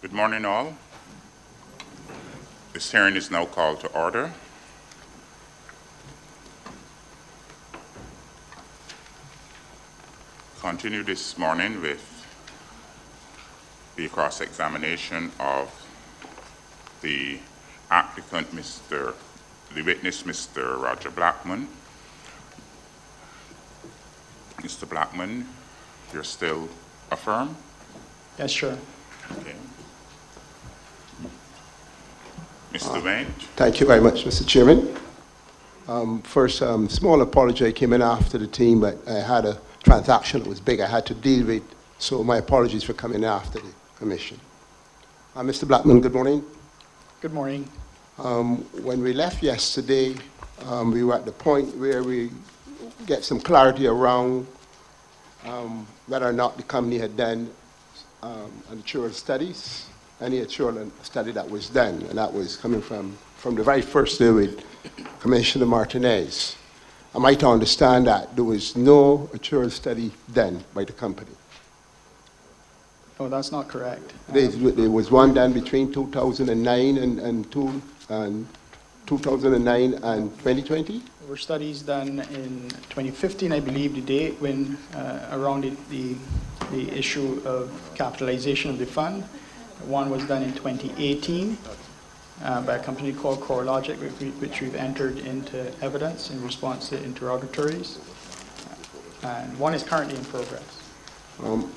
Good morning, all. This hearing is now called to order. Continue this morning with the cross-examination of the applicant, the witness, Mr. Roger Blackman. Mr. Blackman, you're still affirm? Yes, sure. Okay. Mr. Wayne? Thank you very much, Mr. Chairman. First, small apology. I came in after the team, but I had a transaction that was big I had to deal with, so my apologies for coming after the commission. Mr. Blackman, good morning. Good morning. When we left yesterday, we were at the point where we get some clarity around whether or not the company had done actuarial studies, any actuarial study that was done, and that was coming from the very first day with Commissioner Martinez. Am I to understand that there was no actuarial study done by the company? No, that's not correct. There was one done between 2009 and 2009 and 2020? There were studies done in 2015, I believe, the date when around the issue of capitalization of the fund. One was done in 2018 by a company called CoreLogic, which we've entered into evidence in response to interrogatories. And one is currently in progress.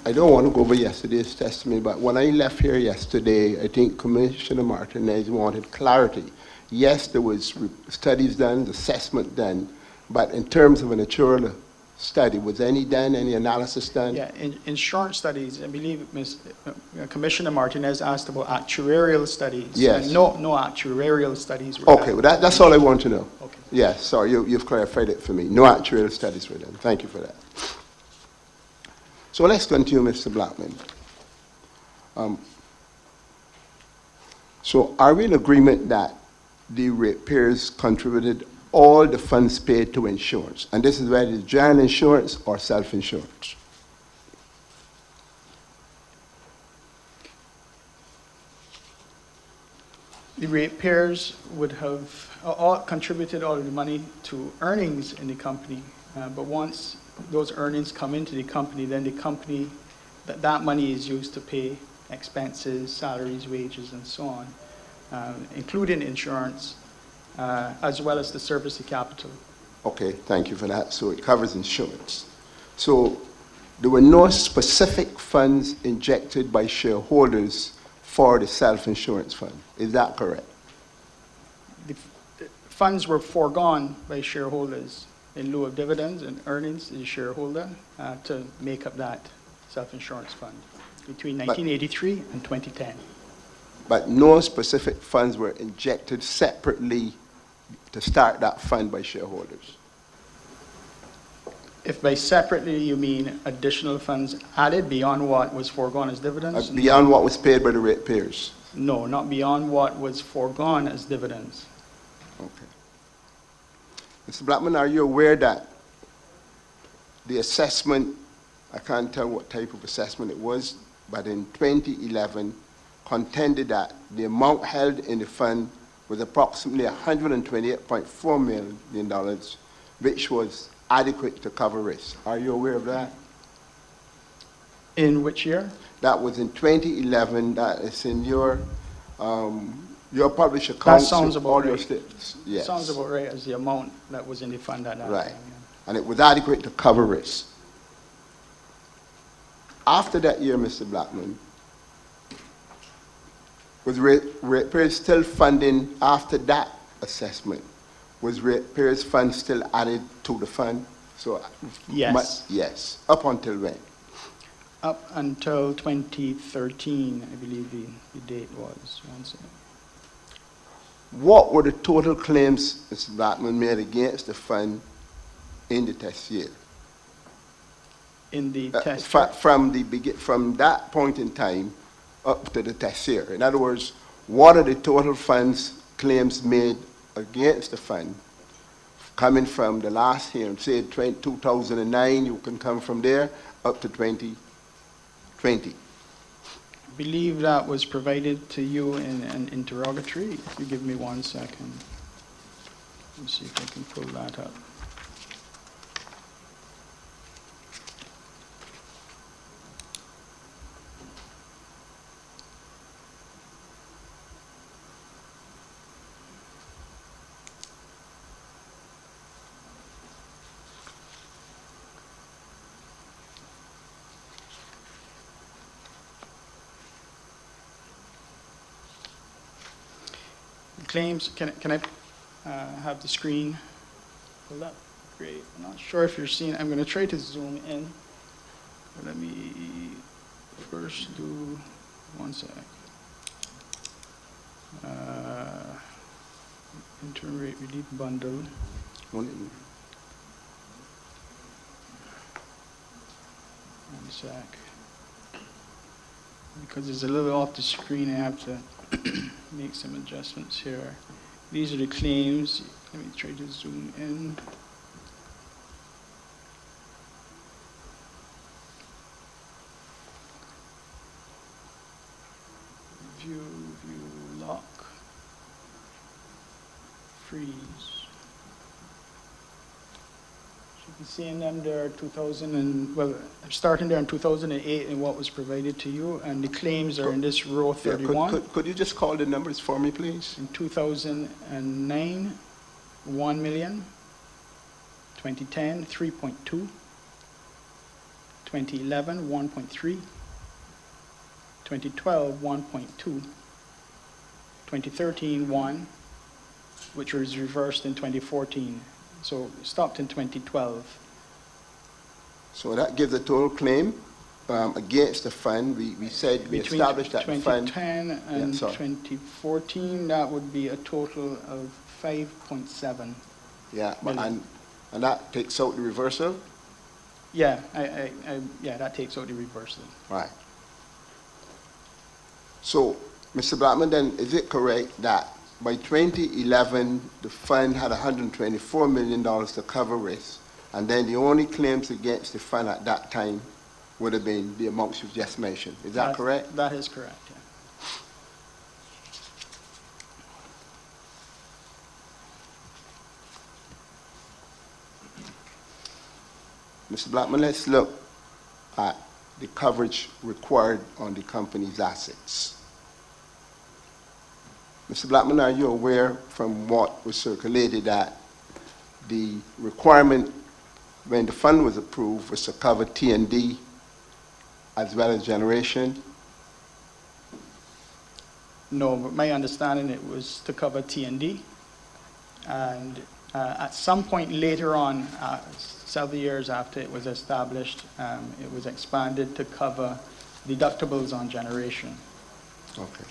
I don't want to go over yesterday's testimony, but when I left here yesterday, I think Commissioner Martinez wanted clarity. Yes, there was studies done, assessment done, but in terms of an actuarial study, was any done, any analysis done? Yeah, insurance studies, I believe Commissioner Martinez asked about actuarial studies. Yes. No actuarial studies were Okay, done. well that's all I want to know. Okay. Yes, sorry, you've clarified it for me. No actuarial studies were done. Thank you for that. So let's continue, Mr. Blackman. So are we in agreement that the ratepayers contributed all the funds paid to insurance? And this is whether it's general insurance or self-insurance. The ratepayers would have contributed all of the money to earnings in the company, but once those earnings come into the company, then the company, that money is used to pay expenses, salaries, wages, and so on, including insurance, as well as the service of capital. Okay, thank you for that. So it covers insurance. So there were no specific funds injected by shareholders for the self-insurance fund. Is that correct? The funds were foregone by shareholders in lieu of dividends and earnings to the shareholder to make up that self-insurance fund between 1983 and 2010. But no specific funds were injected separately to start that fund by shareholders. If by separately you mean additional funds added beyond what was foregone as dividends? Beyond what was paid by the ratepayers? No, not beyond what was foregone as dividends. Okay. Mr. Blackman, are you aware that the assessment, I can't tell what type of assessment it was, but in 2011 contended that the amount held in the fund was approximately $128.4 million, which was adequate to cover risk. Are you aware of that? In which year? That was in 2011. That is in your published accounts. That sounds about all right. your statements. Yes. Sounds about right as the amount that was in the fund at that Right. time. Yeah. And it was adequate to cover risk. After that year, Mr. Blackman, was ratepayers still funding after that assessment? Was ratepayers fund still added to the fund? So Yes. yes. Up until when? Up until 2013, I believe the date was. What were the total claims Mr. Blackman made against the fund in the test year? In the test year? From that point in time up to the test year. In other words, what are the total funds claims made against the fund coming from the last year, say 2009, you can come from there up to 2020? believe that was provided to you in an interrogatory. If you give me 1 second. Let's see if I can pull that up. Claims, can I have the screen pulled up? Great. I'm not sure if you're seeing, I'm going to try to zoom in. But let me first do 1 sec. Interim rate relief bundle. 1 sec. Because it's a little off the screen, I have to make some adjustments here. These are the claims. Let me try to zoom in. View, lock, freeze. So you can see in them there 2000 and, well, starting there in 2008 and what was provided to you, and the claims are in this row 31. Yeah, could you just call the numbers for me, please? In 2009, 1 million. 2010, 3.2. 2011, 1.3. 2012, 1.2. 2013, 1, which was reversed in 2014. So stopped in 2012. So that gives a total claim against the fund. We said we Between established that the fund. 2010 and 2014, that would be a total of 5.7. Yeah, million. and that takes out the reversal? Yeah, yeah, that takes out the reversal. Right. So, Mr. Blackman, then is it correct that by 2011, the fund had $124 million to cover risk, and then the only claims against the fund at that time would have been the amounts you just mentioned? Is that correct? That is correct, yeah. Mr. Blackman, let's look at the coverage required on the company's assets. Mr. Blackman, are you aware from what was circulated that the requirement when the fund was approved was to cover T&D as well as generation? No, but my understanding it was to cover T&D, and at some point later on, several years after it was established, it was expanded to cover deductibles on generation. Okay.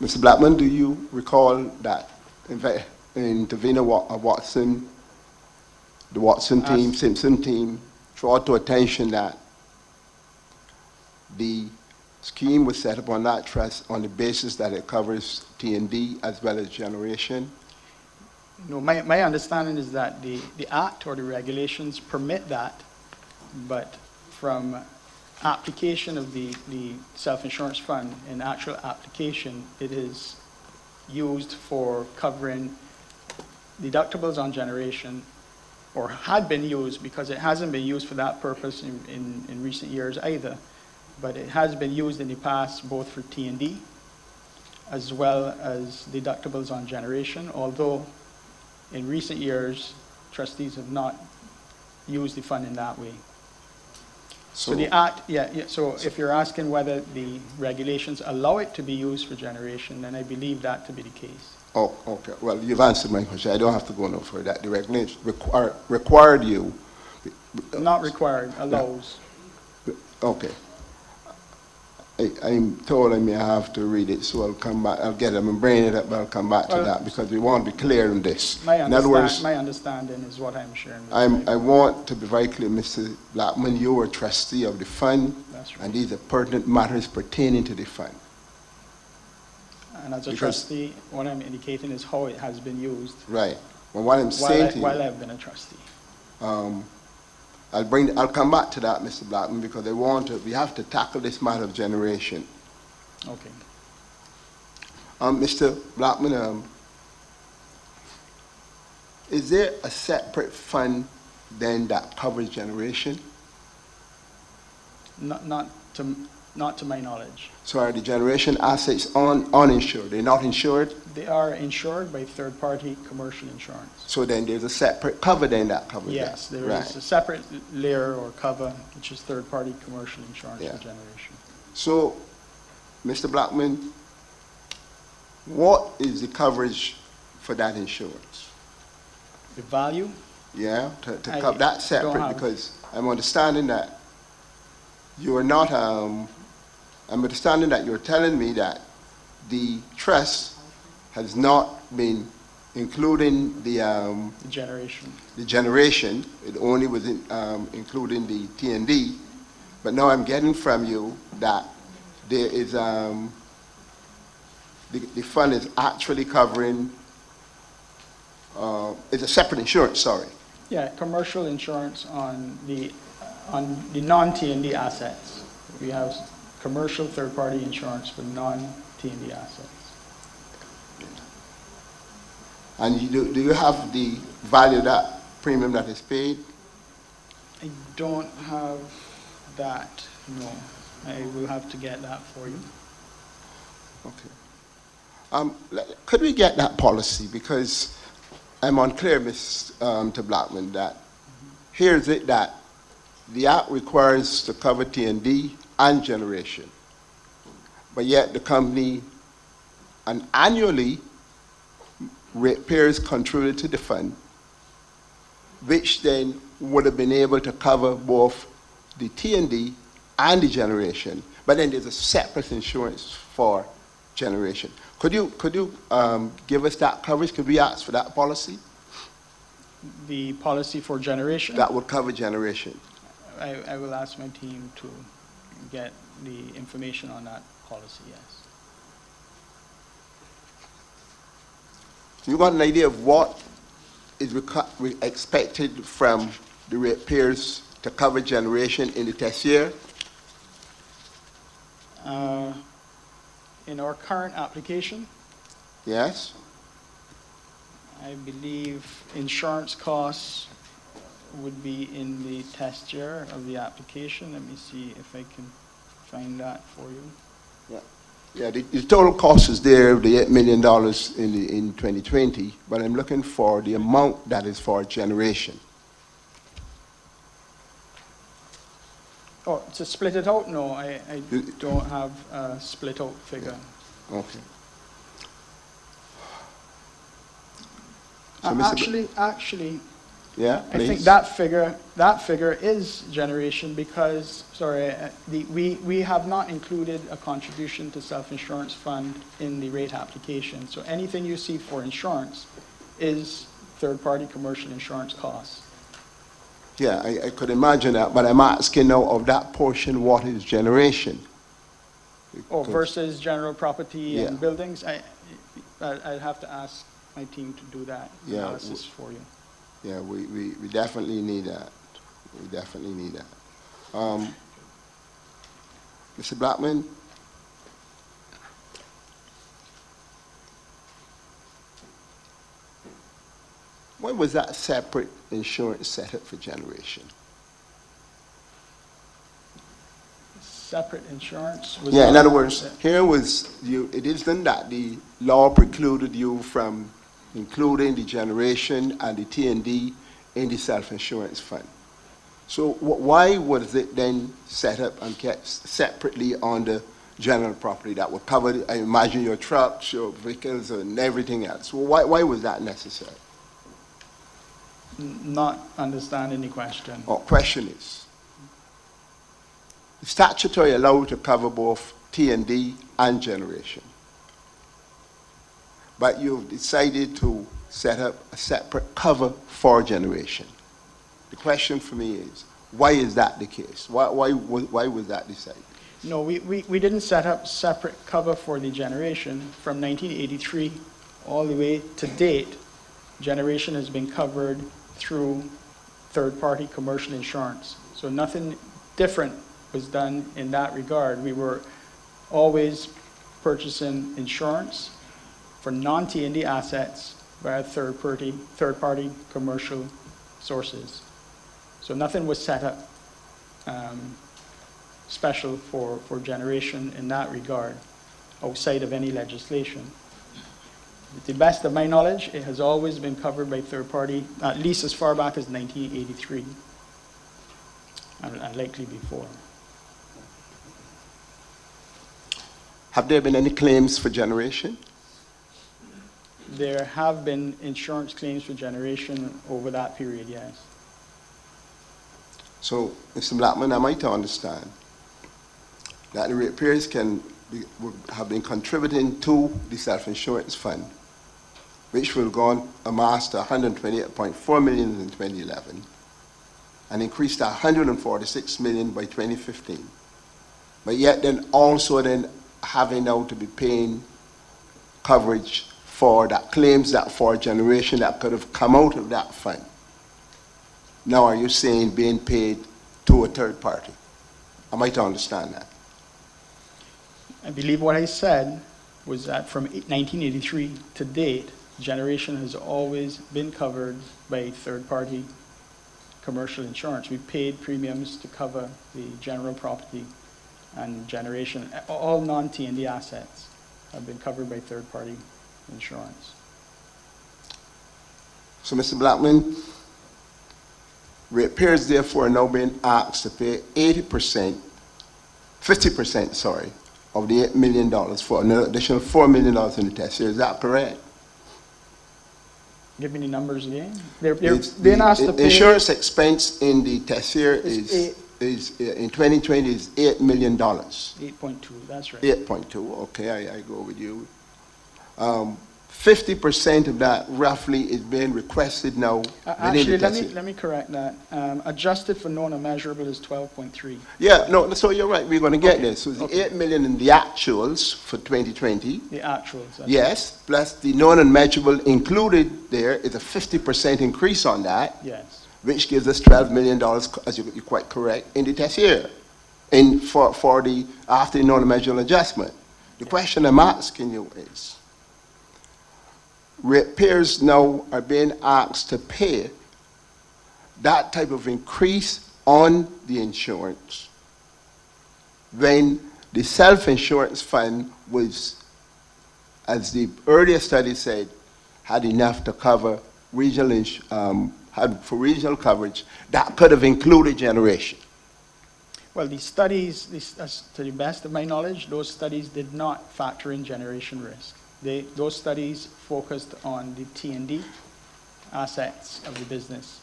Mr. Blackman, do you recall that Intervenor Watson, the Watson team, Simpson team, brought to attention that the scheme was set up on that trust on the basis that it covers T&D as well as generation? No, my understanding is that the Act or the regulations permit that, but from application of the self-insurance fund, in actual application, it is used for covering deductibles on generation, or had been used, because it hasn't been used for that purpose in recent years either, but it has been used in the past both for T&D as well as deductibles on generation, although in recent years, trustees have not used the fund in that way. So the Act, so if you're asking whether the regulations allow it to be used for generation, then I believe that to be the case. Oh, okay. Well, you've answered my question. I don't have to go no further. The regulations required you. Not required, allows. Okay. I'm told I may have to read it, so I'll come back. I'll get them and bring it up, but I'll come back to that because we want to be clear on this. In other words, my understanding is what I'm sharing. I want to be very clear, Mr. Blackman, you are a trustee of the fund, That's right. and these are pertinent matters pertaining to the fund. And as a trustee, what I'm indicating is how it has been used. Right. Well, what I'm saying to you, while I've been a trustee. I'll come back to that, Mr. Blackman, because we have to tackle this matter of generation. Okay. Mr. Blackman, is there a separate fund then that covers generation? Not to my knowledge. So are the generation assets uninsured? They're not insured? They are insured by third-party commercial insurance. So then there's a separate cover then that covers Yes, that? there Right. is a separate layer or cover, which is third-party commercial insurance Yeah. for generation. So, Mr. Blackman, what is the coverage for that insurance? The value, Yeah, to I cover that don't separate, have- because I'm understanding that you are not, I'm understanding that you're telling me that the trust has not been including the the generation. generation, it only was including the T&D, but now I'm getting from you that there is, the fund is actually covering, it's a separate insurance, sorry. Yeah, commercial insurance on the non-T&D assets. We have commercial third-party insurance for non-T&D assets. And do you have the value of that premium that is paid? I don't have that, no. I will have to get that for you. Okay. Could we get that policy? Because I'm unclear, Mr. Blackman, that here's it that the Act requires to cover T&D and generation, but yet the company annually repairs contributed to the fund, which then would have been able to cover both the T&D and the generation, but then there's a separate insurance for generation. Could you give us that coverage? Could we ask for that policy? The policy for generation? That would cover generation. I will ask my team to get the information on that policy, yes. You got an idea of what is expected from the repairs to cover generation in the test year? In our current application, Yes? I believe insurance costs would be in the test year of the application. Let me see if I can find that for you. Yeah, the total cost is there, the $8 million in 2020, but I'm looking for the amount that is for generation. Oh, to split it out? No, I don't have a split out figure. Okay. So, Mr. Actually, Yeah, I think please. that figure is generation because, sorry, we have not included a contribution to self-insurance fund in the rate application. So anything you see for insurance is third-party commercial insurance costs. Yeah, I could imagine that, but I'm asking now of that portion, what is generation? Oh, Because- versus general property Yeah. and buildings? I'd have to ask my team to do that Yeah, analysis for you. Yeah, we definitely need that. We definitely need that. Mr. Blackman? When was that separate insurance set up for generation? Separate insurance? was Yeah, in not- other words, here was it isn't that the law precluded you from including the generation and the T&D in the self-insurance fund. So why was it then set up and kept separately on the general property that would cover, I imagine, your trucks, your vehicles, and everything else? Well, why was that necessary? Not understanding the question. Or question is, the statutory allowed to cover both T&D and generation. But you've decided to set up a separate cover for generation. The question for me is, why is that the case? Why was that decided? No, we didn't set up separate cover for the generation. From 1983 all the way to date, generation has been covered through third-party commercial insurance. So nothing different was done in that regard. We were always purchasing insurance for non-T&D assets via third-party commercial sources. So nothing was set up special for generation in that regard outside of any legislation. To the best of my knowledge, it has always been covered by third party, at least as far back as 1983, and likely before. Have there been any claims for generation? There have been insurance claims for generation over that period, yes. So, Mr. Blackman, am I to understand that the ratepayers have been contributing to the self-insurance fund, which will go on amass to $128.4 million in 2011 and increase to $146 million by 2015, but yet then also then having now to be paying coverage for that claims that for generation that could have come out of that fund. Now are you saying being paid to a third party? Am I to understand that? I believe what I said was that from 1983 to date, generation has always been covered by third-party commercial insurance. We paid premiums to cover the general property and generation. All non-T&D assets have been covered by third-party insurance. So, Mr. Blackman, ratepayers therefore are now being asked to pay 50%, of the $8 million for an additional $4 million in the test year. Is that correct? Give me the numbers again. They're being asked to pay. Insurance expense in the test year is in 2020 is $8 million. 8.2, that's right. 8.2, okay, I go with you. 50% of that roughly is being requested now. Actually, let me correct that. Adjusted for known and measurable is 12.3. Yeah, no, so you're right, we're going to get there. So the 8 million in the actuals for 2020. The actuals. Yes, right. Plus the known and measurable included there is a 50% increase on that. Yes. Which gives us $12 million, as you're quite correct, in the test year, for the after the known and measurable adjustment. The question I'm asking you is, ratepayers now are being asked to pay that type of increase on the insurance when the self-insurance fund was, as the earlier study said, had enough to cover regional for regional coverage that could have included generation. Well, the studies, to the best of my knowledge, those studies did not factor in generation risk. Those studies focused on the T&D assets of the business.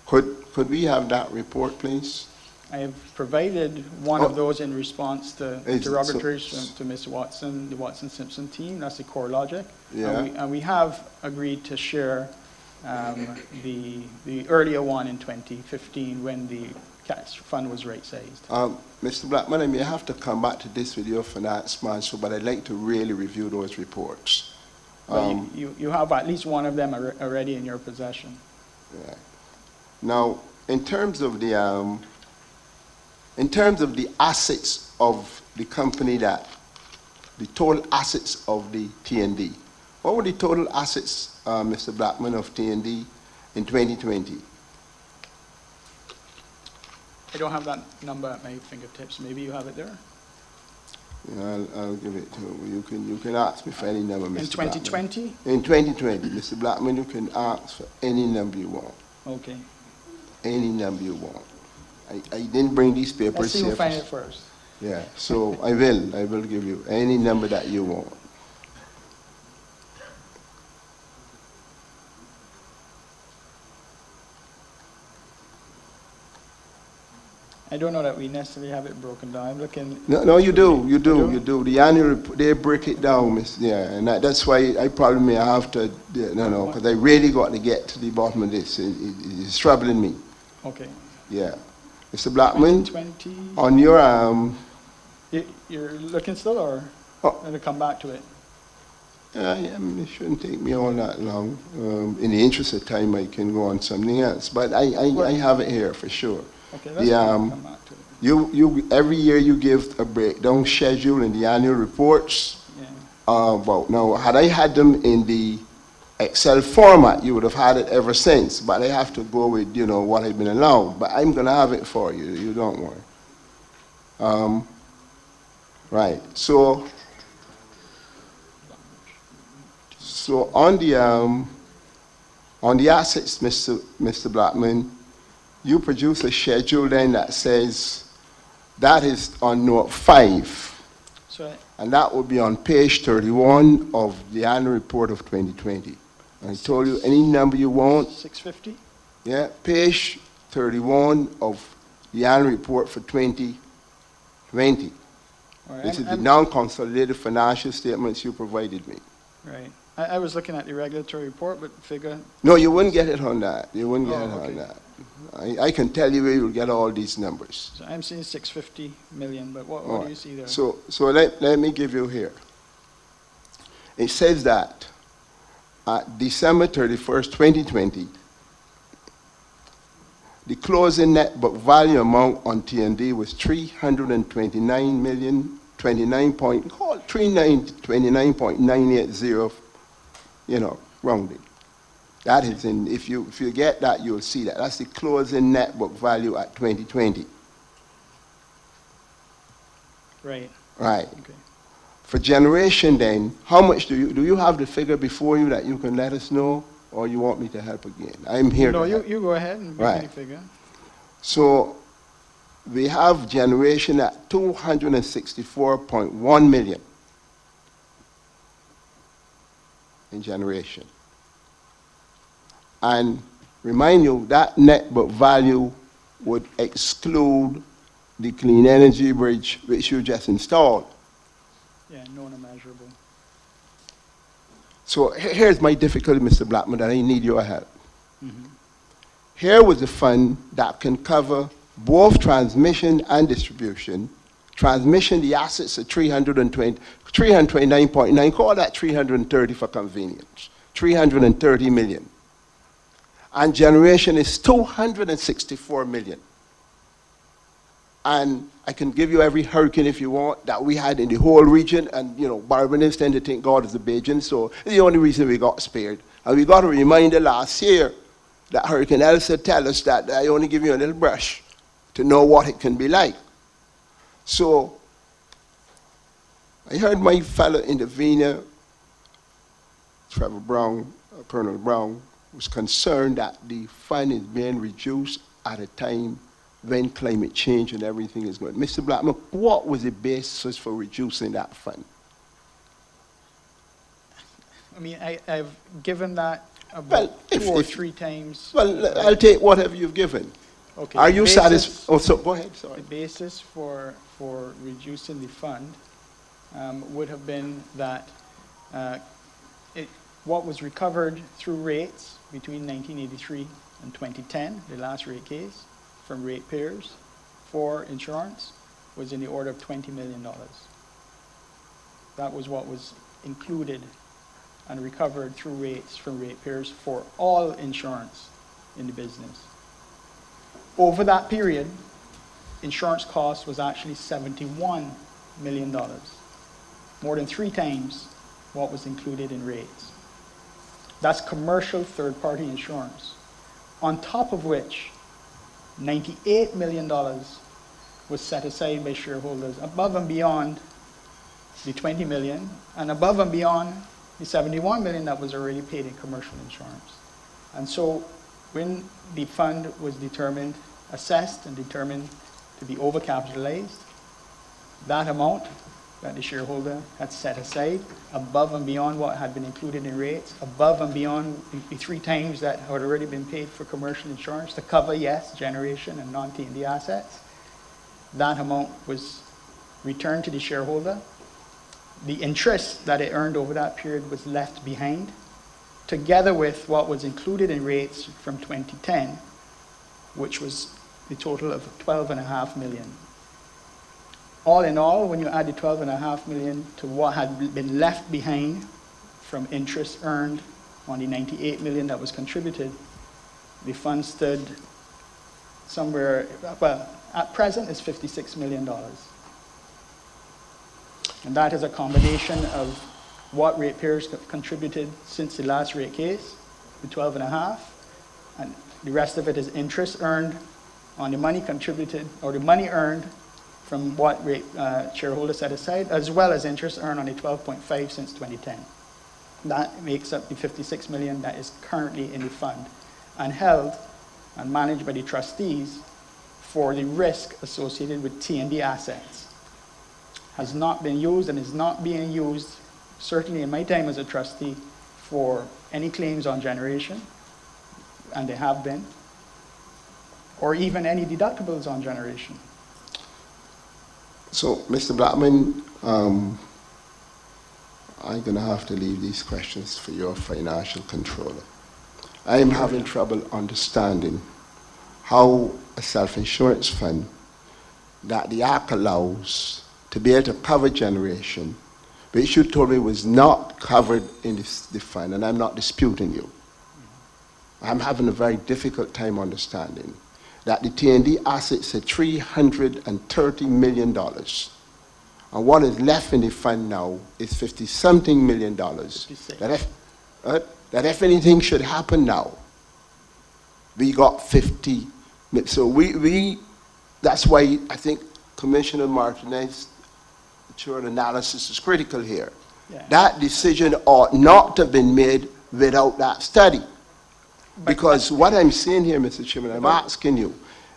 Could we have that report, please? I have provided one of those in response to Robert Pierce, to Ms. Watson, the Watson-Simpson team. That's the core logic. Yeah. And we have agreed to share the earlier one in 2015 when the cash fund was right-sized. Mr. Blackman, I may have to come back to this with your finance man, but I'd like to really review those reports. Well, you have at least one of them already in your possession. Yeah. Now, in terms of the assets of the company, the total assets of the T&D, what were the total assets, Mr. Blackman, of T&D in 2020? I don't have that number at my fingertips. Maybe you have it there? Yeah, I'll give it to you. You can ask me for any number, Mr. In 2020? Blackman. In 2020, Mr. Blackman, you can ask for any number you want. Okay. Any number you want. I didn't bring these papers Let's see here. who find it first. Yeah, so I will give you any number that you want. I don't know that we necessarily have it broken down. I'm looking. No, you do. The annual report, they break it down, Miss. Yeah, and that's why I probably may have to. No, because I really got to get to the bottom of this. It's troubling me. Okay. Yeah, Mr. Blackman. 2020. On your You're looking still, or Oh. going to come back to it? It shouldn't take me all that long. In the interest of time, I can go on something else, but I have it here for sure. Okay, let's The, come back to it. every year you give a breakdown schedule in the annual reports. Yeah. Well, now, had I had them in the Excel format, you would have had it ever since, but I have to go with, what I've been allowed. But I'm going to have it for you, you don't worry. Right, so on the assets, Mr. Blackman, you produce a schedule then that says, that is on note 5. So, And that will be on page 31 of the annual report of 2020. I told you any number you want. 650? Yeah, page 31 of the annual report for 2020. All right, This is the non-consolidated financial statements you provided me. Right. I was looking at the regulatory report, but figure, No, you wouldn't get it on that. You wouldn't get it okay. on that. I can tell you where you'll get all these numbers. so I'm seeing 650 million, but what All do you see there? So let me give you here. It says that at December 31st, 2020, the closing net book value amount on T&D was 29.980, rounding. That is in, if you get that, you'll see that. That's the closing net book value at 2020. Right, Right. okay. For generation then, how much do you have the figure before you that you can let us know, or you want me to help again? I'm here No, to help. you go ahead and give me Right. the figure. So we have generation at 264.1 million in generation. And remind you that net book value would exclude the clean energy bridge which you just installed. Yeah, known and measurable. So here's my difficulty, Mr. Blackman, that I need your help. Mm-hmm. Here was a fund that can cover both transmission and distribution. Transmission, the assets are 329.9, call that 330 for convenience, 330 million. And generation is 264 million. And I can give you every hurricane if you want that we had in the whole region, and Barbarians tend to think God is a Bajan, so it's the only reason we got spared. And we got a reminder last year that Hurricane Elsa tell us that I only give you a little brush to know what it can be like. So I heard my fellow intervener, Trevor Brown, Colonel Brown, was concerned that the fund is being reduced at a time when climate change and everything is going. Mr. Blackman, what was the basis for reducing that fund? I mean, I've given that about Well, two or three times. Well, I'll take whatever you've given. Okay. Are the you basis- satisfied? Oh, so go ahead, The sorry. basis for reducing the fund would have been that what was recovered through rates between 1983 and 2010, the last rate case, from ratepayers for insurance was in the order of $20 million. That was what was included and recovered through rates from ratepayers for all insurance in the business. Over that period, insurance cost was actually $71 million, more than 3 times what was included in rates. That's commercial third-party insurance, on top of which $98 million was set aside by shareholders above and beyond the 20 million and above and beyond the 71 million that was already paid in commercial insurance. And so when the fund was assessed and determined to be overcapitalized, that amount that the shareholder had set aside above and beyond what had been included in rates, above and beyond the 3 times that had already been paid for commercial insurance to cover, yes, generation and non-T&D assets, that amount was returned to the shareholder. The interest that it earned over that period was left behind, together with what was included in rates from 2010, which was the total of 12.5 million. All in all, when you add the 12.5 million to what had been left behind from interest earned on the 98 million that was contributed, the fund stood somewhere, well, at present it's $56 million. And that is a combination of what ratepayers have contributed since the last rate case, the 12.5, and the rest of it is interest earned on the money contributed, or the money earned from what shareholders set aside, as well as interest earned on the 12.5 since 2010. That makes up the 56 million that is currently in the fund and held and managed by the trustees for the risk associated with T&D assets. Has not been used and is not being used, certainly in my time as a trustee, for any claims on generation, and they have been, or even any deductibles on generation. So, Mr. Blackman, I'm going to have to leave these questions for your financial controller. I am having trouble understanding how a self-insurance fund that the Act allows to be able to cover generation, which you told me was not covered in the fund, and I'm not disputing you. I'm having a very difficult time understanding that the T&D assets are $330 million. And what is left in the fund now is 50-something million dollars. That if anything should happen now, we got 50. So that's why I think Commissioner Martinez, mature analysis is critical here. Yeah. That decision ought not to have been made without that study. Because what I'm saying here, Mr. Chairman, I'm asking you,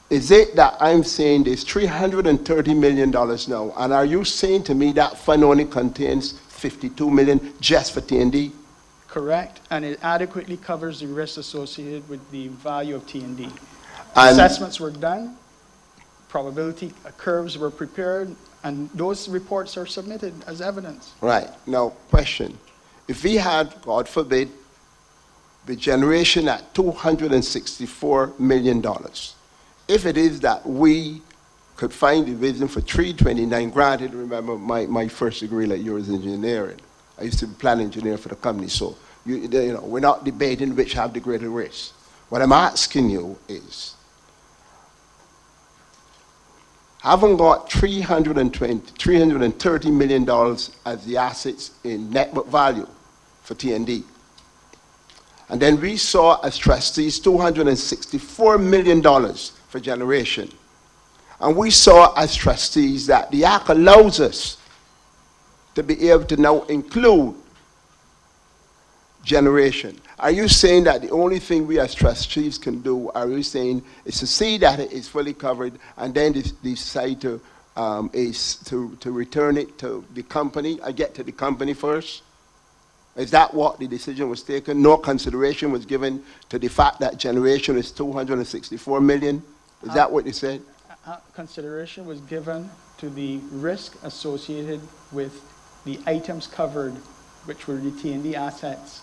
is it that I'm saying there's $330 million now, and are you saying to me that fund only contains $52 million just for T&D? Correct, and it adequately covers the risks associated with the value of T&D. Assessments were done, probability curves were prepared, and those reports are submitted as evidence. Right. Now, question. If we had, God forbid, the generation at $264 million, if it is that we could find the reason for 329, granted, remember my first degree like yours is engineering. I used to be plant engineer for the company, so you know, we're not debating which have the greater risk. What I'm asking you is, having got $330 million as the assets in net book value for T&D, and then we saw as trustees $264 million for generation. And we saw as trustees that the Act allows us to be able to now include generation. Are you saying that the only thing we as trustees can do, are you saying, is to see that it is fully covered and then decide to return it to the company, get to the company first? Is that what the decision was taken? No consideration was given to the fact that generation is $264 million? Is that what you said? Consideration was given to the risk associated with the items covered, which were the T&D assets,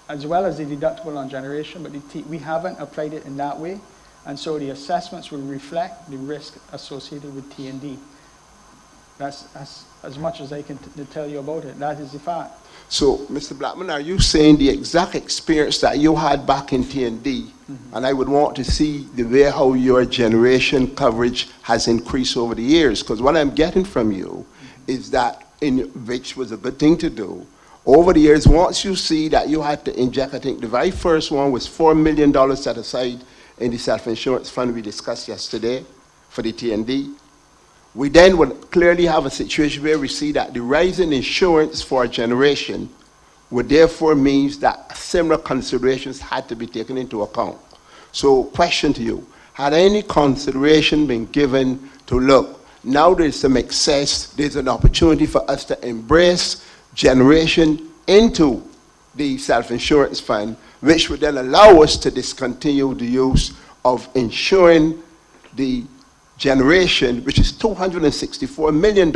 as well as the deductible on generation, but we haven't applied it in that way, and so the assessments will reflect the risk associated with T&D. That's as much as I can tell you about it. That is the fact. So, Mr. Blackman, are you saying the exact experience that you had back in T&D, and I would want to see the way how your generation coverage has increased over the years? Because what I'm getting from you is that, which was a good thing to do, over the years, once you see that you had to inject, I think the very first one was $4 million set aside in the self-insurance fund we discussed yesterday for the T&D. We then would clearly have a situation where we see that the rise in insurance for a generation would therefore means that similar considerations had to be taken into account. So, question to you, had any consideration been given to look, now there's some excess, there's an opportunity for us to embrace generation into the self-insurance fund, which would then allow us to discontinue the use of insuring the generation, which is $264 million,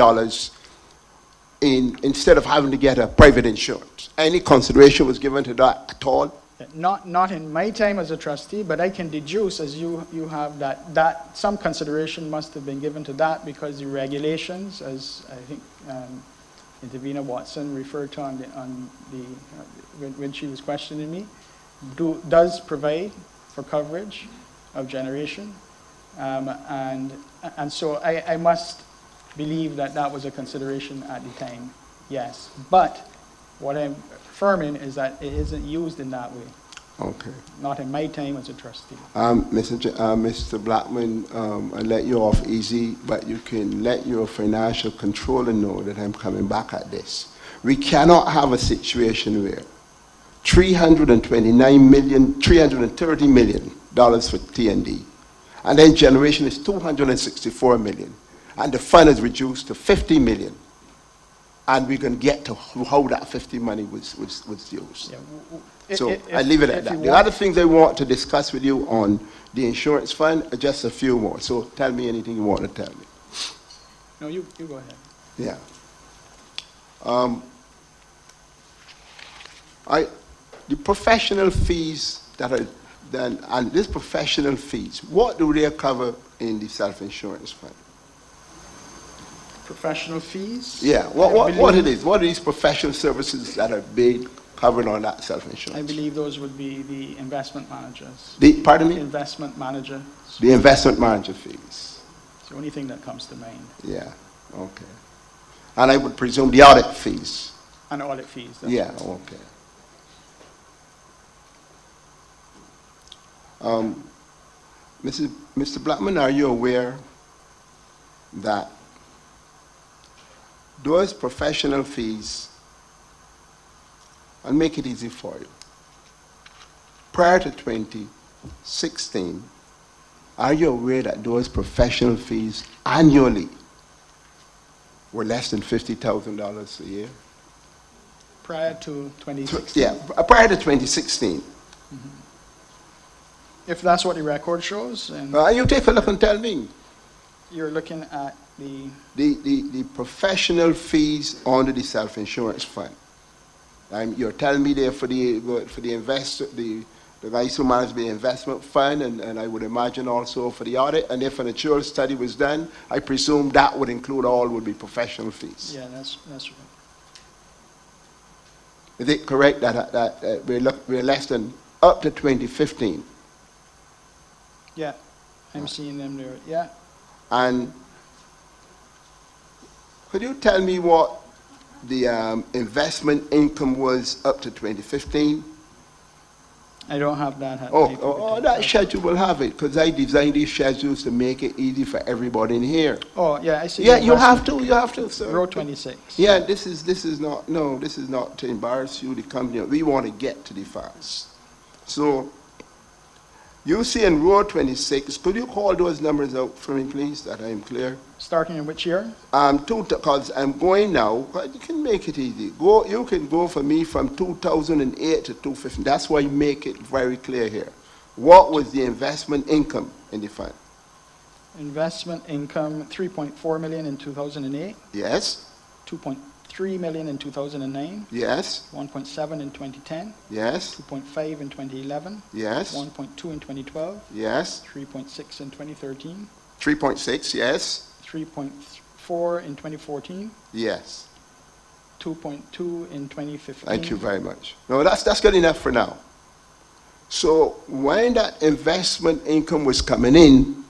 instead of having to get a private insurance. Any consideration was given to that at all? Not in my time as a trustee, but I can deduce, as you have, that some consideration must have been given to that, because the regulations, as I think Intervena Watson referred to when she was questioning me, does provide for coverage of generation. And so I must believe that that was a consideration at the time, yes. But what I'm affirming is that it isn't used in that way. Okay. Not in my time as a trustee. Mr. Blackman, I let you off easy, but you can let your financial controller know that I'm coming back at this. We cannot have a situation where $330 million for T&D, and then generation is $264 million, and the fund is reduced to $50 million, and we can get to how that 50 money was used. Yeah. So I leave it at that. The other things I want to discuss with you on the insurance fund are just a few more. So tell me anything you want to tell me. No, you go ahead. Yeah. The professional fees that are done, and these professional fees, what do they cover in the self-insurance fund? Professional fees? Yeah. What it is? What are these professional services that are being covered on that self-insurance? I believe those would be the investment managers. Pardon me? Investment manager. The investment manager fees. It's the only thing that comes to mind. Yeah. Okay. And I would presume the audit fees. And audit fees. Yeah. Okay. Mr. Blackman, are you aware that those professional fees, I'll make it easy for you. Prior to 2016, are you aware that those professional fees annually were less than $50,000 a year? Prior to 2016? Yeah, prior to 2016. Mm-hmm. If that's what the record shows, and you take a look and tell me. You're looking at the professional fees under the self-insurance fund. You're telling me there for the investor, the guys who manage the investment fund, and I would imagine also for the audit, and if an actual study was done, I presume that would include all would be professional fees. Yeah, that's right. Is it correct that we're less than up to 2015? Yeah, I'm seeing them there. Yeah. And could you tell me what the investment income was up to 2015? I don't have that. That schedule will have it, because I designed these schedules to make it easy for everybody in here. Oh, yeah, I see. Yeah, you have to, sir. Row 26. Yeah, this is not to embarrass you, the company. We want to get to the facts. So, you see in row 26, could you call those numbers out for me, please, that I am clear? Starting in which year? Because I'm going now, you can make it easy. You can go for me from 2008 to 2015. That's why you make it very clear here. What was the investment income in the fund? Investment income, $3.4 million in 2008. Yes. 2.3 million in 2009. Yes. 1.7 in 2010. Yes. 2.5 in 2011. Yes. 1.2 in 2012. Yes. 3.6 in 2013. 3.6, yes. 3.4 in 2014. Yes. 2.2 in 2015. Thank you very much. No, that's good enough for now. So when that investment income was coming in,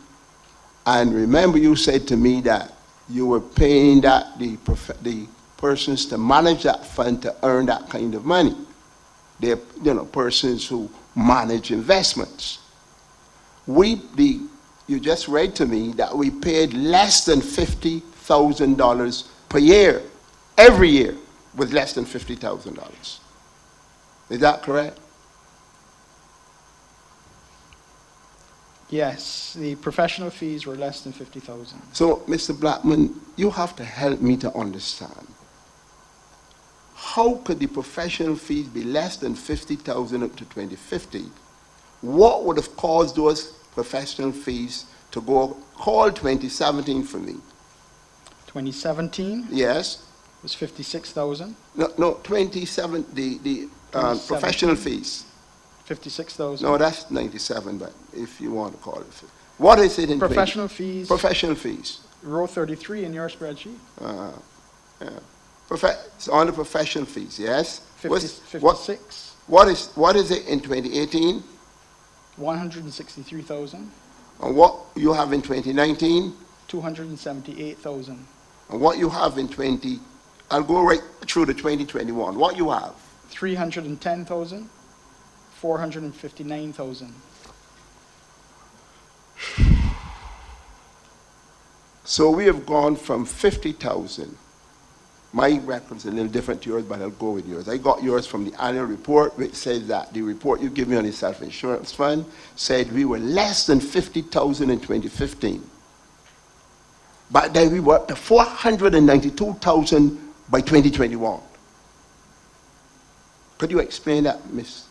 and remember you said to me that you were paying that the persons to manage that fund to earn that kind of money. They're persons who manage investments. You just read to me that we paid less than $50,000 per year, every year, with less than $50,000. Is that correct? Yes, the professional fees were less than $50,000. So, Mr. Blackman, you have to help me to understand. How could the professional fees be less than $50,000 up to 2050? What would have caused those professional fees to go, call 2017 for me? 2017? Yes. Was 56,000. No, 27, the professional fees. 56,000. No, that's 97, but if you want to call it. What is it in professional fees? Professional fees. Row 33 in your spreadsheet. Yeah. It's on the professional fees, yes? 56, What is it in 2018? 163,000, And what you have in 2019? 278,000, And what you have in I'll go right through to 2021. What you have? 310,000, 459,000. So we have gone from 50,000. My record's a little different to yours, but I'll go with yours. I got yours from the annual report, which says that the report you give me on the self-insurance fund said we were less than 50,000 in 2015. But then we were up to 492,000 by 2021. Could you explain that, Mr.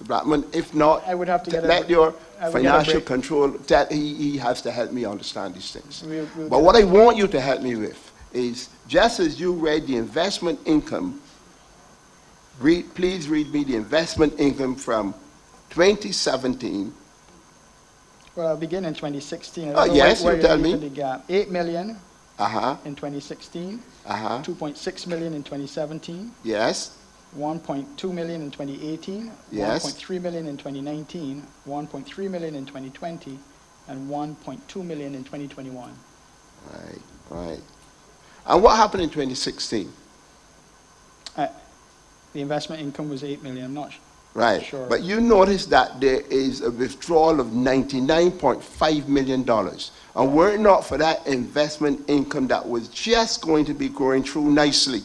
Blackman? If not, I would have to get let your I would get a financial break. control, that he has to help me understand these things. We'll But what I want you to help me with is, just as you read the investment income, please read me the investment income from 2017. Well, I'll begin in 2016. I Oh, don't know yes, where you you're tell leaving me. the gap. 8 million Uh-huh, in 2016, uh-huh, 2.6 million in 2017, yes, 1.2 million in 2018, Yes. 1.3 million in 2019, 1.3 million in 2020, and 1.2 million in 2021. right. And what happened in 2016? The investment income was 8 million. I'm not Right, sure. but you notice that there is a withdrawal of $99.5 million. And were it not for that investment income that was just going to be going through nicely,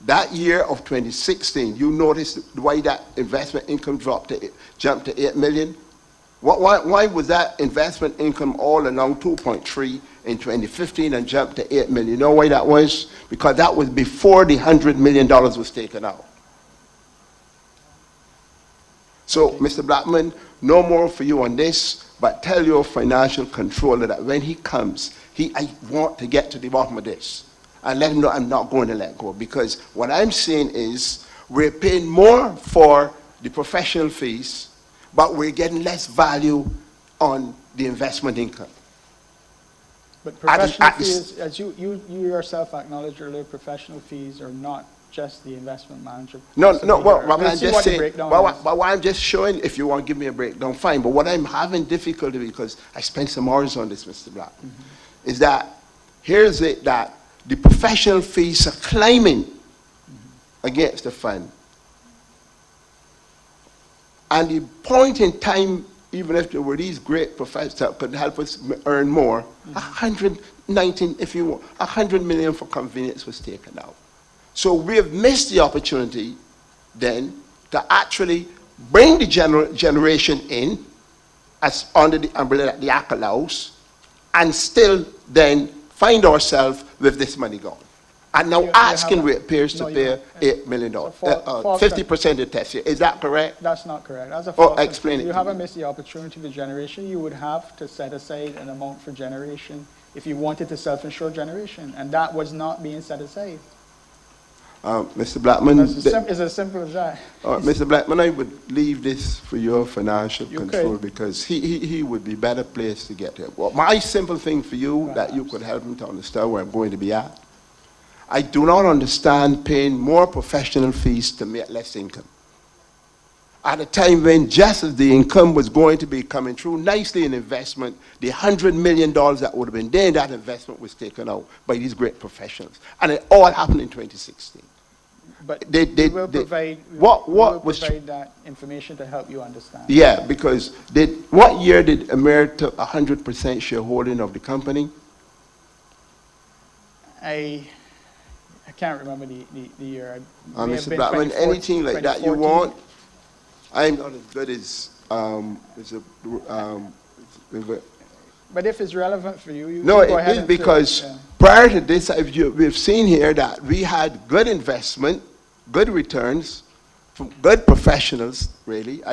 that year of 2016, you notice why that investment income jumped to 8 million? Why was that investment income all along 2.3 in 2015 and jumped to 8 million? You know why that was? Because that was before the $100 million was taken out. So, Mr. Blackman, no more for you on this, but tell your financial controller that when he comes, I want to get to the bottom of this. And let him know I'm not going to let go. Because what I'm saying is, we're paying more for the professional fees, but we're getting less value on the investment income. But professional at the- fees, as you yourself acknowledged earlier, professional fees are not just the investment manager. No, possibly well, here. what We'll I'm see just what the saying, breakdown but is. what I'm just showing, if you want to give me a breakdown, fine. But what I'm having difficulty with, because I spent some hours on this, Mr. Black, is that here's it that the professional fees are climbing against the fund. And the point in time, even if there were these great professors that could help us earn more, 119, if you want, 100 million for convenience was taken out. So we have missed the opportunity then to actually bring the generation in as under the umbrella that the Act allows, and still then find ourselves with this money gone. And now You asking haven't. ratepayers to No, you pay haven't. $8 million, It's a false 50% of the test year. Is that correct? That's not correct. That's a Oh, false. explain it You to haven't me. missed the opportunity for generation. You would have to set aside an amount for generation if you wanted to self-insure generation, and that was not being set aside. Mr. Blackman, It's as simple as that. Mr. Blackman, I would leave this for your financial You control could. because he would be better placed to get there. Well, my simple thing for you that you could help him to understand where I'm going to be at. I do not understand paying more professional fees to make less income. At a time when just as the income was going to be coming through nicely in investment, the $100 million that would have been there in that investment was taken out by these great professionals. And it all happened in 2016. But we will provide that information to help you understand. Yeah, because what year did Amerit took 100% shareholding of the company? I can't remember the year. Mr. Blackman, anything like that you want? I'm not as good as But if it's relevant for you, you no, can go ahead it is and because yeah. prior to this, we've seen here that we had good investment, good returns, from good professionals, really.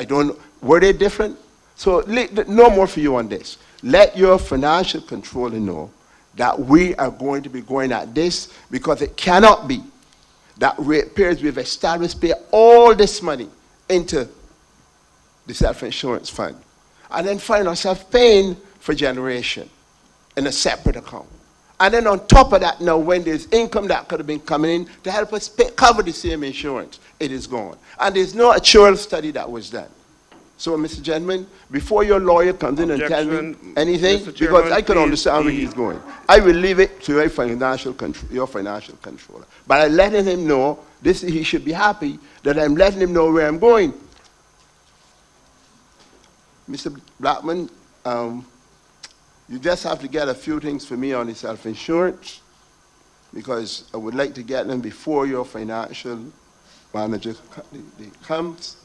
Were they different? So no more for you on this. Let your financial controller know that we are going to be going at this because it cannot be that ratepayers we've established pay all this money into the self-insurance fund and then find ourselves paying for generation in a separate account. And then on top of that, now when there's income that could have been coming in to help us cover the same insurance, it is gone. And there's no actual study that was done. So, Mr. Gentleman, before your lawyer comes in and tells me anything, because I can understand where he's going, I will leave it to your financial controller. But I'm letting him know, he should be happy that I'm letting him know where I'm going. Mr. Blackman, you just have to get a few things for me on the self-insurance, because I would like to get them before your financial manager comes,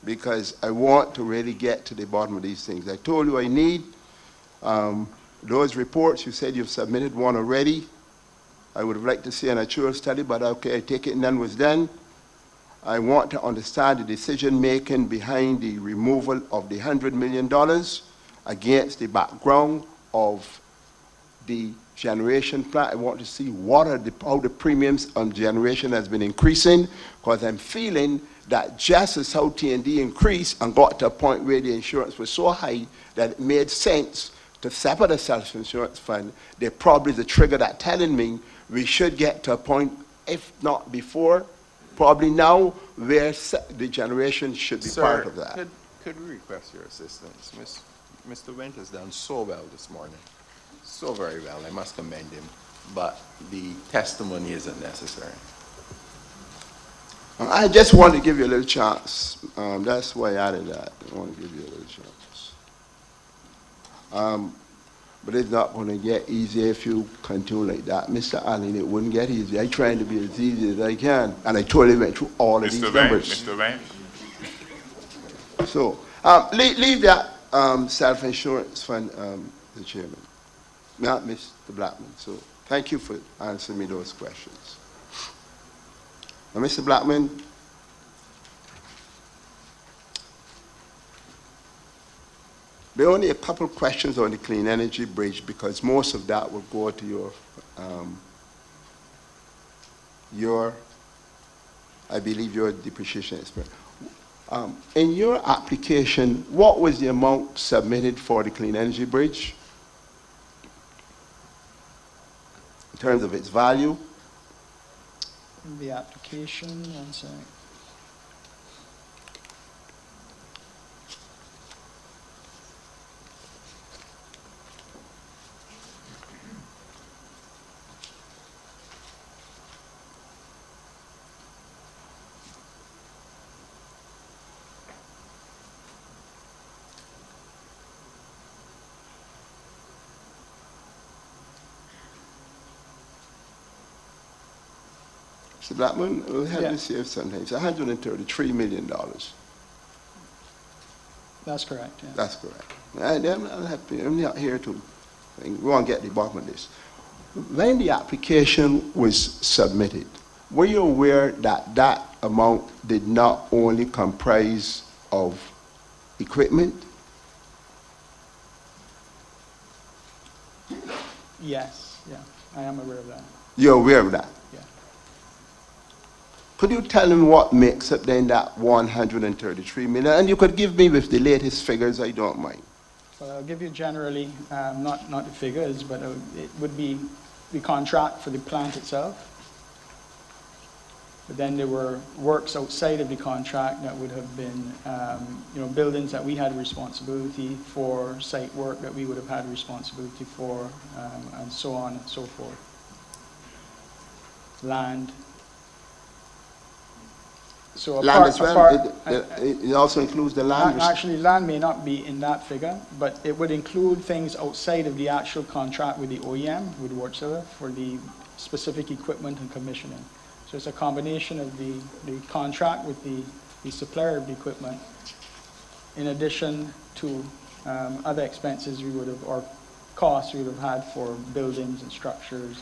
because I want to really get to the bottom of these things. I told you I need those reports. You said you've submitted one already. I would have liked to see an actual study, but okay, I take it none was done. I want to understand the decision-making behind the removal of the $100 million against the background of the generation plant. I want to see how the premiums on generation has been increasing, because I'm feeling that just as how T&D increased and got to a point where the insurance was so high that it made sense to separate the self-insurance fund, there probably is a trigger that telling me we should get to a point, if not before, probably now, where the generation should be part of that. Could we request your assistance? Mr. Wendt has done so well this morning. So very well. I must commend him. But the testimony isn't necessary. I just want to give you a little chance. That's why I added that. I want to give you a little chance. But it's not going to get easier if you continue like that. Mr. Allen, it wouldn't get easy. I'm trying to be as easy as I can. And I totally went through all of these numbers. Mr. Vane. So, leave that self-insurance fund, the chairman, not Mr. Blackman. So, thank you for answering me those questions. Now, Mr. Blackman, there are only a couple of questions on the clean energy bridge, because most of that will go to I believe, your depreciation expert. In your application, what was the amount submitted for the clean energy bridge in terms of its value? The application, one second. Mr. Blackman, we'll help you save sometimes. $133 million. That's correct, yeah. That's correct. I'm not here to, we won't get the bottom of this. When the application was submitted, were you aware that that amount did not only comprise of equipment? Yes, yeah, I am aware of that. You're aware of that? Yeah. Could you tell me what makes up then that $133 million? And you could give me with the latest figures, I don't mind. Well, I'll give you generally, not the figures, but it would be the contract for the plant itself. But then there were works outside of the contract that would have been, buildings that we had responsibility for, site work that we would have had responsibility for, and so on and so forth. Land. So land as well? It also includes the land? Actually, land may not be in that figure, but it would include things outside of the actual contract with the OEM, with Wärtsilä, for the specific equipment and commissioning. So it's a combination of the contract with the supplier of the equipment, in addition to other expenses we would have, or costs we would have had for buildings and structures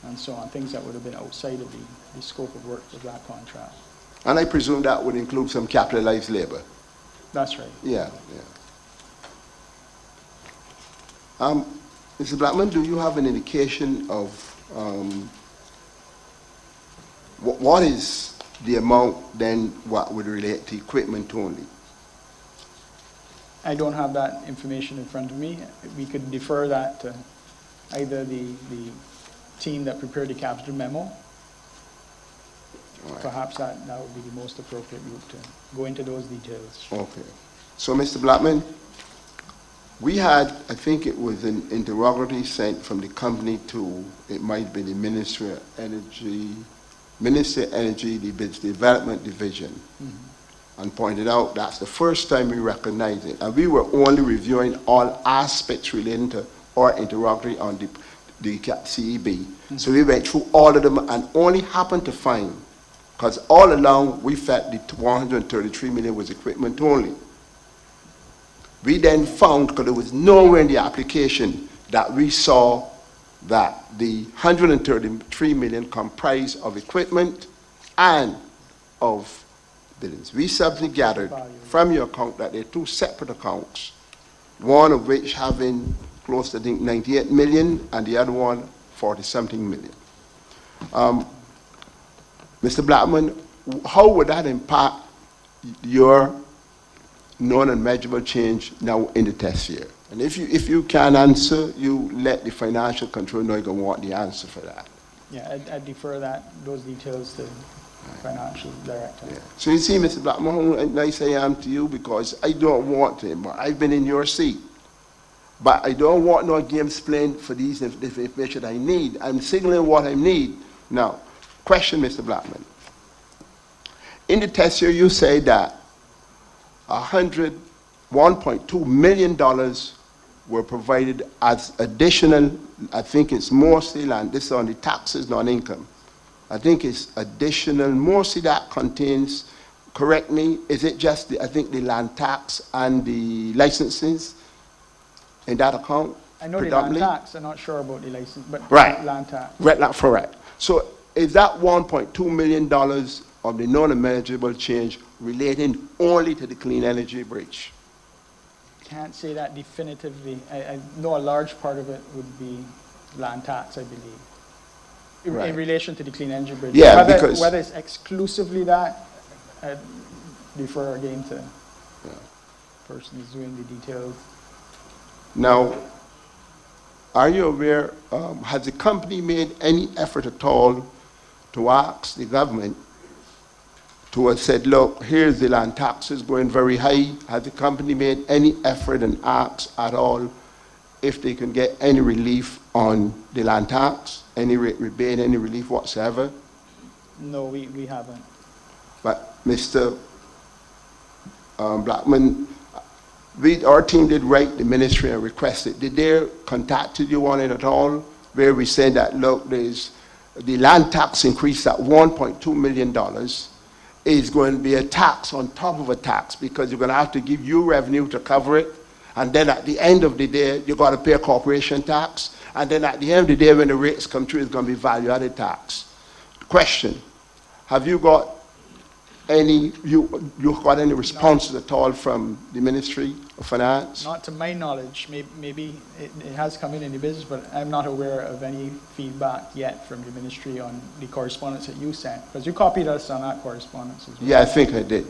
and so on, things that would have been outside of the scope of work of that contract. And I presume that would include some capitalized labor? That's right. Yeah, yeah. Mr. Blackman, do you have an indication of what is the amount then what would relate to equipment only? I don't have that information in front of me. We could defer that to either the team that prepared the capital memo. Right. Perhaps that would be the most appropriate route to go into those details. Okay. So, Mr. Blackman, we had, I think it was an interrogatory sent from the company to, it might be the Ministry of Energy, the Business Development Division, and pointed out that's the first time we recognized it. And we were only reviewing all aspects relating to our interrogatory on the CEB. So we went through all of them and only happened to find, because all along we felt the 133 million was equipment only. We then found, because there was nowhere in the application that we saw that the 133 million comprised of equipment and of buildings. We subsequently gathered from your account that they're two separate accounts, one of which having close to, I think, 98 million and the other one 40-something million. Mr. Blackman, how would that impact your known and measurable change now in the test year? And if you can answer, you let the financial control know you're going to want the answer for that. Yeah, I'd defer those details to the financial director. Yeah. So you see, Mr. Blackman, how nice I am to you, because I don't want him. I've been in your seat. But I don't want no games playing for these information I need. I'm signaling what I need. Now, question, Mr. Blackman. In the test year, you say that $1.2 million were provided as additional, I think it's mostly land, this is on the taxes, non-income. I think it's additional, mostly that contains, correct me, is it just the, I think the land tax and the licenses in that account? I know the land tax, I'm not sure about the license, but right. Land tax. Right, not correct. So is that $1.2 million of the non-manageable change relating only to the clean energy breach? Can't say that definitively. I know a large part of it would be land tax, I believe, Right. in relation to the clean energy bridge. Yeah, because whether it's exclusively that, I'd defer again to the person who's doing the details. now, are you aware, has the company made any effort at all to ask the government to have said, look, here's the land taxes going very high. Has the company made any effort and asked at all if they can get any relief on the land tax, any rebate, any relief whatsoever? No, we haven't. But Mr. Blackman, our team did write the ministry and request it. Did they contact you on it at all? Where we said that, look, there's the land tax increase at $1.2 million is going to be a tax on top of a tax, because you're going to have to give you revenue to cover it. And then at the end of the day, you've got to pay a corporation tax. And then at the end of the day, when the rates come through, it's going to be value-added tax. Question, have you got any, you got any responses at all from the Ministry of Finance? Not to my knowledge. Maybe it has come in the business, but I'm not aware of any feedback yet from the ministry on the correspondence that you sent, because you copied us on that correspondence as well. Yeah, I think I did.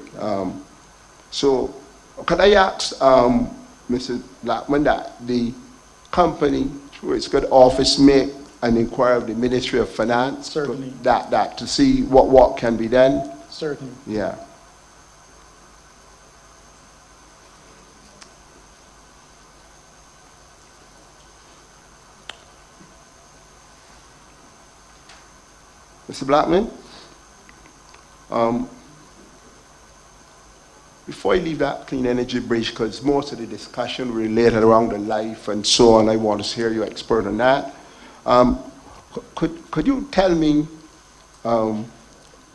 So could I ask Mr. Blackman that the company, through its good office, make an inquiry of the Ministry of Finance? Certainly. That to see what can be done? Certainly. Yeah. Mr. Blackman, before I leave that clean energy bridge, because most of the discussion related around the life and so on, I want to hear you expert on that. Could you tell me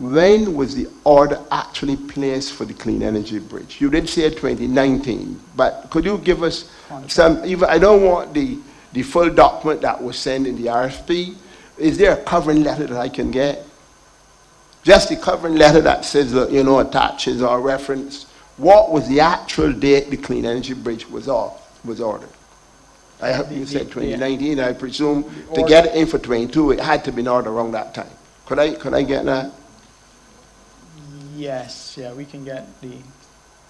when was the order actually placed for the clean energy bridge? You did say 2019, but could you give us some, even, I don't want the full document that was sent in the RFP. Is there a covering letter that I can get? Just the covering letter that says, you know, attaches or reference. What was the actual date the clean energy bridge was ordered? I hope you said 2019. I presume to get it in for 22, it had to be in order around that time. Could I get that? Yes, yeah, we can get the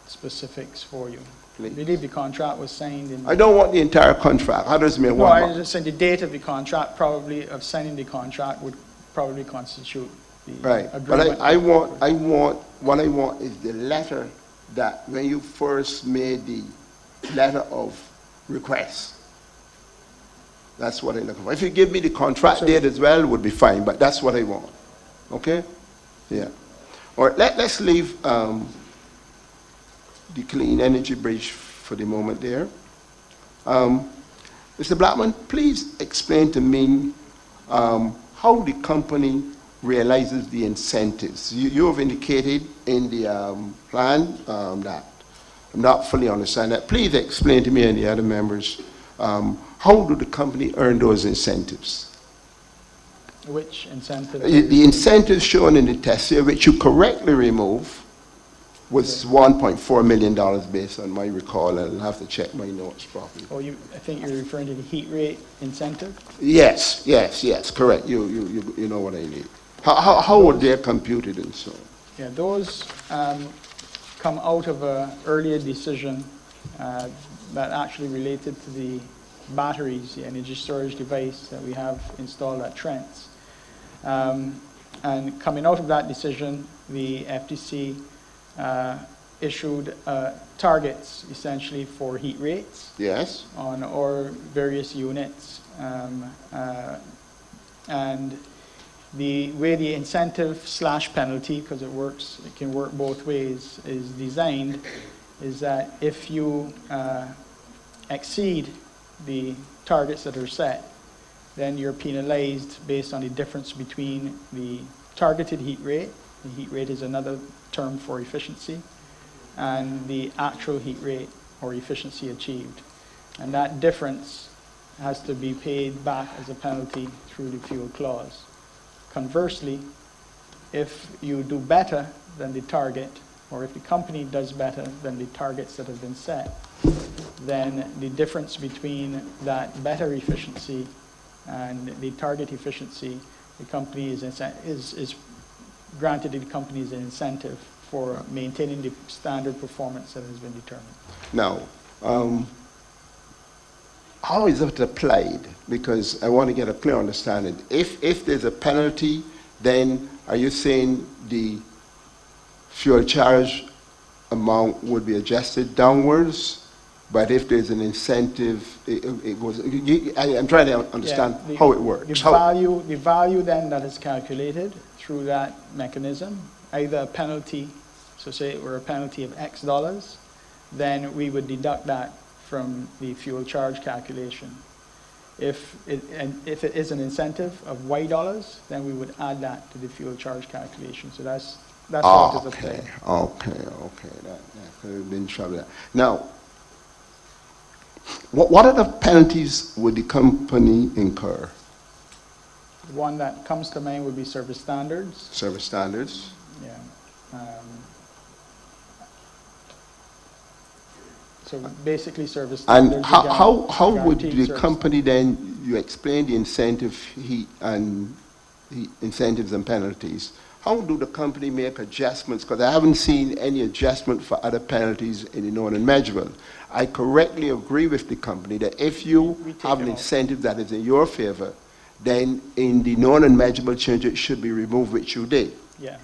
specifics for you. I believe the contract was signed in. I don't want the entire contract. How does it mean No, 1 I month? was just saying the date of the contract, probably, of signing the contract would probably constitute the Right, agreement. but what I want is the letter that when you first made the letter of request. That's what I'm looking for. If you give me the contract date as well, it would be fine, but that's what I want. Okay? Yeah. All right, let's leave the clean energy bridge for the moment there. Mr. Blackman, please explain to me how the company realizes the incentives. You have indicated in the plan that I'm not fully understand that. Please explain to me and the other members, how do the company earn those incentives? Which incentive? The incentives shown in the test here, which you correctly remove, was $1.4 million based on my recall. I'll have to check my notes properly. Oh, I think you're referring to the heat rate incentive? Yes, correct. You know what I mean. How were they computed and so on? Yeah, those come out of an earlier decision that actually related to the batteries, the energy storage device that we have installed at Trent's. And coming out of that decision, the FTC issued targets essentially for heat rates. Yes. On our various units. And the way the incentive / penalty, because it can work both ways, is designed is that if you exceed the targets that are set, then you're penalized based on the difference between the targeted heat rate. The heat rate is another term for efficiency, and the actual heat rate or efficiency achieved. And that difference has to be paid back as a penalty through the fuel clause. Conversely, if you do better than the target, or if the company does better than the targets that have been set, then the difference between that better efficiency and the target efficiency, the company is granted the companies an incentive for maintaining the standard performance that has been determined. Now, How is it applied? Because I want to get a clear understanding. If there's a penalty, then are you saying the fuel charge amount would be adjusted downwards? But if there's an incentive, it goes. I'm trying to understand how it works. The value then that is calculated through that mechanism, either a penalty, so say we're a penalty of X dollars, then we would deduct that from the fuel charge calculation. If it is an incentive of Y dollars, then we would add that to the fuel charge calculation. So that's how it is applied. Okay. That could have been trouble. Now, what other penalties would the company incur? The one that comes to mind would be service standards. Service standards? Yeah. So basically service standards. And how would the company then, you explain the incentive and the incentives and penalties, how do the company make adjustments? Because I haven't seen any adjustment for other penalties in the known and measurable. I correctly agree with the company that if you have an incentive that is in your favor, then in the known and measurable change it should be removed, which you did. Yeah.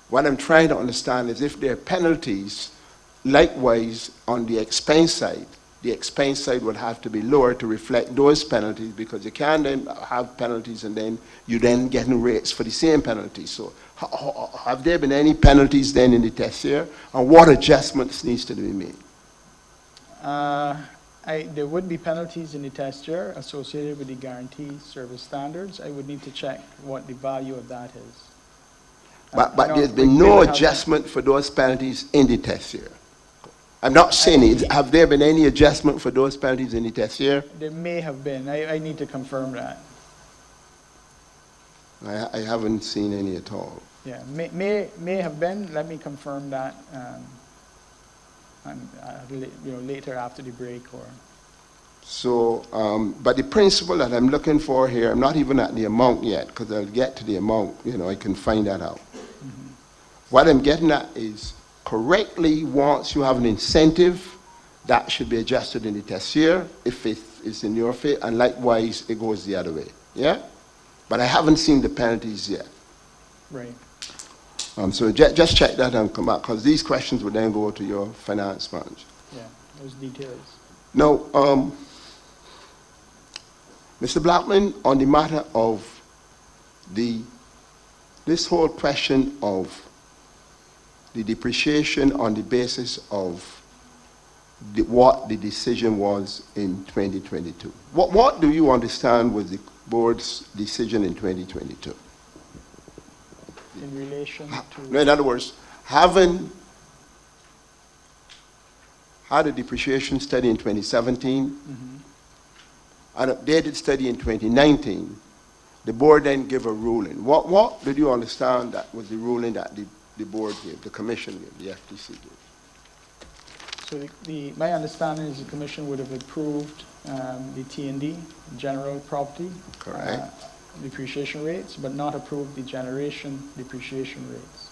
What I'm trying to understand is if there are penalties, likewise on the expense side would have to be lower to reflect those penalties, because you can't then have penalties and then you then getting rates for the same penalties. So have there been any penalties then in the test year, and what adjustments needs to be made? There would be penalties in the test year associated with the guarantee service standards. I would need to check what the value of that is. But there's been no adjustment for those penalties in the test year. I'm not saying it. Have there been any adjustment for those penalties in the test year? There may have been. I need to confirm that. I haven't seen any at all. Yeah, may have been. Let me confirm that, later after the break or. So, but the principle that I'm looking for here, I'm not even at the amount yet, because I'll get to the amount. I can find that out. Mm-hmm. What I'm getting at is, correctly, once you have an incentive, that should be adjusted in the test year if it is in your favor, and likewise, it goes the other way, yeah? But I haven't seen the penalties yet. Right. So just check that and come back, because these questions will then go to your finance manager. Yeah, those details. Now, Mr. Blackman, on the matter of this whole question of the depreciation on the basis of what the decision was in 2022. What do you understand was the board's decision in 2022? In relation No, in other words, having had a depreciation study in 2017, an updated study in 2019, the board then gave a ruling. What did you understand that was the ruling that the board gave, the commission gave, the FTC gave? So my understanding is the commission would have approved the T&D, general property. Correct. Depreciation rates, but not approved the generation depreciation rates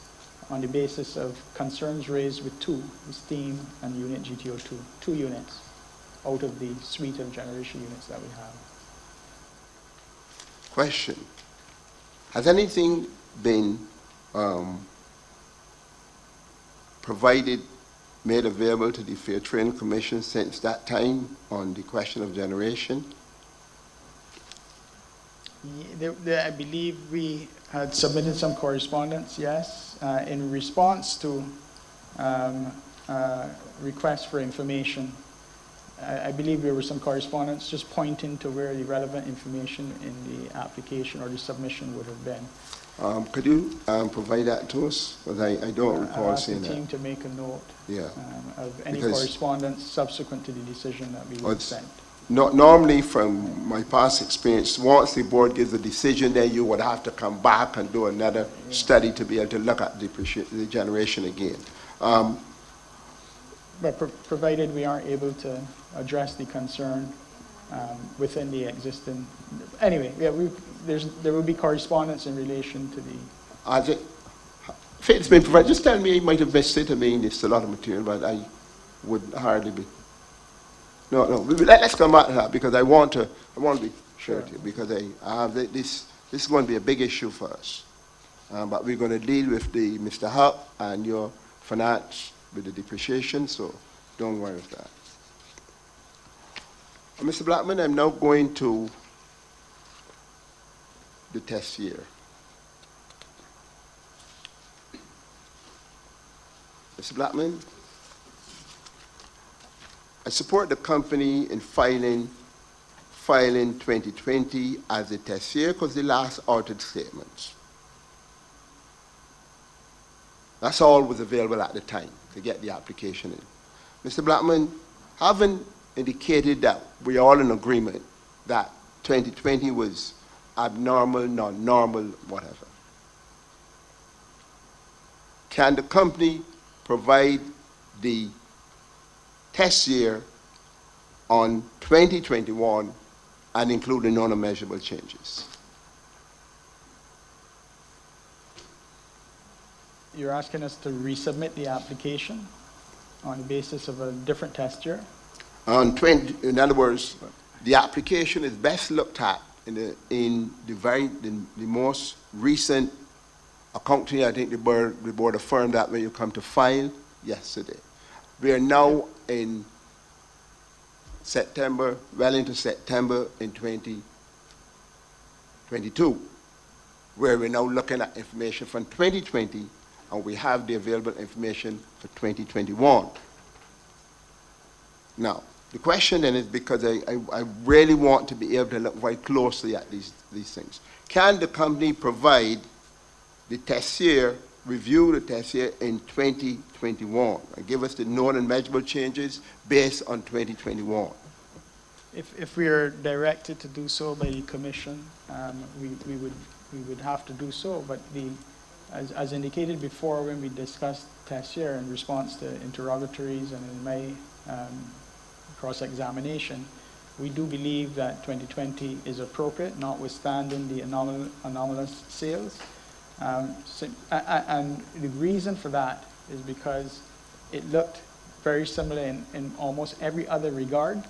on the basis of concerns raised with the steam and unit GTO2, 2 units out of the suite of generation units that we have. Question. Has anything been provided, made available to the Fair Trade Commission since that time on the question of generation? I believe we had submitted some correspondence, yes, in response to requests for information. I believe there was some correspondence just pointing to where the relevant information in the application or the submission would have been. Could you provide that to us? Because I don't recall seeing that. I'll ask the team to make a note of any Because correspondence subsequent to the decision that we would send. Normally, from my past experience, once the board gives a decision, then you would have to come back and do another study to be able to look at the generation again. But provided we aren't able to address the concern within the existing, anyway, yeah, there will be correspondence in relation to the. If it's been provided, just tell me. You might have missed it. I mean, it's a lot of material, but I would hardly be. No. Let's come back to that because I want to be sure to you because this is going to be a big issue for us. But we're going to deal with Mr. Hupp and your finance with the depreciation, so don't worry with that. Mr. Blackman, I'm now going to the test year. Mr. Blackman, I support the company in filing 2020 as a test year because the last audit statements. That's all was available at the time to get the application in. Mr. Blackman, having indicated that we are all in agreement that 2020 was abnormal, non-normal, whatever, can the company provide the test year on 2021 and include the non-measurable changes? You're asking us to resubmit the application on the basis of a different test year? In other words, the application is best looked at in the most recent accounting. I think the board affirmed that when you come to file yesterday. We are now in September, well into September in 2022, where we're now looking at information from 2020, and we have the available information for 2021. Now, the question then is, because I really want to be able to look very closely at these things. Can the company provide the test year, review the test year in 2021 and give us the known and measurable changes based on 2021? If we are directed to do so by the commission, we would have to do so. But as indicated before when we discussed test year in response to interrogatories and in my cross-examination, we do believe that 2020 is appropriate, notwithstanding the anomalous sales. And the reason for that is because it looked very similar in almost every other regard,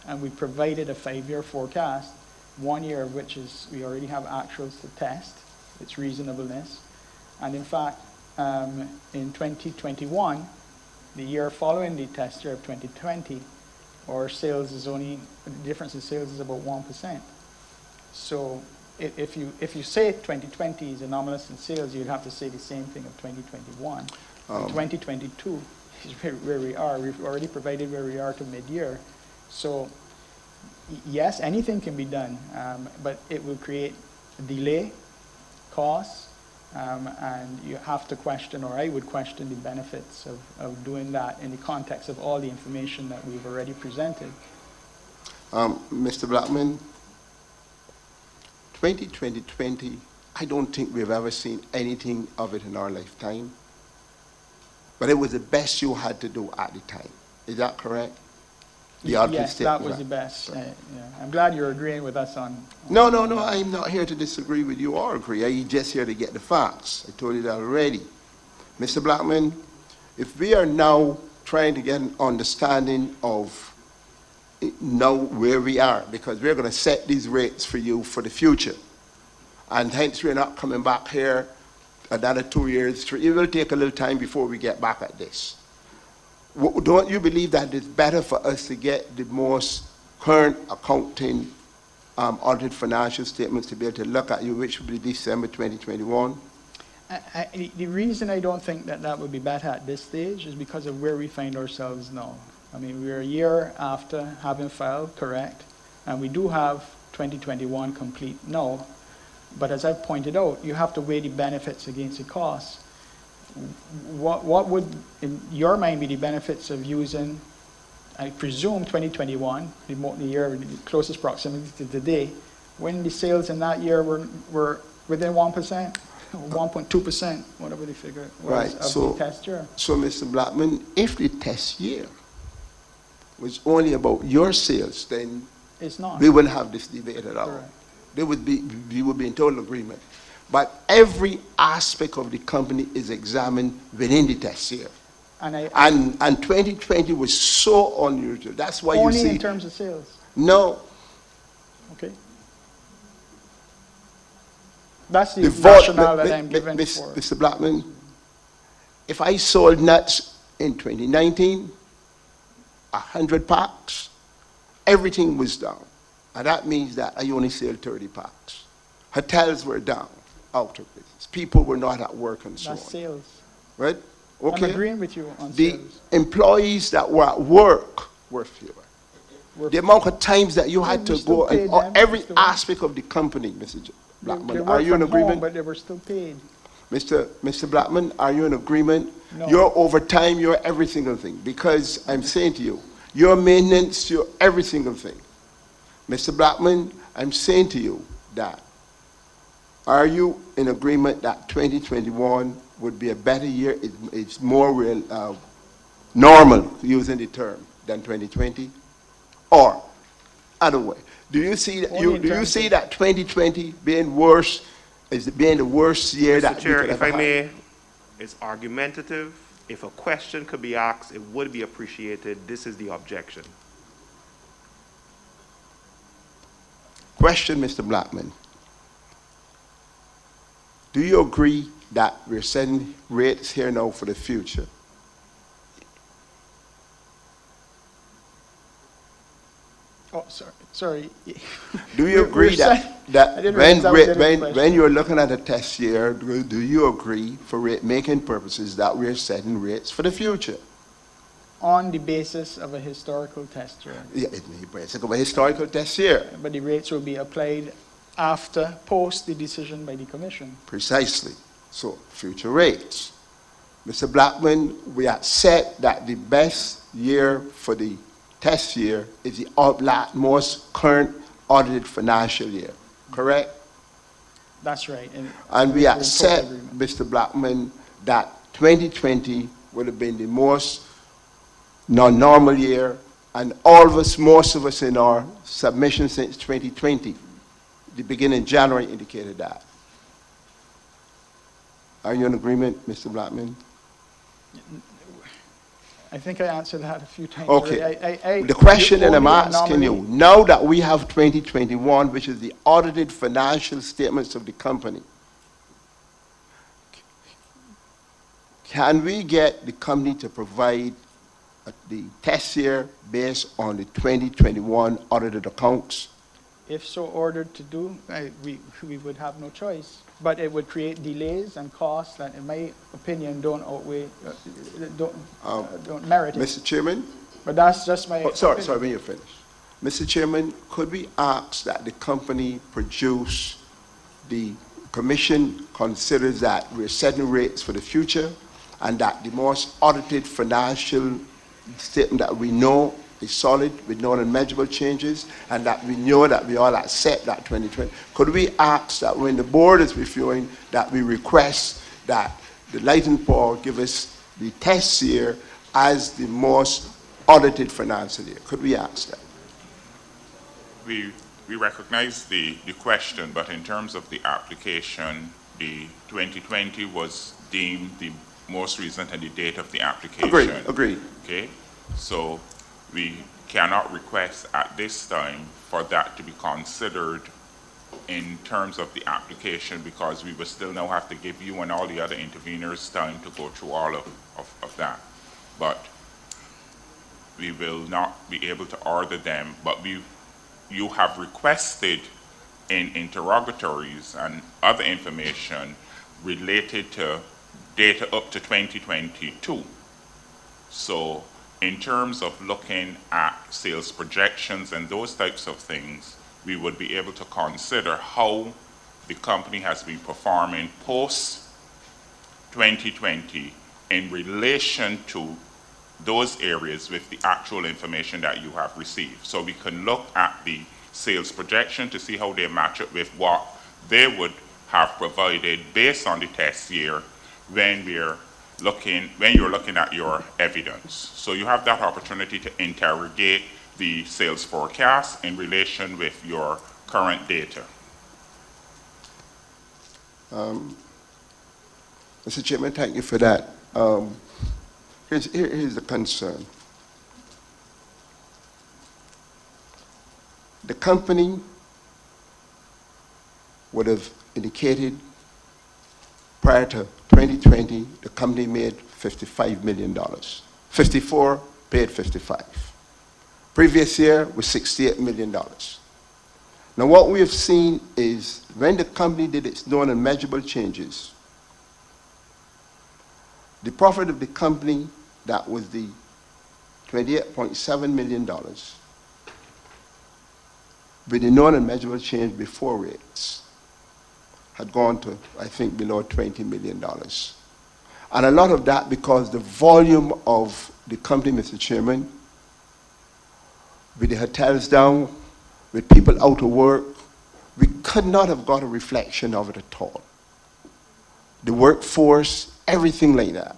and we provided a 5-year forecast, 1 year of which is we already have actuals to test its reasonableness. And in fact, in 2021, the year following the test year of 2020, our sales is only, the difference in sales is about 1%. So if you say 2020 is anomalous in sales, you'd have to say the same thing of 2021. In 2022 is where we are. We've already provided where we are to mid-year. So yes, anything can be done, but it will create a delay, costs, and you have to question, or I would question, the benefits of doing that in the context of all the information that we've already presented. Mr. Blackman, 2020, I don't think we've ever seen anything of it in our lifetime, but it was the best you had to do at the time. Is that correct? Yes, that was the best. Yeah. I'm glad you're agreeing with us on No, I'm not here to disagree with you or agree. I'm just here to get the facts. I told you that already. Mr. Blackman, if we are now trying to get an understanding of now where we are, because we're going to set these rates for you for the future, and hence we're not coming back here another 2 years. It will take a little time before we get back at this. Don't you believe that it's better for us to get the most current accounting audited financial statements to be able to look at you, which will be December 2021? The reason I don't think that would be better at this stage is because of where we find ourselves now. I mean, we're a year after having filed, correct, and we do have 2021 complete now, but as I've pointed out, you have to weigh the benefits against the costs. What would, in your mind, be the benefits of using, I presume, 2021, the year in closest proximity to today, when the sales in that year were within 1%, 1.2%, whatever the figure was, right. of the test year? So, Mr. Blackman, if the test year was only about your sales, then it's not. We wouldn't have this debate at all. Correct. We would be in total agreement. But every aspect of the company is examined within the test year. And 2020 was so unusual. That's why you see... Only in terms of sales? No. Okay. That's the rationale that I'm given for... Mr. Blackman, if I sold nuts in 2019, 100 packs, everything was down. And that means that I only sold 30 packs. Hotels were down, out of business. People were not at work and so on. That's sales. Right? Okay. I'm agreeing with you on the sales. Employees that were at work were fewer. The amount of times that you had to go, and every aspect of the company, Mr. Blackman, are you in agreement? But they were still paid. Mr. Blackman, are you in agreement? No. Your overtime, your every single thing. Because I'm saying to you, your maintenance, your every single thing. Mr. Blackman, I'm saying to you that, are you in agreement that 2021 would be a better year? It's more real, normal, using the term, than 2020? Or, other way, do you see that 2020 being worse, is being the worst year Mr. that Chair, we could if ever I may, have? it's argumentative. If a question could be asked, it would be appreciated. This is the objection. Question, Mr. Blackman. Do you agree that we're setting rates here now for the future? Oh, sorry. Do you agree that when you're looking at a test year, do you agree for rate making purposes that we're setting rates for the future? On the basis of a historical test year. Yeah, it's the basis of a historical test year. But the rates will be applied after, post the decision by the Commission. Precisely. So, future rates. Mr. Blackman, we accept that the best year for the test year is the most current audited financial year, correct? That's right. And we accept, Mr. Blackman, that 2020 would have been the most non-normal year, and most of us in our submission since 2020, the beginning of January, indicated that. Are you in agreement, Mr. Blackman? I think I answered that a few times. Okay. already. The question that I'm only asking you, anomaly- now that we have 2021, which is the audited financial statements of the company, can we get the company to provide the test year based on the 2021 audited accounts? If so ordered to do, we would have no choice. But it would create delays and costs that, in my opinion, don't outweigh, don't merit it. Mr. Chairman? But that's just my Sorry, opinion. when you're finished. Mr. Chairman, could we ask that the company produce, the commission considers that we're setting rates for the future and that the most audited financial statement that we know is solid with no unmeasurable changes, and that we know that we all accept that 2020. Could we ask that when the board is reviewing, that we request that the Light and Power give us the test year as the most audited financial year? Could we ask that? We recognize the question, but in terms of the application, the 2020 was deemed the most recent and the date of the application. Agreed. Okay, so we cannot request at this time for that to be considered in terms of the application, because we will still now have to give you and all the other interveners time to go through all of that. But we will not be able to order them, but you have requested in interrogatories and other information related to data up to 2022. So in terms of looking at sales projections and those types of things, we would be able to consider how the company has been performing post 2020 in relation to those areas with the actual information that you have received. So we can look at the sales projection to see how they match up with what they would have provided based on the test year when you're looking at your evidence. So you have that opportunity to interrogate the sales forecast in relation with your current data. Mr. Chairman, thank you for that. Here's the concern. The company would have indicated prior to 2020, the company made $55 million. 54, paid 55. Previous year was $68 million. Now what we have seen is when the company did its known and measurable changes, the profit of the company, that was the $28.7 million, with the known and measurable change before rates, had gone to, I think, below $20 million. And a lot of that because the volume of the company, Mr. Chairman, with the hotels down, with people out of work, we could not have got a reflection of it at all. The workforce, everything like that.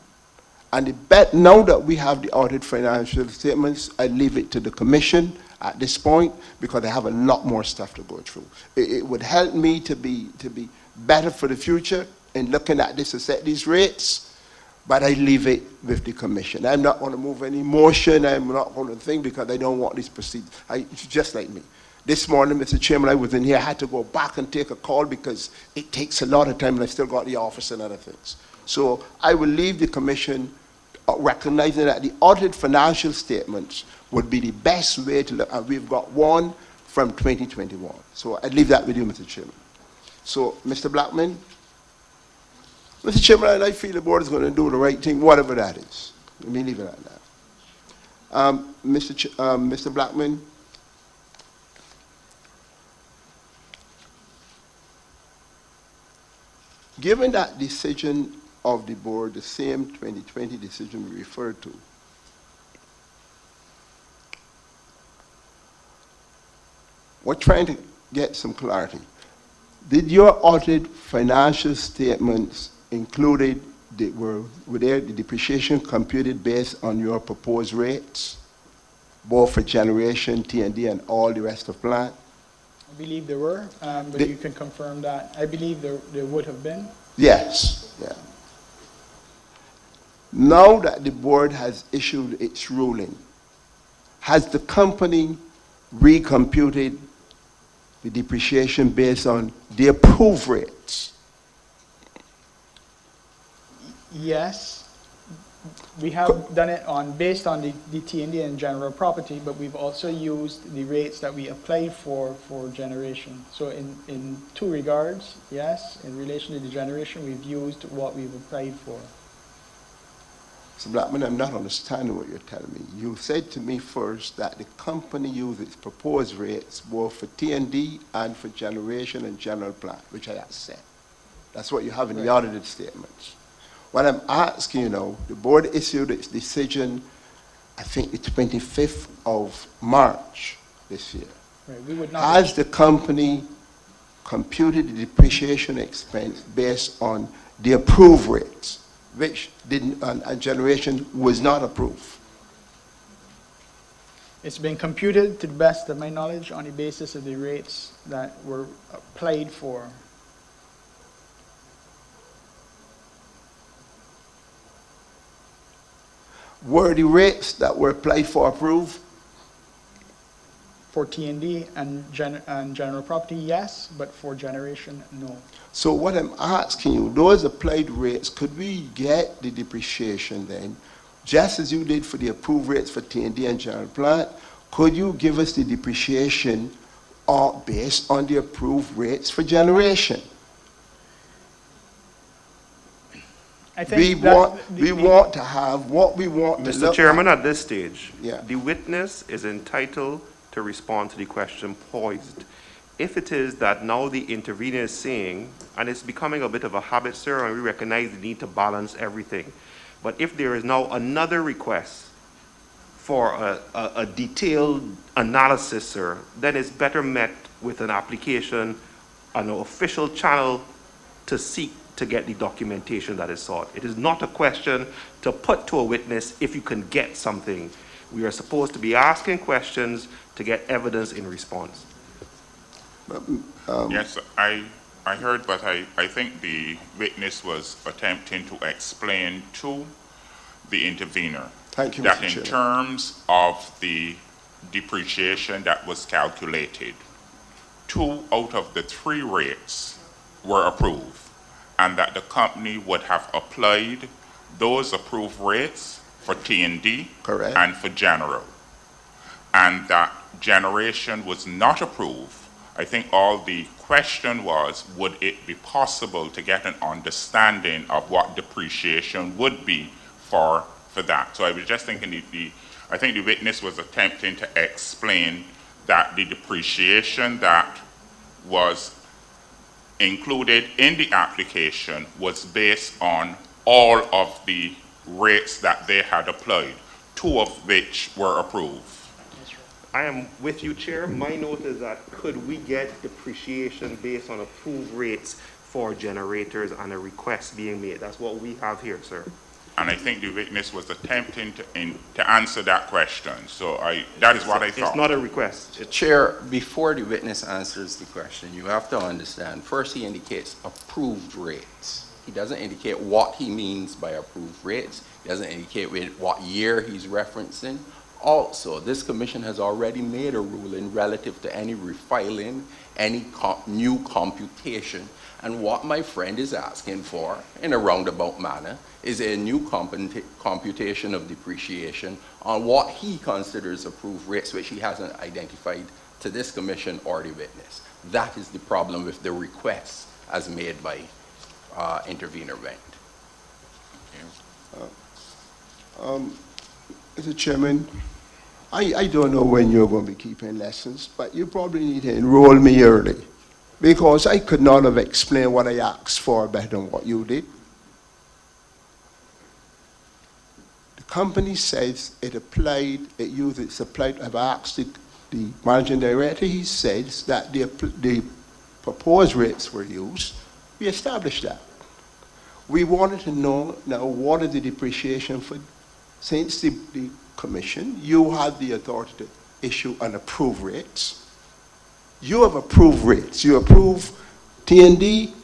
And now that we have the audited financial statements, I leave it to the commission at this point because they have a lot more stuff to go through. It would help me to be better for the future in looking at this and set these rates, but I leave it with the commission. I'm not going to move any motion. I'm not going to think because I don't want this proceed. It's just like me. This morning, Mr. Chairman, I was in here. I had to go back and take a call because it takes a lot of time and I still got the office and other things. So I will leave the commission recognizing that the audited financial statements would be the best way to look, and we've got one from 2021. So I leave that with you, Mr. Chairman. So, Mr. Blackman, Mr. Chairman, I feel the board is going to do the right thing, whatever that is. Let me leave it at that. Mr. Blackman, given that decision of the board, the same 2020 decision we referred to, we're trying to get some clarity. Did your audited financial statements included, were there the depreciation computed based on your proposed rates, both for generation, T&D, and all the rest of plant? I believe there were, but you can confirm that. I believe there would have been. Yes, yeah. Now that the board has issued its ruling, has the company recomputed the depreciation based on the approved rates? Yes, we have done it based on the T&D and general property, but we've also used the rates that we applied for generation. So in two regards, yes, in relation to the generation, we've used what we've applied for. So Blackman, I'm not understanding what you're telling me. You said to me first that the company used its proposed rates both for T&D and for generation and general plant, which I accept. That's what you have in the audited statements. What I'm asking you now, the board issued its decision, I think the 25th of March this year. Right, we would not. Has the company computed the depreciation expense based on the approved rates, which didn't, and generation was not approved? It's been computed, to the best of my knowledge, on the basis of the rates that were applied for. Were the rates that were applied for approved? For T&D and general property, yes, but for generation, no. So what I'm asking you, those applied rates, could we get the depreciation then, just as you did for the approved rates for T&D and general plant? Could you give us the depreciation based on the approved rates for generation? I think We want to have what we want to Mr. look Chairman, at this stage, Yeah. the witness is entitled to respond to the question posed. If it is that now the intervener is saying, and it's becoming a bit of a habit, sir, and we recognize the need to balance everything, but if there is now another request for a detailed analysis, sir, then it's better met with an application, an official channel to seek to get the documentation that is sought. It is not a question to put to a witness if you can get something. We are supposed to be asking questions to get evidence in response. Yes, I heard, but I think the witness was attempting to explain to the intervener Thank you, that Mr. in Chairman. terms of the depreciation that was calculated, 2 out of the 3 rates were approved, and that the company would have applied those approved rates for T&D Correct. and for general, and that generation was not approved. I think all the question was, would it be possible to get an understanding of what depreciation would be for that? So I was just thinking I think the witness was attempting to explain that the depreciation that was included in the application was based on all of the rates that they had applied, 2 of which were approved. I am with you, Chair. My note is that could we get depreciation based on approved rates for generators and a request being made? That's what we have here, sir. And I think the witness was attempting to answer that question. So that is what I thought. It's not a request. Chair, before the witness answers the question, you have to understand, first he indicates approved rates. He doesn't indicate what he means by approved rates. He doesn't indicate what year he's referencing. Also, this commission has already made a ruling relative to any refiling, any new computation. And what my friend is asking for, in a roundabout manner, is a new computation of depreciation on what he considers approved rates, which he hasn't identified to this commission or the witness. That is the problem with the request as made by intervener Wendt. Mr. Chairman, I don't know when you're going to be keeping lessons, but you probably need to enroll me early, because I could not have explained what I asked for better than what you did. The company says it used its applied. I've asked the managing director, he says that the proposed rates were used. We established that. We wanted to know now what is the depreciation for, since the commission, you have the authority to issue and approve rates. You have approved rates. You approve T&D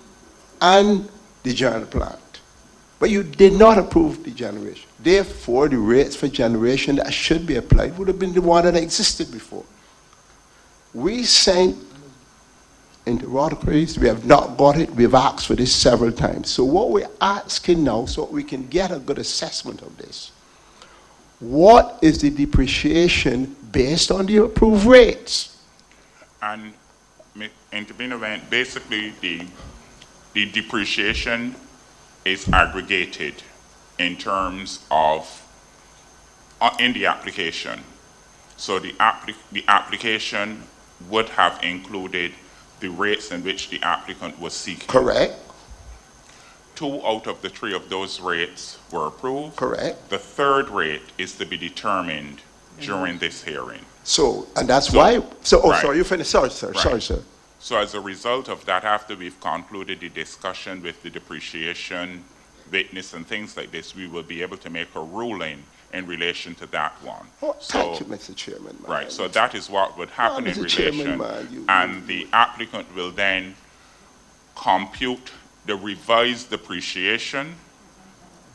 and the general plant. But you did not approve the generation. Therefore, the rates for generation that should be applied would have been the one that existed before. We sent interrogatories, we have not got it, we've asked for this several times. So what we're asking now, so we can get a good assessment of this, what is the depreciation based on the approved rates? And intervening, basically the depreciation is aggregated in terms of, in the application. So the application would have included the rates in which the applicant was seeking. Correct. 2 out of the 3 of those rates were approved. Correct. The third rate is to be determined during this hearing. So, and that's why, right. sorry, you finished, sorry, sir, Right. sorry, sir. So as a result of that, after we've concluded the discussion with the depreciation witness and things like this, we will be able to make a ruling in relation to that one. Oh, So, thank you, Mr. Chairman. Man. right, so that is what would happen in Mr. Chairman, relation, man, and the applicant will then compute the revised depreciation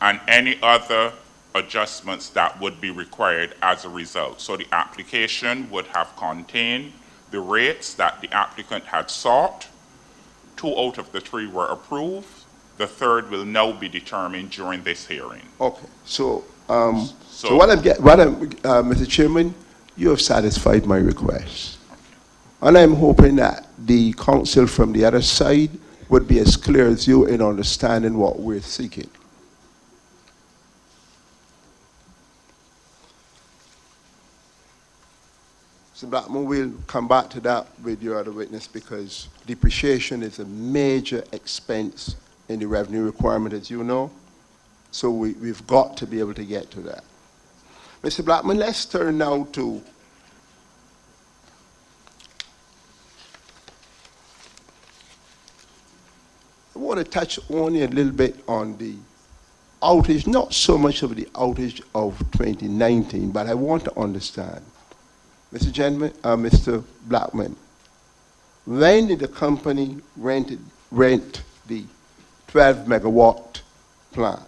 and any other adjustments that would be required as a result. So the application would have contained the rates that the applicant had sought. 2 out of the 3 were approved. The third will now be determined during this hearing. Okay, so So- what Mr. Chairman, you have satisfied my request. And I'm hoping that the council from the other side would be as clear as you in understanding what we're seeking. So Blackman, we'll come back to that with your other witness because depreciation is a major expense in the revenue requirement, as you know. So we've got to be able to get to that. Mr. Blackman, let's turn now to I want to touch only a little bit on the outage, not so much of the outage of 2019, but I want to understand. Mr. Blackman, when did the company rent the 12 megawatt plant?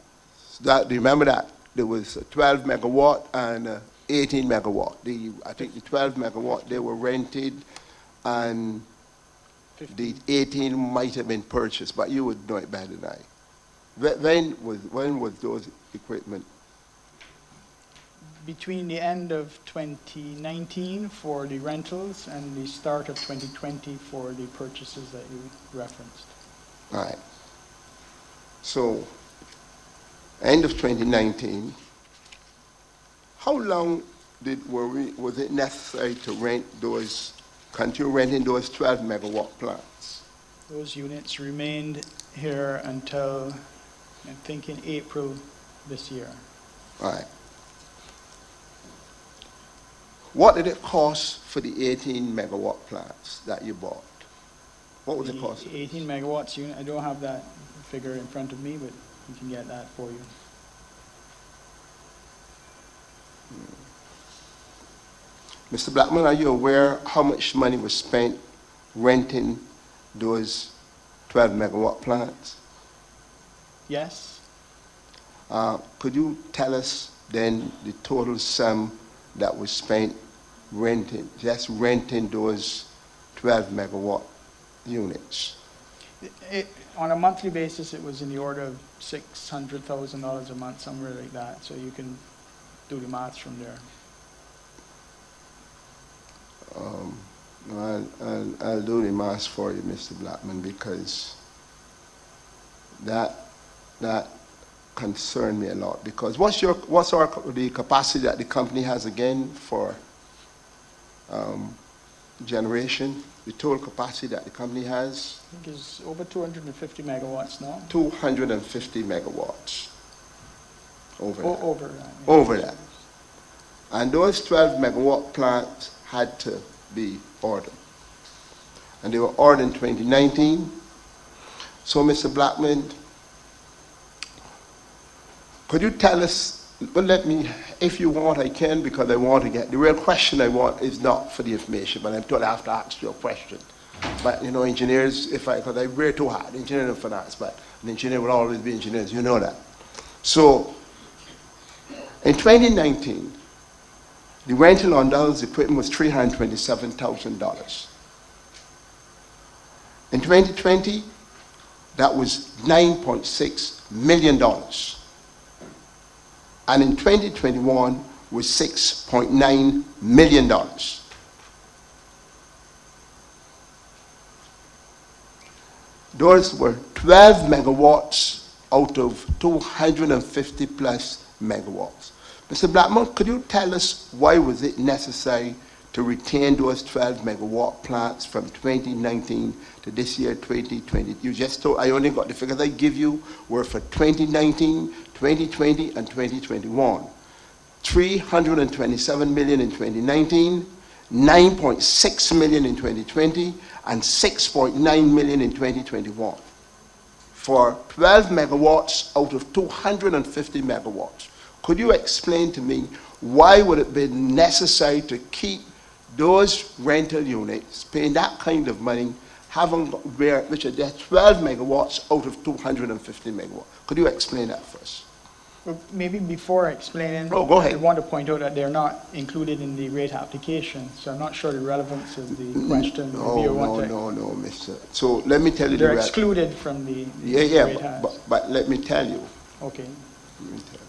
Do you remember that? There was a 12 megawatt and 18 megawatt. I think the 12 megawatt, they were rented, and the 18 might have been purchased, but you would know it better than I. When was those equipment? Between the end of 2019 for the rentals and the start of 2020 for the purchases that you referenced. All right. So, end of 2019, how long was it necessary to continue renting those 12 megawatt plants? Those units remained here until, I think, in April this year. All right. What did it cost for the 18 megawatt plants that you bought? What was the cost of The 18 megawatts unit, I don't have that figure in front of me, but we can get that for you. Mr. Blackman, are you aware how much money was spent renting those 12 megawatt plants? Yes? Could you tell us then the total sum that was spent just renting those 12 megawatt units? On a monthly basis, it was in the order of $600,000 a month, somewhere like that. So you can do the maths from there. I'll do the maths for you, Mr. Blackman, because that concerned me a lot. Because what's the capacity that the company has again for generation? The total capacity that the company has? I think it's over 250 megawatts now. 250 megawatts. Over that. Over that. Yeah. Over that. And those 12 megawatt plants had to be ordered. And they were ordered in 2019. So, Mr. Blackman, could you tell us, well, if you want, I can, because I want to get, the real question I want is not for the information, but I'm told I have to ask you a question. But, you know, engineers, because I wear too hard, engineering and finance, but an engineer will always be engineers, you know that. So, in 2019, the rental on those equipment was $327,000. In 2020, that was $9.6 million. And in 2021 was $6.9 million. Those were 12 megawatts out of 250 plus megawatts. Mr. Blackman, could you tell us why was it necessary to retain those 12 megawatt plants from 2019 to this year, 2020? You just told, I only got the figures I give you were for 2019, 2020, and 2021. 327 million in 2019, 9.6 million in 2020, and 6.9 million in 2021 for 12 megawatts out of 250 megawatts. Could you explain to me why would it be necessary to keep those rental units paying that kind of money, which are there 12 megawatts out of 250 megawatts? Could you explain that first? Well, maybe before explaining, Oh, go ahead. I want to point out that they're not included in the rate application, so I'm not sure the relevance of the question. No, mister. So let me tell you They're excluded from the rate ask. But let me tell you. Okay. Let me tell you.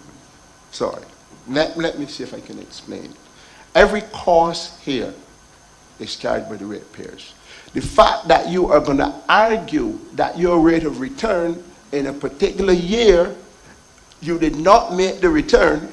Sorry. Let me see if I can explain. Every cost here is carried by the ratepayers. The fact that you are going to argue that your rate of return in a particular year, you did not make the return,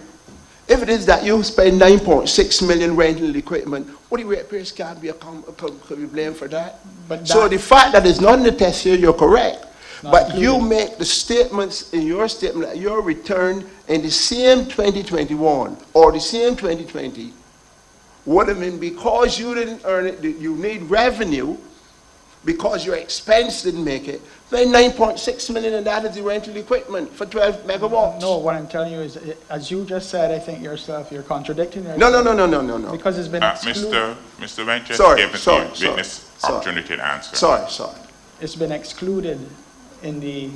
if it is that you spend 9.6 million rental equipment, what the ratepayers can't be blamed for that? So the fact that it's not in the test year, you're correct. But you make the statements in your statement that your return in the same 2021 or the same 2020 would have been, because you didn't earn it, you need revenue because your expense didn't make it, then 9.6 million, and that is the rental equipment for 12 megawatts. No, what I'm telling you is, as you just said, I think yourself, you're contradicting yourself. No. Because it's been excluded. Mr. Venture, give the witness opportunity to answer. Sorry. It's been excluded in the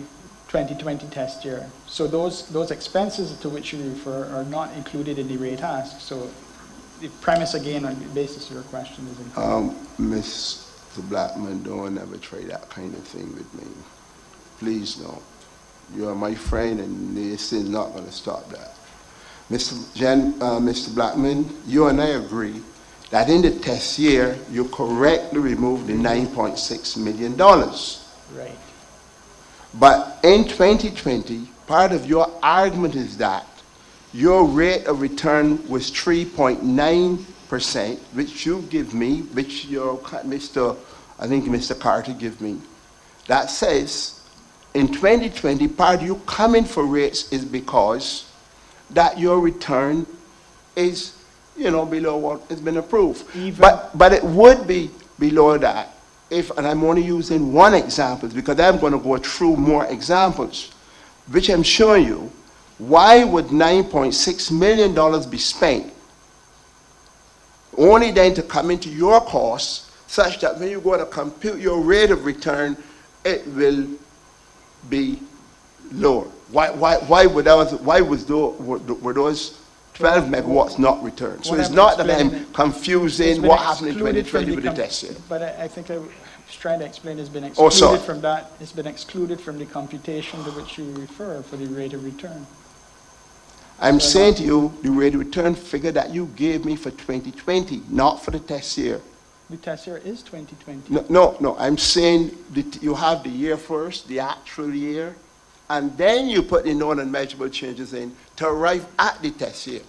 2020 test year. So those expenses to which you refer are not included in the rate ask. So the premise, again, on the basis of your question is incorrect. Mr. Blackman, don't ever try that kind of thing with me. Please don't. You are my friend, and this is not going to stop that. Mr. Blackman, you and I agree that in the test year, you correctly removed the $9.6 million. Right. But in 2020, part of your argument is that your rate of return was 3.9%, which you give me, which I think Mr. Carter give me. That says, in 2020, part of you coming for rates is because that your return is, below what has been approved. But it would be below that if, and I'm only using one example because I'm going to go through more examples, which I'm showing you. Why would $9.6 million be spent only then to come into your costs such that when you go to compute your rate of return, it will be lower? Why were those 12 megawatts not returned? So it's not that I'm confusing what happened in 2020 with the test year. But I think I was trying to explain it's been excluded from that. It's been excluded from the computation to which you refer for the rate of return. I'm saying to you, the rate of return figure that you gave me for 2020, not for the test year. The test year is 2020. No, I'm saying that you have the year first, the actual year, and then you put the known and measurable changes in to arrive at the test year.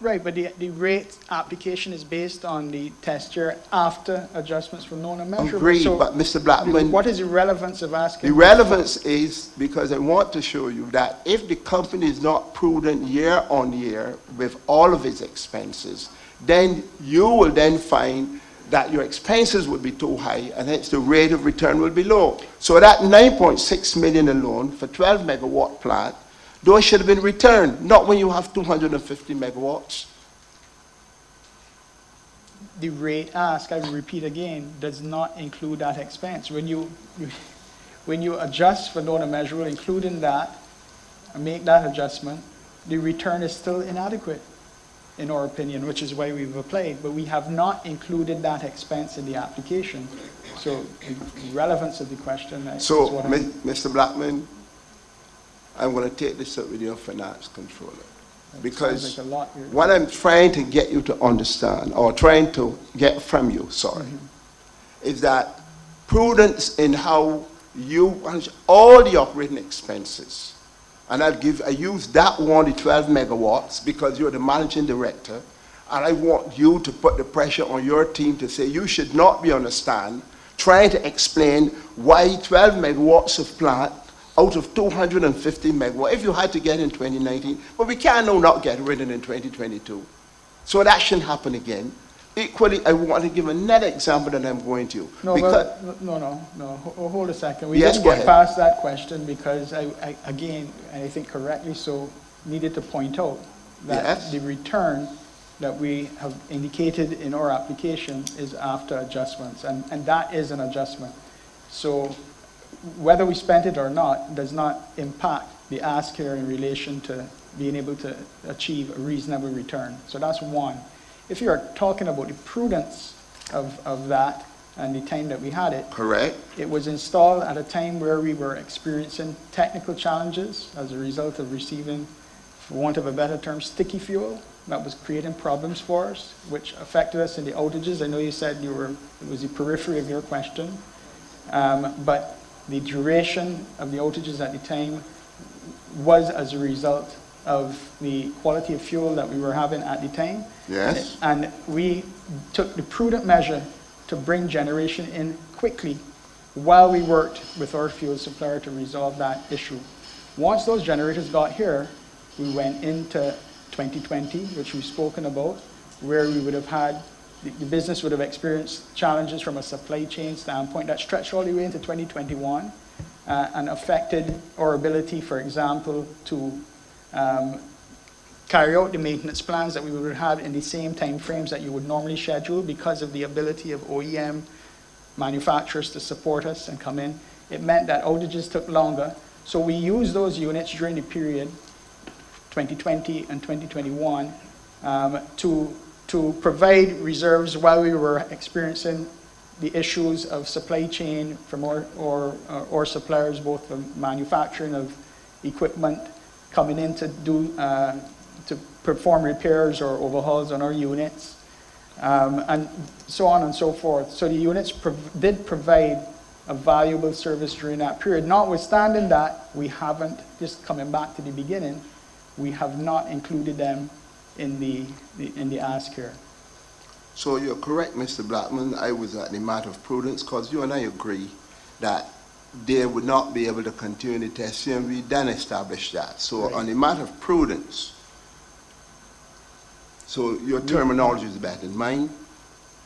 Right, but the rate application is based on the test year after adjustments from known and measurable. Agreed, but Mr. Blackman, what is the relevance of asking? The relevance is because I want to show you that if the company is not prudent year on year with all of its expenses, then you will then find that your expenses would be too high, and hence the rate of return will be low. So that 9.6 million alone for 12 megawatt plant, those should have been returned, not when you have 250 megawatts. The rate ask, I will repeat again, does not include that expense. When you adjust for known and measurable, including that, and make that adjustment, the return is still inadequate, in our opinion, which is why we've applied. But we have not included that expense in the application. So the relevance of the question is So, what Mr. Blackman, I'm going to take this up with your finance controller. Because sounds like a lot here. what I'm trying to get you to understand, or trying to get from you, sorry, is that prudence in how you manage all the operating expenses. And I use that one, the 12 megawatts, because you're the managing director, and I want you to put the pressure on your team to say you should not be on the stand trying to explain why 12 megawatts of plant out of 250 megawatts, if you had to get in 2019, but we can't now not get rid of it in 2022. So that shouldn't happen again. Equally, I want to give another example that I'm going to. No, because, hold a second. We Yes, didn't go get ahead. past that question because again, and I think correctly so, needed to point out that Yes. the return that we have indicated in our application is after adjustments, and that is an adjustment. So whether we spent it or not does not impact the ask here in relation to being able to achieve a reasonable return. So that's one. If you are talking about the prudence of that and the time that we had it, correct? it was installed at a time where we were experiencing technical challenges as a result of receiving, for want of a better term, sticky fuel that was creating problems for us, which affected us in the outages. I know you said it was the periphery of your question, but the duration of the outages at the time was as a result of the quality of fuel that we were having at the time. Yes. And we took the prudent measure to bring generation in quickly while we worked with our fuel supplier to resolve that issue. Once those generators got here, we went into 2020, which we've spoken about, where we would have had, the business would have experienced challenges from a supply chain standpoint that stretched all the way into 2021 and affected our ability, for example, to carry out the maintenance plans that we would have in the same time frames that you would normally schedule because of the ability of OEM manufacturers to support us and come in. It meant that outages took longer. So we used those units during the period 2020 and 2021 to provide reserves while we were experiencing the issues of supply chain from our suppliers, both the manufacturing of equipment coming in to do to perform repairs or overhauls on our units, and so on and so forth. So the units did provide a valuable service during that period. Notwithstanding that, we haven't, just coming back to the beginning, we have not included them in the ask here. So you're correct, Mr. Blackman. I was at the matter of prudence because you and I agree that they would not be able to continue the testing, and we then established that. So Right. on the matter of prudence, so your terminology is better than mine,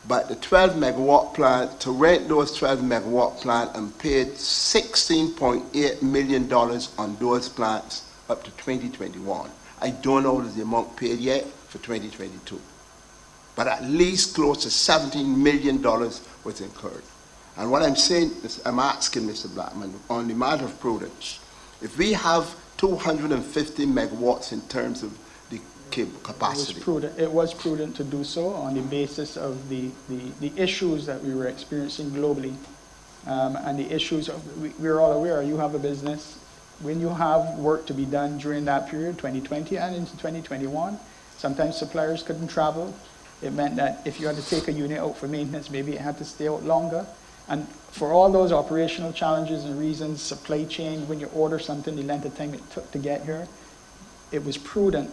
but the 12 megawatt plant, to rent those 12 megawatt plant and paid $16.8 million on those plants up to 2021. I don't know the amount paid yet for 2022, but at least close to $17 million was incurred. And what I'm saying is, I'm asking Mr. Blackman, on the matter of prudence, if we have 250 megawatts in terms of the cable capacity. It was prudent to do so on the basis of the issues that we were experiencing globally. And the issues, we're all aware, you have a business, when you have work to be done during that period, 2020 and into 2021, sometimes suppliers couldn't travel. It meant that if you had to take a unit out for maintenance, maybe it had to stay out longer. And for all those operational challenges and reasons, supply chain, when you order something, the length of time it took to get here, it was prudent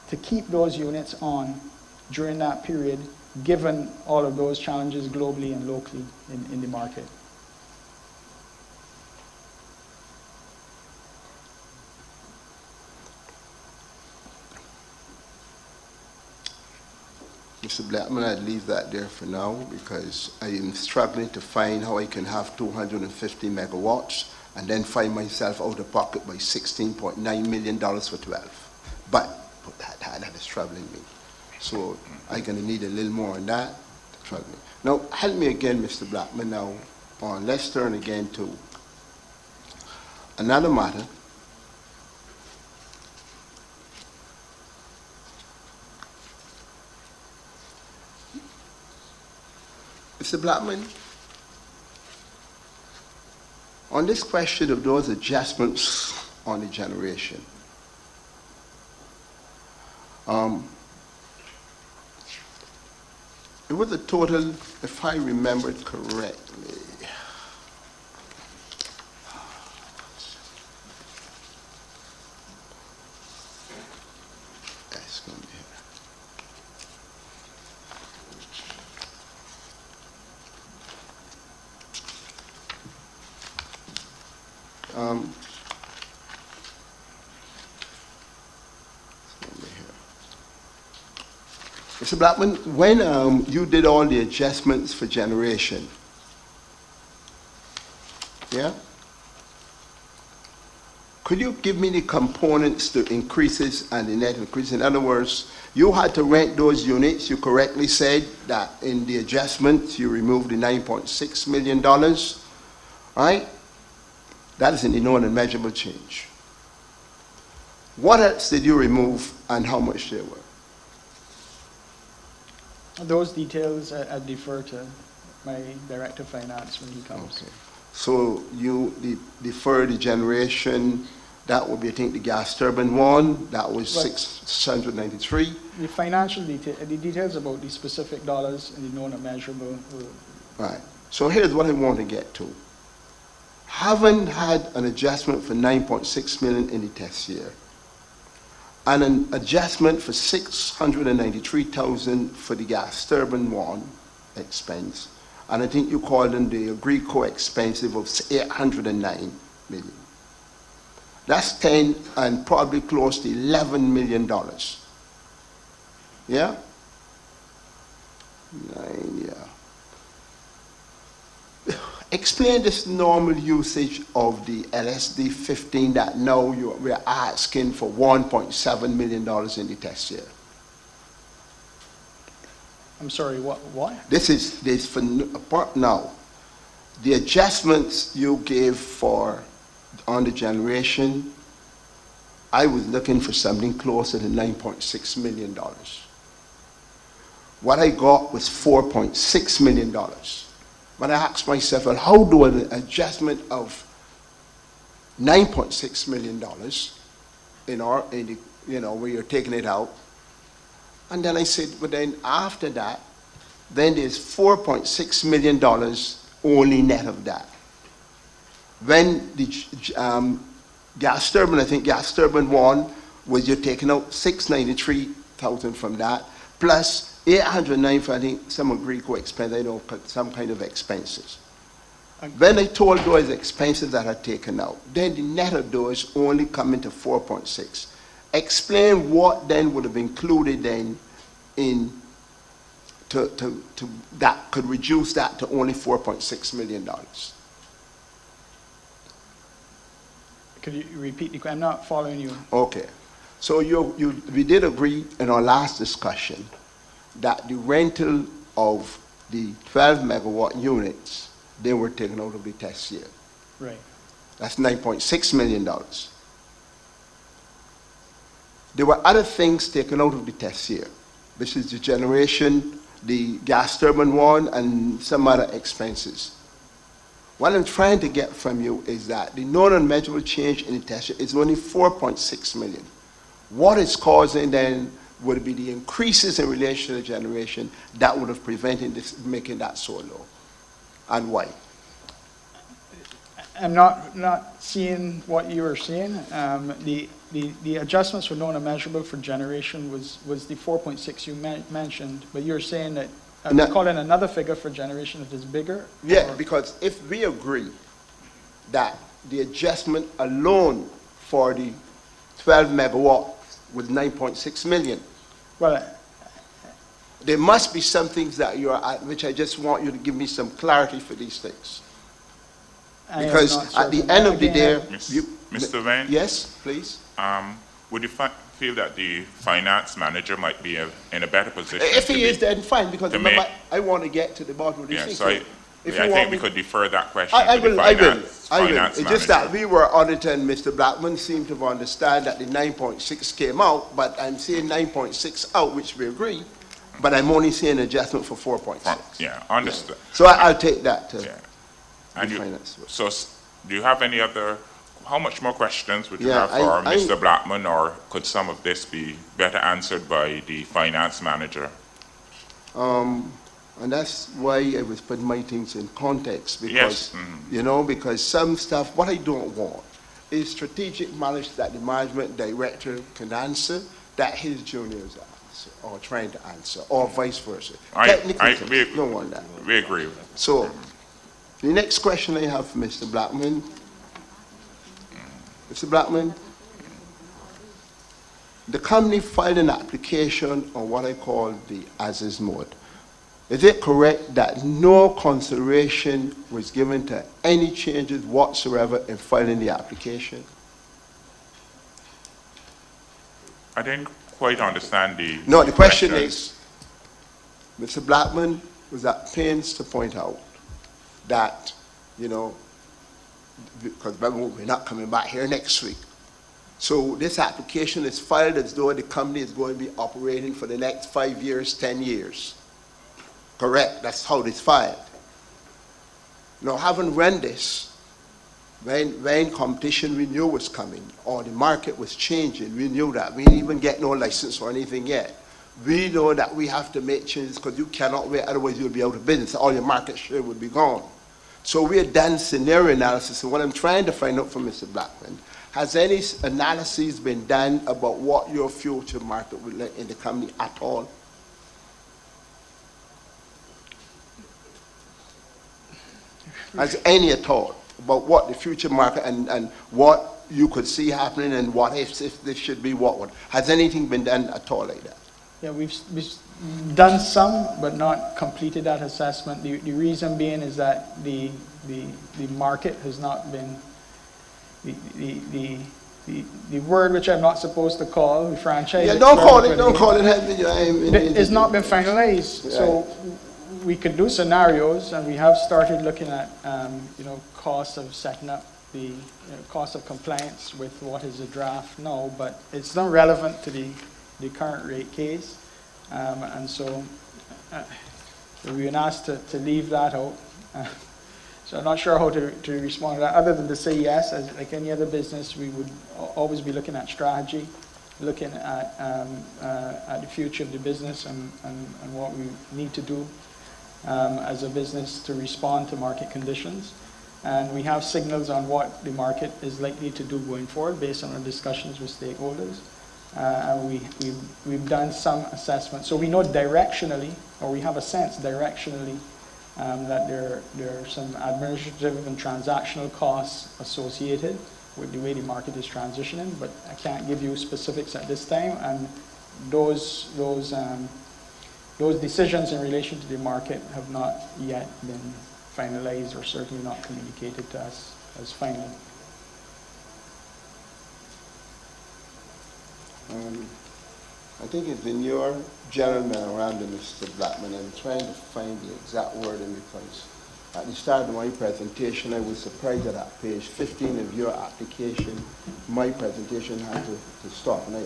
to keep those units on during that period, given all of those challenges globally and locally in the market. Mr. Blackman, I'd leave that there for now because I am struggling to find how I can have 250 megawatts and then find myself out of pocket by $16.9 million for 12. But that is troubling me. So I'm going to need a little more on that to trouble me. Now, help me again, Mr. Blackman, now on. Let's turn again to another matter. Mr. Blackman, on this question of those adjustments on the generation, it was a total, if I remember it correctly, that's going to be here. Mr. Blackman, when you did all the adjustments for generation, yeah? Could you give me the components, the increases and the net increase? In other words, you had to rent those units. You correctly said that in the adjustment, you removed the $9.6 million, right? That is in the known and measurable change. What else did you remove and how much they were? Those details I defer to my Director of Finance when he comes. Okay. So you defer the generation, that would be, I think, the gas turbine one, that was Right. 693. The financial the details about the specific dollars and the known and measurable. Right. So here's what I want to get to. Having had an adjustment for 9.6 million in the test year, and an adjustment for 693,000 for the gas turbine one expense, and I think you called them the agreed co-expensive of 809 million. That's 10 and probably close to $11 million. Yeah? 9, yeah. Explain this normal usage of the LSD 15 that now we're asking for $1.7 million in the test year. I'm sorry, what? This for now. The adjustments you gave for on the generation, I was looking for something closer to $9.6 million. What I got was $4.6 million. But I asked myself, well, how do an adjustment of $9.6 million where you're taking it out? And then I said, but then after that, then there's $4.6 million only net of that. When the gas turbine, I think gas turbine one, was you're taking out 693,000 from that, plus 809 for, I think, some agreed co-expense, I know, some kind of expenses. When I told those expenses that are taken out, then the net of those only come into 4.6. Explain what then would have included then in to that could reduce that to only $4.6 million. Could you repeat the question? I'm not following you. Okay. So we did agree in our last discussion that the rental of the 12 megawatt units, they were taken out of the test year. Right. That's $9.6 million. There were other things taken out of the test year. This is the generation, the gas turbine one, and some other expenses. What I'm trying to get from you is that the known and measurable change in the test year is only 4.6 million. What is causing then would be the increases in relation to the generation that would have prevented this, making that so low, and why? I'm not seeing what you were saying. The adjustments for known and measurable for generation was the 4.6 you mentioned, but you're saying that calling another figure for generation that is bigger? Yeah, or? because if we agree that the adjustment alone for the 12 megawatt was 9.6 million, Well, there must be some things that you are at, which I just want you to give me some clarity for these things. I am Because not at the certain. end of the day, Mr. Venn? Yes, please. Would you feel that the finance manager might be in a better position? If he is, then fine, because to remember, make- I want to get to the bottom of this Yeah, thing. so I think we could defer that question I to the will. finance It's just that manager. we were auditing, Mr. Blackman seemed to understand that the 9.6 came out, but I'm saying 9.6 out, which we agree, but I'm only saying adjustment for 4.6. Yeah, understood. So I'll take that to Yeah. the And you, finance. so do you have any other, how much more questions would you Yeah, have for I- Mr. Blackman, or could some of this be better answered by the finance manager? And that's why I was putting my things in context, because, Yes, you know, because some stuff, what I don't want is strategic knowledge that the management director can answer, that his juniors answer, or trying to answer, or vice versa. Technical things, don't want that. We agree. So, the next question I have for Mr. Blackman. Mr. Blackman, the company filed an application on what I call the as-is mode. Is it correct that no consideration was given to any changes whatsoever in filing the application? I didn't quite understand the. No, the question is, Mr. Blackman was at pains to point out that, you know, because we're not coming back here next week. So this application is filed as though the company is going to be operating for the next 5 years, 10 years. Correct, that's how it's filed. Now, having run this, when competition we knew was coming, or the market was changing, we knew that. We didn't even get no license or anything yet. We know that we have to make changes because you cannot wait, otherwise you'll be out of business. All your market share would be gone. So we have done scenario analysis, and what I'm trying to find out from Mr. Blackman, has any analysis been done about what your future market would look in the company at all? Has any at all about what the future market and what you could see happening and what if this should be what would? Has anything been done at all like that? Yeah, we've done some, but not completed that assessment. The reason being is that the market has not been, the word which I'm not supposed to call, the franchise. Yeah, don't call it. It's not been finalized. Right. So we could do scenarios, and we have started looking at, you know, costs of setting up the cost of compliance with what is a draft now, but it's not relevant to the current rate case. And so we've been asked to leave that out. So I'm not sure how to respond to that, other than to say yes, as like any other business, we would always be looking at strategy, looking at the future of the business and what we need to do as a business to respond to market conditions. And we have signals on what the market is likely to do going forward based on our discussions with stakeholders. And we've done some assessment. So we know directionally, or we have a sense directionally, that there are some administrative and transactional costs associated with the way the market is transitioning, but I can't give you specifics at this time. And those decisions in relation to the market have not yet been finalized, or certainly not communicated to us as final. I think it's in your general memorandum, Mr. Blackman. I'm trying to find the exact wording, because at the start of my presentation, I was surprised that at page 15 of your application, my presentation had to stop, and I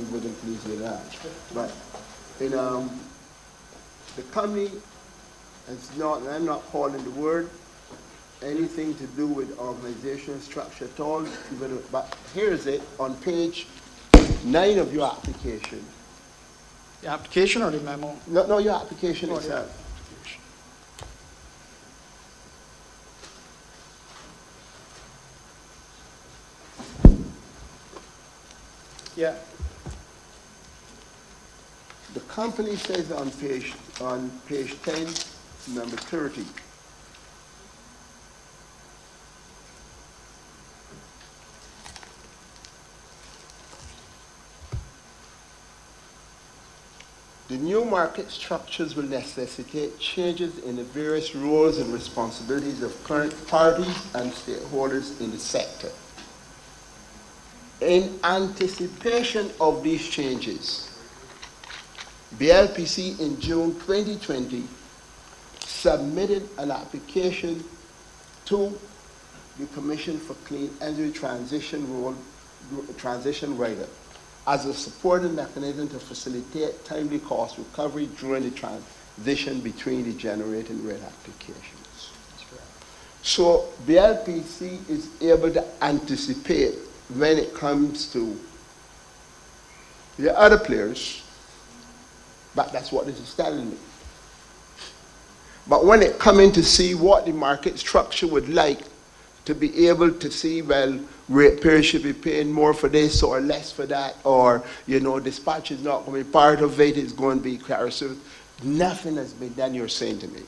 wasn't pleased with that. But in, the company is not, and I'm not calling the word, anything to do with organizational structure at all, but here's it on page 9 of your application. The application or the memo? No, your application Oh, itself. Yeah. The company says on page 10, number 30. The new market structures will necessitate changes in the various roles and responsibilities of current parties and stakeholders in the sector. In anticipation of these changes, BLPC in June 2020 submitted an application to the Commission for Clean Energy Transition Rider as a supporting mechanism to facilitate timely cost recovery during the transition between the generating rate applications. So BLPC is able to anticipate when it comes to the other players, but that's what this is telling me. But when it comes in to see what the market structure would like, to be able to see, well, ratepayers should be paying more for this or less for that, or, you know, dispatch is not going to be part of it, it's going to be carried. Nothing has been done, you're saying to me.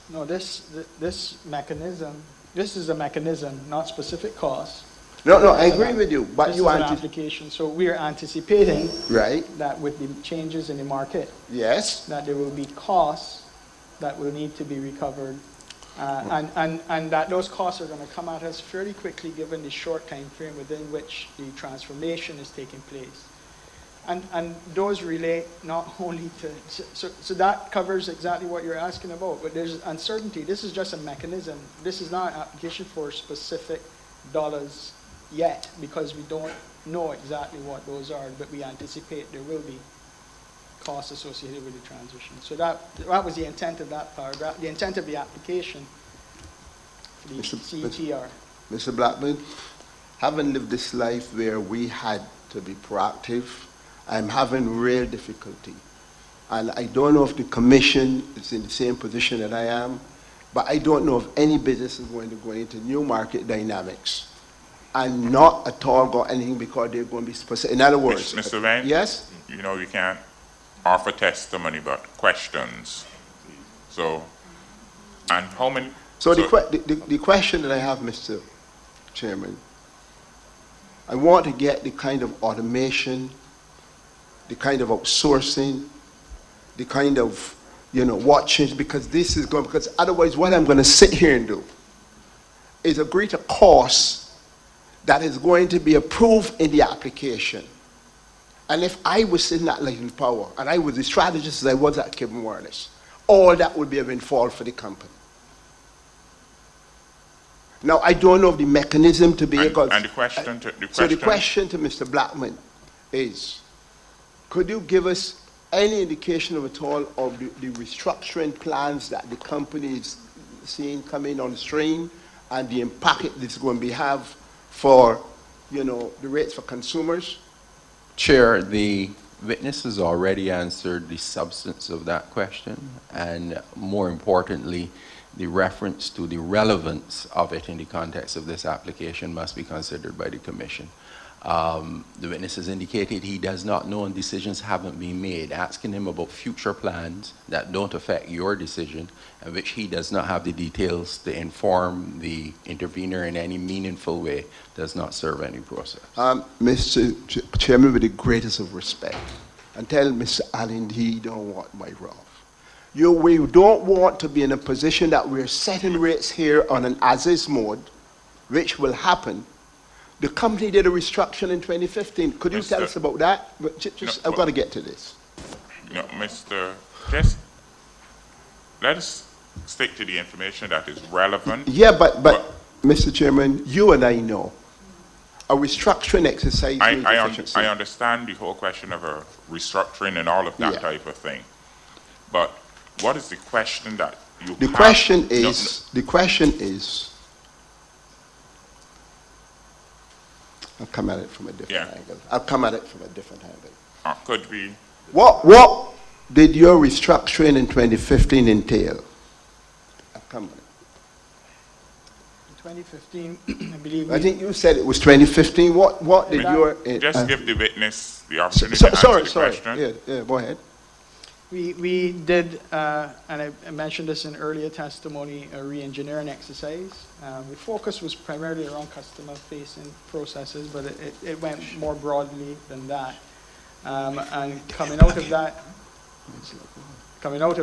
No, this mechanism, this is a mechanism, not specific costs. No, I agree with you, but This you is an anticipate, application, so we are anticipating right? that with the changes in the market, Yes, that there will be costs that will need to be recovered, and that those costs are going to come at us fairly quickly given the short time frame within which the transformation is taking place. And those relate not only to, so that covers exactly what you're asking about, but there's uncertainty. This is just a mechanism. This is not an application for specific dollars yet, because we don't know exactly what those are, but we anticipate there will be costs associated with the transition. So that was the intent of that paragraph, the intent of the application for the CETR. Mr. Blackman, having lived this life where we had to be proactive, I'm having real difficulty. And I don't know if the commission is in the same position that I am, but I don't know if any business is going to go into new market dynamics and not at all got anything because they're going to be specific. In other words, Mr. Vane? yes? You know, you can't offer testimony, but questions. So, and how many? So the question that I have, Mr. Chairman, I want to get the kind of automation, the kind of outsourcing, the kind of, you know, what change, because this is going, because otherwise what I'm going to sit here and do is agree to cost that is going to be approved in the application. And if I was sitting at Light and Power, and I was the strategist as I was at Kevin Wireless, all that would be a windfall for the company. Now, I don't know if the mechanism to be able... And the question to... So the question to Mr. Blackman is, could you give us any indication of at all of the restructuring plans that the company is seeing coming on stream and the impact this is going to have for, you know, the rates for consumers? Chair, the witness has already answered the substance of that question, and more importantly, the reference to the relevance of it in the context of this application must be considered by the Commission. The witness has indicated he does not know and decisions haven't been made. Asking him about future plans that don't affect your decision and which he does not have the details to inform the intervener in any meaningful way does not serve any process. Mr. Chairman, with the greatest of respect, and tell Mr. Allen he don't want my wrath. We don't want to be in a position that we're setting rates here on an as-is mode, which will happen. The company did a restructuring in 2015. Could you tell us about that? I've got to get to this. No, Mr. Just let us stick to the information that is relevant. Yeah, but Mr. Chairman, you and I know a restructuring exercise. I understand the whole question of a restructuring and all of that type of thing. But what is the question that you have? The question is, I'll come at it from a different angle. I'll come at it from a different angle. Could we? What did your restructuring in 2015 entail? I'll come at it. In 2015, I believe. I think you said it was 2015. What did your... Just give the witness the opportunity to answer the question. Yeah, go ahead. We did, and I mentioned this in earlier testimony, a re-engineering exercise. The focus was primarily around customer-facing processes, but it went more broadly than that. And coming out of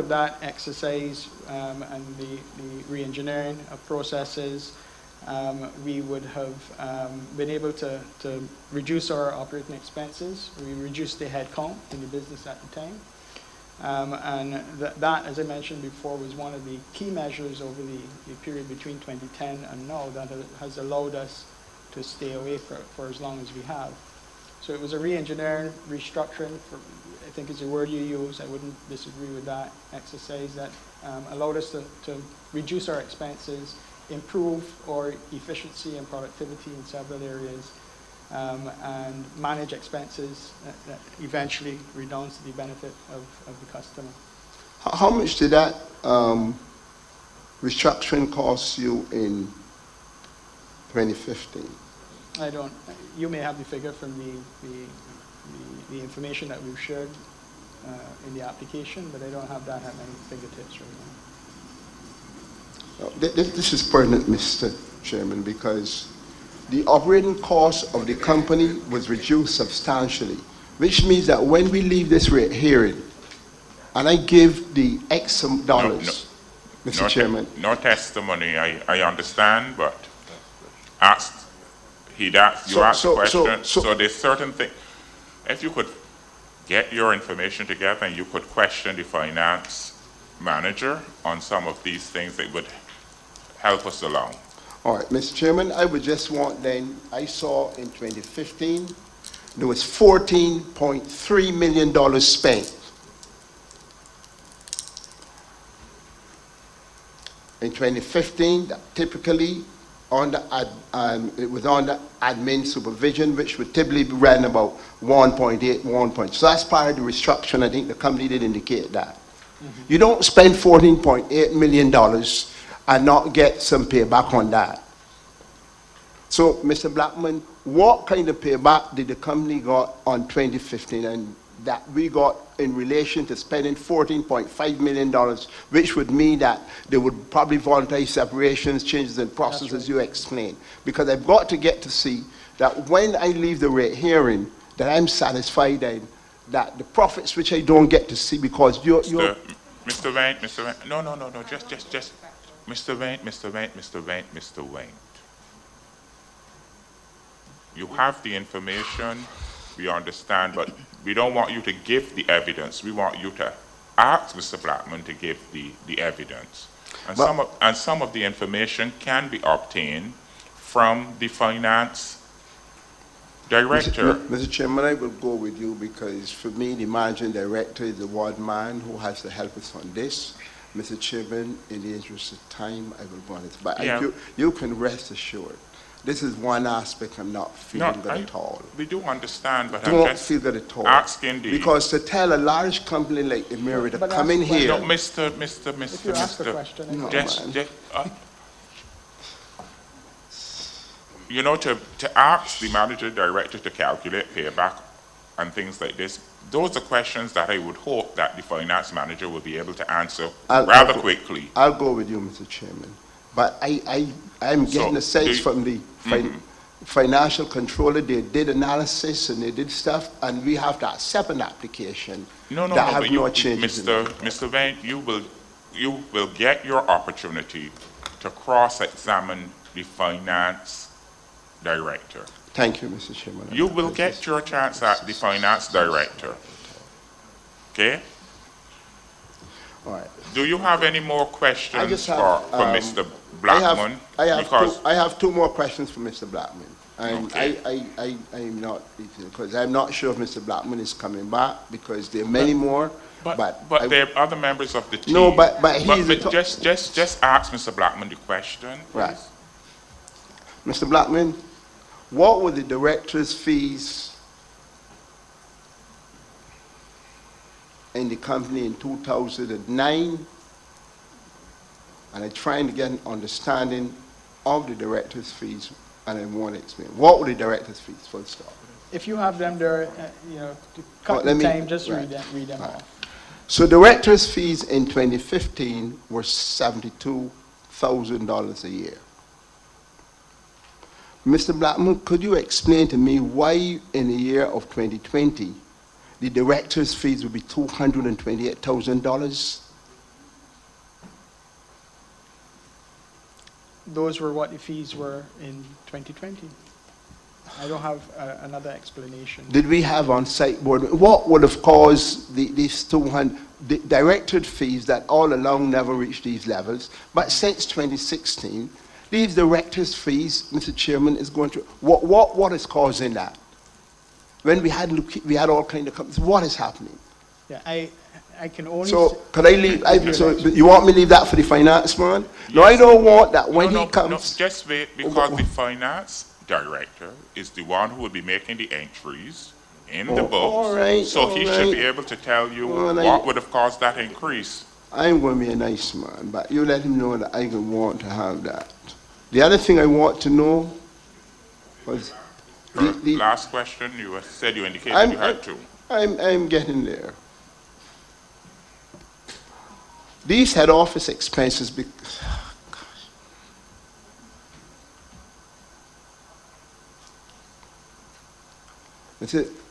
that exercise and the re-engineering of processes, we would have been able to reduce our operating expenses. We reduced the headcount in the business at the time. And that, as I mentioned before, was one of the key measures over the period between 2010 and now that has allowed us to stay away for as long as we have. So it was a re-engineering, restructuring, I think is the word you use, I wouldn't disagree with that exercise, that allowed us to reduce our expenses, improve our efficiency and productivity in several areas, and manage expenses that eventually redounds to the benefit of the customer. How much did that restructuring cost you in 2015? I don't, you may have the figure from the information that we've shared in the application, but I don't have that at my fingertips right now. This is pertinent, Mr. Chairman, because the operating cost of the company was reduced substantially, which means that when we leave this hearing, and I give the X dollars, Mr. Chairman. No testimony, I understand, but you asked the question, so there's certain things. If you could get your information together and you could question the finance manager on some of these things, it would help us along. All right, Mr. Chairman, I would just want then, I saw in 2015, there was $14.3 million spent. In 2015, that typically it was under admin supervision, which would typically be ran about 1.8. So that's part of the restructuring. I think the company did indicate that. Mm-hmm. You don't spend $14.8 million and not get some payback on that. So, Mr. Blackman, what kind of payback did the company got on 2015 and that we got in relation to spending $14.5 million, which would mean that they would probably voluntary separations, changes in process, as you explained? Because I've got to get to see that when I leave the rate hearing, that I'm satisfied that the profits which I don't get to see because you're... Mr. Wayne, no, just, Mr. Wayne. You have the information, we understand, but we don't want you to give the evidence. We want you to ask Mr. Blackman to give the evidence. And some of the information can be obtained from the finance director. Mr. Chairman, I will go with you because for me, the managing director is the one man who has to help us on this. Mr. Chairman, in the interest of time, I will go on this. But yeah. You can rest assured. This is one aspect I'm not feeling good at all. We do understand, but I'm just feel good at all. Asking because to tell a large company like Emiri to come in here... No, Mr. If you ask the question... No, you know, to ask the manager director to calculate payback and things like this, those are questions that I would hope that the finance manager will be able to answer rather quickly. I'll go with you, Mr. Chairman. But I'm getting a sense from the financial controller, they did analysis and they did stuff, and we have to accept an application changes. Mr. Wayne, you will get your opportunity to cross-examine the finance director. Thank you, Mr. Chairman. You will get your chance at the finance director. Okay? All right. Do you have any more questions for Mr. Blackman? I have two more questions for Mr. Blackman. And okay. I'm not, because I'm not sure if Mr. Blackman is coming back because there are many more. But there are other members of the team. No, but he's... Just ask Mr. Blackman the question, please. Right. Mr. Blackman, what were the director's fees in the company in 2009? And I'm trying to get an understanding of the director's fees, and I want to explain. What were the director's fees, first off? If you have them there, to cut the time, just read them off. So director's fees in 2015 were $72,000 a year. Mr. Blackman, could you explain to me why in the year of 2020 the director's fees would be $228,000? Those were what the fees were in 2020. I don't have another explanation. Did we have on-site board? What would have caused these 200 directed fees that all along never reached these levels? But since 2016, these directors' fees, Mr. Chairman, is going to what is causing that? when we had all kind of companies. What is happening? Yeah, I can only. So could I leave? So Yes. you want me to leave that for the finance man? No, I Yes. don't want that when No, he no, comes. just wait, because the finance director is the one who will be making the entries in the Oh, books. all right, So he should all be right. able to tell you All right. what would have caused that increase. I'm going to be a nice man, but you let him know that I can want to have that. The other thing I want to know was the Last question, you said you indicated I'm- you had two. I'm getting there. These head office expenses,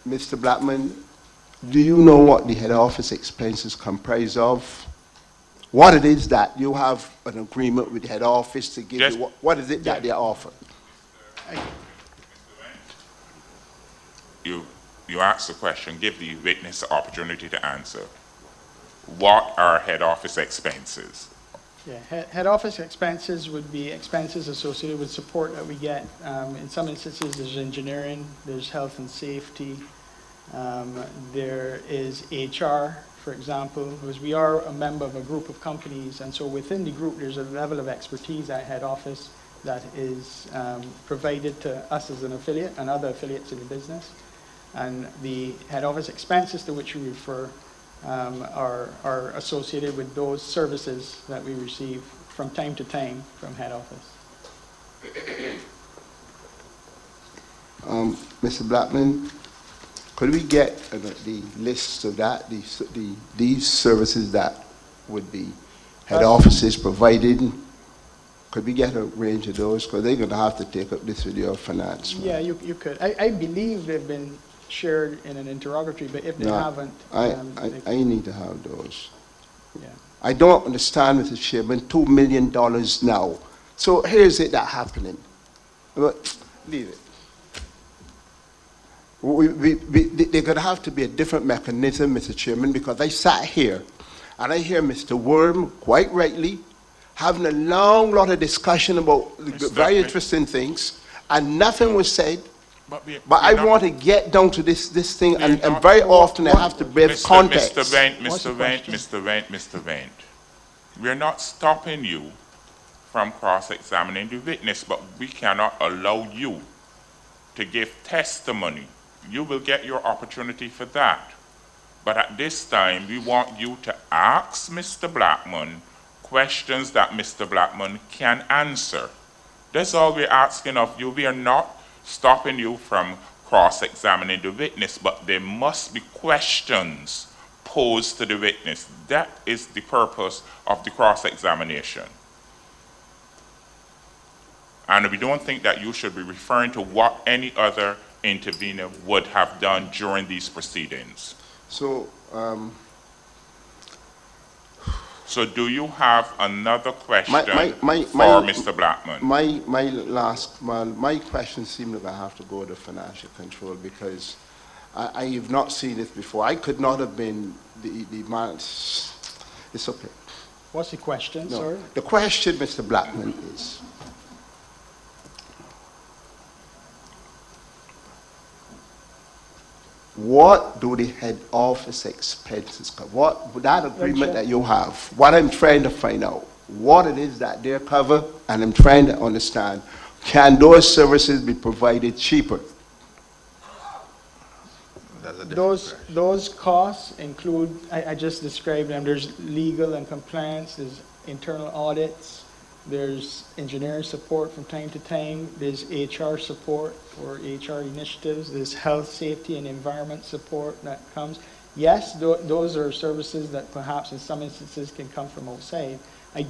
Mr. Blackman, do you know what the head office expenses comprise of? What it is that you have an agreement with the head office to give Just- you? What is it that they offer? You asked the question, give the witness the opportunity to answer. What are head office expenses? Yeah, head office expenses would be expenses associated with support that we get. In some instances, there's engineering, there's health and safety, there is HR, for example, because we are a member of a group of companies, and so within the group, there's a level of expertise at head office that is provided to us as an affiliate and other affiliates in the business. And the head office expenses to which we refer are associated with those services that we receive from time to time from head office. Mr. Blackman, could we get the list of that, these services that would be head offices provided? Could we get a range of those? Because they're going to have to take up this with your finance. Yeah, you could. I believe they've been shared in an interrogatory, but if they No, haven't, I need to have those. yeah. I don't understand, Mr. Chairman, $2 million now. So here's it that happening. But leave it. They're going to have to be a different mechanism, Mr. Chairman, because I sat here and I hear Mr. Worm, quite rightly, having a long lot of discussion about very interesting things, and nothing was said. But I want to get down to this thing, and very often I have to give context. Mr. Vent, we're not stopping you from cross-examining the witness, but we cannot allow you to give testimony. You will get your opportunity for that. But at this time, we want you to ask Mr. Blackman questions that Mr. Blackman can answer. That's all we're asking of you. We are not stopping you from cross-examining the witness, but there must be questions posed to the witness. That is the purpose of the cross-examination. And we don't think that you should be referring to what any other intervener would have done during these proceedings. So, So do you have another question my for Mr. Blackman? my questions seem like I have to go to financial control, because I have not seen this before. I could not have been the man. It's okay. What's the question, sir? The question, Mr. Blackman, is what do the head office expenses cover? What that agreement that you have? What I'm trying to find out, what it is that they cover, and I'm trying to understand, can those services be provided cheaper? Those costs include, I just described them. There's legal and compliance, there's internal audits, there's engineering support from time to time, there's HR support for HR initiatives, there's health, safety, and environment support that comes. Yes, those are services that perhaps in some instances can come from outside. I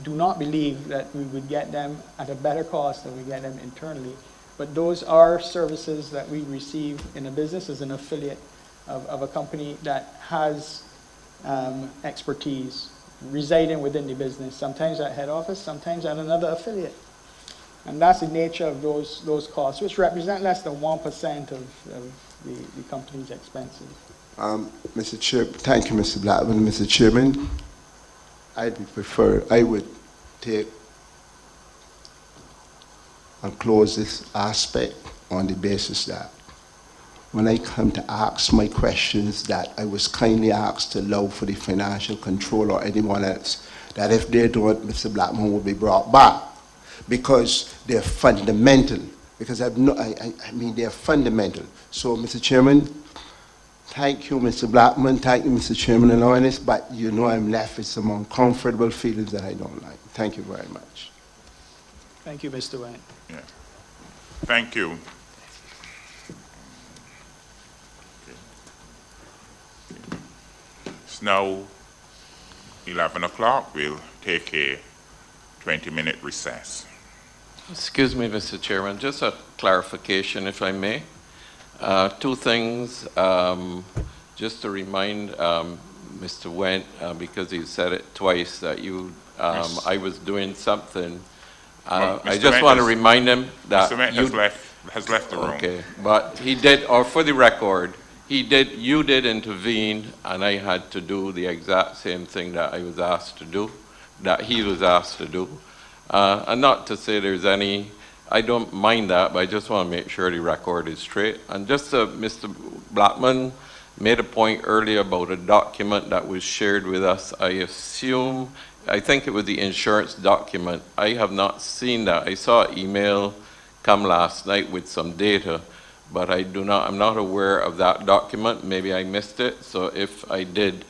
do not believe that we would get them at a better cost than we get them internally. But those are services that we receive in a business as an affiliate of a company that has expertise residing within the business, sometimes at head office, sometimes at another affiliate. And that's the nature of those costs, which represent less than 1% of the company's expenses. Mr. Chair, thank you, Mr. Blackman. Mr. Chairman, I would take and close this aspect on the basis that when I come to ask my questions, that I was kindly asked to allow for the financial controller or anyone else, that if they don't, Mr. Blackman will be brought back, because they're fundamental. Because I mean, they're fundamental. So, Mr. Chairman, thank you, Mr. Blackman. Thank you, Mr. Chairman Alliance, but you know I'm left with some uncomfortable feelings that I don't like. Thank you very much. Thank you, Mr. Wayne. Yeah. Thank you. It's now 11 o'clock. We'll take a 20-minute recess. Excuse me, Mr. Chairman, just a clarification, if I may. Two things, just to remind Mr. Wendt, because he said it twice, that I was doing something. Well, I Mr. just Wendt want to remind him that Mr. Wendt has left the room. Okay, but he did, or for the record, you did intervene, and I had to do the exact same thing that I was asked to do, that he was asked to do. And not to say there's any, I don't mind that, but I just want to make sure the record is straight. And just Mr. Blackman made a point earlier about a document that was shared with us. I think it was the insurance document. I have not seen that. I saw an email come last night with some data, but I'm not aware of that document. Maybe I missed it. So if I did,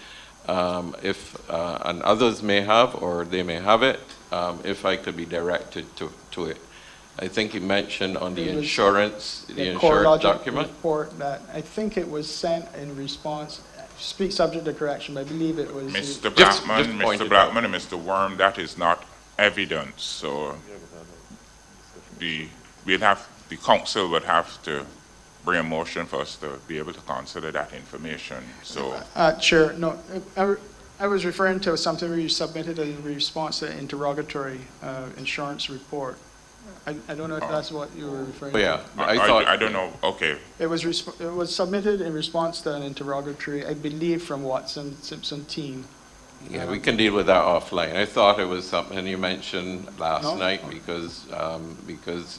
and others may have, or they may have it, if I could be directed to it. I think he mentioned on the insurance document. Report that, I think it was sent in response, speak subject to correction, but I believe it was. Mr. Blackman and Mr. Worm, that is not evidence. So the council would have to bring a motion for us to be able to consider that information. So. Chair, no, I was referring to something where you submitted in response to the interrogatory insurance report. I don't know if that's what you were referring to. Yeah, I don't know. Okay. It was submitted in response to an interrogatory, I believe, from Watson Simpson team. Yeah, we can deal with that offline. I thought it was something you mentioned last night because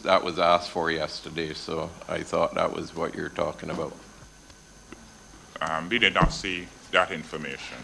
that was asked for yesterday, so I thought that was what you're talking about. We did not see that information.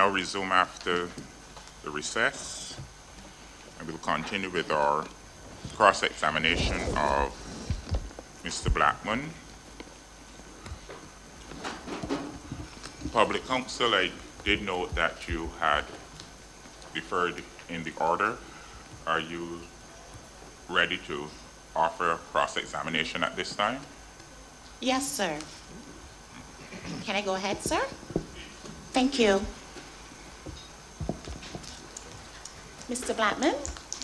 now resume after the recess, and we'll continue with our cross-examination of Mr. Blackman. Public counsel, I did note that you had deferred in the order. Are you ready to offer cross-examination at this time? Yes, sir. Can I go ahead, sir? Thank you. Mr. Blackman?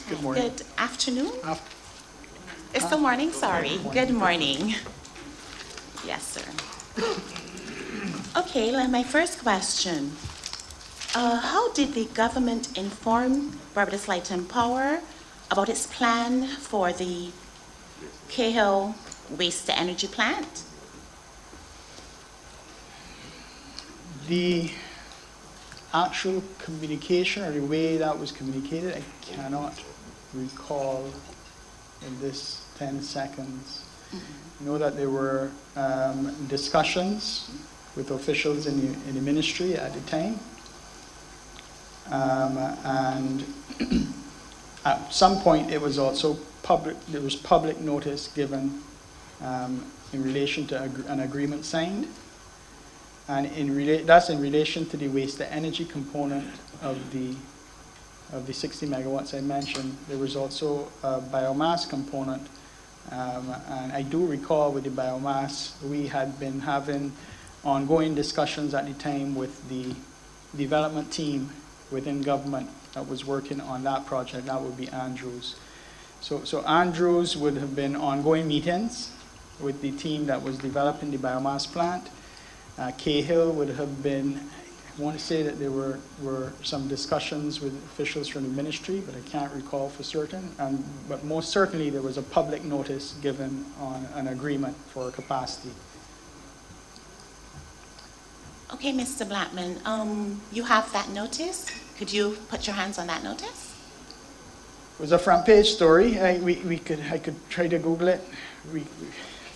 Good morning. Good afternoon? Af- It's the morning, sorry. Good morning. Yes, sir. Okay, my first question. How did the government inform Barbados Light and Power about its plan for the Cahill waste-to-energy plant? The actual communication or the way that was communicated, I cannot recall in this 10 seconds. I know that there were discussions with officials in the ministry at the time. And at some point it was also there was public notice given in relation to an agreement signed. And that's in relation to the waste-to-energy component of the 60 megawatts I mentioned. There was also a biomass component. And I do recall with the biomass, we had been having ongoing discussions at the time with the development team within government that was working on that project. That would be Andrews. So Andrews would have been ongoing meetings with the team that was developing the biomass plant. Cahill would have been, I want to say that there were some discussions with officials from the ministry, but I can't recall for certain. But most certainly there was a public notice given on an agreement for capacity. Okay, Mr. Blackman, you have that notice? Could you put your hands on that notice? It was a front page story. I could try to Google it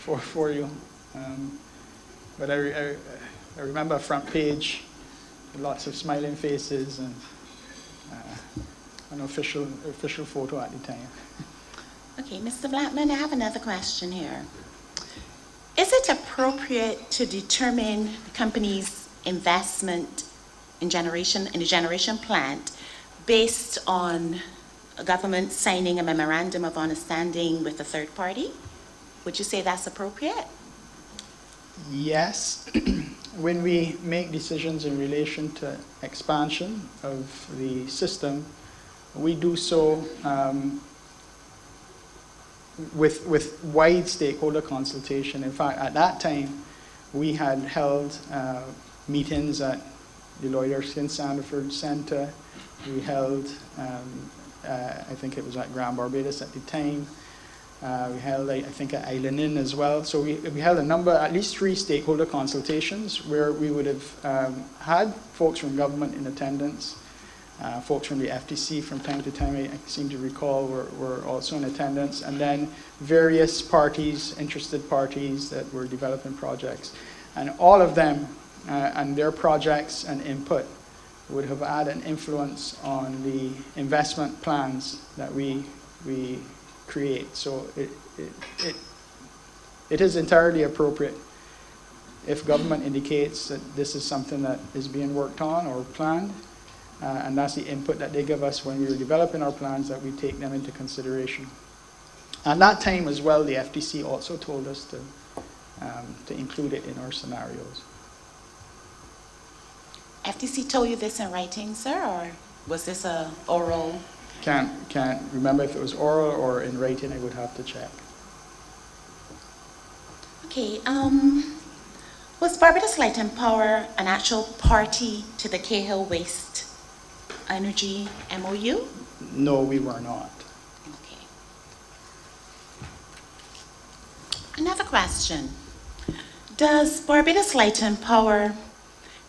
for you. But I remember a front page, lots of smiling faces and an official photo at the time. Okay, Mr. Blackman, I have another question here. Is it appropriate to determine the company's investment in the generation plant based on a government signing a memorandum of understanding with a third party? Would you say that's appropriate? Yes. When we make decisions in relation to expansion of the system, we do so with wide stakeholder consultation. In fact, at that time, we had held meetings at the Lloyd Erskine Sandiford Center. We held, I think it was at Grand Barbados at the time. We held, I think, at Island Inn as well. So we held at least 3 stakeholder consultations where we would have had folks from government in attendance, folks from the FTC from time to time, I seem to recall, were also in attendance, and then various parties, interested parties that were developing projects. And all of them and their projects and input would have had an influence on the investment plans that we create. So it is entirely appropriate if government indicates that this is something that is being worked on or planned, and that's the input that they give us when we are developing our plans, that we take them into consideration. And that time as well, the FTC also told us to include it in our scenarios. FTC told you this in writing, sir, or was this a oral? Can't remember if it was oral or in writing. I would have to check. Okay, was Barbados Light and Power an actual party to the Cahill Waste Energy MOU? No, we were not. Okay. Another question. Does Barbados Light and Power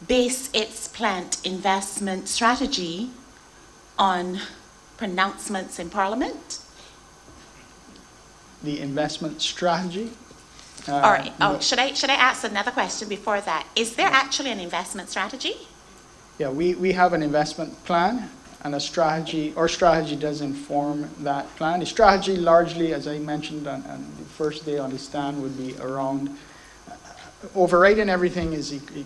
base its plant investment strategy on pronouncements in Parliament? The investment strategy? Or No. should I ask another question before that? Is there actually an investment strategy? Yeah, we have an investment plan and a strategy. Our strategy does inform that plan. The strategy largely, as I mentioned on the first day on the stand, would be around overriding everything is the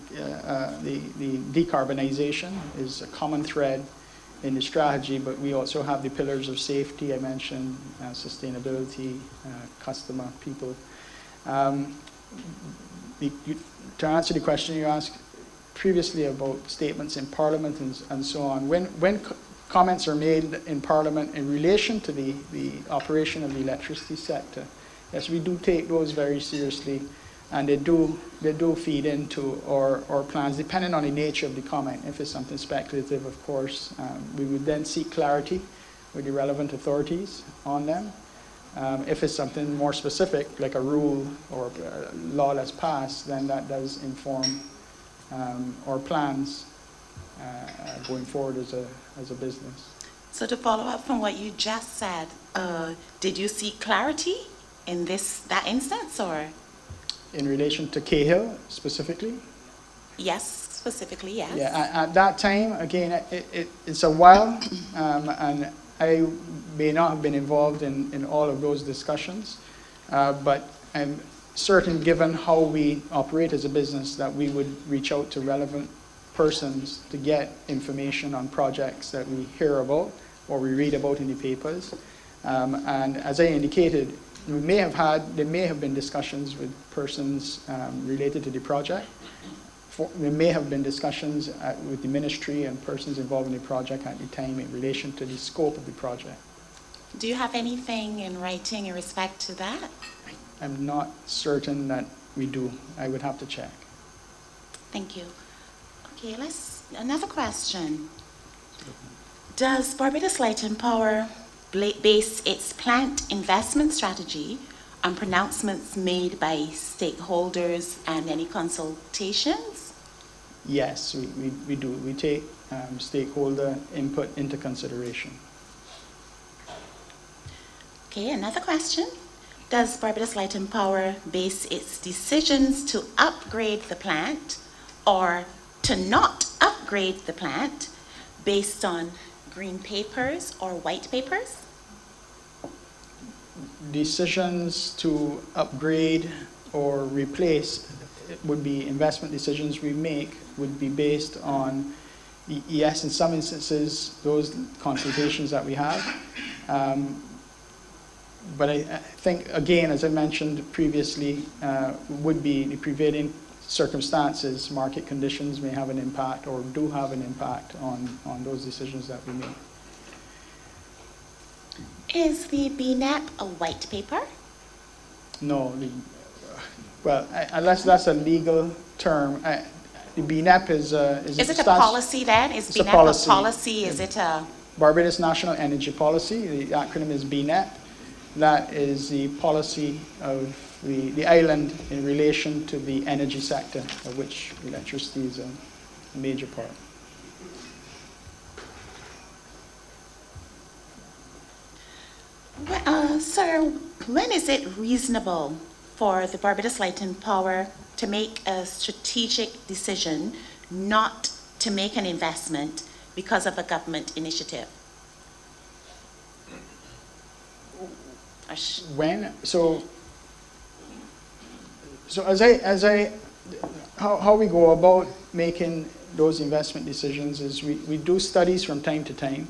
decarbonization is a common thread in the strategy, but we also have the pillars of safety, I mentioned, sustainability, customer, people. To answer the question you asked previously about statements in Parliament and so on, when comments are made in Parliament in relation to the operation of the electricity sector, yes, we do take those very seriously, and they do feed into our plans, depending on the nature of the comment. If it's something speculative, of course, we would then seek clarity with the relevant authorities on them. If it's something more specific, like a rule or a law that's passed, then that does inform our plans going forward as a business. So to follow up from what you just said, did you seek clarity in that instance, or? In relation to Cahill specifically? Yes, specifically, yes. Yeah, at that time, again, it's a while, and I may not have been involved in all of those discussions, but I'm certain, given how we operate as a business, that we would reach out to relevant persons to get information on projects that we hear about or we read about in the papers. And as I indicated, there may have been discussions with persons related to the project. There may have been discussions with the ministry and persons involved in the project at the time in relation to the scope of the project. Do you have anything in writing in respect to that? I'm not certain that we do. I would have to check. Thank you. Okay, another question. Does Barbados Light and Power base its plant investment strategy on pronouncements made by stakeholders and any consultations? Yes, we do. We take stakeholder input into consideration. Okay, another question. Does Barbados Light and Power base its decisions to upgrade the plant or to not upgrade the plant based on green papers or white papers? Decisions to upgrade or replace would be investment decisions we make would be based on, yes, in some instances, those consultations that we have. But I think, again, as I mentioned previously, would be the prevailing circumstances, market conditions may have an impact or do have an impact on those decisions that we make. Is the BNEP a white paper? No, well, unless that's a legal term, the BNEP is it a policy then? Is BNEP a policy? Is it a... Barbados National Energy Policy, the acronym is BNEP. That is the policy of the island in relation to the energy sector, of which electricity is a major part. Well, sir, when is it reasonable for the Barbados Light and Power to make a strategic decision not to make an investment because of a government initiative? When? So how we go about making those investment decisions is we do studies from time to time.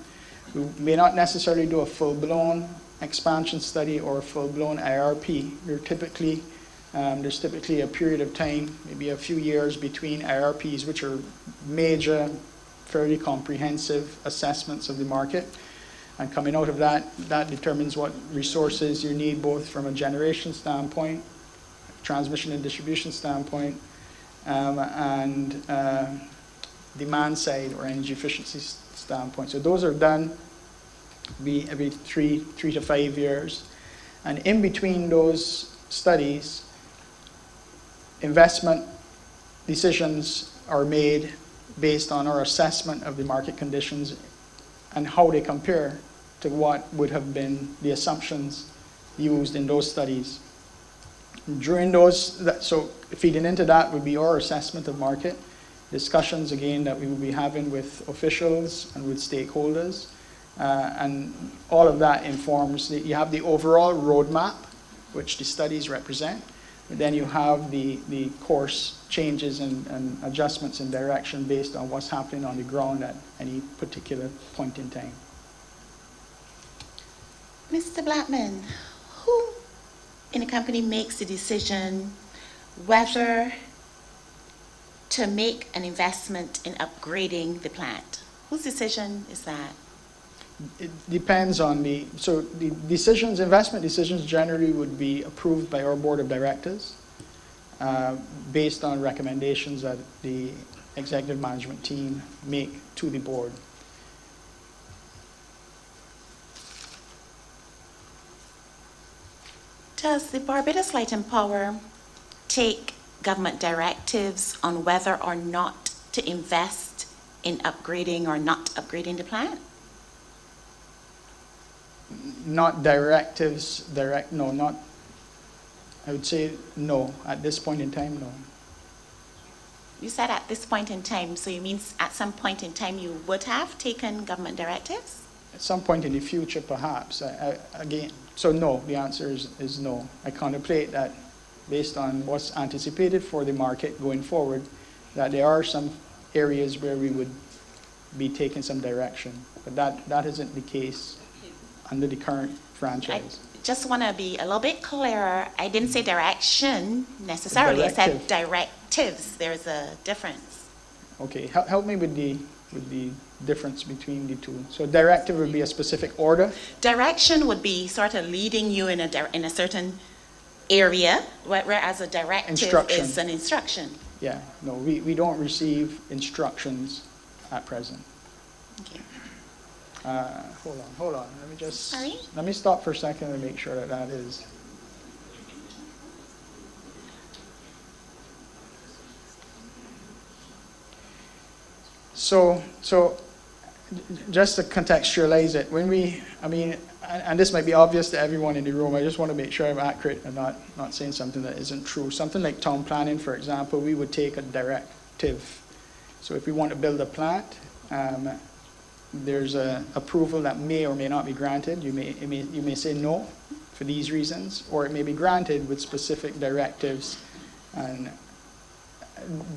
We may not necessarily do a full-blown expansion study or a full-blown IRP. There's typically a period of time, maybe a few years between IRPs, which are major, fairly comprehensive assessments of the market. And coming out of that determines what resources you need, both from a generation standpoint, transmission and distribution standpoint, and demand side or energy efficiency standpoint. So those are done every three to 5 years. And in between those studies, investment decisions are made based on our assessment of the market conditions and how they compare to what would have been the assumptions used in those studies. During those, so feeding into that would be our assessment of market discussions again that we will be having with officials and with stakeholders. And all of that informs, you have the overall roadmap, which the studies represent, but then you have the course changes and adjustments in direction based on what's happening on the ground at any particular point in time. Mr. Blackman, who in the company makes the decision whether to make an investment in upgrading the plant? Whose decision is that? It depends on so the decisions, investment decisions generally would be approved by our board of directors based on recommendations that the executive management team make to the board. Does the Barbados Light and Power take government directives on whether or not to invest in upgrading or not upgrading the plant? Not directives, no, not, I would say no. At this point in time, no. You said at this point in time, so you mean at some point in time you would have taken government directives? At some point in the future, perhaps. Again, so no, the answer is no. I contemplate that based on what's anticipated for the market going forward, that there are some areas where we would be taking some direction, but that isn't the case under the current franchise. I just want to be a little bit clearer. I didn't say direction necessarily. I said directives. There's a difference. Okay, help me with the difference between the two. So directive would be a specific order? Direction would be sort of leading you in a certain area, whereas a directive is an instruction. Yeah, no, we don't receive instructions at present. Okay. Hold on. Let me just. Sorry? Let me stop for a second and make sure that is. So just to contextualize it, and this might be obvious to everyone in the room, I just want to make sure I'm accurate and not saying something that isn't true. Something like town planning, for example, we would take a directive. So if we want to build a plant, there's an approval that may or may not be granted. You may say no for these reasons, or it may be granted with specific directives. And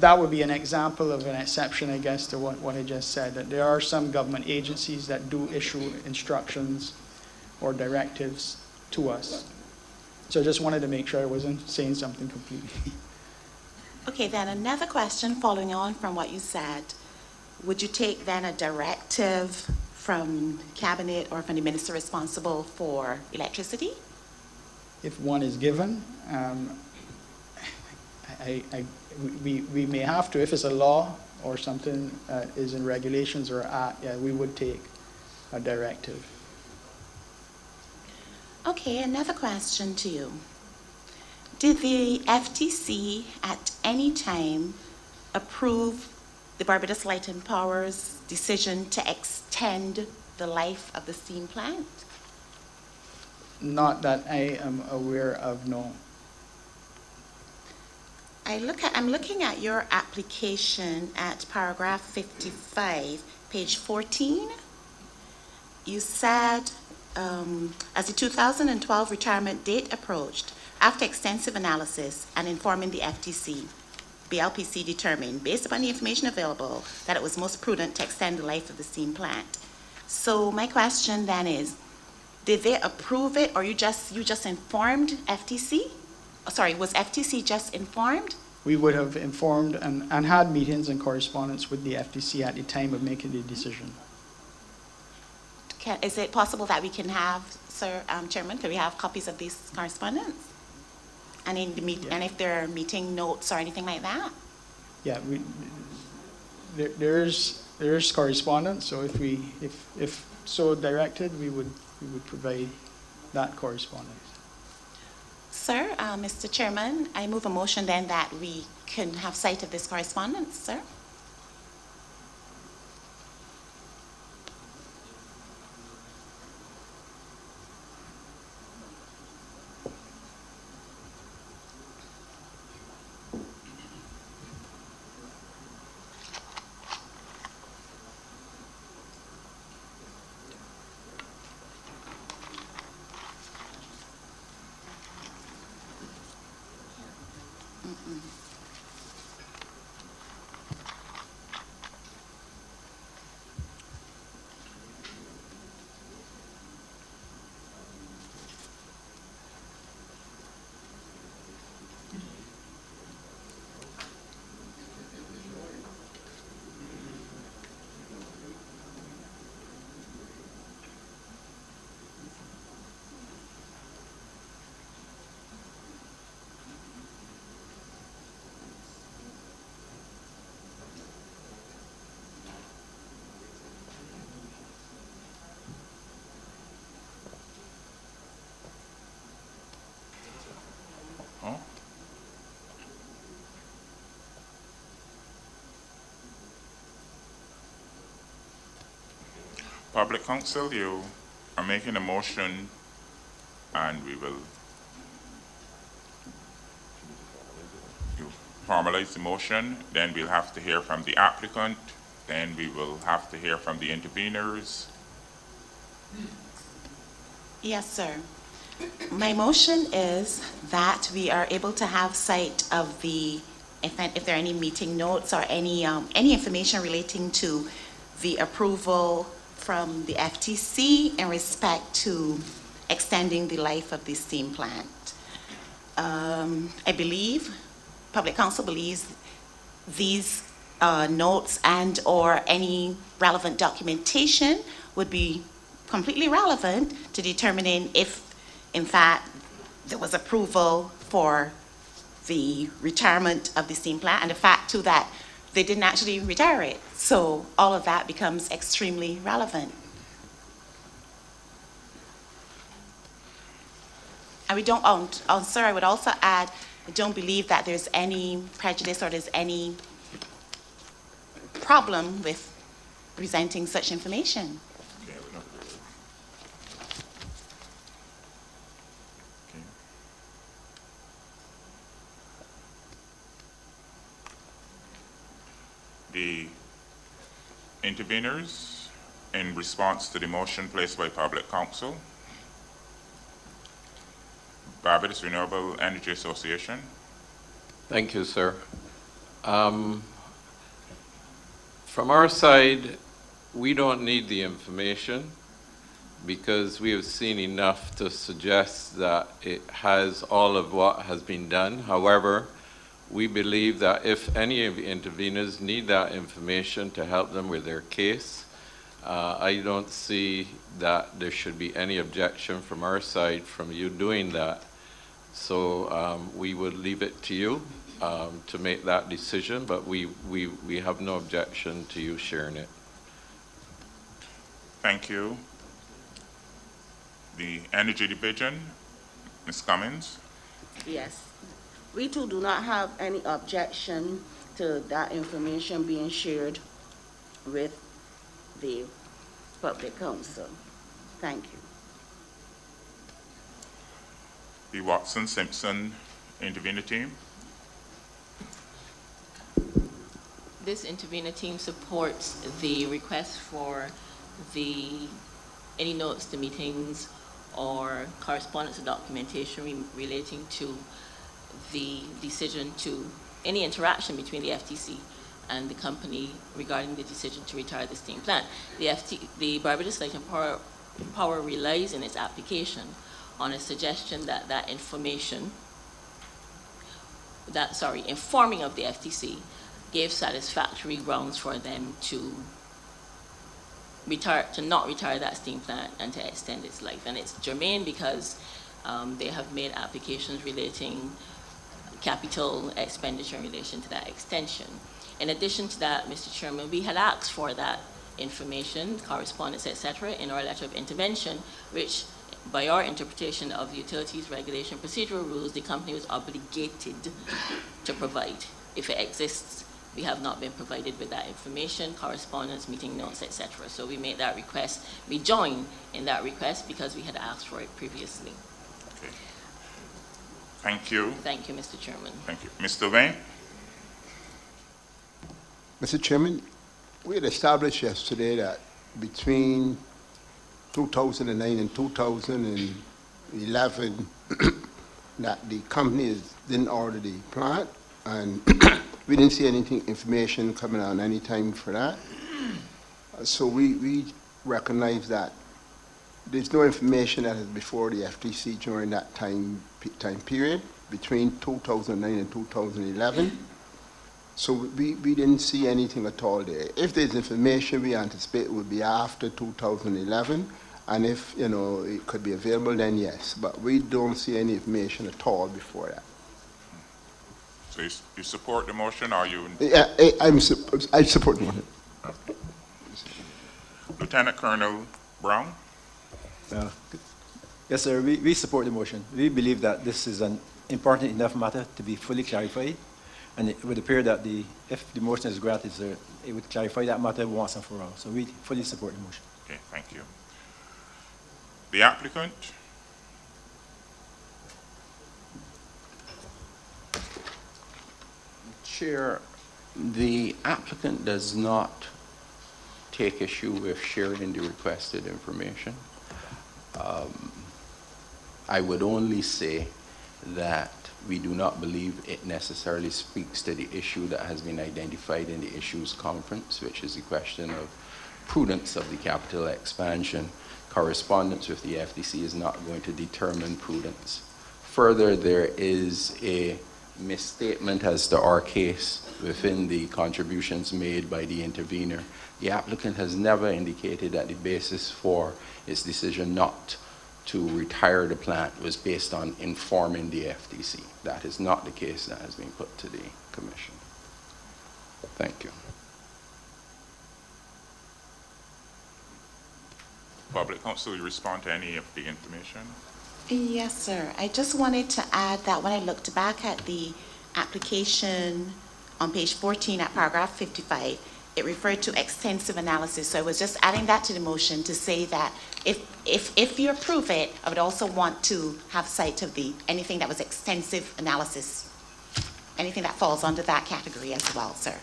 that would be an example of an exception, I guess, to what I just said, that there are some government agencies that do issue instructions or directives to us. So I just wanted to make sure I wasn't saying something completely. Okay, then another question following on from what you said. Would you take then a directive from cabinet or from the minister responsible for electricity? If one is given, we may have to. If it's a law or something is in regulations or act, yeah, we would take a directive. Okay, another question to you. Did the FTC at any time approve the Barbados Light and Power's decision to extend the life of the steam plant? Not that I am aware of, no. I'm looking at your application at paragraph 55, page 14. You said, as the 2012 retirement date approached, after extensive analysis and informing the FTC, BLPC determined, based upon the information available, that it was most prudent to extend the life of the steam plant. So my question then is, did they approve it, or you just informed FTC? Sorry, was FTC just informed? We would have informed and had meetings and correspondence with the FTC at the time of making the decision. Is it possible that we can have, Sir Chairman, can we have copies of these correspondence? And in the and if there are meeting notes or anything like that? Yeah, there's correspondence. So if so directed, we would provide that correspondence. Sir, Mr. Chairman, I move a motion then that we can have sight of this correspondence, sir. Oh, Public Counsel, you are making a motion, and you formalize the motion, then we'll have to hear from the applicant, then we will have to hear from the interveners. Yes, sir. My motion is that we are able to have sight of the, if there are any meeting notes or any information relating to the approval from the FTC in respect to extending the life of the steam plant. I believe, Public Counsel believes these notes and or any relevant documentation would be completely relevant to determining if, in fact, there was approval for the retirement of the steam plant, and the fact too that they didn't actually retire it. So all of that becomes extremely relevant. And we don't, sir, I would also add, I don't believe that there's any prejudice or there's any problem with presenting such information. Okay, we don't- okay. The interveners, in response to the motion placed by Public Counsel, Barbados Renewable Energy Association. Thank you, sir. From our side, we don't need the information because we have seen enough to suggest that it has all of what has been done. However, we believe that if any of the interveners need that information to help them with their case, I don't see that there should be any objection from our side from you doing that. So we would leave it to you to make that decision, but we have no objection to you sharing it. Thank you. The Energy Division, Ms. Cummins. Yes. We too do not have any objection to that information being shared with the Public Counsel. Thank you. The Watson-Simpson intervener team. This intervener team supports the request for any notes to meetings or correspondence or documentation relating to the decision to any interaction between the FTC and the company regarding the decision to retire the steam plant. The Barbados Legislative Power relies in its application on a suggestion that informing of the FTC gave satisfactory grounds for them to not retire that steam plant and to extend its life. And it's germane because they have made applications relating capital expenditure in relation to that extension. In addition to that, Mr. Chairman, we had asked for that information, correspondence, etc., in our letter of intervention, which by our interpretation of the Utilities Regulation Procedural Rules, the company was obligated to provide. If it exists, we have not been provided with that information, correspondence, meeting notes, etc. So we made that request. We joined in that request because we had asked for it previously. Okay. Thank you. Thank you, Mr. Chairman. Thank you. Mr. Wayne? Mr. Chairman, we had established yesterday that between 2009 and 2011, that the company didn't order the plant, and we didn't see anything, information coming out any time for that. So we recognize that there's no information that is before the FTC during that time period, between 2009 and 2011. So we didn't see anything at all there. If there's information, we anticipate it would be after 2011, and if, you know, it could be available, then yes. But we don't see any information at all before that. So you support the motion, or you? Yeah, I support the motion. Lieutenant Colonel Brown? Yes, sir, we support the motion. We believe that this is an important enough matter to be fully clarified, and it would appear that if the motion is granted, sir, it would clarify that matter once and for all. So we fully support the motion. Okay, thank you. The applicant? Chair, the applicant does not take issue with sharing the requested information. I would only say that we do not believe it necessarily speaks to the issue that has been identified in the issues conference, which is the question of prudence of the capital expansion. Correspondence with the FTC is not going to determine prudence. Further, there is a misstatement as to our case within the contributions made by the intervener. The applicant has never indicated that the basis for its decision not to retire the plant was based on informing the FTC. That is not the case that has been put to the Commission. Thank you. Public counsel, you respond to any of the information? Yes, sir. I just wanted to add that when I looked back at the application on page 14 at paragraph 55, it referred to extensive analysis. So I was just adding that to the motion to say that if you approve it, I would also want to have sight of anything that was extensive analysis, anything that falls under that category as well, sir.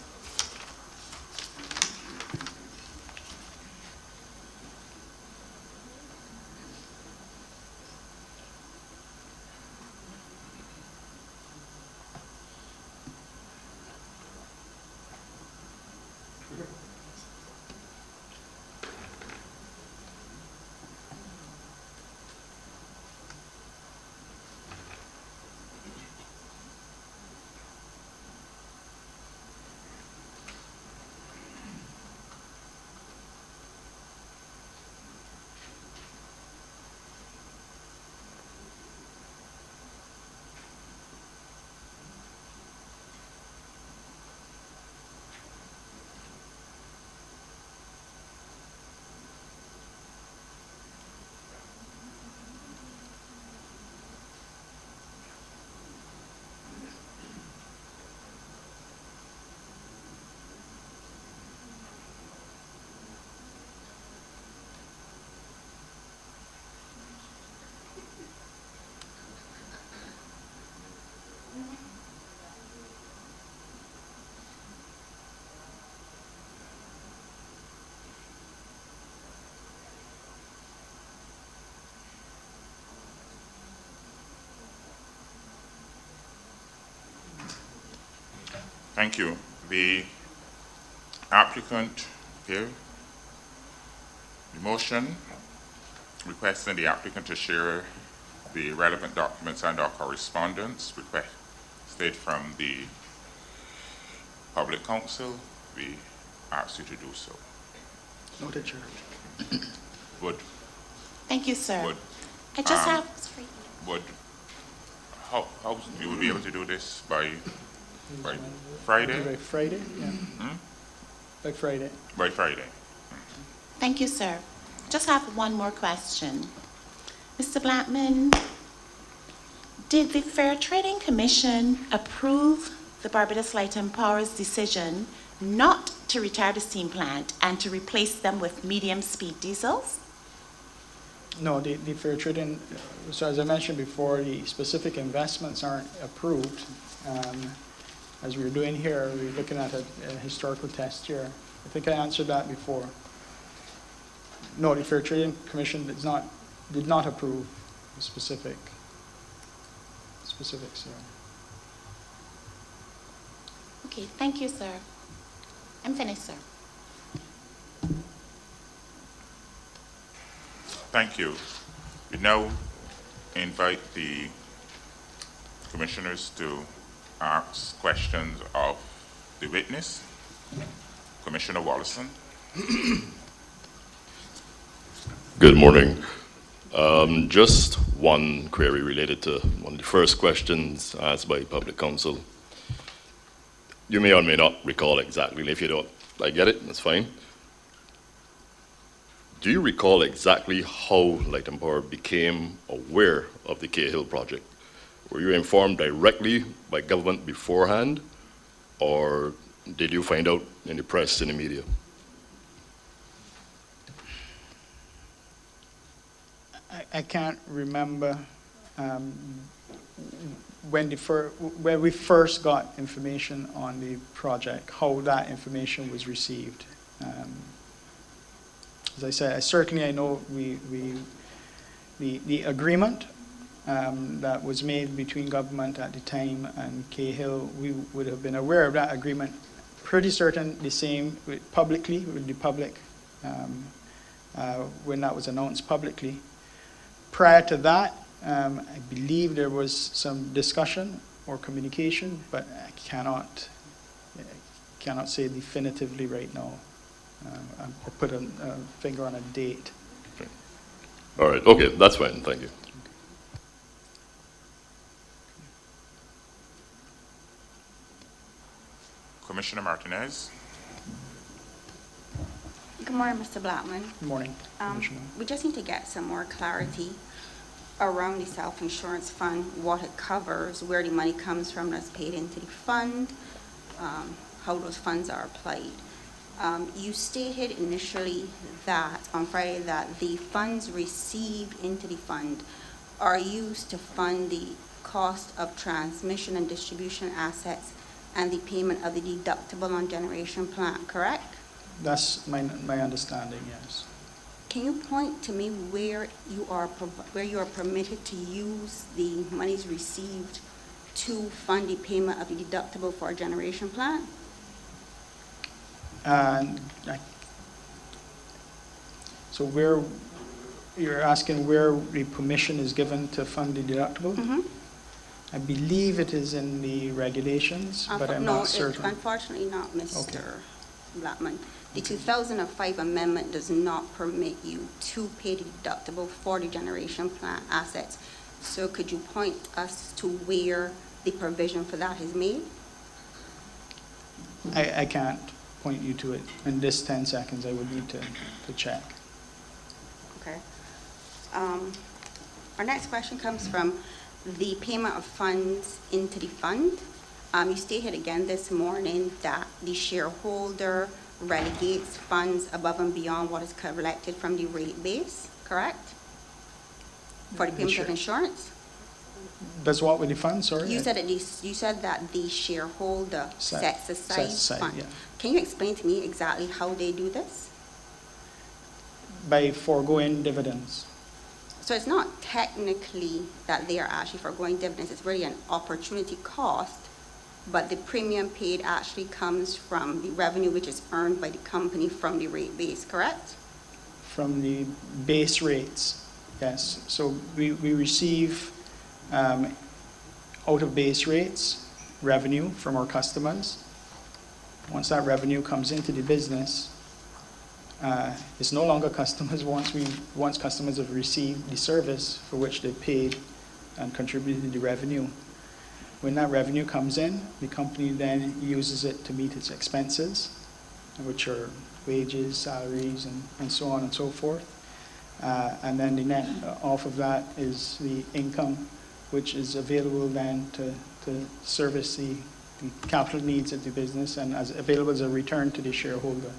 Thank you. The applicant here, the motion requesting the applicant to share the relevant documents and our correspondence requested from the public counsel. We ask you to do so. Noted, Chair. Would Thank you, sir. Would, I just have. how you would be able to do this by Friday? By Friday, yeah. By Friday. By Friday. Thank you, sir. Just have one more question. Mr. Blackman, did the Fair Trading Commission approve the Barbados Light and Power's decision not to retire the steam plant and to replace them with medium-speed diesels? No, the Fair Trading, so as I mentioned before, the specific investments aren't approved. As we were doing here, we're looking at a historical test here. I think I answered that before. No, the Fair Trading Commission did not approve the specific specifics there. Okay, thank you, sir. I'm finished, sir. Thank you. We now invite the commissioners to ask questions of the witness. Commissioner Wallison. Good morning. Just one query related to one of the first questions asked by public counsel. You may or may not recall exactly, and if you don't, I get it, that's fine. Do you recall exactly how Light and Power became aware of the Cahill project? Were you informed directly by government beforehand, or did you find out in the press, in the media? I can't remember when we first got information on the project, how that information was received. As I said, I know the agreement that was made between government at the time and Cahill, we would have been aware of that agreement, pretty certain the same publicly, with the public, when that was announced publicly. Prior to that, I believe there was some discussion or communication, but I cannot say definitively right now, or put a finger on a date. All right, okay, that's fine, thank you. Commissioner Martinez. Good morning, Mr. Blackman. Good morning, Commissioner. We just need to get some more clarity around the self-insurance fund, what it covers, where the money comes from that's paid into the fund, how those funds are applied. You stated initially that, on Friday, that the funds received into the fund are used to fund the cost of transmission and distribution assets and the payment of the deductible on generation plant, correct? That's my understanding, yes. Can you point to me where you are permitted to use the monies received to fund the payment of the deductible for a generation plant? So where you're asking where the permission is given to fund the deductible? Mm-hmm. I believe it is in the regulations, but I'm not certain. No, unfortunately not, Mr. Blackman. The 2005 amendment does not permit you to pay the deductible for the generation plant assets. So could you point us to where the provision for that is made? I can't point you to it. In this 10 seconds, I would need to check. Okay. Our next question comes from the payment of funds into the fund. You stated again this morning that the shareholder relegates funds above and beyond what is collected from the rate base, correct? For the payment of insurance? Does what with the fund, sorry? You said that the shareholder sets aside funds. Yeah. Can you explain to me exactly how they do this? By foregoing dividends. So it's not technically that they are actually foregoing dividends, it's really an opportunity cost, but the premium paid actually comes from the revenue which is earned by the company from the rate base, correct? From the base rates, yes. So we receive out of base rates revenue from our customers. Once that revenue comes into the business, it's no longer customers once customers have received the service for which they paid and contributed the revenue. When that revenue comes in, the company then uses it to meet its expenses, which are wages, salaries, and so on and so forth. And then the net off of that is the income, which is available then to service the capital needs of the business and as available as a return to the shareholder.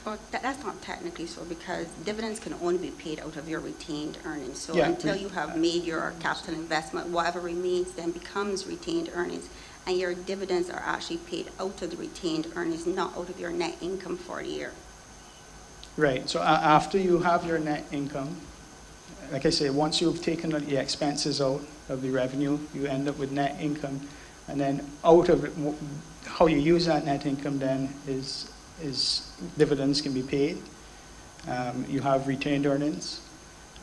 Well, that's not technically so, because dividends can only be paid out of your retained earnings. So Yeah, until you have made your capital investment, whatever remains then becomes retained earnings. And your dividends are actually paid out of the retained earnings, not out of your net income for the year. Right, so after you have your net income, like I say, once you've taken the expenses out of the revenue, you end up with net income. And then out of it, how you use that net income then is dividends can be paid. You have retained earnings.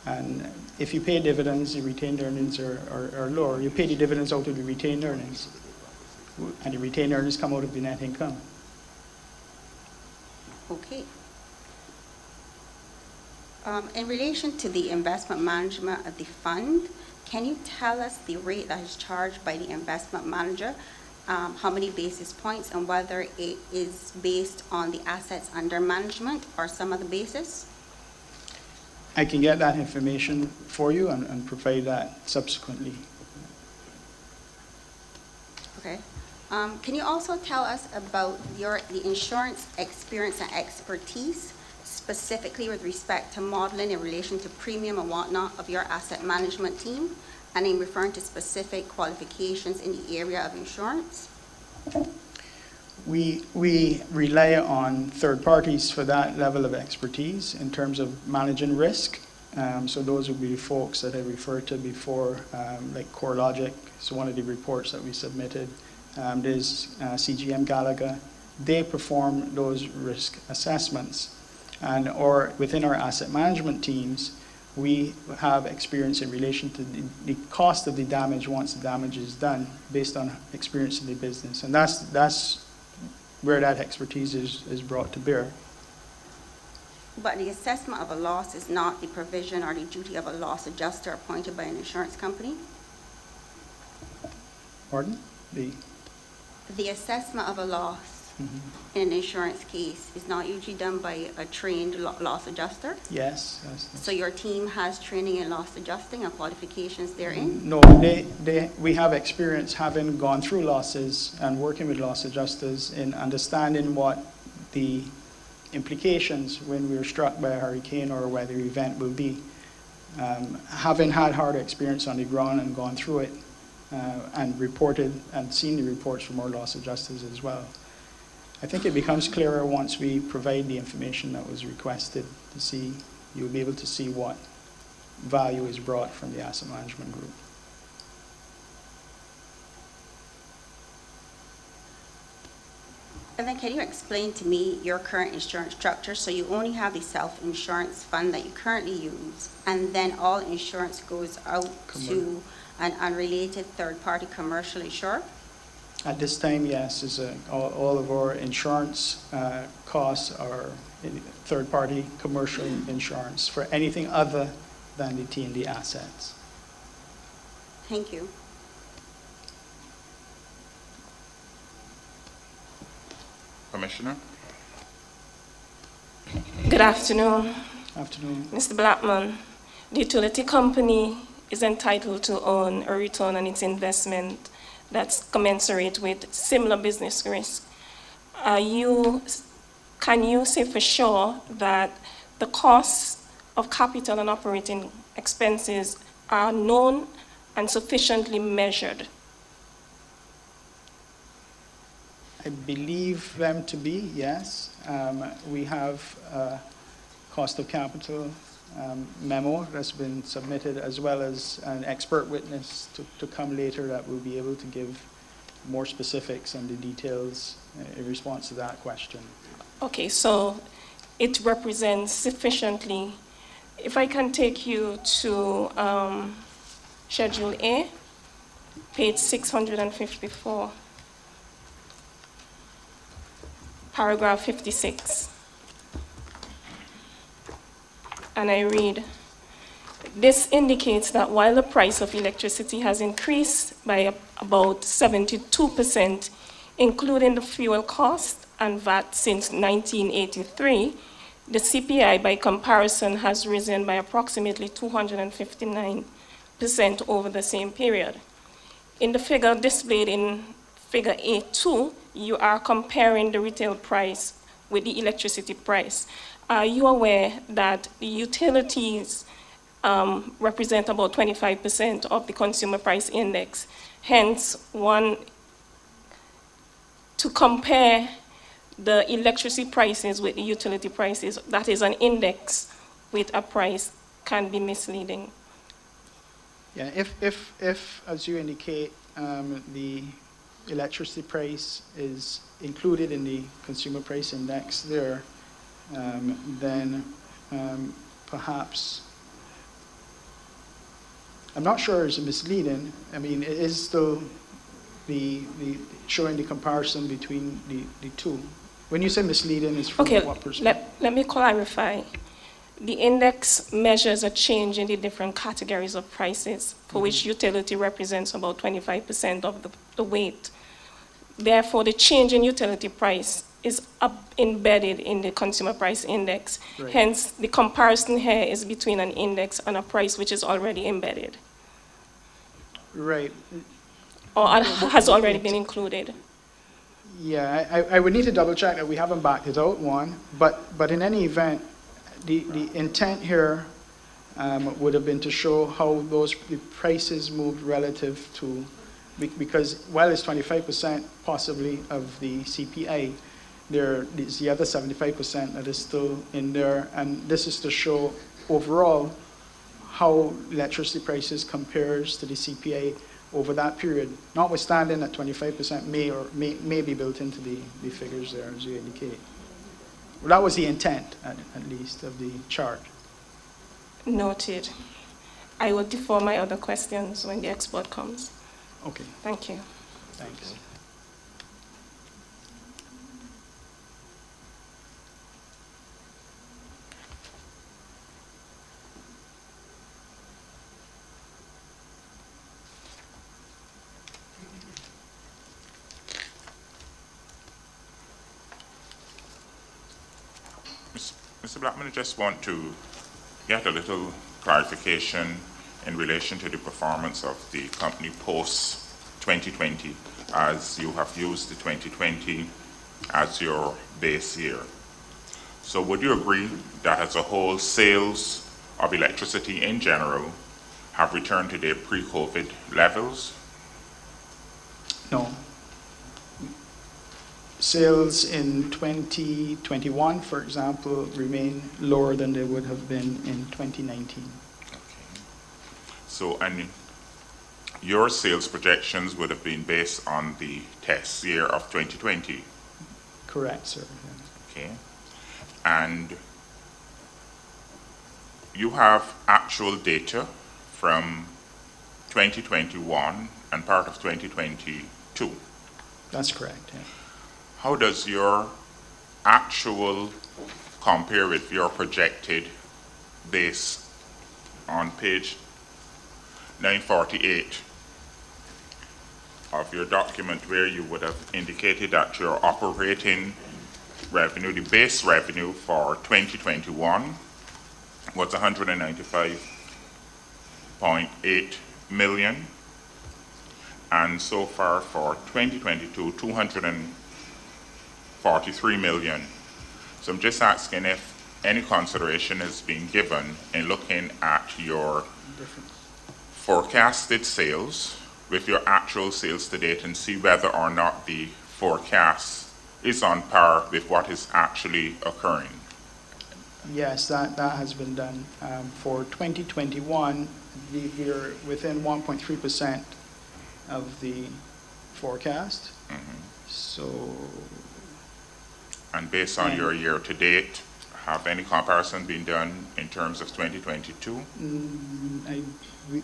And if you pay dividends, the retained earnings are lower. You pay the dividends out of the retained earnings. And the retained earnings come out of the net income. Okay. In relation to the investment management of the fund, can you tell us the rate that is charged by the investment manager, how many basis points, and whether it is based on the assets under management or some other basis? I can get that information for you and provide that subsequently. Okay. Can you also tell us about the insurance experience and expertise, specifically with respect to modeling in relation to premium and whatnot of your asset management team, and in referring to specific qualifications in the area of insurance? We rely on third parties for that level of expertise in terms of managing risk. So those would be folks that I referred to before, like CoreLogic. So one of the reports that we submitted, there's CGM Gallagher. They perform those risk assessments. Or within our asset management teams, we have experience in relation to the cost of the damage once the damage is done based on experience in the business. And that's where that expertise is brought to bear. But the assessment of a loss is not the provision or the duty of a loss adjuster appointed by an insurance company? Pardon? The assessment of a loss in an insurance case is not usually done by a trained loss adjuster? Yes. So your team has training in loss adjusting and qualifications therein? No, we have experience having gone through losses and working with loss adjusters in understanding what the implications when we're struck by a hurricane or a weather event will be. Having had hard experience on the ground and gone through it and reported and seen the reports from our loss adjusters as well. I think it becomes clearer once we provide the information that was requested to see, you'll be able to see what value is brought from the asset management group. And then can you explain to me your current insurance structure? So you only have the self-insurance fund that you currently use, and then all insurance goes out to an unrelated third-party commercial insurer? At this time, yes, all of our insurance costs are third-party commercial insurance for anything other than the T&D assets. Thank you. Commissioner? Good afternoon. Afternoon. Mr. Blackman, the utility company is entitled to earn a return on its investment that's commensurate with similar business risk. Can you say for sure that the costs of capital and operating expenses are known and sufficiently measured? I believe them to be, yes. We have a cost of capital memo that's been submitted, as well as an expert witness to come later that will be able to give more specifics and the details in response to that question. Okay, so it represents sufficiently. If I can take you to Schedule A, page 654, paragraph 56. And I read, this indicates that while the price of electricity has increased by about 72%, including the fuel cost and VAT since 1983, the CPI by comparison has risen by approximately 259% over the same period. In the figure displayed in figure A2, you are comparing the retail price with the electricity price. Are you aware that the utilities represent about 25% of the consumer price index? Hence, to compare the electricity prices with the utility prices, that is an index with a price can be misleading. Yeah, if, as you indicate, the electricity price is included in the consumer price index there, then perhaps, I'm not sure it's misleading. I mean, it is still showing the comparison between the two. When you say misleading, it's from Okay, what perspective? let me clarify. The index measures a change in the different categories of prices, for which utility represents about 25% of the weight. Therefore, the change in utility price is embedded in the consumer price index. Right. Hence, the comparison here is between an index and a price which is already embedded, Right. or has already been included. Yeah, I would need to double check that we haven't backed it out, one, but in any event, the intent here would have been to show how the prices moved relative to, because while it's 25% possibly of the CPI, there is the other 75% that is still in there, and this is to show overall how electricity prices compares to the CPI over that period, notwithstanding that 25% may be built into the figures there, as you indicate. Well, that was the intent, at least, of the chart. Noted. I will defer my other questions when the expert comes. Okay, Thank you. thanks. Mr. Blackman, I just want to get a little clarification in relation to the performance of the company post 2020, as you have used the 2020 as your base year. So would you agree that as a whole, sales of electricity in general have returned to their pre-COVID levels? No. Sales in 2021, for example, remain lower than they would have been in 2019. Okay. So, and your sales projections would have been based on the test year of 2020? Correct, sir. Yeah. Okay. And you have actual data from 2021 and part of 2022? That's correct, yeah. How does your actual compare with your projected based on page 948 of your document, where you would have indicated that your operating revenue, the base revenue for 2021 was 195.8 million, and so far for 2022, 243 million. So I'm just asking if any consideration has been given in looking at your forecasted sales with your actual sales to date and see whether or not the forecast is on par with what is actually occurring. Yes, that has been done. For 2021, we're within 1.3% of the forecast. So. And based on your year to date, have any comparison been done in terms of 2022?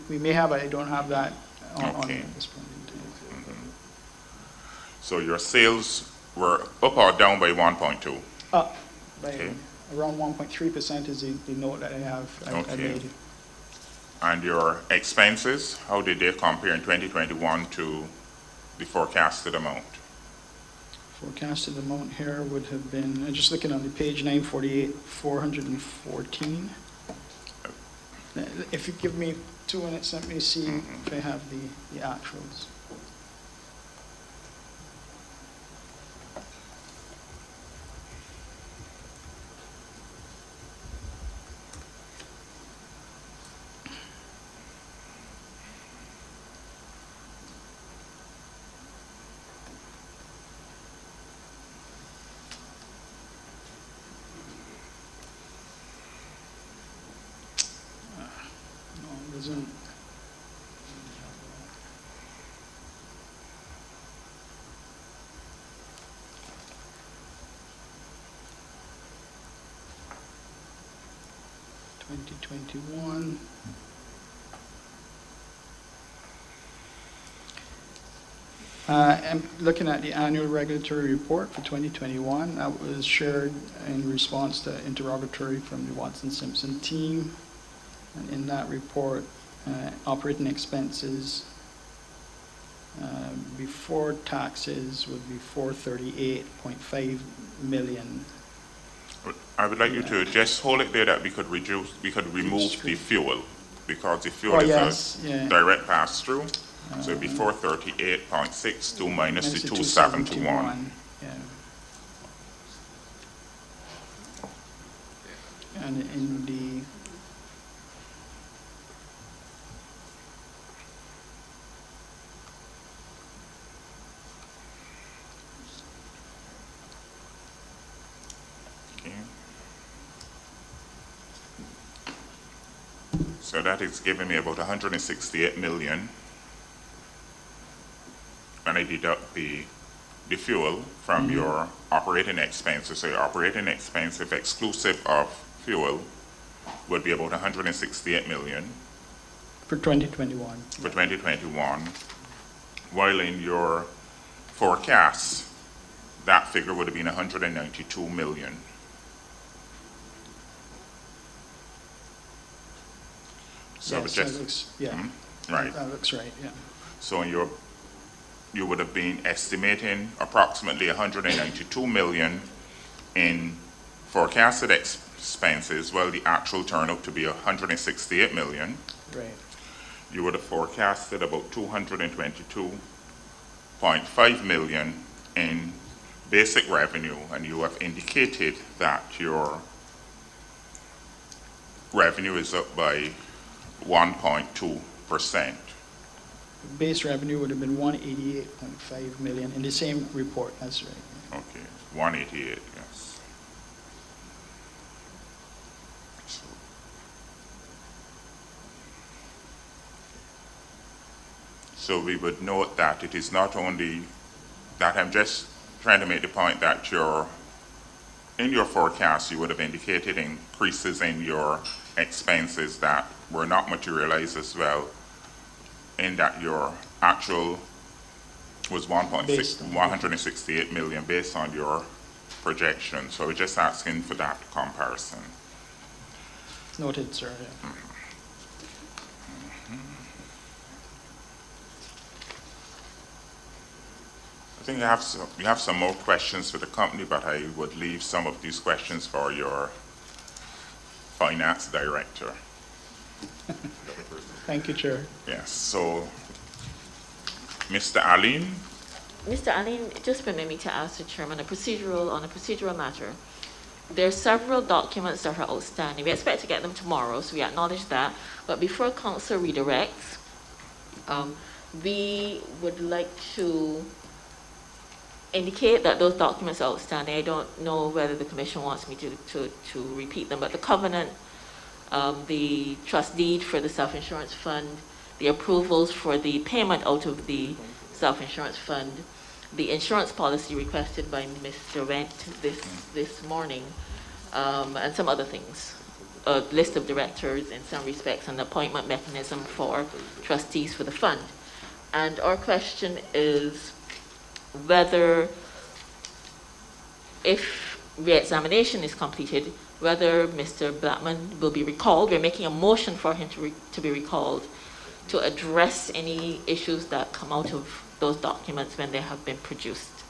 We may have, I don't have that on Okay. at this point in time. So your sales were up or down by 1.2? Up by Okay. around 1.3% is the note that I have. I Okay. made. And your expenses, how did they compare in 2021 to the forecasted amount? Forecasted amount here would have been, I'm just looking on the page 948, 414. If you give me 2 minutes, let me see if I have the actuals. Isn't, twenty 21. I'm looking at the annual regulatory report for 2021. That was shared in response to interrogatory from the Watson Simpson team. And in that report, operating expenses before taxes would be 438.5 million. I would like you to just hold it there that we could remove the fuel, because the fuel Oh, is yes, a yeah. direct pass-through. So it'd be 438.62 minus the 2721. Yeah. And in the Okay. So that is giving me about 168 million. And I deduct the fuel from your operating expenses. So your operating expense, if exclusive of fuel, would be about 168 million for 2021. for 2021. While in your forecast, that figure would have been 192 million. So Yes, it's that just, looks, yeah. right. That looks right, yeah. So you would have been estimating approximately 192 million in forecasted expenses, while the actual turned out to be 168 million. Right. You would have forecasted about 222.5 million in basic revenue, and you have indicated that your revenue is up by 1.2%. Base revenue would have been 188.5 million in the same report, that's right. Okay, 188, yes. So we would note that it is not only that, I'm just trying to make the point that in your forecast, you would have indicated increases in your expenses that were not materialized as well, in that your actual was 168 million based on your projection. So we're just asking for that comparison. Noted, sir. Yeah. I think you have some more questions for the company, but I would leave some of these questions for your finance director. Thank you, Chair. Yes, so Mr. Aline? Mr. Aline, just permit me to ask the chairman on a procedural matter. There are several documents that are outstanding. We expect to get them tomorrow, so we acknowledge that. But before council redirects, we would like to indicate that those documents are outstanding. I don't know whether the commission wants me to repeat them, but the covenant, the trust deed for the self-insurance fund, the approvals for the payment out of the self-insurance fund, the insurance policy requested by Mr. Wendt this morning, and some other things. A list of directors in some respects, and the appointment mechanism for trustees for the fund. And our question is whether, if re-examination is completed, whether Mr. Blackman will be recalled. We're making a motion for him to be recalled to address any issues that come out of those documents when they have been produced.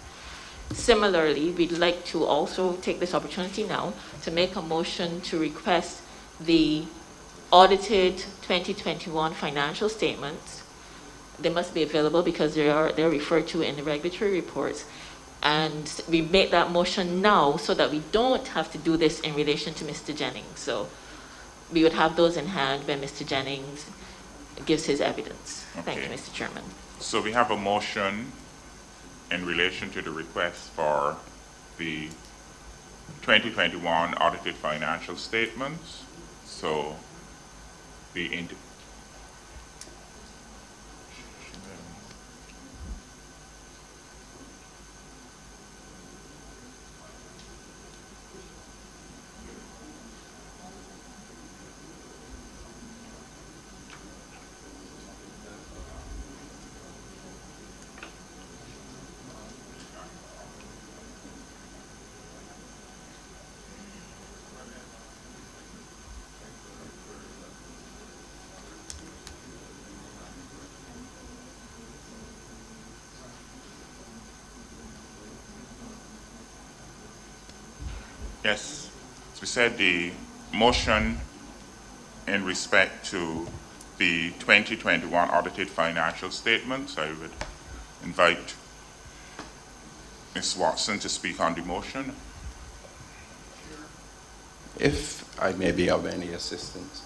Similarly, we'd like to also take this opportunity now to make a motion to request the audited 2021 financial statements. They must be available because they're referred to in the regulatory reports. And we make that motion now so that we don't have to do this in relation to Mr. Jennings. So we would have those in hand when Mr. Jennings gives his evidence. Okay. Thank you, Mr. Chairman. So we have a motion in relation to the request for the 2021 audited financial statements. So Yes, as we said, the motion in respect to the 2021 audited financial statements, I would invite Ms. Watson to speak on the motion. If I may be of any assistance,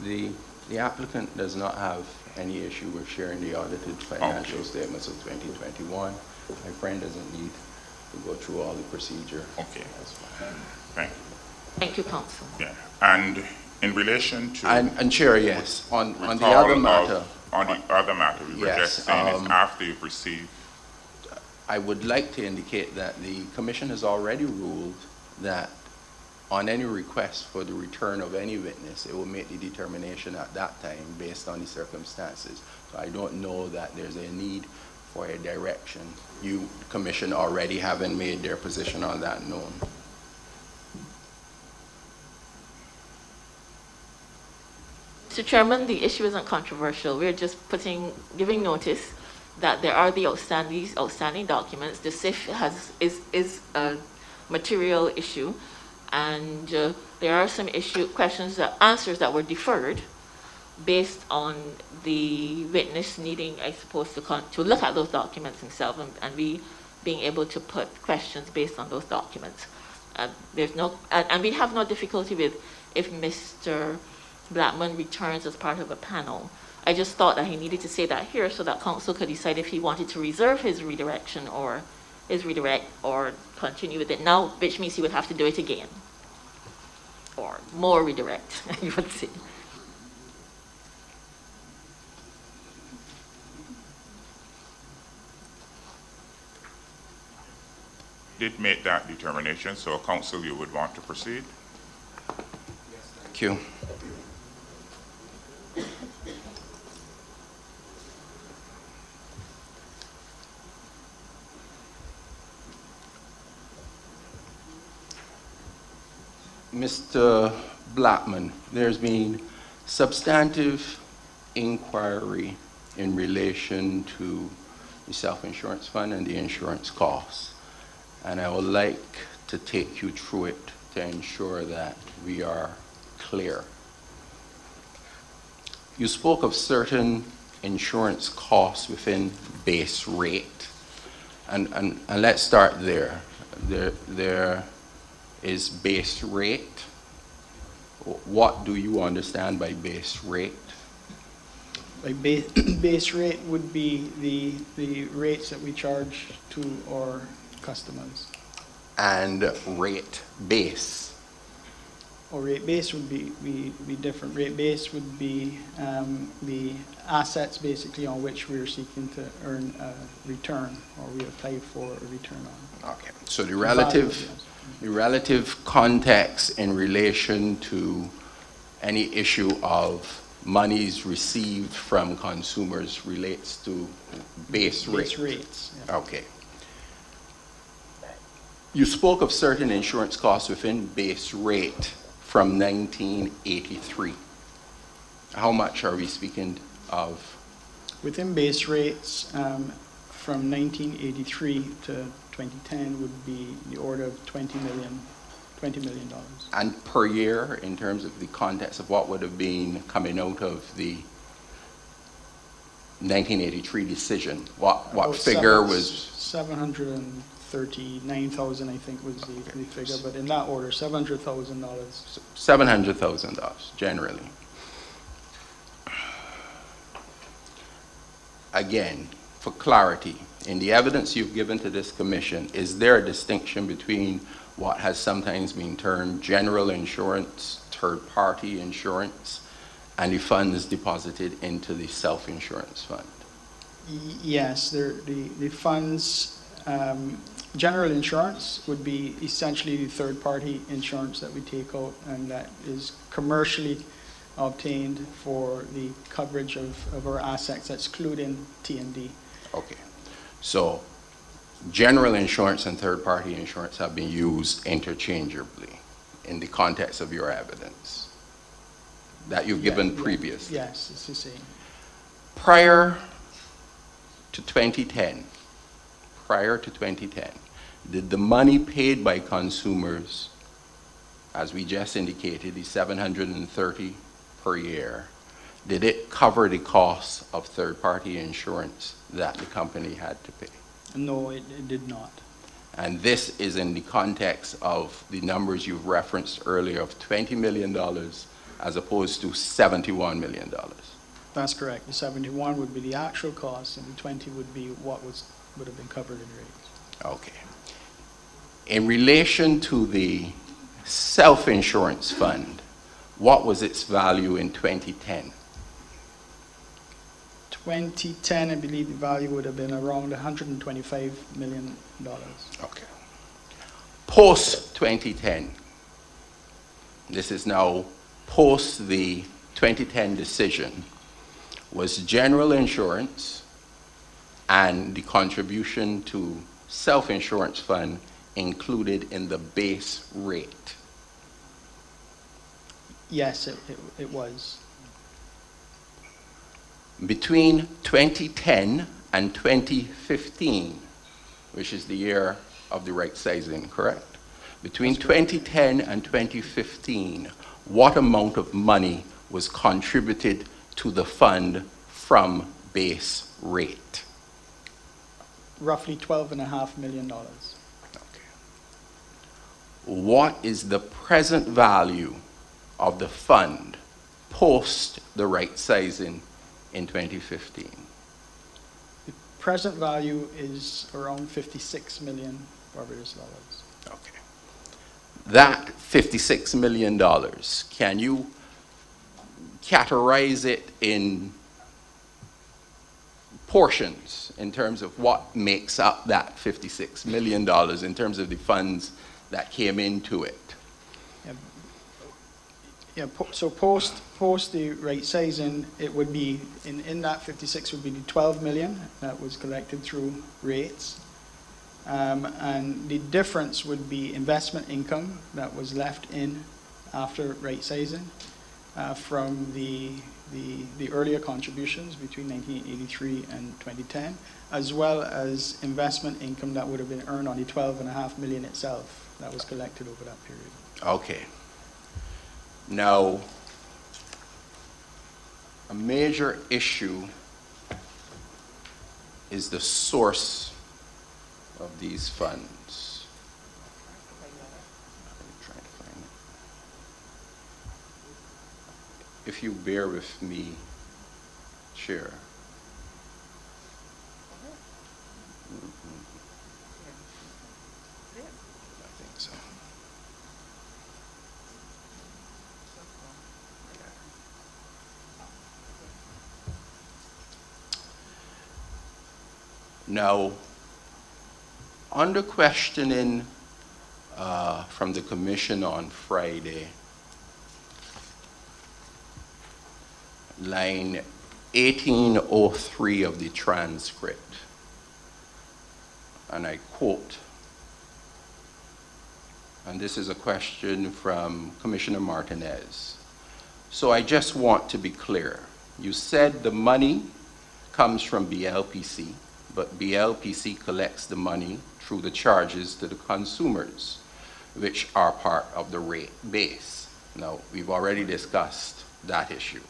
the applicant does not have any issue with sharing the audited financial statements of 2021. My friend doesn't need to go through all the procedure. Okay. That's fine. Thank you. Thank you, Council. Yeah, and in relation to And Chair, yes, on the recall other of- matter, on the other matter, we were Yes, just saying is after you've received. I would like to indicate that the Commission has already ruled that on any request for the return of any witness, it will make the determination at that time based on the circumstances. So I don't know that there's a need for a direction. You, Commission, already haven't made their position on that known. Mr. Chairman, the issue isn't controversial. We're just giving notice that there are the outstanding documents. The SIF is a material issue, and there are some answers that were deferred based on the witness needing, I suppose, to look at those documents himself and we being able to put questions based on those documents. And we have no difficulty with if Mr. Blackman returns as part of a panel. I just thought that he needed to say that here so that council could decide if he wanted to reserve his redirect or continue with it now, which means he would have to do it again. Or more redirect, you would say. Did make that determination, so council, you would want to proceed? Thank you. Mr. Blackman, there's been substantive inquiry in relation to the self-insurance fund and the insurance costs. And I would like to take you through it to ensure that we are clear. You spoke of certain insurance costs within base rate. And let's start there. There is base rate. What do you understand by base rate? Like base rate would be the rates that we charge to our customers. And rate base? Or rate base would be different. Rate base would be the assets basically on which we're seeking to earn a return, or we apply for a return on. Okay, so the relative context in relation to any issue of monies received from consumers relates to base rate. Base rates. Yeah. Okay. You spoke of certain insurance costs within base rate from 1983. How much are we speaking of? Within base rates, from 1983 to 2010 would be the order of $20 million. And per year, in terms of the context of what would have been coming out of the 1983 decision, what figure was? 739,000, I think, was the figure, but in that order, $700,000. $700,000 generally. Again, for clarity, in the evidence you've given to this commission, is there a distinction between what has sometimes been termed general insurance, third-party insurance, and the funds deposited into the self-insurance fund? Yes, the funds, general insurance would be essentially the third-party insurance that we take out, and that is commercially obtained for the coverage of our assets, excluding T&D. Okay, so general insurance and third-party insurance have been used interchangeably in the context of your evidence that you've given previously. Yes, it's the same. Prior to 2010, did the money paid by consumers as we just indicated, the 730 per year, did it cover the cost of third-party insurance that the company had to pay? No, it did not. And this is in the context of the numbers you've referenced earlier of $20 million as opposed to $71 million. That's correct. The 71 would be the actual cost, and the 20 would be what would have been covered in rates. Okay. In relation to the self-insurance fund, what was its value in 2010? 2010, I believe the value would have been around $125 million. Okay. Post 2010, this is now post the 2010 decision, was general insurance and the contribution to self-insurance fund included in the base rate? Yes, it was. Between 2010 and 2015, which is the year of the right sizing, correct? Between 2010 and 2015, what amount of money was contributed to the fund from base rate? Roughly $12.5 million. Okay. What is the present value of the fund post the right sizing in 2015? The present value is around $56 million Barbados dollars. Okay. That $56 million, can you categorize it in portions in terms of what makes up that $56 million in terms of the funds that came into it? Yeah, so post the right sizing, it would be, in that 56 would be the 12 million that was collected through rates. And the difference would be investment income that was left in after right sizing from the earlier contributions between 1983 and 2010, as well as investment income that would have been earned on the 12.5 million itself that was collected over that period. Okay. Now, a major issue is the source of these funds. I'm trying to find it. If you bear with me, Chair. I think so. Now, under questioning from the Commission on Friday, line 1803 of the transcript, and I quote, and this is a question from Commissioner Martinez. So I just want to be clear. You said the money comes from BLPC, but BLPC collects the money through the charges to the consumers, which are part of the rate base. Now, we've already discussed that issue.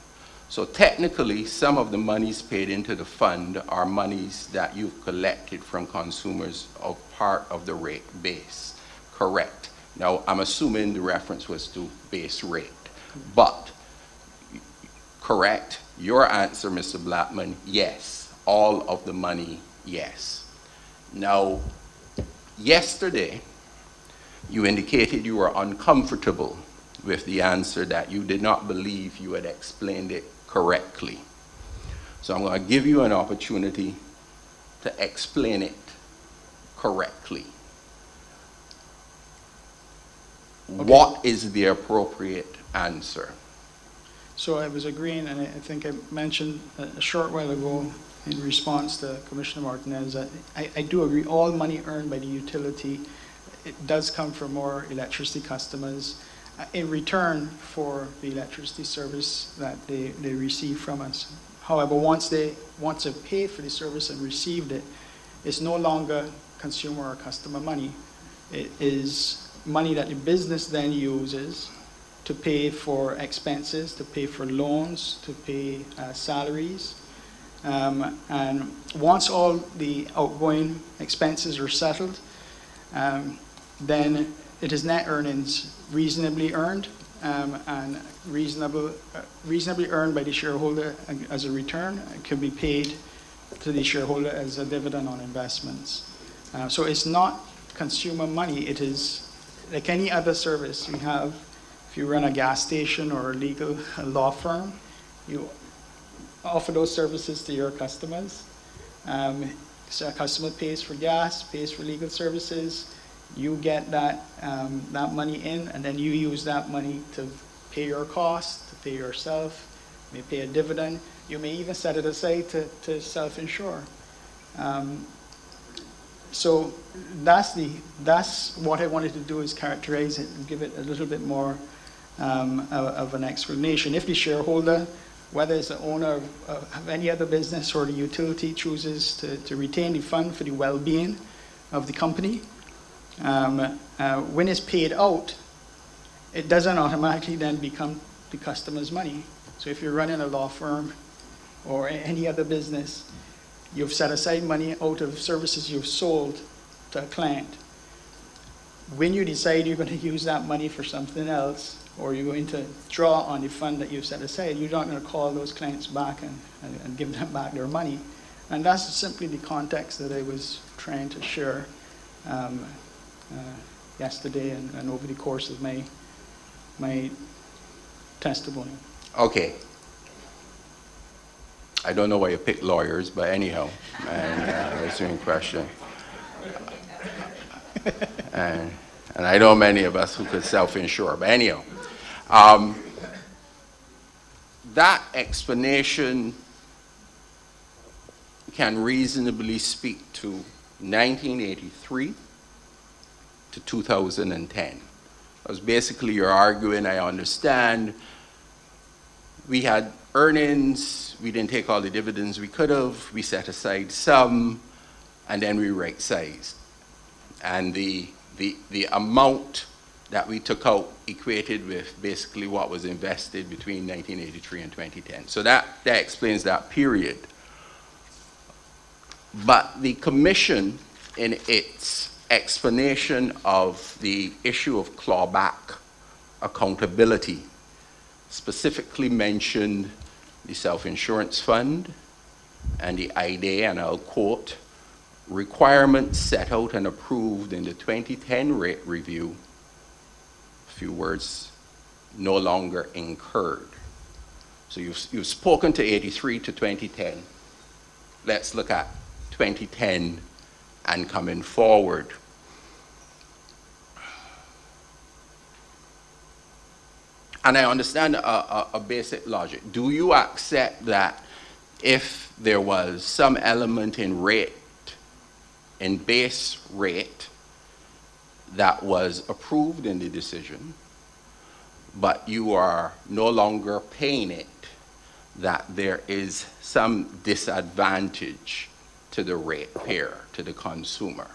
So technically, some of the monies paid into the fund are monies that you've collected from consumers of part of the rate base. Correct. Now, I'm assuming the reference was to base rate, but correct? Your answer, Mr. Blackman, yes. All of the money, yes. Now, yesterday, you indicated you were uncomfortable with the answer, that you did not believe you had explained it correctly. So I'm going to give you an opportunity to explain it correctly. Okay. What is the appropriate answer? So I was agreeing, and I think I mentioned a short while ago in response to Commissioner Martinez that I do agree all money earned by the utility, it does come from more electricity customers in return for the electricity service that they receive from us. However, once they've paid for the service and received it, it's no longer consumer or customer money. It is money that the business then uses to pay for expenses, to pay for loans, to pay salaries. And once all the outgoing expenses are settled, then it is net earnings reasonably earned and reasonably earned by the shareholder as a return. It can be paid to the shareholder as a dividend on investments. So it's not consumer money. It is like any other service you have. If you run a gas station or a law firm, you offer those services to your customers. So a customer pays for gas, pays for legal services. You get that money in, and then you use that money to pay your costs, to pay yourself. You may pay a dividend. You may even set it aside to self-insure. So that's what I wanted to do, is characterize it and give it a little bit more of an explanation. If the shareholder, whether it's the owner of any other business or the utility, chooses to retain the fund for the well-being of the company, when it's paid out, it doesn't automatically then become the customer's money. So if you're running a law firm or any other business, you've set aside money out of services you've sold to a client. When you decide you're going to use that money for something else, or you're going to draw on the fund that you've set aside, you're not going to call those clients back and give them back their money. And that's simply the context that I was trying to share yesterday and over the course of my testimony. Okay. I don't know why you pick lawyers, but anyhow, and answering question. And I know many of us who could self-insure, but anyhow. That explanation can reasonably speak to 1983 to 2010. Because basically you're arguing, I understand, we had earnings, we didn't take all the dividends we could have, we set aside some, and then we right-sized. And the amount that we took out equated with basically what was invested between 1983 and 2010. So that explains that period. But the commission, in its explanation of the issue of clawback accountability, specifically mentioned the self-insurance fund and the IDA, and I'll quote, requirements set out and approved in the 2010 rate review, few words, no longer incurred. So you've spoken to 83 to 2010. Let's look at 2010 and coming forward. And I understand a basic logic. Do you accept that if there was some element in rate, in base rate, that was approved in the decision, but you are no longer paying it, that there is some disadvantage to the ratepayer, to the consumer?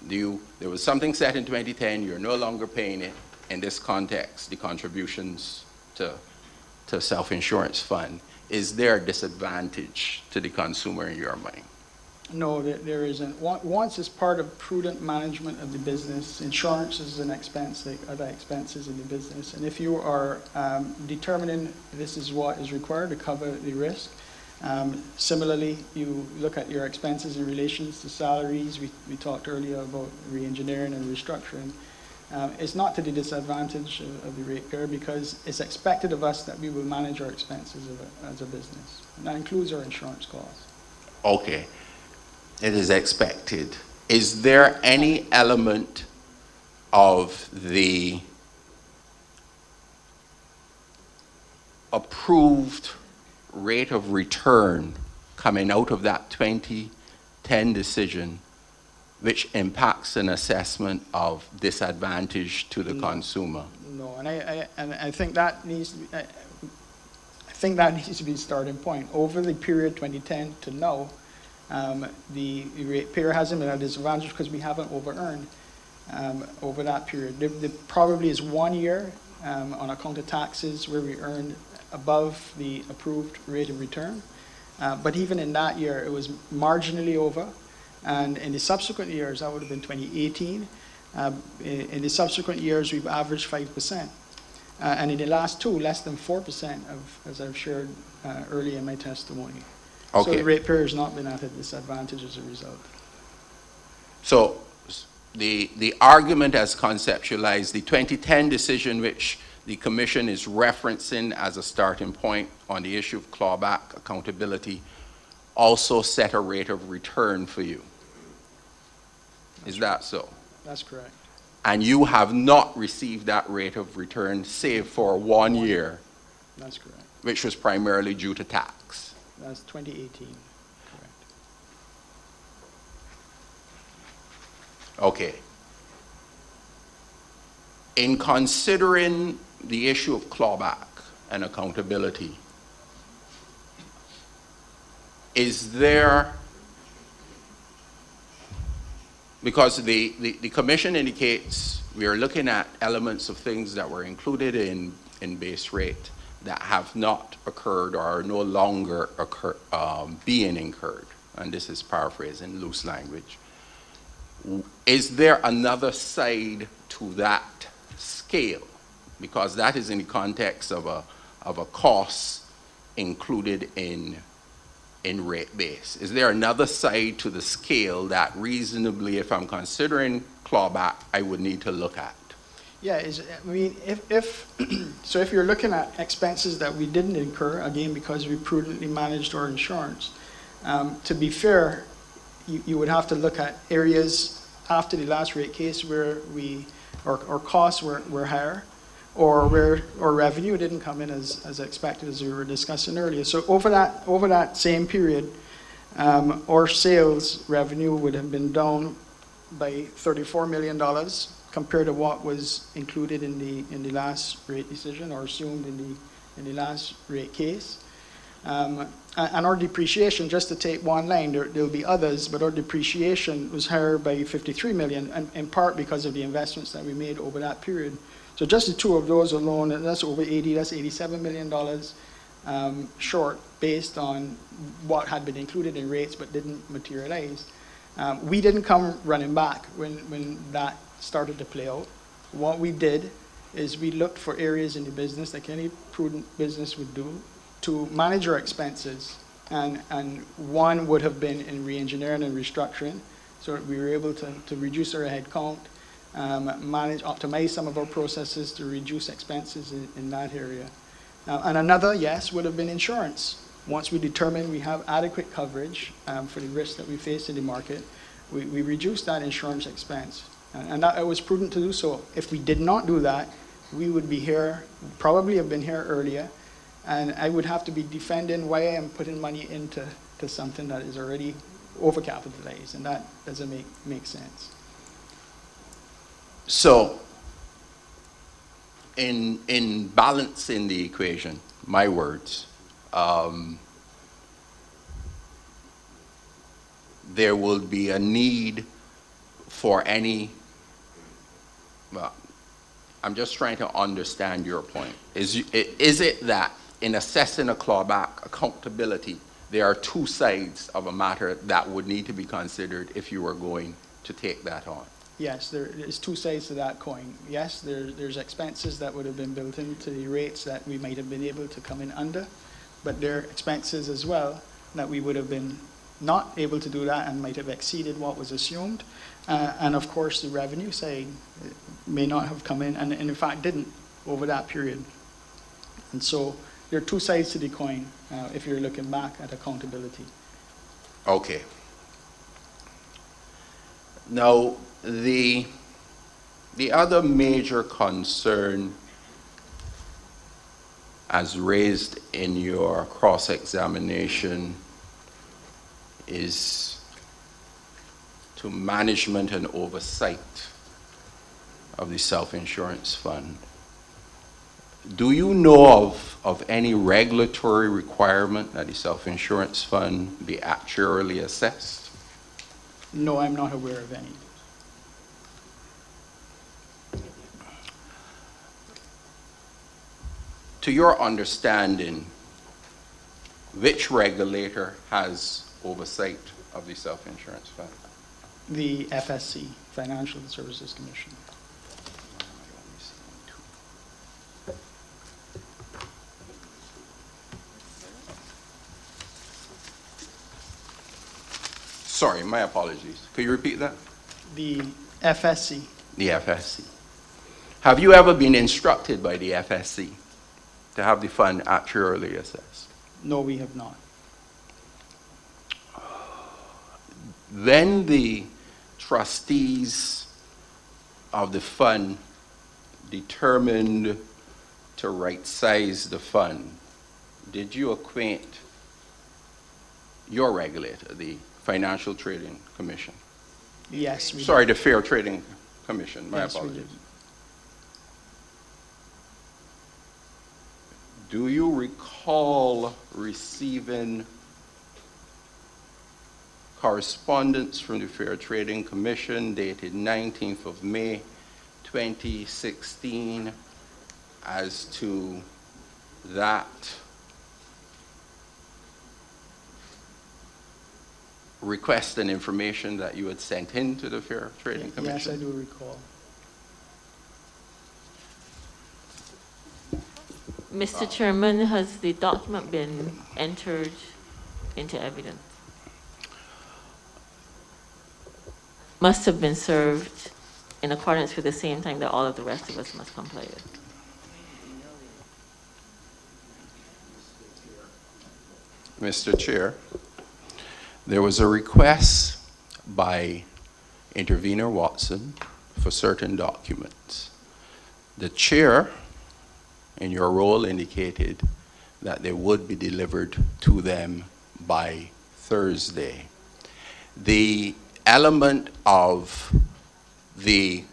There was something set in 2010, you're no longer paying it. In this context, the contributions to self-insurance fund, is there a disadvantage to the consumer in your money? No, there isn't. Once it's part of prudent management of the business, insurance is an expense like other expenses in the business. And if you are determining this is what is required to cover the risk, similarly, you look at your expenses in relation to salaries. We talked earlier about re-engineering and restructuring. It's not to the disadvantage of the ratepayer, because it's expected of us that we will manage our expenses as a business. And that includes our insurance costs. Okay. It is expected. Is there any element of the approved rate of return coming out of that 2010 decision which impacts an assessment of disadvantage to the consumer? No, and I think that needs to be, I think that needs to be the starting point. Over the period 2010 to now, the ratepayer hasn't been at a disadvantage because we haven't over-earned. over that period. There probably is 1 year on account of taxes where we earned above the approved rate of return. But even in that year, it was marginally over. And in the subsequent years, that would have been 2018. In the subsequent years, we've averaged 5%. And in the last two, less than 4%, as I've shared earlier in my testimony. Okay. So the ratepayer has not been at a disadvantage as a result. So the argument as conceptualized, the 2010 decision which the Commission is referencing as a starting point on the issue of clawback accountability also set a rate of return for you. Is that so? That's correct. And you have not received that rate of return save for 1 year, That's correct. which was primarily due to tax. That's 2018. Correct. Okay. In considering the issue of clawback and accountability, is there, because the Commission indicates we are looking at elements of things that were included in base rate that have not occurred or are no longer being incurred, and this is paraphrasing loose language. Is there another side to that scale? Because that is in the context of a cost included in rate base. Is there another side to the scale that reasonably, if I'm considering clawback, I would need to look at? Yeah, I mean, so if you're looking at expenses that we didn't incur, again, because we prudently managed our insurance, to be fair, you would have to look at areas after the last rate case where our costs were higher, or where our revenue didn't come in as expected, as we were discussing earlier. So over that same period, our sales revenue would have been down by $34 million compared to what was included in the last rate decision or assumed in the last rate case. And our depreciation, just to take one line, there'll be others, but our depreciation was higher by $53 million, and in part because of the investments that we made over that period. So just the two of those alone, that's over that's $87 million short based on what had been included in rates but didn't materialize. We didn't come running back when that started to play out. What we did is we looked for areas in the business, like any prudent business would do, to manage our expenses. And one would have been in re-engineering and restructuring. So we were able to reduce our head count, optimize some of our processes to reduce expenses in that area. And another, yes, would have been insurance. Once we determined we have adequate coverage for the risks that we face in the market, we reduced that insurance expense. And that it was prudent to do so. If we did not do that, we would be here, probably have been here earlier, and I would have to be defending why I am putting money into something that is already overcapitalized, and that doesn't make sense. So, in balancing the equation, my words, there will be a need for any, well, I'm just trying to understand your point. Is it that in assessing a clawback accountability, there are two sides of a matter that would need to be considered if you were going to take that on? Yes, there is two sides to that coin. Yes, there's expenses that would have been built into the rates that we might have been able to come in under, but there are expenses as well that we would have been not able to do that and might have exceeded what was assumed. And of course, the revenue side may not have come in, and in fact didn't over that period. And so there are two sides to the coin if you're looking back at accountability. Okay. Now, the other major concern as raised in your cross-examination is to management and oversight of the self-insurance fund. Do you know of any regulatory requirement that the self-insurance fund be actuarially assessed? No, I'm not aware of any. to your understanding, which regulator has oversight of the self-insurance fund? The FSC, Financial Services Commission. Sorry, my apologies. Could you repeat that? The FSC. The FSC. Have you ever been instructed by the FSC to have the fund actuarially assessed? No, we have not. When the trustees of the fund determined to right-size the fund, did you acquaint your regulator, the Financial Trading Commission? Yes, we Sorry, did. the Fair Trading Commission, my Yes, we apologies. did. Do you recall receiving correspondence from the Fair Trading Commission dated 19th of May 2016 as to that request and information that you had sent in to the Fair Trading Commission? Yes, I do recall. Mr. Chairman, has the document been entered into evidence? Must have been served in accordance with the same time that all of the rest of us must comply with. Mr. Chair, there was a request by Intervenor Watson for certain documents. The chair, in your role, indicated that they would be delivered to them by Thursday. The element of the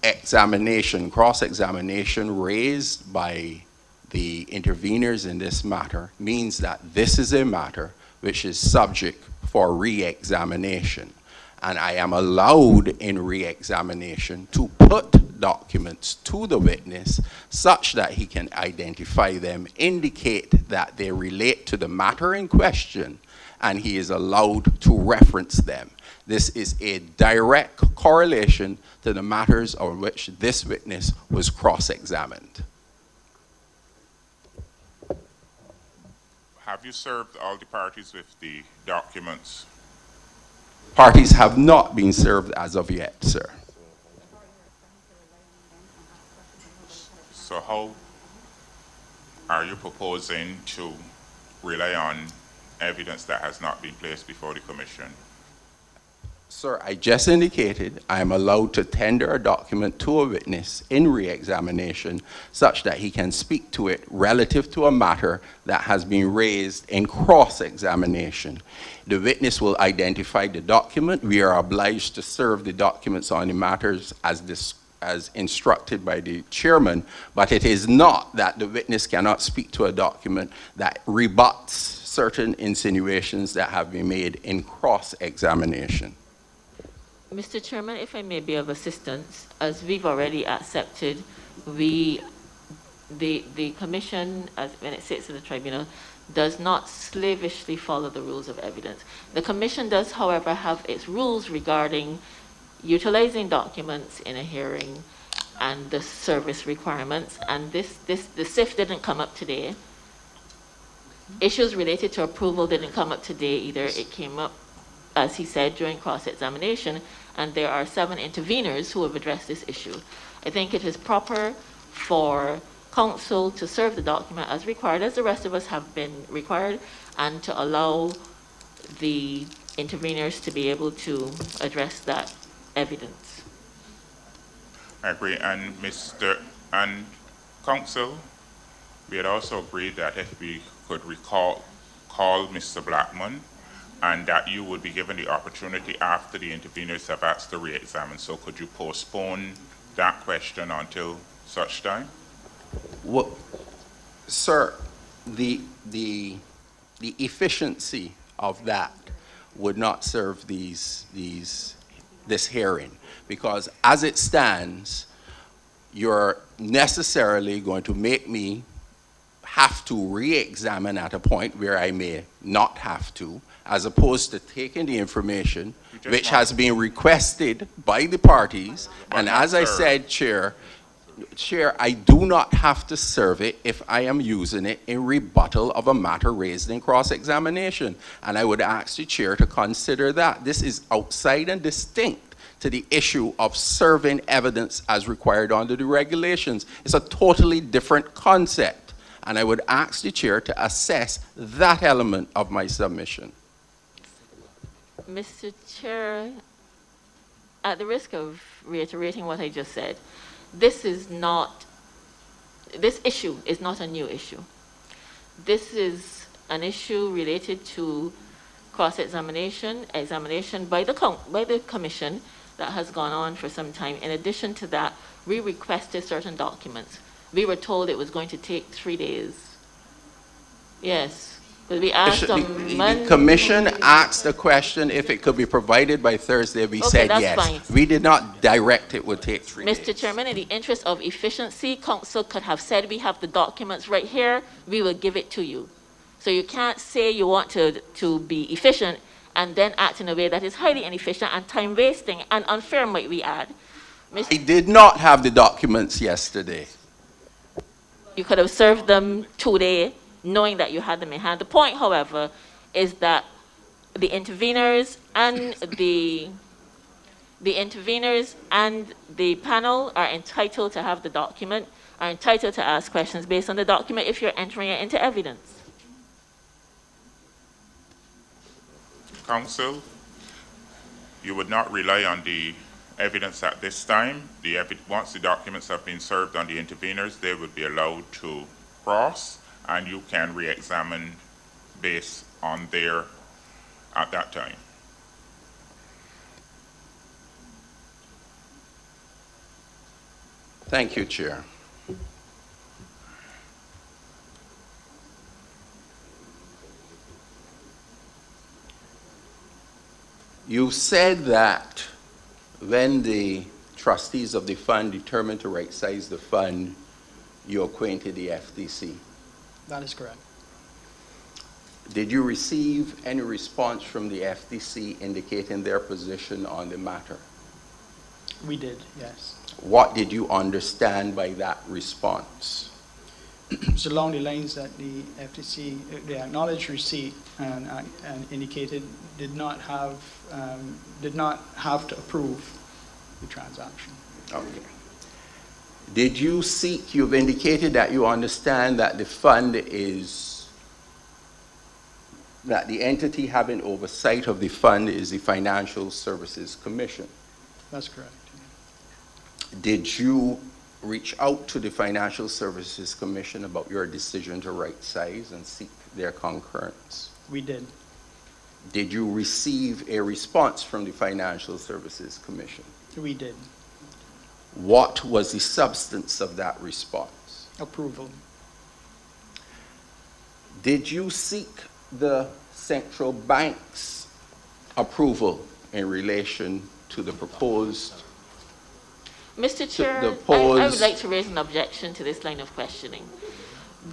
examination, cross-examination raised by the interveners in this matter means that this is a matter which is subject for re-examination. And I am allowed in re-examination to put documents to the witness such that he can identify them, indicate that they relate to the matter in question, and he is allowed to reference them. This is a direct correlation to the matters on which this witness was cross-examined. Have you served all the parties with the documents? Parties have not been served as of yet, sir. So how are you proposing to rely on evidence that has not been placed before the commission? Sir, I just indicated I am allowed to tender a document to a witness in re-examination such that he can speak to it relative to a matter that has been raised in cross-examination. The witness will identify the document. We are obliged to serve the documents on the matters as instructed by the chairman, but it is not that the witness cannot speak to a document that rebuts certain insinuations that have been made in cross-examination. Mr. Chairman, if I may be of assistance, as we've already accepted, the commission, as when it sits in the tribunal, does not slavishly follow the rules of evidence. The commission does, however, have its rules regarding utilizing documents in a hearing and the service requirements, and the SIF didn't come up today. Issues related to approval didn't come up today either. It came up, as he said, during cross-examination, and there are 7 interveners who have addressed this issue. I think it is proper for counsel to serve the document as required, as the rest of us have been required, and to allow the interveners to be able to address that evidence. I agree, and counsel, we had also agreed that if we could call Mr. Blackman, and that you would be given the opportunity after the interveners have asked to re-examine. So could you postpone that question until such time? Well, sir, the efficiency of that would not serve this hearing, because as it stands, you're necessarily going to make me have to re-examine at a point where I may not have to, as opposed to taking the information which has been requested by the parties. And as I said, Chair, I do not have to serve it if I am using it in rebuttal of a matter raised in cross-examination. And I would ask the Chair to consider that. This is outside and distinct to the issue of serving evidence as required under the regulations. It's a totally different concept. And I would ask the Chair to assess that element of my submission. Mr. Chair, at the risk of reiterating what I just said, this issue is not a new issue. This is an issue related to cross-examination, examination by the Commission that has gone on for some time. In addition to that, we requested certain documents. We were told it was going to take 3 days. Yes, but we asked on Monday. The Commission asked the question if it could be provided by Thursday. We said that's yes. fine. We did not direct it would take 3 days. Mr. Chairman, in the interest of efficiency, Council could have said, we have the documents right here, we will give it to you. So you can't say you want to be efficient and then act in a way that is highly inefficient and time-wasting and unfair, might we add. I did not have the documents yesterday. You could have served them today, knowing that you had them in hand. The point, however, is that the interveners and the panel are entitled to have the document, are entitled to ask questions based on the document if you're entering it into evidence. Council, you would not rely on the evidence at this time. Once the documents have been served on the interveners, they would be allowed to cross, and you can re-examine based on there at that time. Thank you, Chair. You said that when the trustees of the fund determined to right-size the fund, you acquainted the FTC. That is correct. Did you receive any response from the FTC indicating their position on the matter? We did, yes. What did you understand by that response? It's along the lines that the FTC, they acknowledged receipt and indicated did not have to approve the transaction. Okay. Did you seek, you've indicated that you understand that the fund is, that the entity having oversight of the fund is the Financial Services Commission. That's correct. Did you reach out to the Financial Services Commission about your decision to right size and seek their concurrence? We did. Did you receive a response from the Financial Services Commission? We did. What was the substance of that response? Approval. Did you seek the central bank's approval in relation to the proposed? Mr. Chair, I would like to raise an objection to this line of questioning.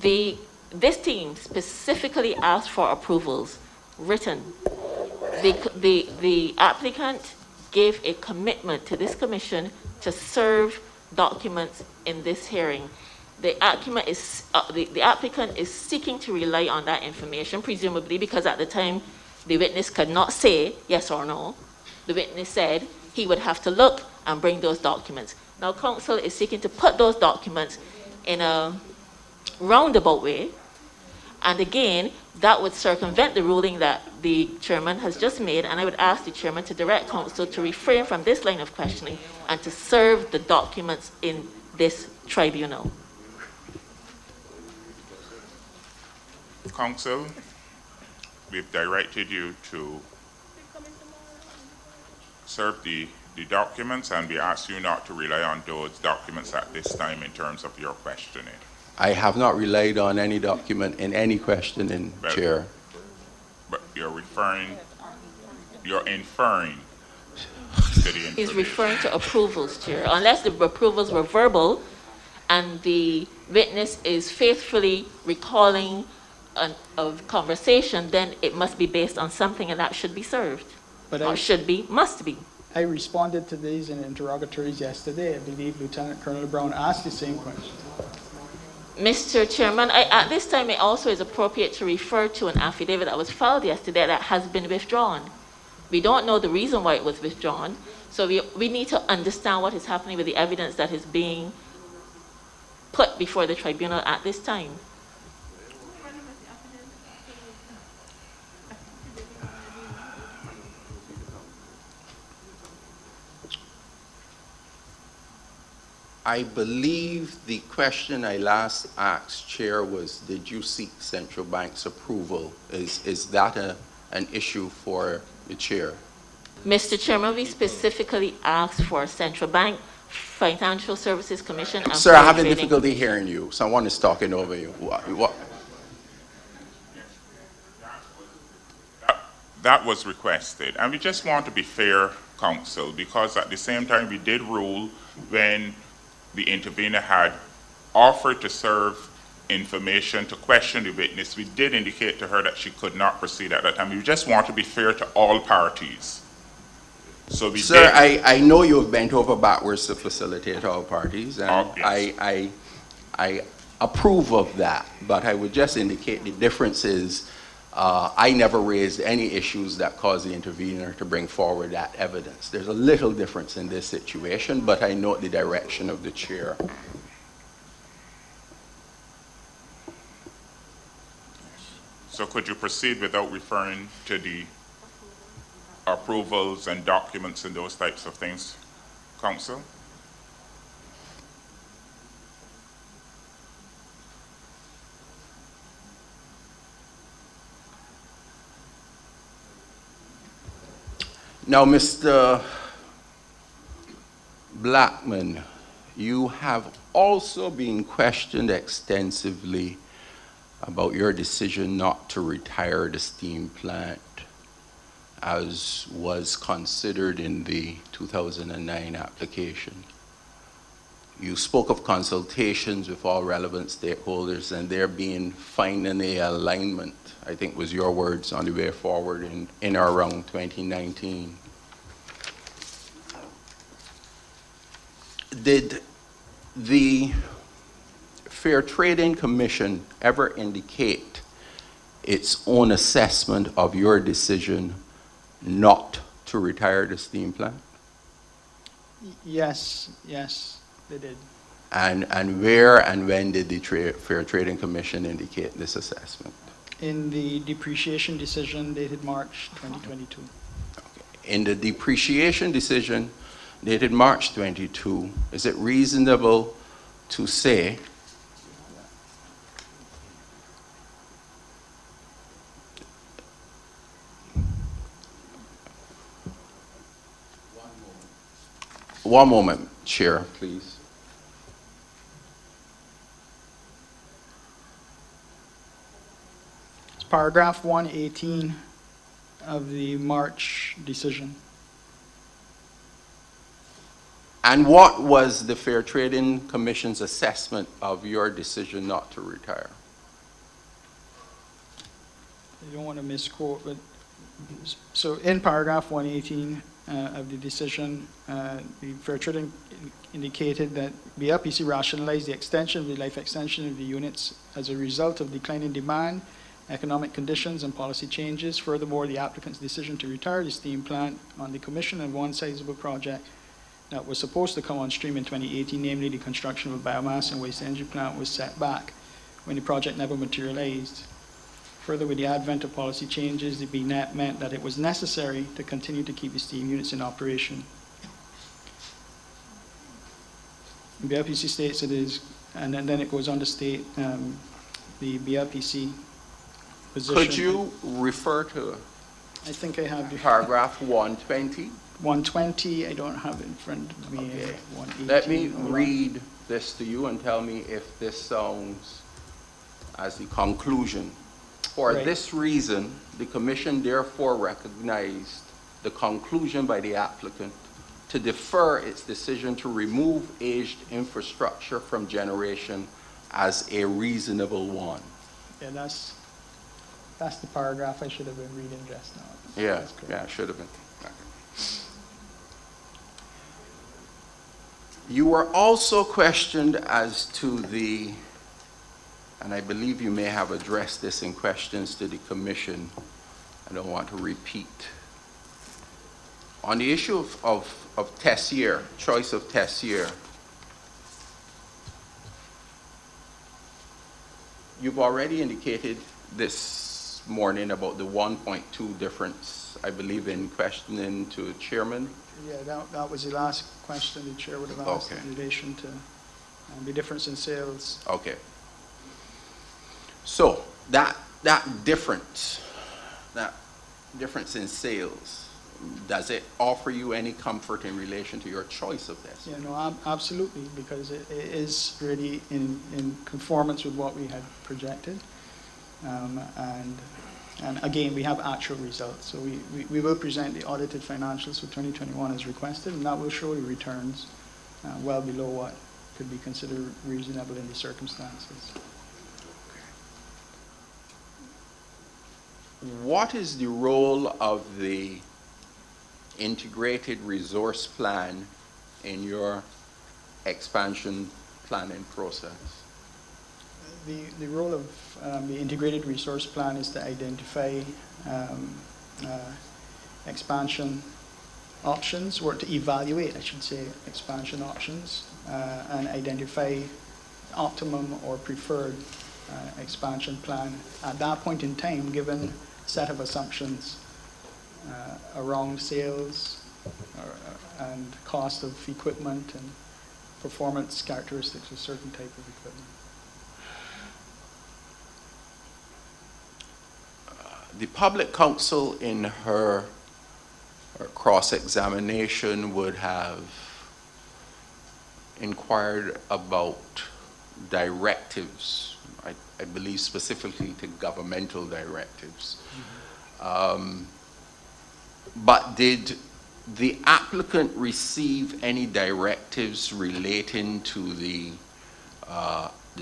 This team specifically asked for approvals written. The applicant gave a commitment to this commission to serve documents in this hearing. The applicant is seeking to rely on that information, presumably because at the time the witness could not say yes or no. The witness said he would have to look and bring those documents. Now, council is seeking to put those documents in a roundabout way, and again, that would circumvent the ruling that the chairman has just made, and I would ask the chairman to direct council to refrain from this line of questioning and to serve the documents in this tribunal. Council, we've directed you to serve the documents, and we ask you not to rely on those documents at this time in terms of your questioning. I have not relied on any document in any questioning, Chair. But you're inferring to the information. He's referring to approvals, Chair. Unless the approvals were verbal and the witness is faithfully recalling a conversation, then it must be based on something, and that should be served. But Or should be, must be. I responded to these in interrogatories yesterday. I believe Lieutenant Colonel Brown asked the same question. Mr. Chairman, at this time, it also is appropriate to refer to an affidavit that was filed yesterday that has been withdrawn. We don't know the reason why it was withdrawn, so we need to understand what is happening with the evidence that is being put before the tribunal at this time. I believe the question I last asked, Chair, was did you seek central bank's approval? Is that an issue for the Chair? Mr. Chairman, we specifically asked for Central Bank, Financial Services Commission, and Sir, I have Trading. difficulty hearing you. Someone is talking over you. What? That was requested, and we just want to be fair, counsel, because at the same time we did rule when the intervener had offered to serve information to question the witness. We did indicate to her that she could not proceed at that time. We just want to be fair to all parties. So we Sir, did. I know you have bent over backwards to facilitate all parties, and Yes. I approve of that, but I would just indicate the difference is I never raised any issues that caused the intervener to bring forward that evidence. There's a little difference in this situation, but I note the direction of the Chair. So could you proceed without referring to the approvals and documents and those types of things, counsel? Now, Mr. Blackman, you have also been questioned extensively about your decision not to retire the steam plant, as was considered in the 2009 application. You spoke of consultations with all relevant stakeholders and there being finally alignment, I think was your words, on the way forward in or around 2019. Did the Fair Trading Commission ever indicate its own assessment of your decision not to retire the steam plant? Yes, they did. And where and when did the Fair Trading Commission indicate this assessment? In the depreciation decision dated March 2022. In the depreciation decision dated March 22, is it reasonable to say one moment, Chair, please. It's paragraph 118 of the March decision. And what was the Fair Trading Commission's assessment of your decision not to retire? I don't want to misquote, but so in paragraph 118 of the decision, the Fair Trading indicated that BLPC rationalized the extension of the life extension of the units as a result of declining demand, economic conditions, and policy changes. Furthermore, the applicant's decision to retire the steam plant on the commission of one sizable project that was supposed to come on stream in 2018, namely the construction of a biomass and waste energy plant, was set back when the project never materialized. Further, with the advent of policy changes, the BNET meant that it was necessary to continue to keep the steam units in operation. The BLPC states it is, and then it goes on to state the BLPC position. Could you refer to I think I have the paragraph 120? 120, I don't have it in front of me. Okay. 118. Let me read this to you and tell me if this sounds as the conclusion. For Right. this reason, the Commission therefore recognized the conclusion by the applicant to defer its decision to remove aged infrastructure from generation as a reasonable one. Yeah, that's the paragraph I should have been reading just now. Yeah, That's correct. yeah, should have been. Okay. You were also questioned as to the, and I believe you may have addressed this in questions to the commission. I don't want to repeat. On the issue of test year, choice of test year, you've already indicated this morning about the 1.2 difference, I believe, in questioning to the chairman. Yeah, that was the last question the chair would have asked Okay. in relation to the difference in sales. Okay. So that difference in sales, does it offer you any comfort in relation to your choice of this? Yeah, no, absolutely, because it is really in conformance with what we had projected. And again, we have actual results. So we will present the audited financials for 2021 as requested, and that will show the returns well below what could be considered reasonable in the circumstances. What is the role of the integrated resource plan in your expansion planning process? The role of the integrated resource plan is to identify expansion options, or to evaluate, I should say, expansion options, and identify optimum or preferred expansion plan at that point in time, given a set of assumptions around sales and cost of equipment and performance characteristics of certain type of equipment. The public counsel in her cross-examination would have inquired about directives, I believe specifically to governmental directives. But did the applicant receive any directives relating to the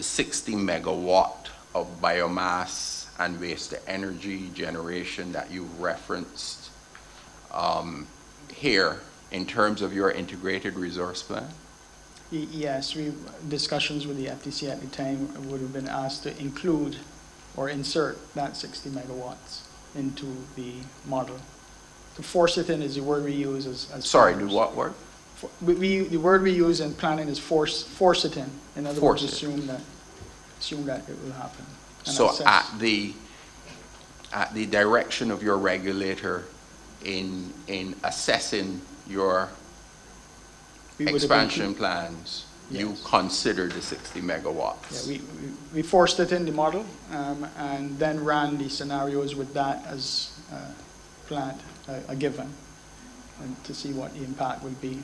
60 megawatt of biomass and waste-to-energy generation that you referenced here in terms of your integrated resource plan? Yes, discussions with the FTC at the time would have been asked to include or insert that 60 megawatts into the model. To force it in is the word we use as Sorry, farmers. do what word? The word we use in planning is force it in. In other words, Force it. assume that it will happen. And So assess. at the direction of your regulator in assessing your We would have expansion included- plans, you Yes. considered the 60 megawatts? Yeah, we forced it in the model and then ran the scenarios with that as plant, a given, and to see what the impact would be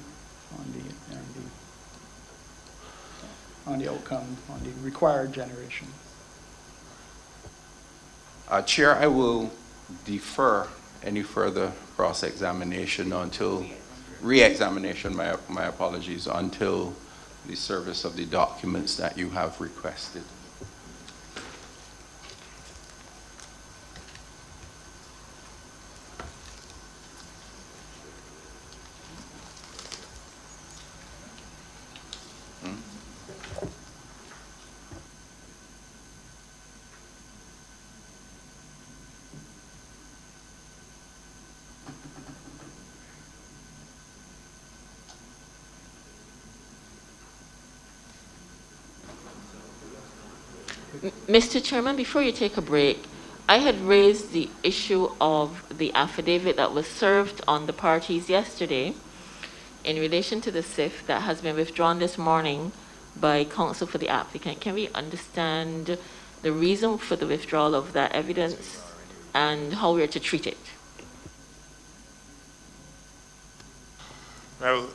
on the outcome, on the required generation. Chair, I will defer any further cross-examination until, re-examination, my apologies, until the service of the documents that you have requested. Mr. Chairman, before you take a break, I had raised the issue of the affidavit that was served on the parties yesterday in relation to the SIF that has been withdrawn this morning by counsel for the applicant. Can we understand the reason for the withdrawal of that evidence and how we are to treat it? Well,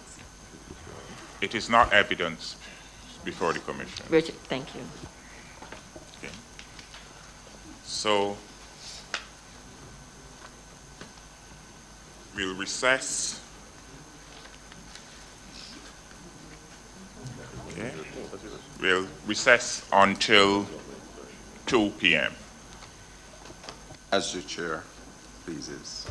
it is not evidence before the commission. Richard, thank you. Okay. So we'll recess Okay. We'll recess until 2 p.m. As the chair pleases.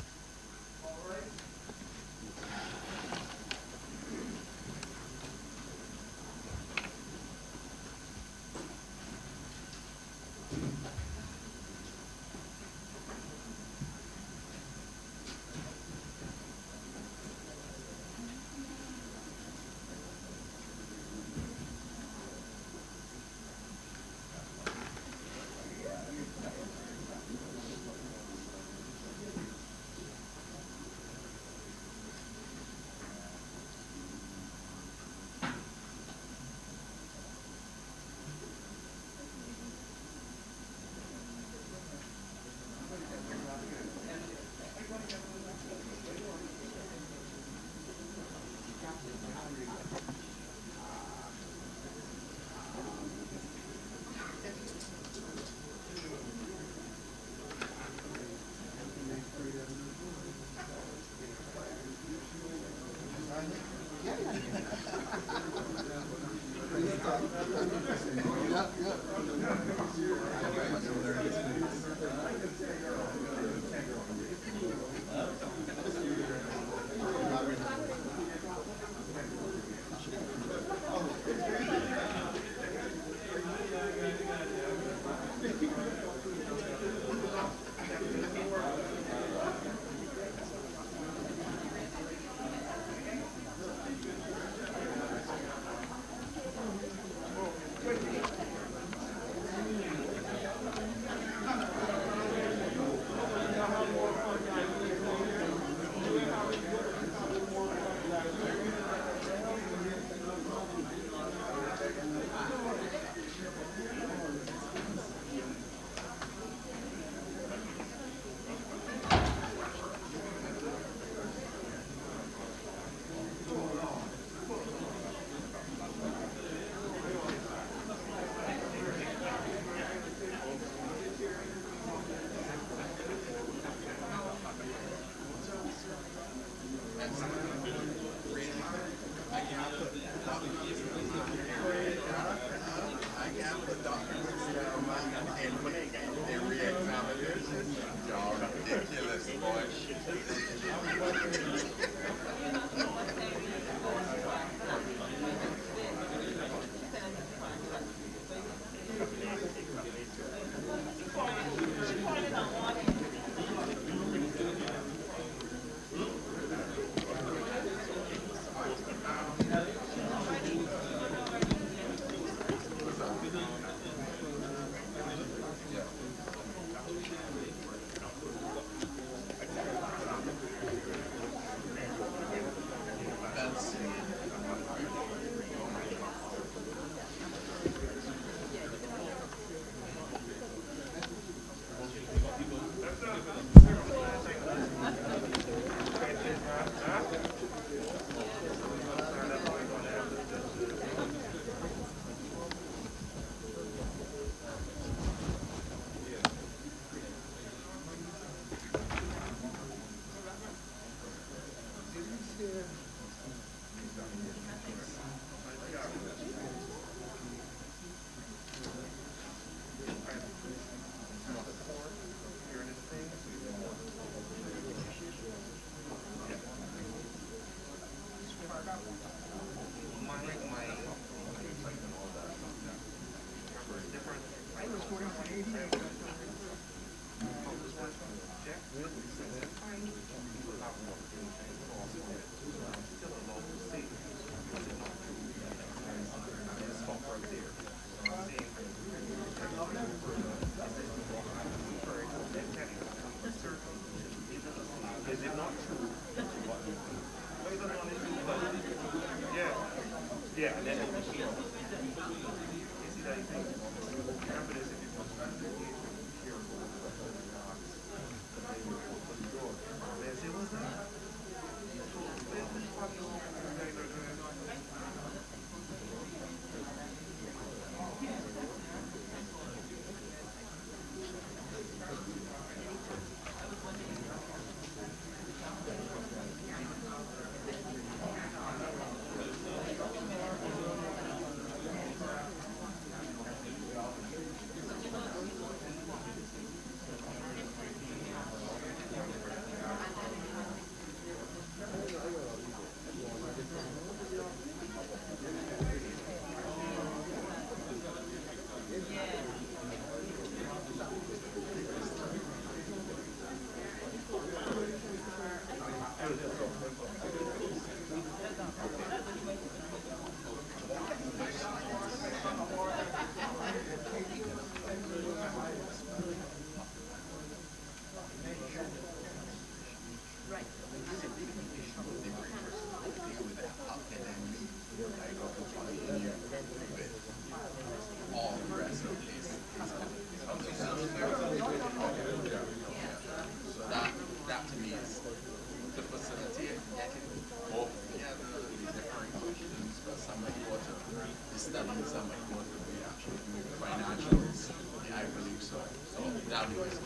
financials, I believe so. So that was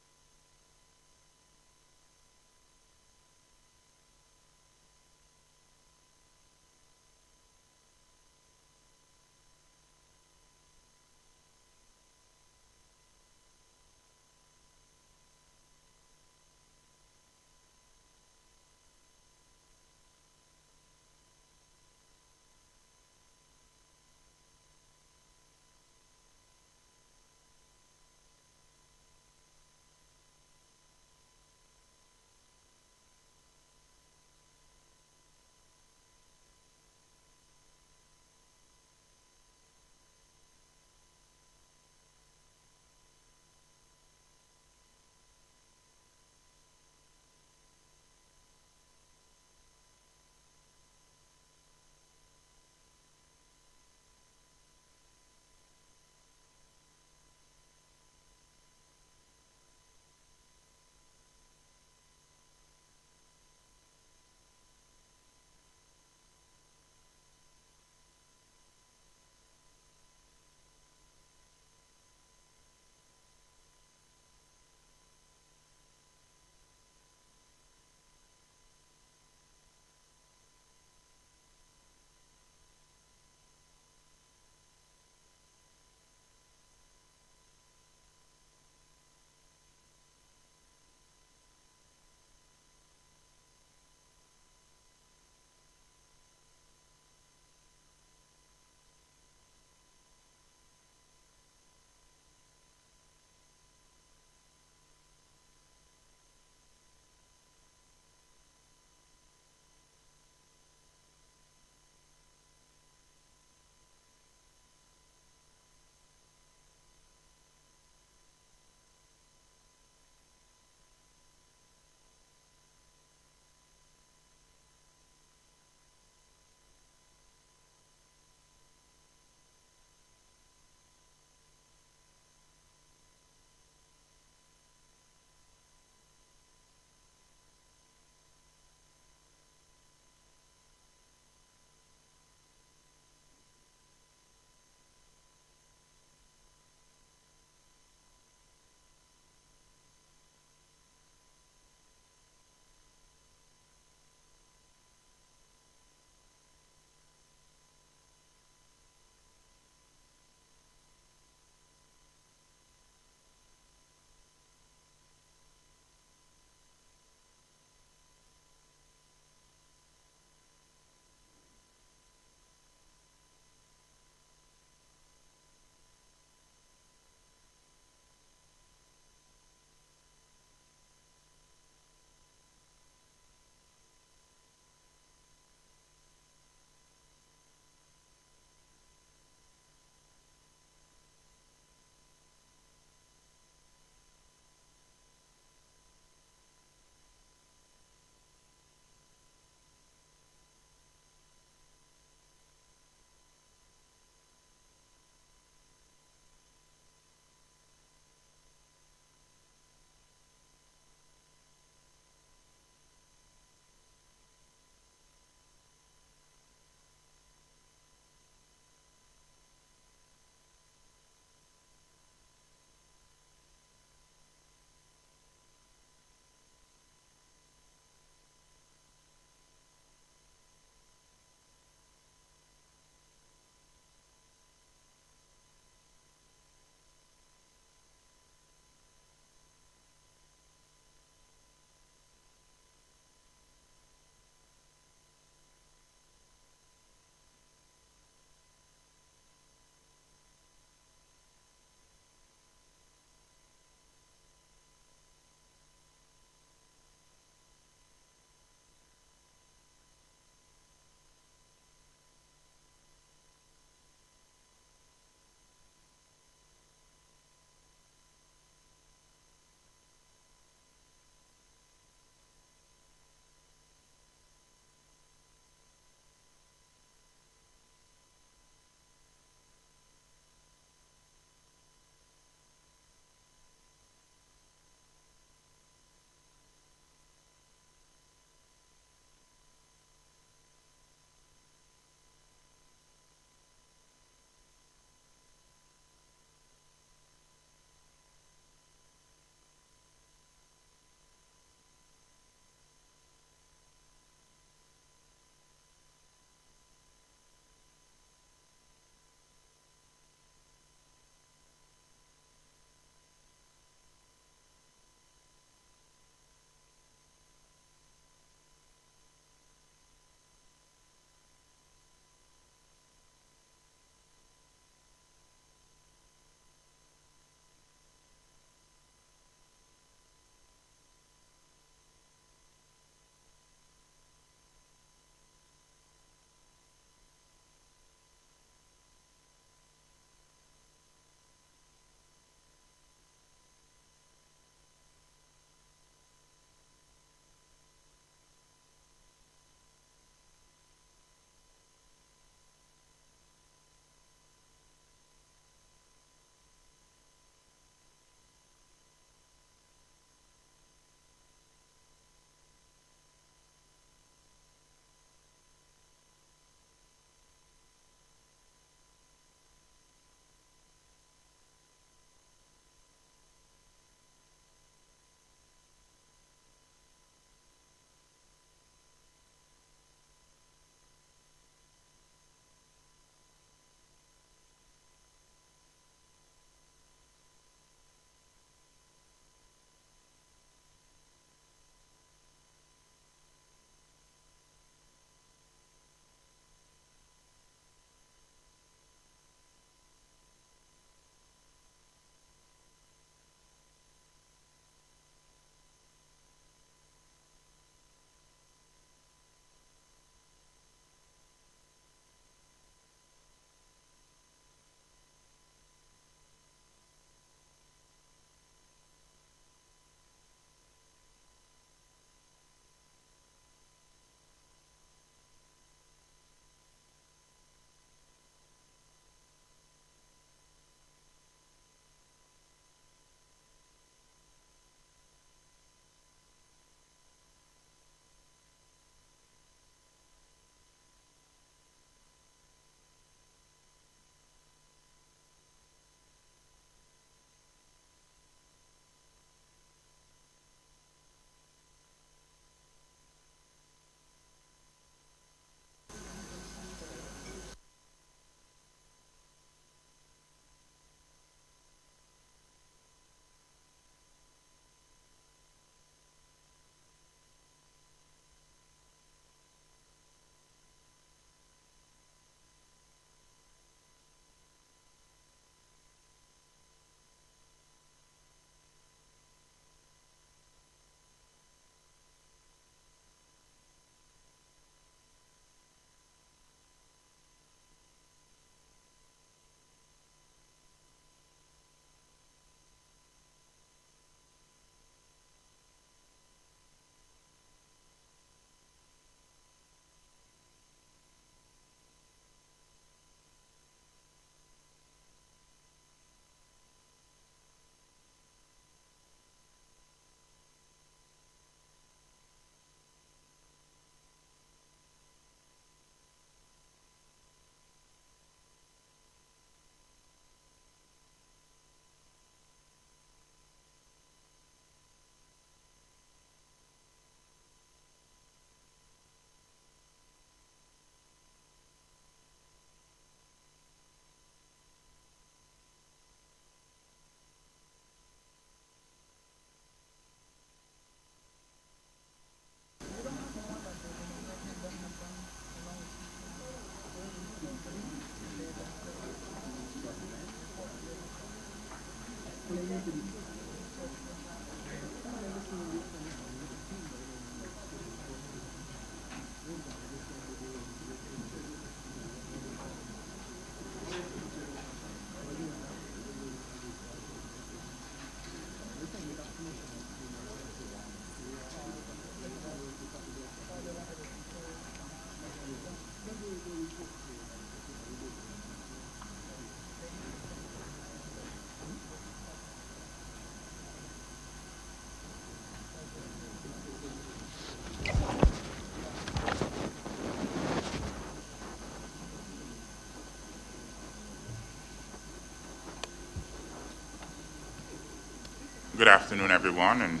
Good afternoon, everyone, and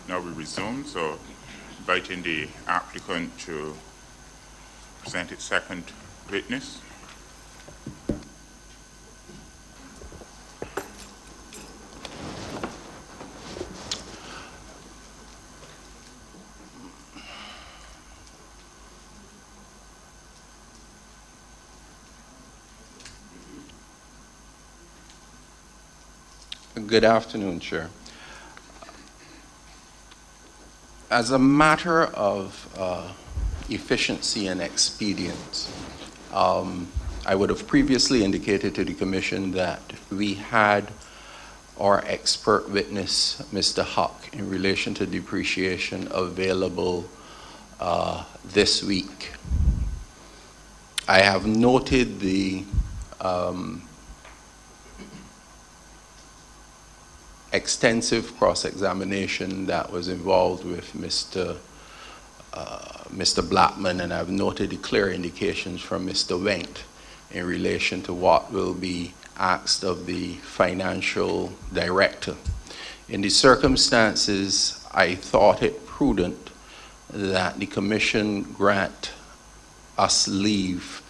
now we resume. So, inviting the applicant to present its second witness. Good afternoon, Chair. As a matter of efficiency and expedience, I would have previously indicated to the Commission that we had our expert witness, Mr. Huck, in relation to depreciation available this week. I have noted the extensive cross-examination that was involved with Mr. Blackman, and I've noted the clear indications from Mr. Wendt in relation to what will be asked of the financial director. In the circumstances, I thought it prudent that the Commission grant us leave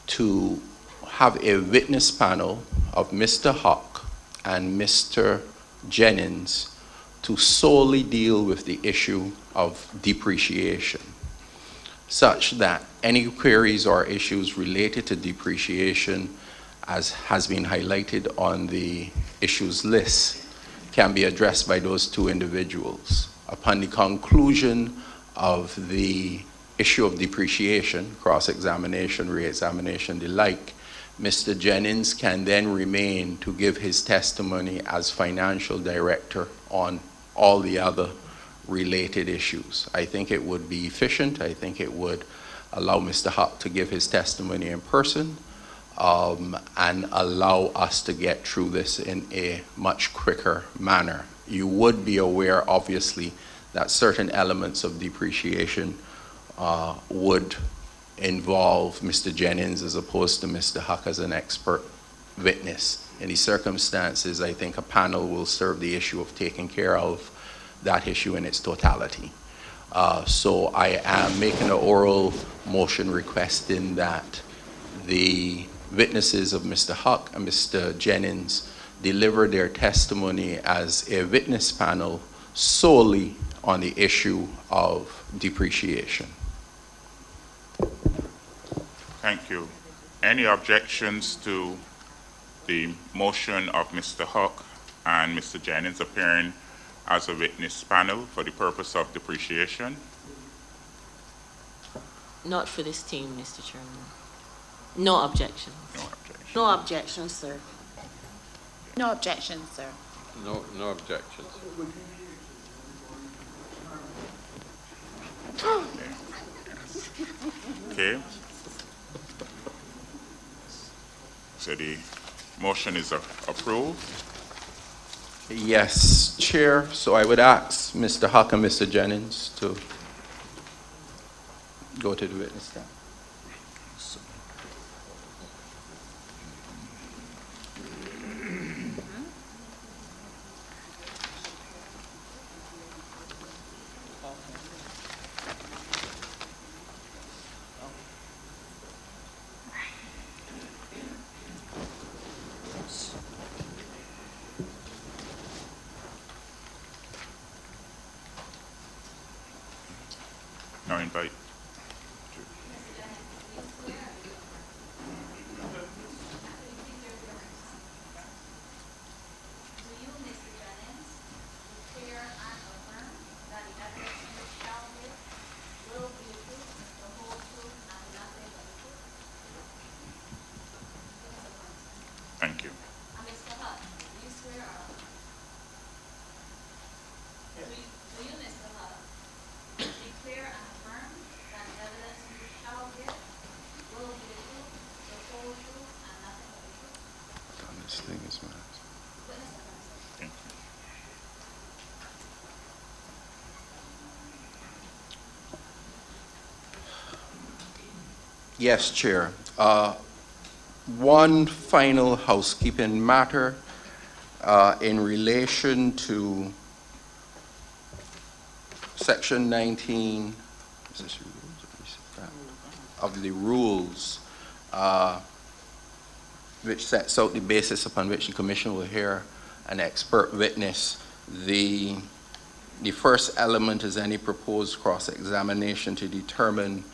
to have a witness panel of Mr. Huck and Mr. Jennings to solely deal with the issue of depreciation, such that any queries or issues related to depreciation, as has been highlighted on the issues list, can be addressed by those two individuals. Upon the conclusion of the issue of depreciation, cross-examination, re-examination, the like, Mr. Jennings can then remain to give his testimony as financial director on all the other related issues. I think it would be efficient. I think it would allow Mr. Huck to give his testimony in person and allow us to get through this in a much quicker manner. You would be aware, obviously, that certain elements of depreciation would involve Mr. Jennings as opposed to Mr. Huck as an expert witness. In these circumstances, I think a panel will serve the issue of taking care of that issue in its totality. So I am making an oral motion requesting that the witnesses of Mr. Huck and Mr. Jennings deliver their testimony as a witness panel solely on the issue of depreciation. Thank you. Any objections to the motion of Mr. Huck and Mr. Jennings appearing as a witness panel for the purpose of depreciation? Not for this team, Mr. Chairman. No objections. No objection. No objection, sir. No objections, sir. No objections. Okay. So the motion is approved. Yes, Chair. So I would ask Mr. Huck and Mr. Jennings to go to the witness stand. Now invite. Thank you. This thing is mine. Thank you. Yes, Chair. One final housekeeping matter. in relation to Section 19 is this of the rules, which sets out the basis upon which the Commission will hear an expert witness. The first element is any proposed cross-examination to determine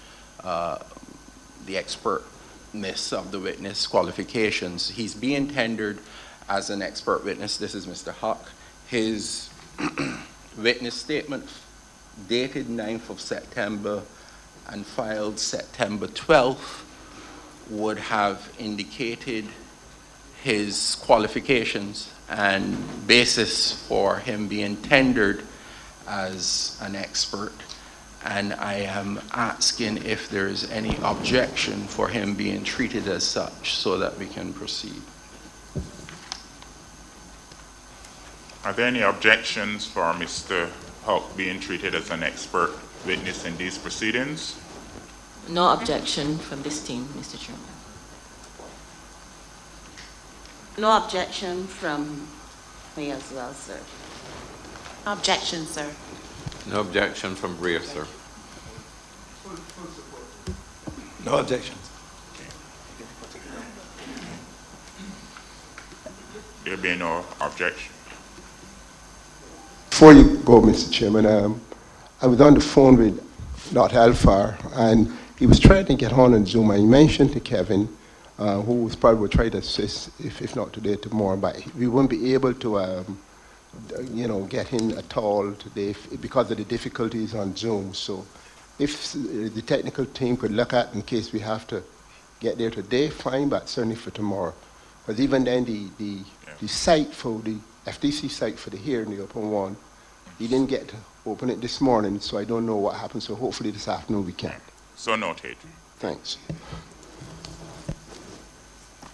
the expertness of the witness qualifications. He's being tendered as an expert witness. This is Mr. Huck. His witness statement dated 9th of September and filed September 12th would have indicated his qualifications and basis for him being tendered as an expert. And I am asking if there is any objection for him being treated as such so that we can proceed. Are there any objections for Mr. Huck being treated as an expert witness in these proceedings? No objection from this team, Mr. Chairman. No objection from me as well, sir. Objection, sir. No objection from Bria, sir. No objections. There being no objection. Before you go, Mr. Chairman, I was on the phone with Dr. Alfar, and he was trying to get on Zoom. I mentioned to Kevin, who was probably will try to assist, if not today, tomorrow, but we won't be able to, get him at all today because of the difficulties on Zoom. So if the technical team could look at in case we have to get there today, fine, but certainly for tomorrow. Because even then, the site for the FTC site for the hearing, the open one, he didn't get to open it this morning, so I don't know what happened. So hopefully this afternoon we can. So noted. Thanks.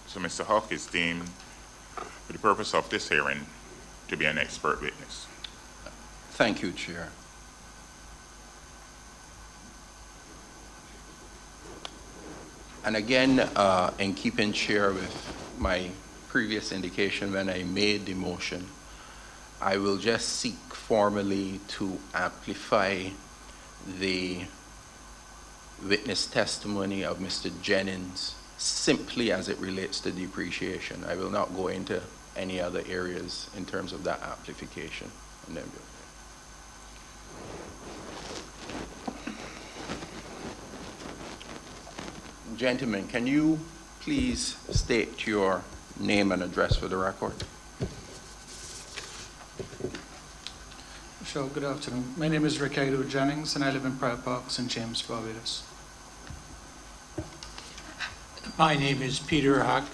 So Mr. Huck is deemed, for the purpose of this hearing, to be an expert witness. Thank you, Chair. And again, in keeping, Chair, with my previous indication when I made the motion, I will just seek formally to amplify the witness testimony of Mr. Jennings simply as it relates to depreciation. I will not go into any other areas in terms of that amplification. And then gentlemen, can you please state your name and address for the record? Sure, good afternoon. My name is Ricardo Jennings and I live in Pryor Park, St. James, Barbados. My name is Peter Huck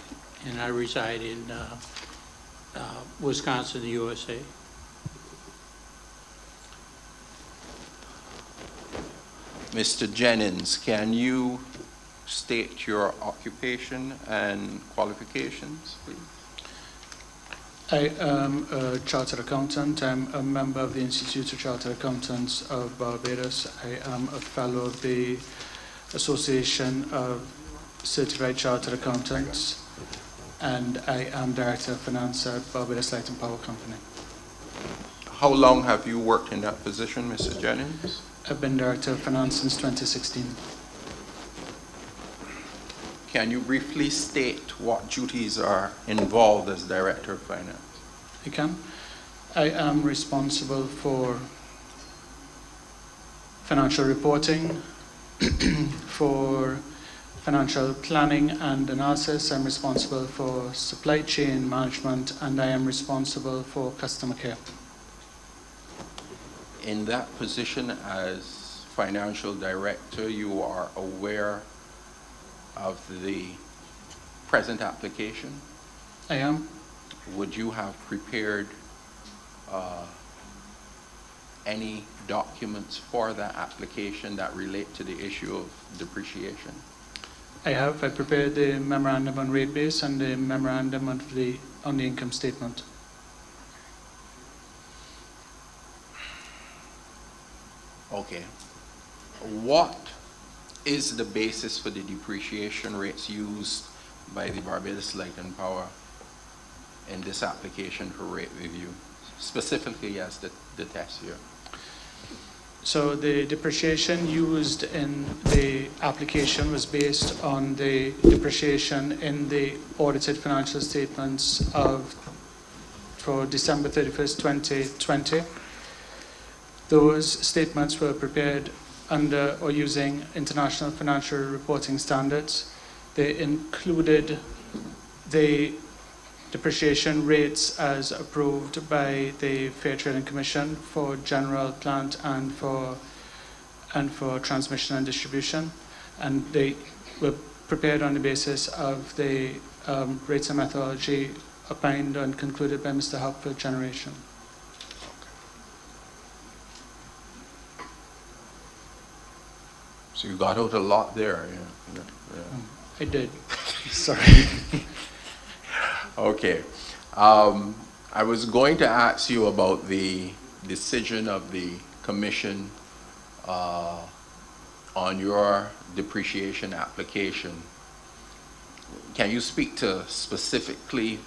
and I reside in Wisconsin, USA. Mr. Jennings, can you state your occupation and qualifications, please? I am a chartered accountant. I'm a member of the Institute of Chartered Accountants of Barbados. I am a fellow of the Association of Certified Chartered Accountants, and I am Director of Finance at Barbados Light and Power Company. How long have you worked in that position, Mr. Jennings? I've been Director of Finance since 2016. Can you briefly state what duties are involved as Director of Finance? I can. I am responsible for financial reporting, for financial planning and analysis. I'm responsible for supply chain management, and I am responsible for customer care. In that position as Financial Director, you are aware of the present application? I am. Would you have prepared any documents for that application that relate to the issue of depreciation? I have. I prepared the memorandum on rate base and the memorandum on the income statement. Okay. What is the basis for the depreciation rates used by the Barbados Light and Power in this application for rate review, specifically as the test year? So the depreciation used in the application was based on the depreciation in the audited financial statements for December 31st, 2020. Those statements were prepared under or using international financial reporting standards. They included the depreciation rates as approved by the Fair Trading Commission for general plant and for transmission and distribution, and they were prepared on the basis of the rates and methodology opined and concluded by Mr. Huck for generation. So you got out a lot there. Yeah. I did. Sorry. Okay. I was going to ask you about the decision of the commission on your depreciation application. Can you speak to specifically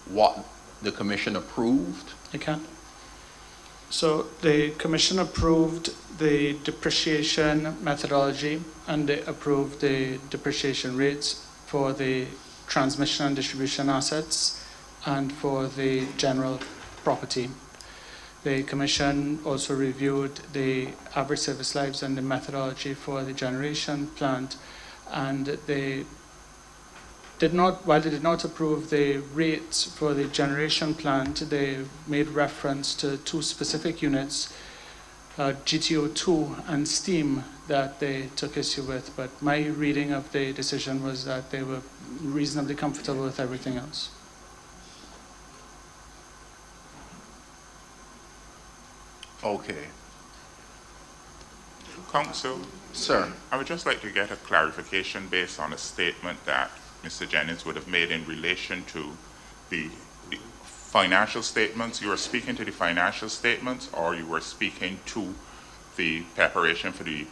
what the commission approved? I can. So the commission approved the depreciation methodology and they approved the depreciation rates for the transmission and distribution assets and for the general property. The commission also reviewed the average service lives and the methodology for the generation plant, and they did not, while they did not approve the rates for the generation plant, they made reference to two specific units, GTO2 and steam, that they took issue with. But my reading of the decision was that they were reasonably comfortable with everything else. Okay. Council? Sir. I would just like to get a clarification based on a statement that Mr. Jennings would have made in relation to the financial statements. You were speaking to the financial statements, or you were speaking to the preparation for the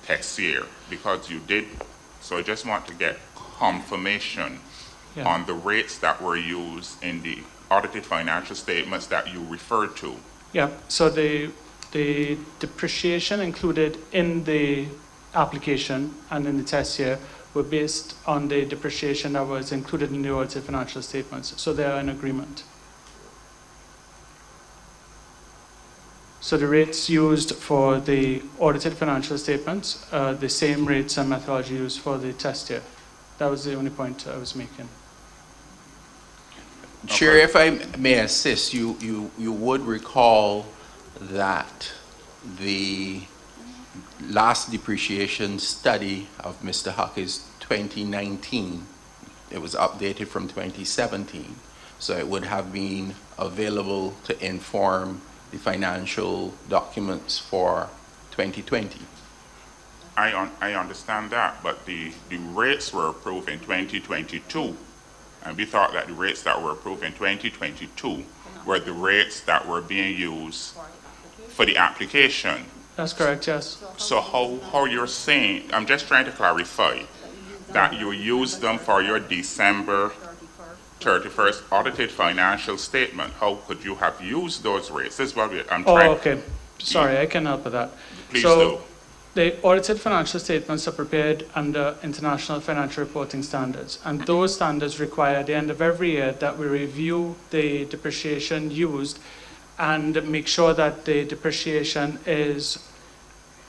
test year? Because you did, so I just want to get confirmation on the rates that were used in the audited financial statements that you referred to. Yeah, so the depreciation included in the application and in the test year were based on the depreciation that was included in the audited financial statements. So they are in agreement. So the rates used for the audited financial statements are the same rates and methodology used for the test year. That was the only point I was making. Chair, if I may assist, you would recall that the last depreciation study of Mr. Huck is 2019. It was updated from 2017. So it would have been available to inform the financial documents for 2020. I understand that, but the rates were approved in 2022. And we thought that the rates that were approved in 2022 were the rates that were being used for the application. That's correct, yes. So how you're saying, I'm just trying to clarify, that you used them for your December 31st audited financial statement. How could you have used those rates? This is what I'm trying. Oh, okay. Sorry, I can help with that. Please do. The audited financial statements are prepared under international financial reporting standards, and those standards require at the end of every year that we review the depreciation used and make sure that the depreciation is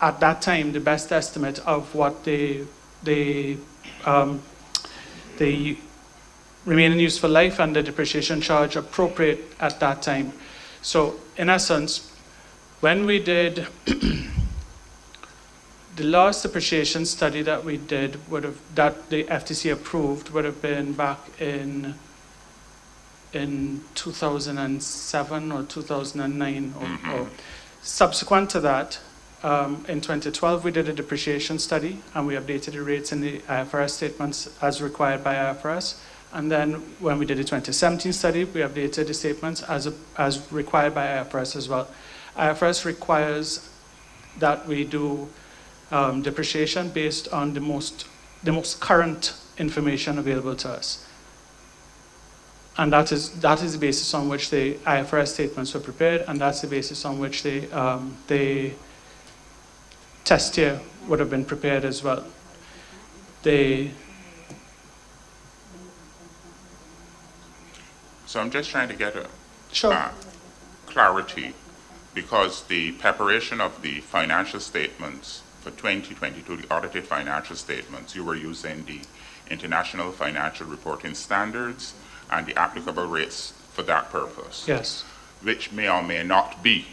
at that time the best estimate of what the remaining useful life and the depreciation charge appropriate at that time. So in essence, when we did the last depreciation study that we did that the FTC approved would have been back in 2007 or 2009 or subsequent to that. In 2012 we did a depreciation study and we updated the rates in the IFRS statements as required by IFRS, and then when we did the 2017 study we updated the statements as required by IFRS as well. IFRS requires that we do depreciation based on the most current information available to us. And that is the basis on which the IFRS statements were prepared, and that's the basis on which the test year would have been prepared as well. So I'm just trying to get a Sure. clarity, because the preparation of the financial statements for 2022, the audited financial statements, you were using the International Financial Reporting Standards and the applicable rates for that purpose. Yes. Which may or may not be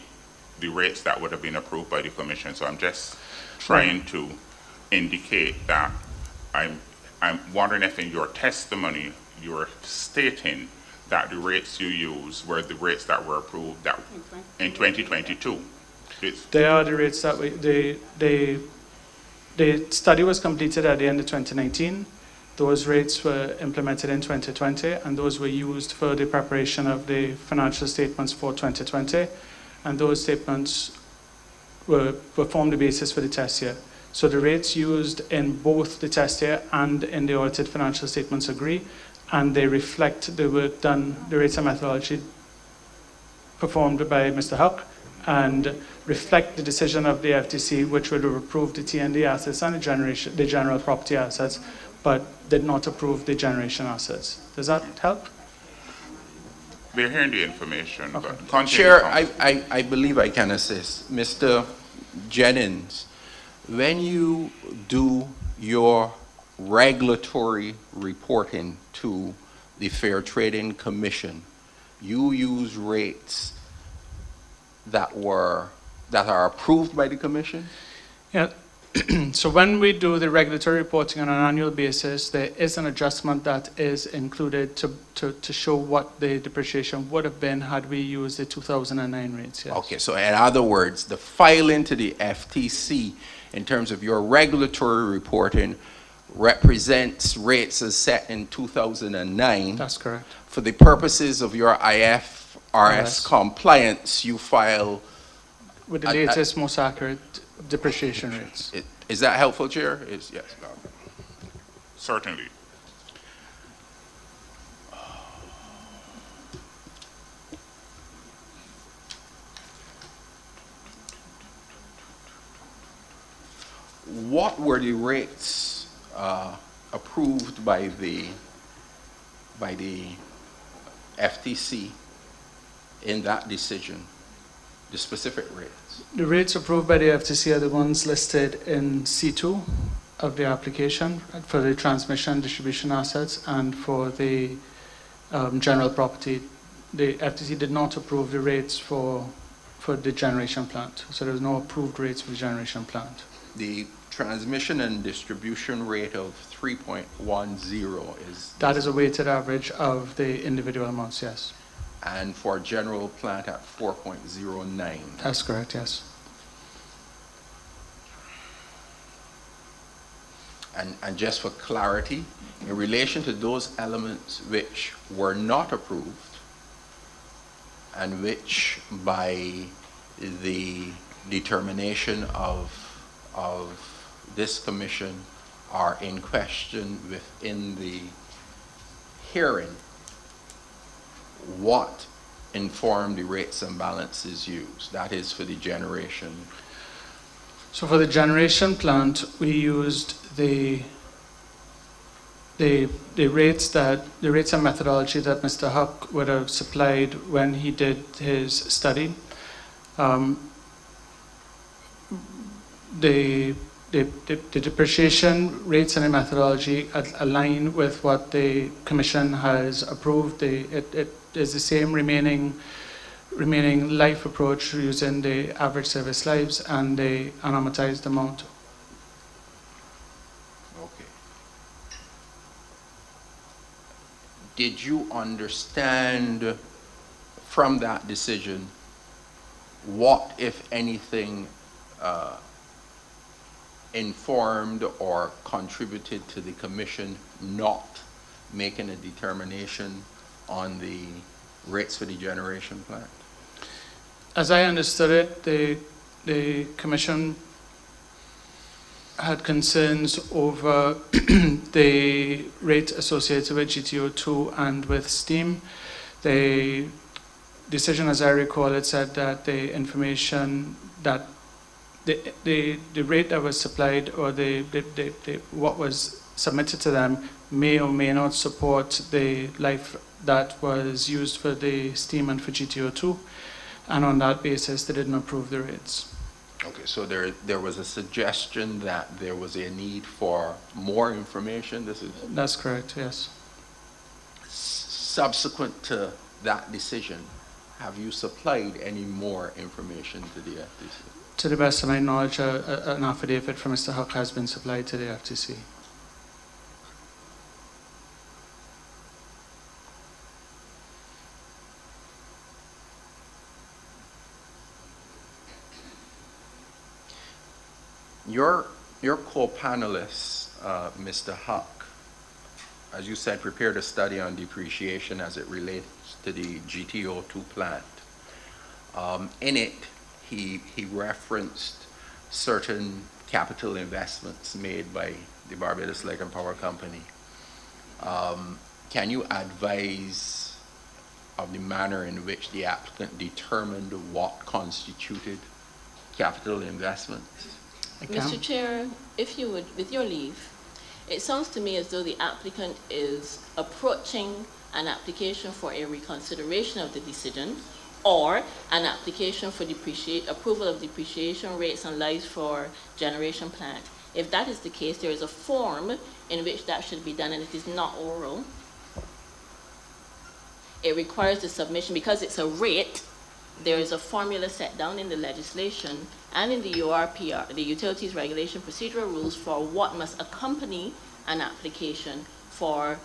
the rates that would have been approved by the Commission. So I'm just trying to indicate that I'm wondering if in your testimony you're stating that the rates you use were the rates that were approved that in 2022. They are the rates that the study was completed at the end of 2019. Those rates were implemented in 2020, and those were used for the preparation of the financial statements for 2020. And those statements were formed the basis for the test year. So the rates used in both the test year and in the audited financial statements agree, and they reflect the work done, the rates and methodology performed by Mr. Huck, and reflect the decision of the FTC, which would have approved the T&D assets and the general property assets, but did not approve the generation assets. Does that help? We're hearing the information, Okay. but continue. Chair, I believe I can assist. Mr. Jennings, when you do your regulatory reporting to the Fair Trading Commission, you use rates that are approved by the Commission? Yeah. So when we do the regulatory reporting on an annual basis, there is an adjustment that is included to show what the depreciation would have been had we used the 2009 rates. Yes. Okay, so in other words, the filing to the FTC in terms of your regulatory reporting represents rates as set in 2009. That's correct. For the purposes of your IFRS Yes. compliance, you file With the latest, most accurate depreciation rates. Is that helpful, Chair? Yes. Certainly. What were the rates approved by the FTC in that decision? The specific rates? The rates approved by the FTC are the ones listed in C2 of the application for the transmission distribution assets and for the general property. The FTC did not approve the rates for the generation plant. So there's no approved rates for the generation plant. The transmission and distribution rate of 3.10 is... That is a weighted average of the individual amounts, yes. And for general plant at 4.09. That's correct, yes. And just for clarity, in relation to those elements which were not approved and which by the determination of this commission are in question within the hearing, what informed the rates and balances used? That is for the generation. So for the generation plant, we used the rates and methodology that Mr. Huck would have supplied when he did his study. The depreciation rates and the methodology align with what the Commission has approved. It is the same remaining life approach using the average service lives and the unamortized amount. Okay. Did you understand from that decision what, if anything, informed or contributed to the Commission not making a determination on the rates for the generation plant? As I understood it, the Commission had concerns over the rate associated with GTO2 and with steam. The decision, as I recall, it said that the information that the rate that was supplied or what was submitted to them may or may not support the life that was used for the steam and for GTO2, and on that basis they didn't approve the rates. Okay, so there was a suggestion that there was a need for more information. That's correct, yes. Subsequent to that decision, have you supplied any more information to the FTC? To the best of my knowledge, an affidavit from Mr. Huck has been supplied to the FTC. Your co-panelist, Mr. Huck, as you said, prepared a study on depreciation as it relates to the GTO2 plant. In it, he referenced certain capital investments made by the Barbados Light and Power Company. Can you advise of the manner in which the applicant determined what constituted capital investments? Mr. Chair, if you would, with your leave, it sounds to me as though the applicant is approaching an application for a reconsideration of the decision or an application for approval of depreciation rates and lives for generation plant. If that is the case, there is a form in which that should be done, and it is not oral. It requires the submission, because it's a rate, there is a formula set down in the legislation and in the URPR, the Utilities Regulation Procedural Rules, for what must accompany an application for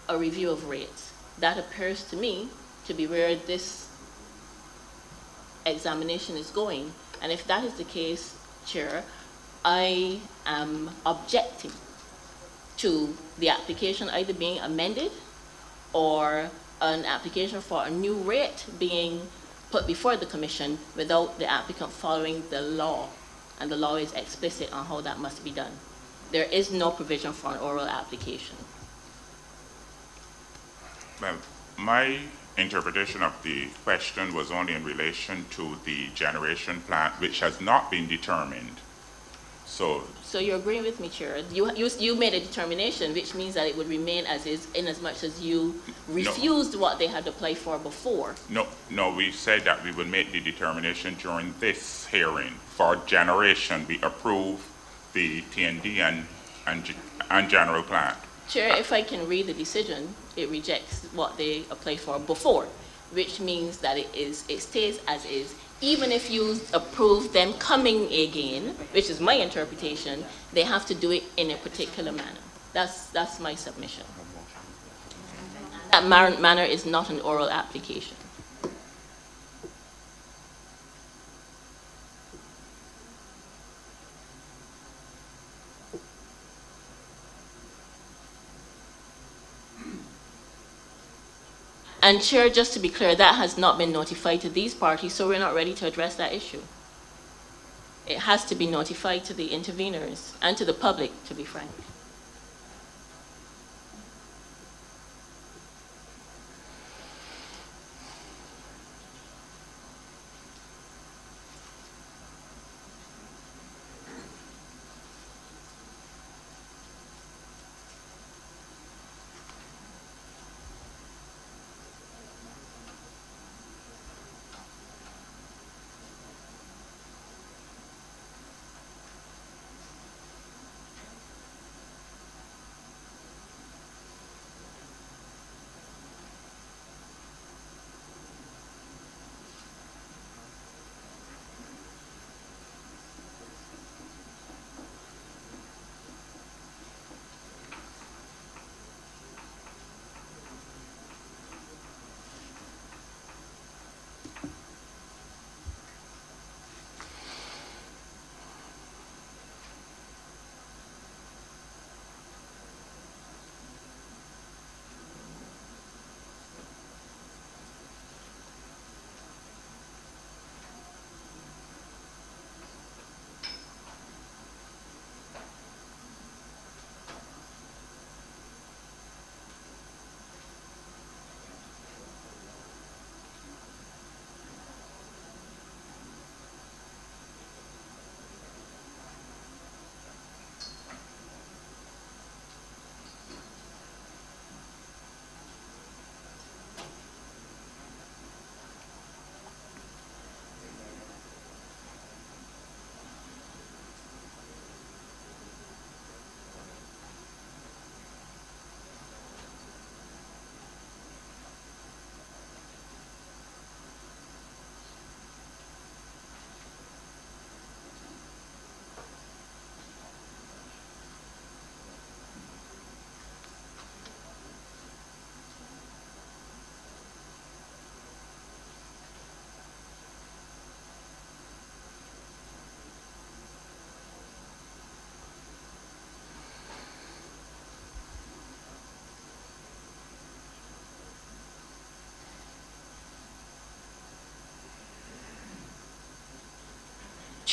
a review of rates. That appears to me to be where this examination is going. And if that is the case, Chair, I am objecting to the application either being amended or an application for a new rate being put before the Commission without the applicant following the law. And the law is explicit on how that must be done. There is no provision for an oral application. Well, my interpretation of the question was only in relation to the generation plant, which has not been determined. So you're agreeing with me, Chair. You made a determination, which means that it would remain as is, in as much as you refused what they had applied for before. No, we said that we would make the determination during this hearing. For generation, we approve the TND and general plant. Chair, if I can read the decision, it rejects what they applied for before, which means that it stays as is. Even if you approve them coming again, which is my interpretation, they have to do it in a particular manner. That's my submission. That manner is not an oral application. And Chair, just to be clear, that has not been notified to these parties, so we're not ready to address that issue. It has to be notified to the interveners and to the public, to be frank.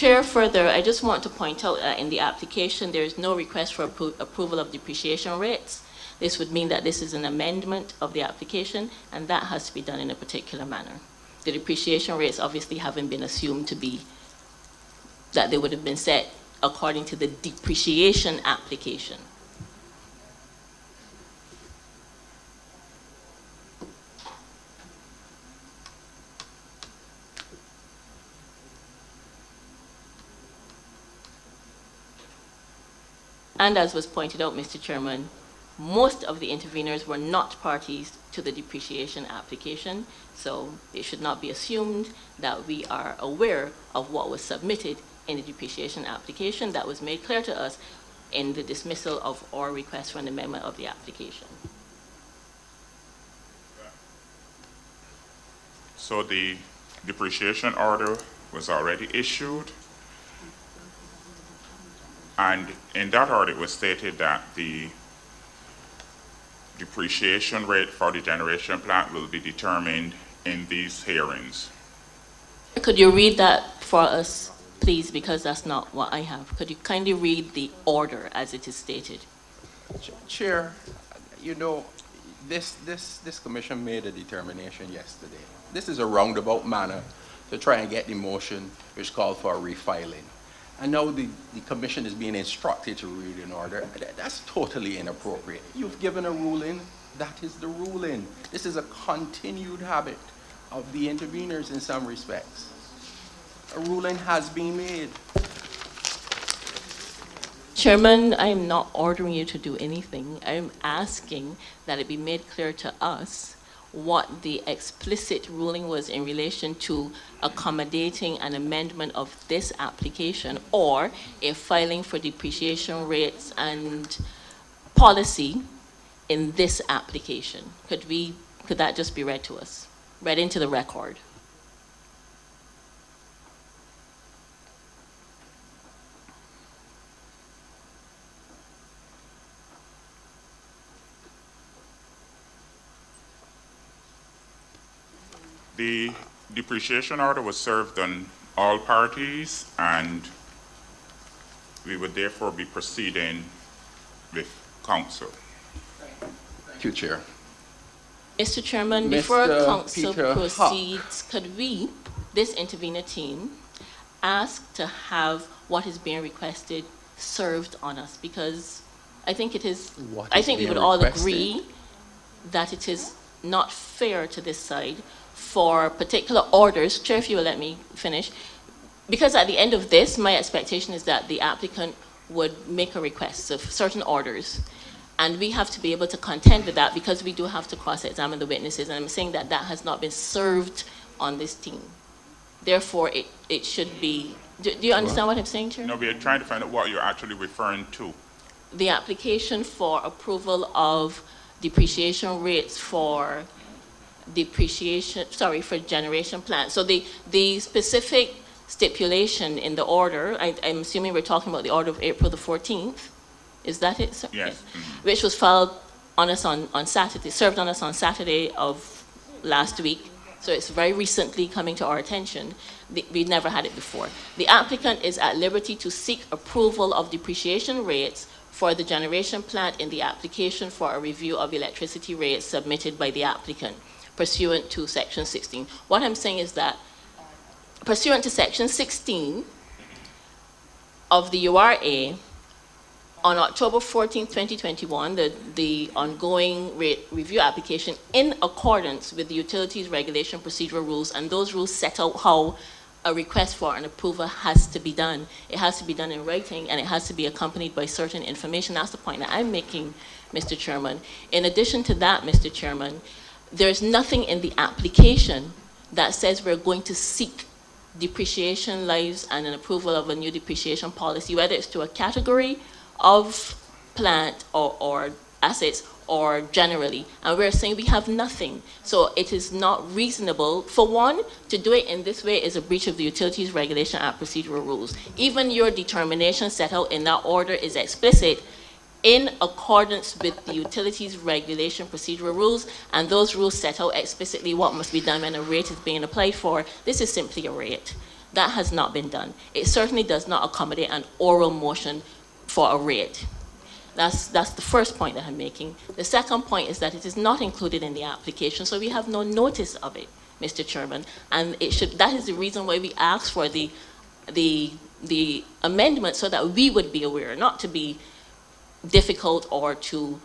Chair, further, I just want to point out that in the application, there is no request for approval of depreciation rates. This would mean that this is an amendment of the application, and that has to be done in a particular manner. The depreciation rates obviously haven't been assumed to be that they would have been set according to the depreciation application. And as was pointed out, Mr. Chairman, most of the interveners were not parties to the depreciation application, so it should not be assumed that we are aware of what was submitted in the depreciation application. That was made clear to us in the dismissal of our request for an amendment of the application. So the depreciation order was already issued, and in that order it was stated that the depreciation rate for the generation plant will be determined in these hearings. Could you read that for us, please, because that's not what I have. Could you kindly read the order as it is stated? Chair, you know, this commission made a determination yesterday. This is a roundabout manner to try and get the motion which called for a refiling. And now the commission is being instructed to read an order. That's totally inappropriate. You've given a ruling, that is the ruling. This is a continued habit of the interveners in some respects. A ruling has been made. Chairman, I am not ordering you to do anything. I am asking that it be made clear to us what the explicit ruling was in relation to accommodating an amendment of this application or a filing for depreciation rates and policy in this application. Could that just be read to us, read into the record? The depreciation order was served on all parties, and we would therefore be proceeding with council. Thank you, Chair. Mr. Chairman, Mr. before council Peter proceeds, could we, this intervener team, ask to have what is being requested served on us? Because I think it is, I think we would all agree that it is not fair to this side for particular orders. Chair, if you will let me finish. Because at the end of this, my expectation is that the applicant would make a request of certain orders. And we have to be able to contend with that because we do have to cross-examine the witnesses. And I'm saying that that has not been served on this team. Therefore, it should be, do you understand what I'm saying, Chair? No, we are trying to find out what you're actually referring to. The application for approval of depreciation rates for for generation plants. So the specific stipulation in the order, I'm assuming we're talking about the order of April the 14th. Is that it, sir? Yes. Mm-hmm. Which was filed on us on Saturday, served on us on Saturday of last week. So it's very recently coming to our attention. We've never had it before. The applicant is at liberty to seek approval of depreciation rates for the generation plant in the application for a review of electricity rates submitted by the applicant pursuant to Section 16. What I'm saying is that pursuant to Section 16 of the URA, on October 14, 2021, the ongoing rate review application in accordance with the Utilities Regulation Procedural Rules, and those rules set out how a request for an approval has to be done. It has to be done in writing, and it has to be accompanied by certain information. That's the point that I'm making, Mr. Chairman. In addition to that, Mr. Chairman, there's nothing in the application that says we're going to seek depreciation lives and an approval of a new depreciation policy, whether it's to a category of plant or assets or generally. And we're saying we have nothing. So it is not reasonable, for one, to do it in this way is a breach of the Utilities Regulation Act procedural rules. Even your determination set out in that order is explicit in accordance with the Utilities Regulation Procedural Rules, and those rules set out explicitly what must be done when a rate is being applied for. This is simply a rate. That has not been done. It certainly does not accommodate an oral motion for a rate. That's the first point that I'm making. The second point is that it is not included in the application, so we have no notice of it, Mr. Chairman. And that is the reason why we asked for the amendment, so that we would be aware, not to be difficult or to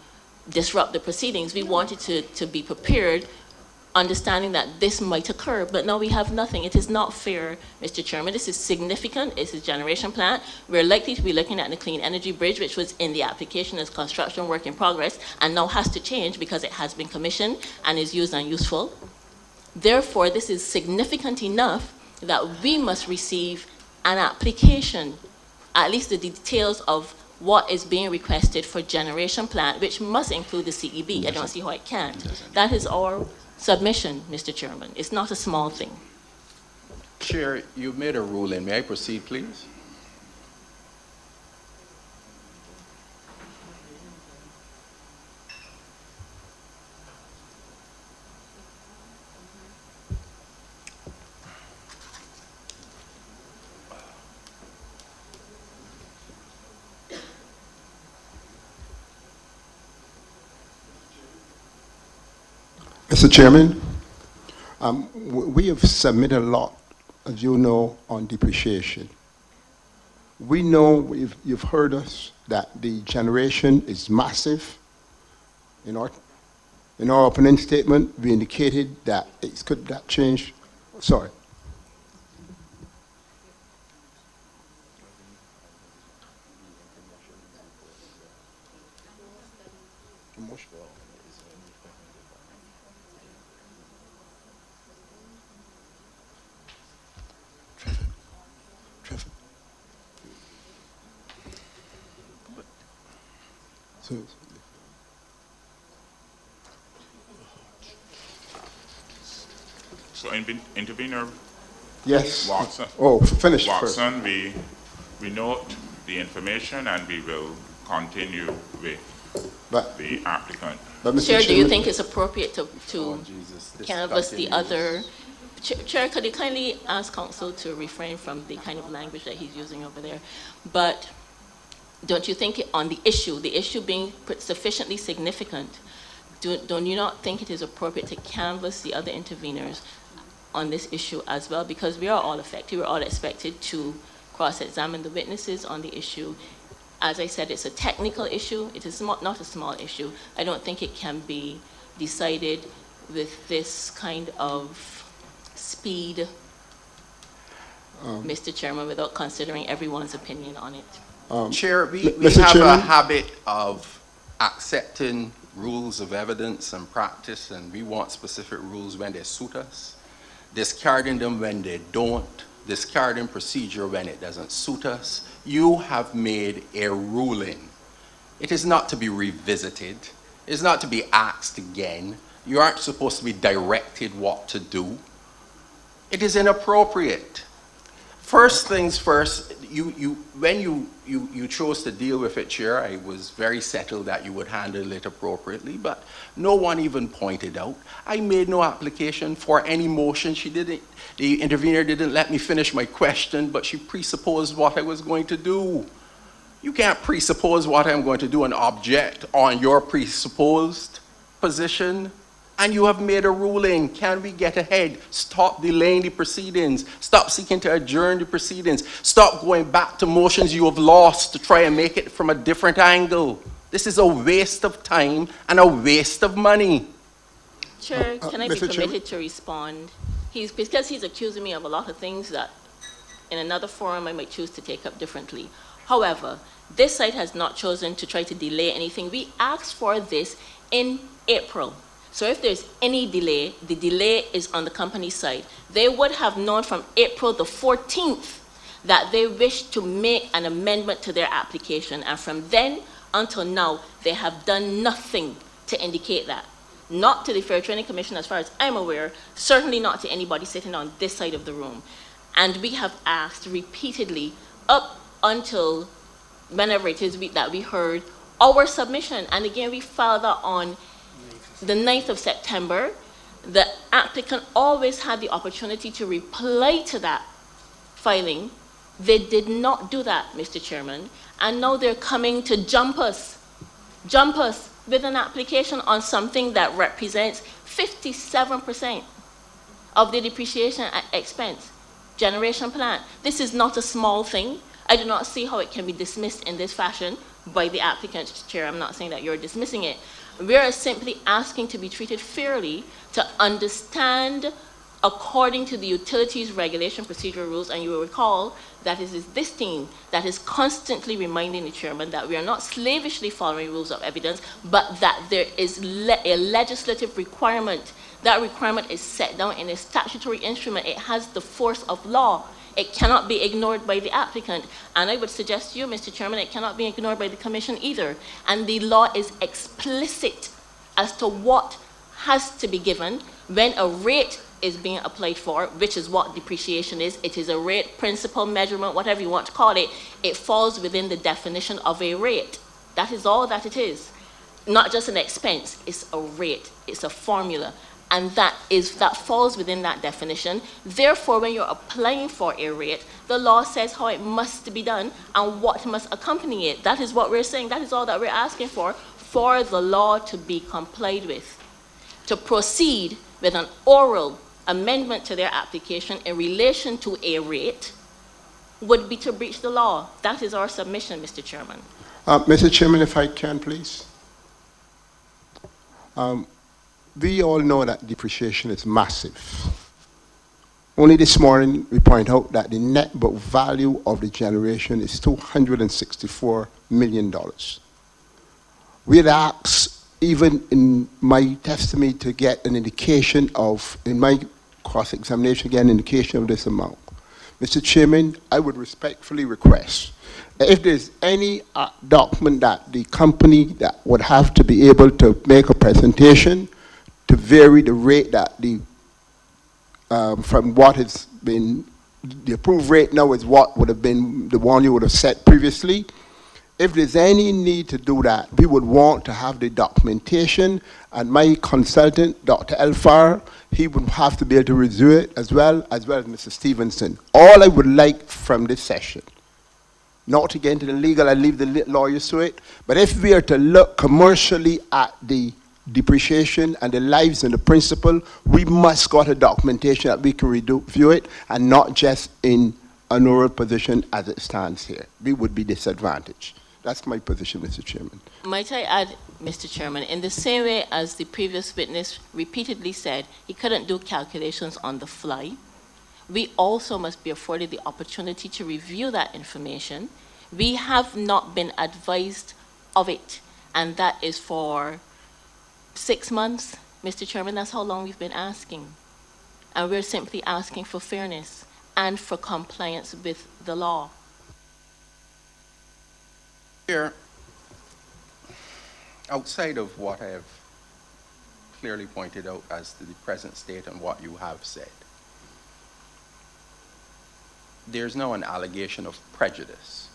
disrupt the proceedings. We wanted to be prepared, understanding that this might occur, but now we have nothing. It is not fair, Mr. Chairman. This is significant. It's a generation plant. We're likely to be looking at the clean energy bridge, which was in the application as construction work in progress, and now has to change because it has been commissioned and is used and useful. Therefore, this is significant enough that we must receive an application, at least the details of what is being requested for generation plant, which must include the CEB. I don't see how it can't. That is our submission, Mr. Chairman. It's not a small thing. Chair, you've made a ruling. May I proceed, please? Mr. Chairman, we have submitted a lot, as you know, on depreciation. We know, you've heard us, that the generation is massive. In our opening statement, we indicated that it could not change. Sorry. So, intervener. Yes. Watson. Oh, finish first. Watson, we note the information and we will continue with the applicant. Chair, do you think it's appropriate to canvass the other? Chair, could you kindly ask counsel to refrain from the kind of language that he's using over there? But don't you think on the issue being sufficiently significant, don't you not think it is appropriate to canvass the other interveners on this issue as well? Because we are all affected. We're all expected to cross-examine the witnesses on the issue. As I said, it's a technical issue. It is not a small issue. I don't think it can be decided with this kind of speed, Mr. Chairman, without considering everyone's opinion on it. Chair, we Mr. have Chairman? a habit of accepting rules of evidence and practice, and we want specific rules when they suit us, discarding them when they don't, discarding procedure when it doesn't suit us. You have made a ruling. It is not to be revisited. It is not to be asked again. You aren't supposed to be directed what to do. It is inappropriate. First things first, when you chose to deal with it, Chair, I was very settled that you would handle it appropriately, but no one even pointed out. I made no application for any motion. The intervener didn't let me finish my question, but she presupposed what I was going to do. You can't presuppose what I'm going to do and object on your presupposed position. And you have made a ruling. Can we get ahead? Stop delaying the proceedings. Stop seeking to adjourn the proceedings. Stop going back to motions you have lost to try and make it from a different angle. This is a waste of time and a waste of money. Chair, can I be Mr. permitted to respond? Because he's accusing me of a lot of things that in another forum I might choose to take up differently. However, this site has not chosen to try to delay anything. We asked for this in April. So if there's any delay, the delay is on the company's side. They would have known from April the 14th that they wish to make an amendment to their application. And from then until now, they have done nothing to indicate that. Not to the Fair Training Commission, as far as I'm aware, certainly not to anybody sitting on this side of the room. And we have asked repeatedly up until whenever it is that we heard our submission. And again, we filed that on the 9th of September. The applicant always had the opportunity to reply to that filing. They did not do that, Mr. Chairman, and now they're coming to jump us with an application on something that represents 57% of the depreciation expense. Generation plant. This is not a small thing. I do not see how it can be dismissed in this fashion by the applicant, Chair. I'm not saying that you're dismissing it. We are simply asking to be treated fairly, to understand according to the utilities regulation procedure rules, and you will recall that it is this team that is constantly reminding the chairman that we are not slavishly following rules of evidence, but that there is a legislative requirement. That requirement is set down in a statutory instrument. It has the force of law. It cannot be ignored by the applicant. And I would suggest to you, Mr. Chairman, it cannot be ignored by the Commission either. And the law is explicit as to what has to be given when a rate is being applied for, which is what depreciation is. It is a rate, principal, measurement, whatever you want to call it. It falls within the definition of a rate. That is all that it is. Not just an expense, it's a rate, it's a formula. And that falls within that definition. Therefore, when you're applying for a rate, the law says how it must be done and what must accompany it. That is what we're saying. That is all that we're asking for the law to be complied with. To proceed with an oral amendment to their application in relation to a rate would be to breach the law. That is our submission, Mr. Chairman. Mr. Chairman, if I can, please. We all know that depreciation is massive. Only this morning, we point out that the net book value of the generation is $264 million. We had asked, even in my testimony, to get an indication of, in my cross-examination, get an indication of this amount. Mr. Chairman, I would respectfully request, if there's any document that the company that would have to be able to make a presentation to vary the rate that from what has been, the approved rate now is what would have been the one you would have set previously. If there's any need to do that, we would want to have the documentation, and my consultant, Dr. Elfar, he would have to be able to review it as well as Mr. Stevenson. All I would like from this session, not to get into the legal, I leave the lawyers to it, but if we are to look commercially at the depreciation and the lives and the principle, we must got a documentation that we can review it, and not just in an oral position as it stands here. We would be disadvantaged. That's my position, Mr. Chairman. Might I add, Mr. Chairman, in the same way as the previous witness repeatedly said he couldn't do calculations on the fly, we also must be afforded the opportunity to review that information. We have not been advised of it, and that is for 6 months, Mr. Chairman. That's how long we've been asking. And we're simply asking for fairness and for compliance with the law. Here, outside of what I have clearly pointed out as to the present state and what you have said, there's now an allegation of prejudice.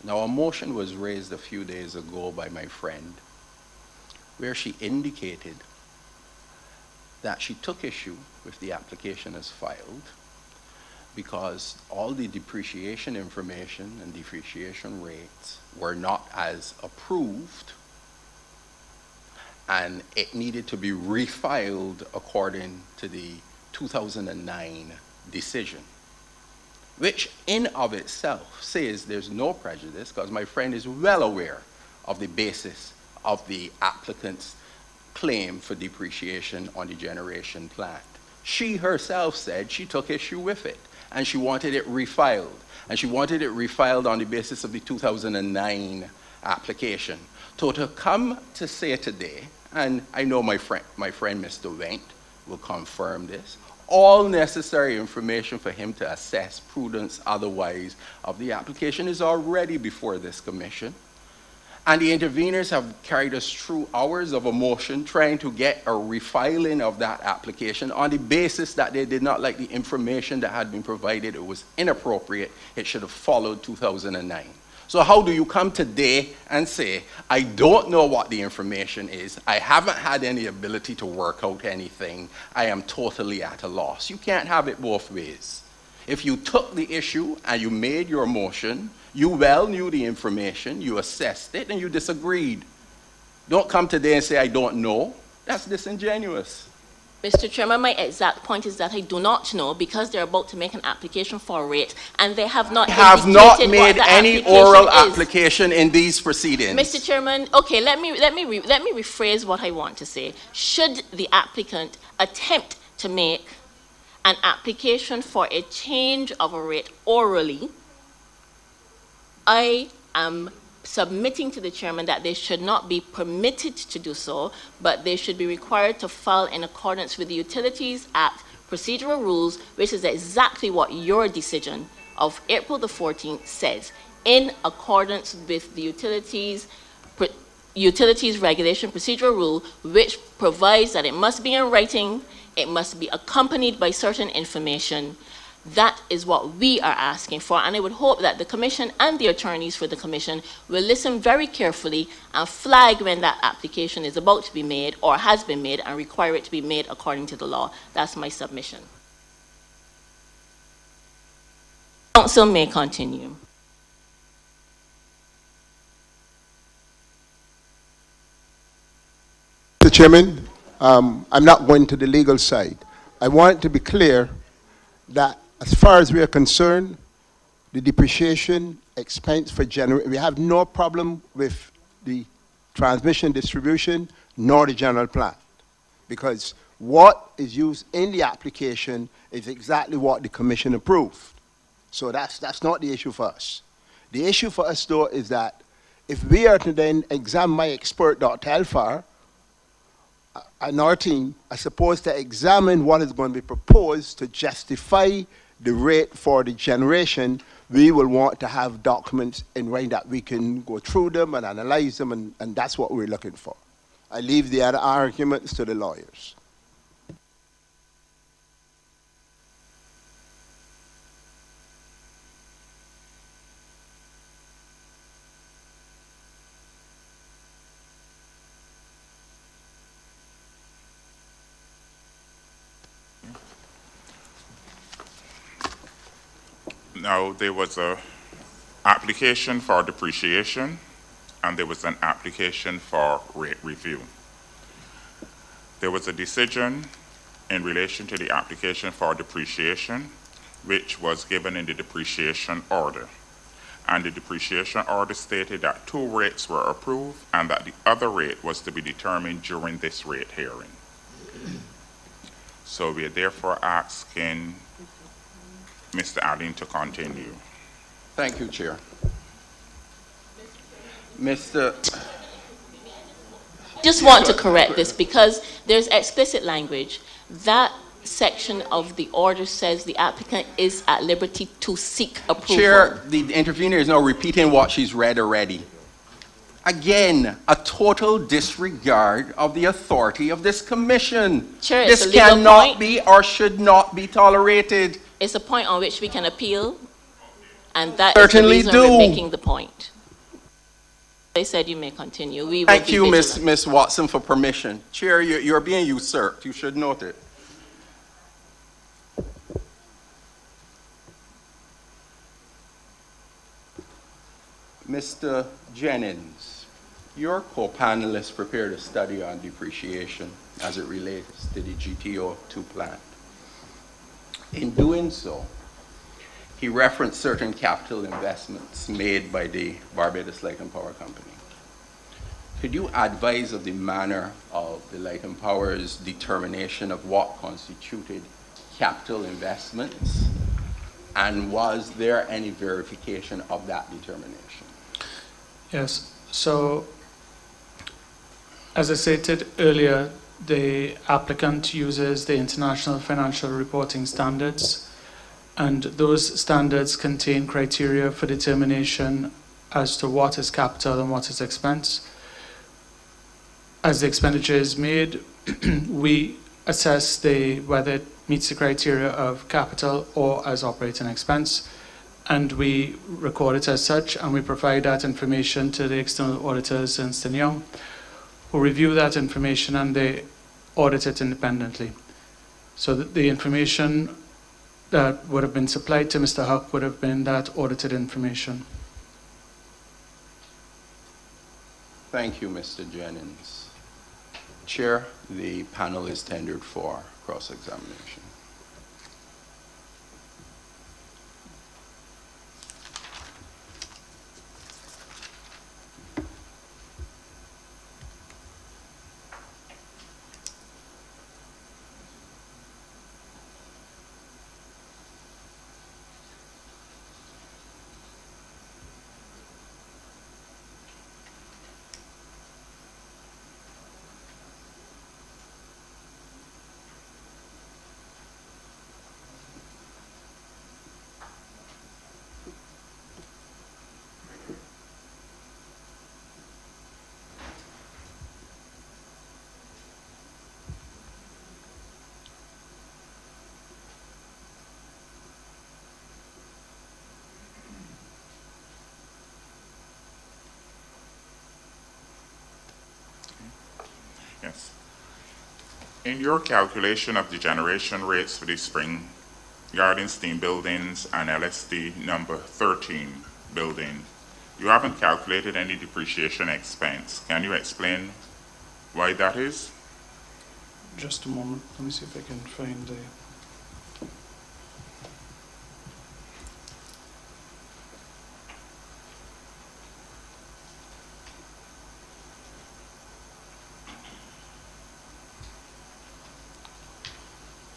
Now, a motion was raised a few days ago by my friend where she indicated that she took issue with the application as filed because all the depreciation information and depreciation rates were not as approved, and it needed to be refiled according to the 2009 decision, which in of itself says there's no prejudice because my friend is well aware of the basis of the applicant's claim for depreciation on the generation plant. She herself said she took issue with it and she wanted it refiled. And she wanted it refiled on the basis of the 2009 application. So to come to say today, and I know my friend Mr. Wendt will confirm this, all necessary information for him to assess prudence otherwise of the application is already before this commission. And the interveners have carried us through hours of a motion trying to get a refiling of that application on the basis that they did not like the information that had been provided. It was inappropriate. It should have followed 2009. So how do you come today and say, I don't know what the information is, I haven't had any ability to work out anything, I am totally at a loss? You can't have it both ways. If you took the issue and you made your motion, you well knew the information, you assessed it, and you disagreed. Don't come today and say, I don't know. That's disingenuous. Mr. Chairman, my exact point is that I do not know because they're about to make an application for a rate and they have not Have not indicated made what the any application oral is. application in these proceedings. Mr. Chairman, okay, let me rephrase what I want to say. Should the applicant attempt to make an application for a change of a rate orally, I am submitting to the chairman that they should not be permitted to do so, but they should be required to file in accordance with the Utilities Act procedural rules, which is exactly what your decision of April the 14th says, in accordance with the Utilities Regulation Procedural Rule, which provides that it must be in writing, it must be accompanied by certain information. That is what we are asking for, and I would hope that the Commission and the attorneys for the Commission will listen very carefully and flag when that application is about to be made or has been made and require it to be made according to the law. That's my submission. Council may continue. Mr. Chairman, I'm not going to the legal side. I want it to be clear that as far as we are concerned, the depreciation expense for we have no problem with the transmission distribution nor the general plan, because what is used in the application is exactly what the Commission approved. So that's not the issue for us. The issue for us, though, is that if we are to then examine my expert, Dr. Alfar, and our team are supposed to examine what is going to be proposed to justify the rate for the generation, we will want to have documents in writing that we can go through them and analyze them, and that's what we're looking for. I leave the other arguments to the lawyers. Now, there was an application for depreciation, and there was an application for rate review. There was a decision in relation to the application for depreciation, which was given in the depreciation order. And the depreciation order stated that 2 rates were approved and that the other rate was to be determined during this rate hearing. So we are therefore asking Mr. Allen to continue. Thank you, Chair. Mr. I just want to correct this because there's explicit language. That section of the order says the applicant is at liberty to seek approval. Chair, the intervener is now repeating what she's read already. Again, a total disregard of the authority of this commission. Chair, this it's a legal cannot point. be or should not be tolerated. It's a point on which we can appeal, and that Certainly is the reason do. we're making the point. They said you may continue. We will Thank be you, vigilant. Ms. Watson, for permission. Chair, you're being usurped. You should note it. Mr. Jennings, your co-panelists prepared a study on depreciation as it relates to the GTO2 plant. In doing so, he referenced certain capital investments made by the Barbados Light and Power Company. Could you advise of the manner of the Light and Power's determination of what constituted capital investments, and was there any verification of that determination? Yes, so as I stated earlier, the applicant uses the International Financial Reporting Standards, and those standards contain criteria for determination as to what is capital and what is expense. As the expenditure is made, we assess whether it meets the criteria of capital or as operating expense. and we record it as such, and we provide that information to the external auditors, Ernst & Young, who review that information and they audit it independently. So that the information that would have been supplied to Mr. Huck would have been that audited information. Thank you, Mr. Jennings. Chair, the panel is tendered for cross-examination. Yes. In your calculation of the generation rates for the spring garden steam buildings and LSD number 13 building, you haven't calculated any depreciation expense. Can you explain why that is? Just a moment, let me see if I can find the...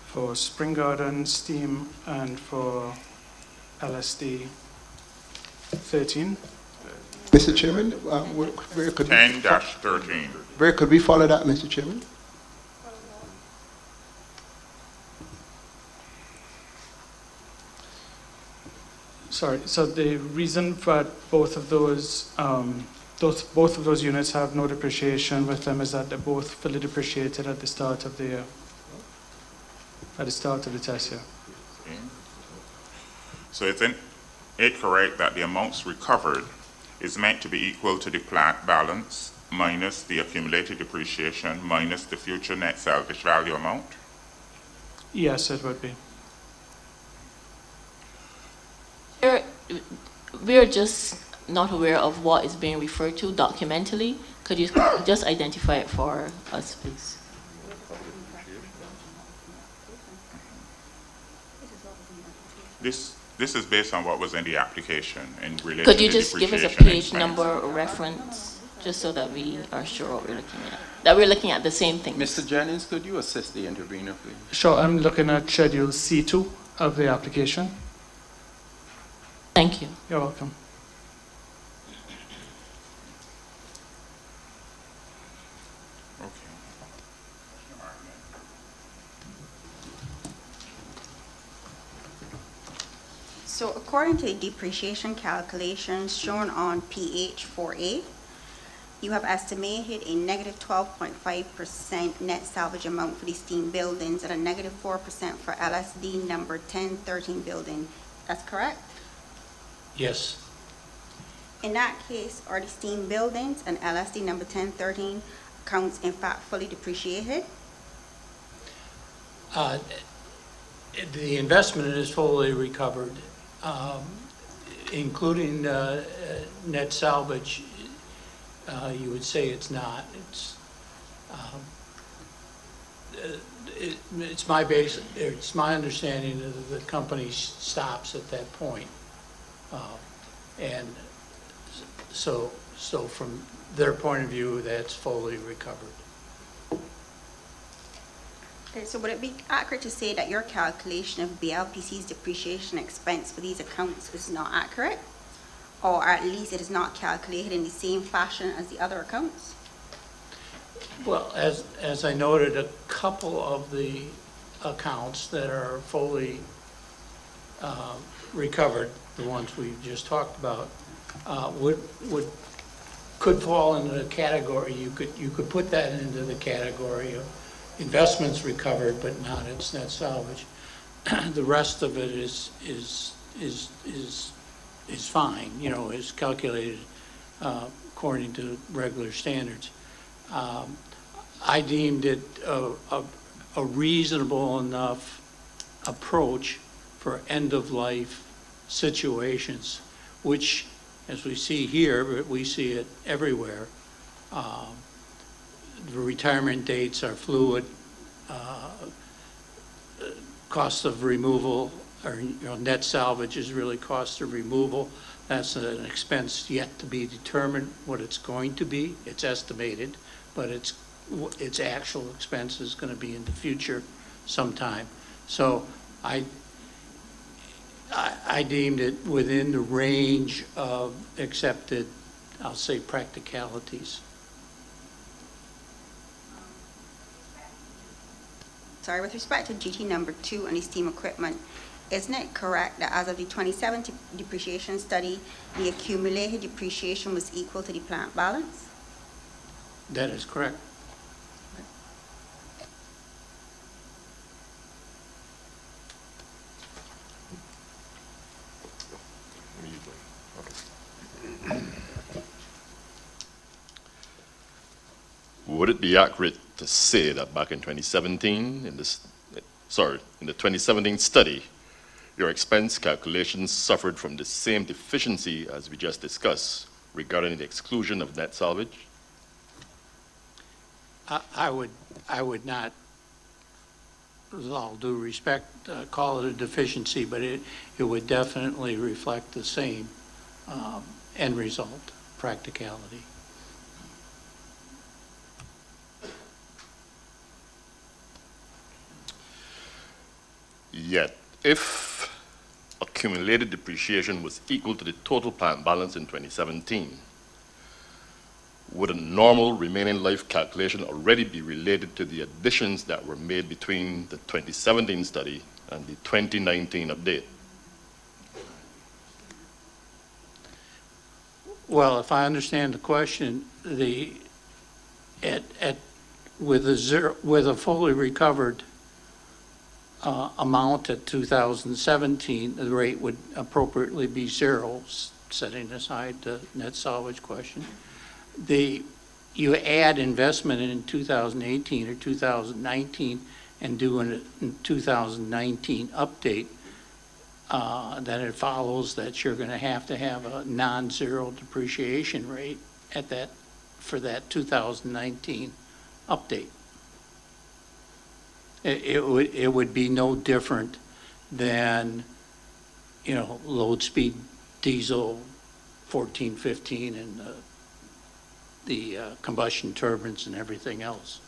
For Spring Garden, Steam, and for LSD 13. Mr. Chairman, where could 10-13. Where could we follow that, Mr. Chairman? Sorry, so the reason for both of those units have no depreciation with them is that they're both fully depreciated at the start of the year. At the start of the test year. Okay. So isn't it correct that the amounts recovered is meant to be equal to the plant balance minus the accumulated depreciation minus the future net salvage value amount? Yes, it would be. We're just not aware of what is being referred to documentally. Could you just identify it for us, please? This is based on what was in the application in relation to Could you just give us a page number or reference, just so that we are sure what we're looking at? That we're looking at the same thing. Mr. Jennings, could you assist the intervener, please? Sure, I'm looking at Schedule C2 of the application. Thank you. You're welcome. So according to the depreciation calculations shown on PH 4A, you have estimated a negative 12.5% net salvage amount for the steam buildings and a negative 4% for LSD number 1013 building. That's correct? Yes. In that case, are the steam buildings and LSD number 1013 accounts in fact fully depreciated? The investment is fully recovered, including net salvage. You would say it's not. It's my understanding that the company stops at that point, and so from their point of view, that's fully recovered. Okay, so would it be accurate to say that your calculation of BLPC's depreciation expense for these accounts is not accurate? Or at least it is not calculated in the same fashion as the other accounts? Well, as I noted, a couple of the accounts that are fully recovered, the ones we just talked about, could fall into the category. You could put that into the category of investments recovered, but not its net salvage. The rest of it is is fine, you know, is calculated according to regular standards. I deemed it a reasonable enough approach for end-of-life situations, which, as we see here, but we see it everywhere. The retirement dates are fluid. Cost of removal, or net salvage is really cost of removal. That's an expense yet to be determined what it's going to be. It's estimated, but its actual expense is going to be in the future sometime. So I deemed it within the range of accepted, I'll say, practicalities. Sorry, with respect to GT number 2 on the steam equipment, isn't it correct that as of the 2017 depreciation study, the accumulated depreciation was equal to the plant balance? That is correct. Would it be accurate to say that back in 2017, in the 2017 study, your expense calculations suffered from the same deficiency as we just discussed regarding the exclusion of net salvage? I would not, with all due respect, call it a deficiency, but it would definitely reflect the same end result, practicality. Yet, if accumulated depreciation was equal to the total plant balance in 2017, would a normal remaining life calculation already be related to the additions that were made between the 2017 study and the 2019 update? Well, if I understand the question, with a fully recovered amount at 2017, the rate would appropriately be zero, setting aside the net salvage question. You add investment in 2018 or 2019 and do a 2019 update, then it follows that you're going to have a non-zero depreciation rate for that 2019 update. It would be no different than, load speed diesel 14, 15 and the combustion turbines and everything else.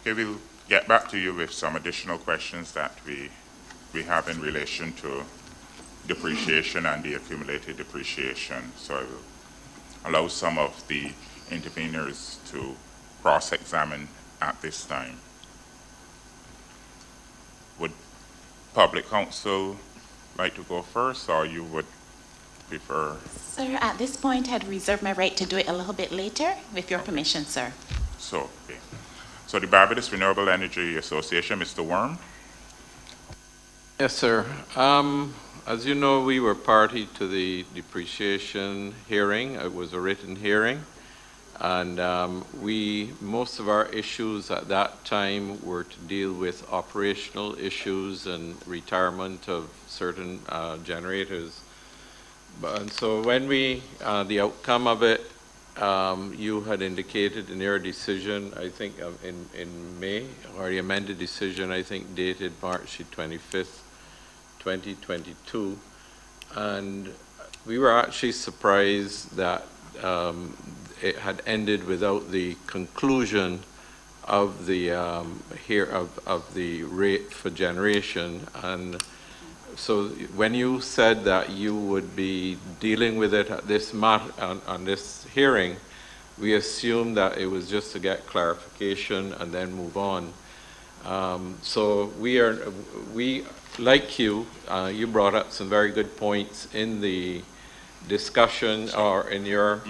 Okay, we'll get back to you with some additional questions that we have in relation to depreciation and the accumulated depreciation. So I will allow some of the interveners to cross-examine at this time. Would public counsel like to go first, or you would prefer? Sir, at this point, I'd reserve my right to do it a little bit later, with your permission, sir. So, okay. So the Barbados Renewable Energy Association, Mr. Worm? Yes, sir. As you know, we were party to the depreciation hearing. It was a written hearing. And most of our issues at that time were to deal with operational issues and retirement of certain generators. And so when the outcome of it, you had indicated in your decision, I think in May, or the amended decision, I think dated March 25th, 2022. And we were actually surprised that it had ended without the conclusion of the of the rate for generation. And so when you said that you would be dealing with it at this on this hearing, we assumed that it was just to get clarification and then move on. So we like you brought up some very good points in the discussion or in your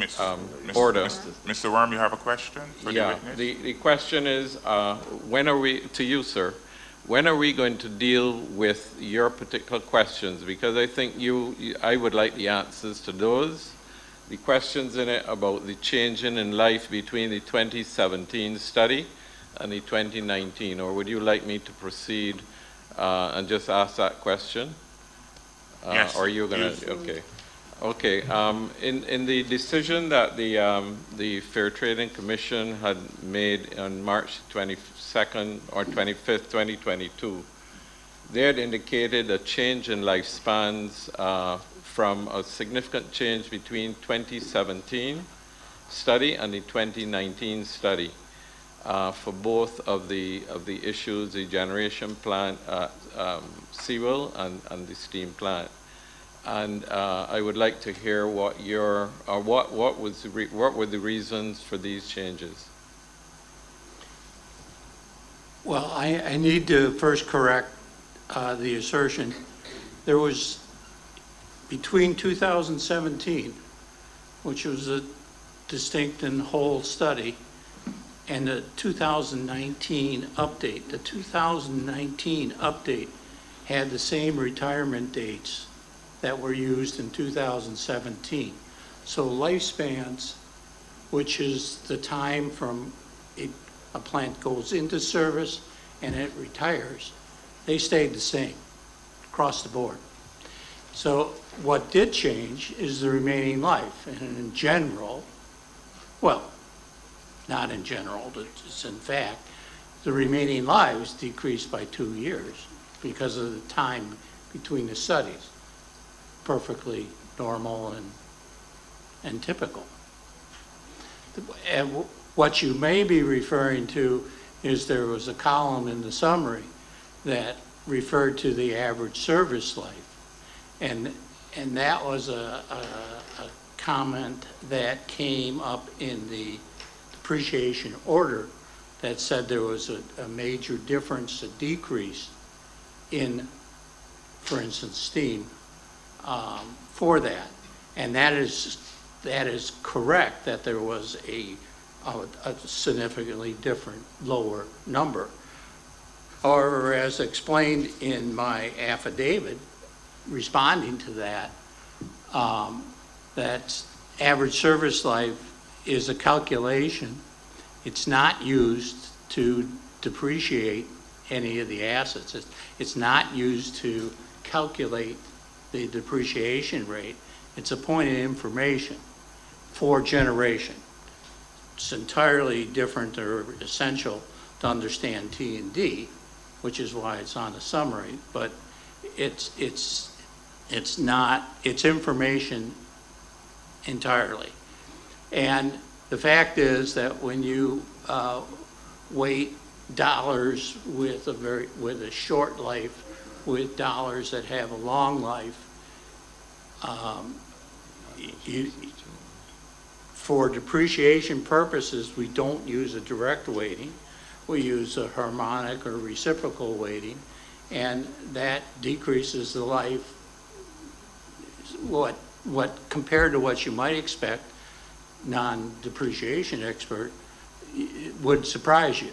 order. Mr. Worm, you have a question for the Yeah, witness? the question is, when are we, to you, sir, when are we going to deal with your particular questions? Because I think I would like the answers to those. The questions in it about the changing in life between the 2017 study and the 2019, or would you like me to proceed and just ask that question? Yes. Or are you going to, okay. Okay, in the decision that the Fair Trading Commission had made on March 22nd or 25th, 2022, they had indicated a change in lifespans from a significant change between 2017 study and the 2019 study for both of the issues, the generation plant, Sewell, and the steam plant. And I would like to hear what what were the reasons for these changes? Well, I need to first correct the assertion. There was, between 2017, which was a distinct and whole study, and the 2019 update. The 2019 update had the same retirement dates that were used in 2017. So lifespans, which is the time from a plant goes into service and it retires, they stayed the same across the board. So what did change is the remaining life. And in general, well, not in general, but it's in fact, the remaining lives decreased by 2 years because of the time between the studies. Perfectly normal and typical. And what you may be referring to is there was a column in the summary that referred to the average service life. And that was a comment that came up in the depreciation order that said there was a major difference, a decrease in, for instance, steam for that. And that is correct, that there was a significantly different lower number. However, as explained in my affidavit responding to that, that average service life is a calculation. It's not used to depreciate any of the assets. It's not used to calculate the depreciation rate. It's a point of information for generation. It's entirely different or essential to understand T&D, which is why it's on the summary, but it's not, it's information entirely. And the fact is that when you weight dollars with a short life with dollars that have a long life, for depreciation purposes, we don't use a direct weighting. We use a harmonic or reciprocal weighting, and that decreases the life. What compared to what you might expect, non-depreciation expert, would surprise you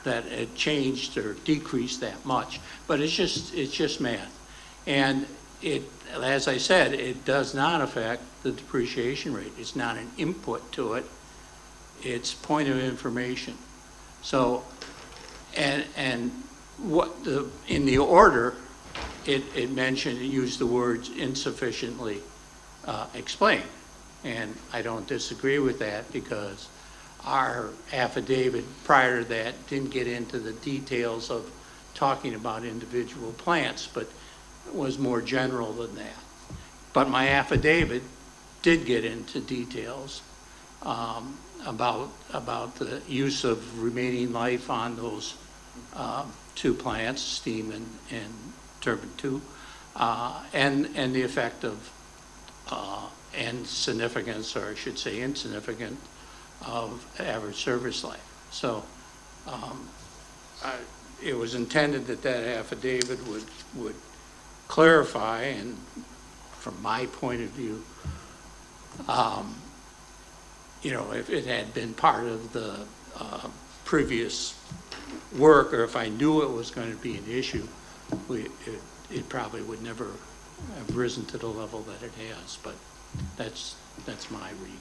that it changed or decreased that much. But it's just math, and it, as I said, it does not affect the depreciation rate. It's not an input to it. It's point of information. So, and what in the order, it mentioned, it used the words insufficiently explained. And I don't disagree with that, because our affidavit prior to that didn't get into the details of talking about individual plants, but was more general than that. But my affidavit did get into details about the use of remaining life on those two plants, steam and turbine 2, and the effect of and significance, or I should say insignificant, of average service life. So it was intended that that affidavit would clarify, and from my point of view, You know, if it had been part of the previous work, or if I knew it was going to be an issue, it probably would never have risen to the level that it has, but that's my read.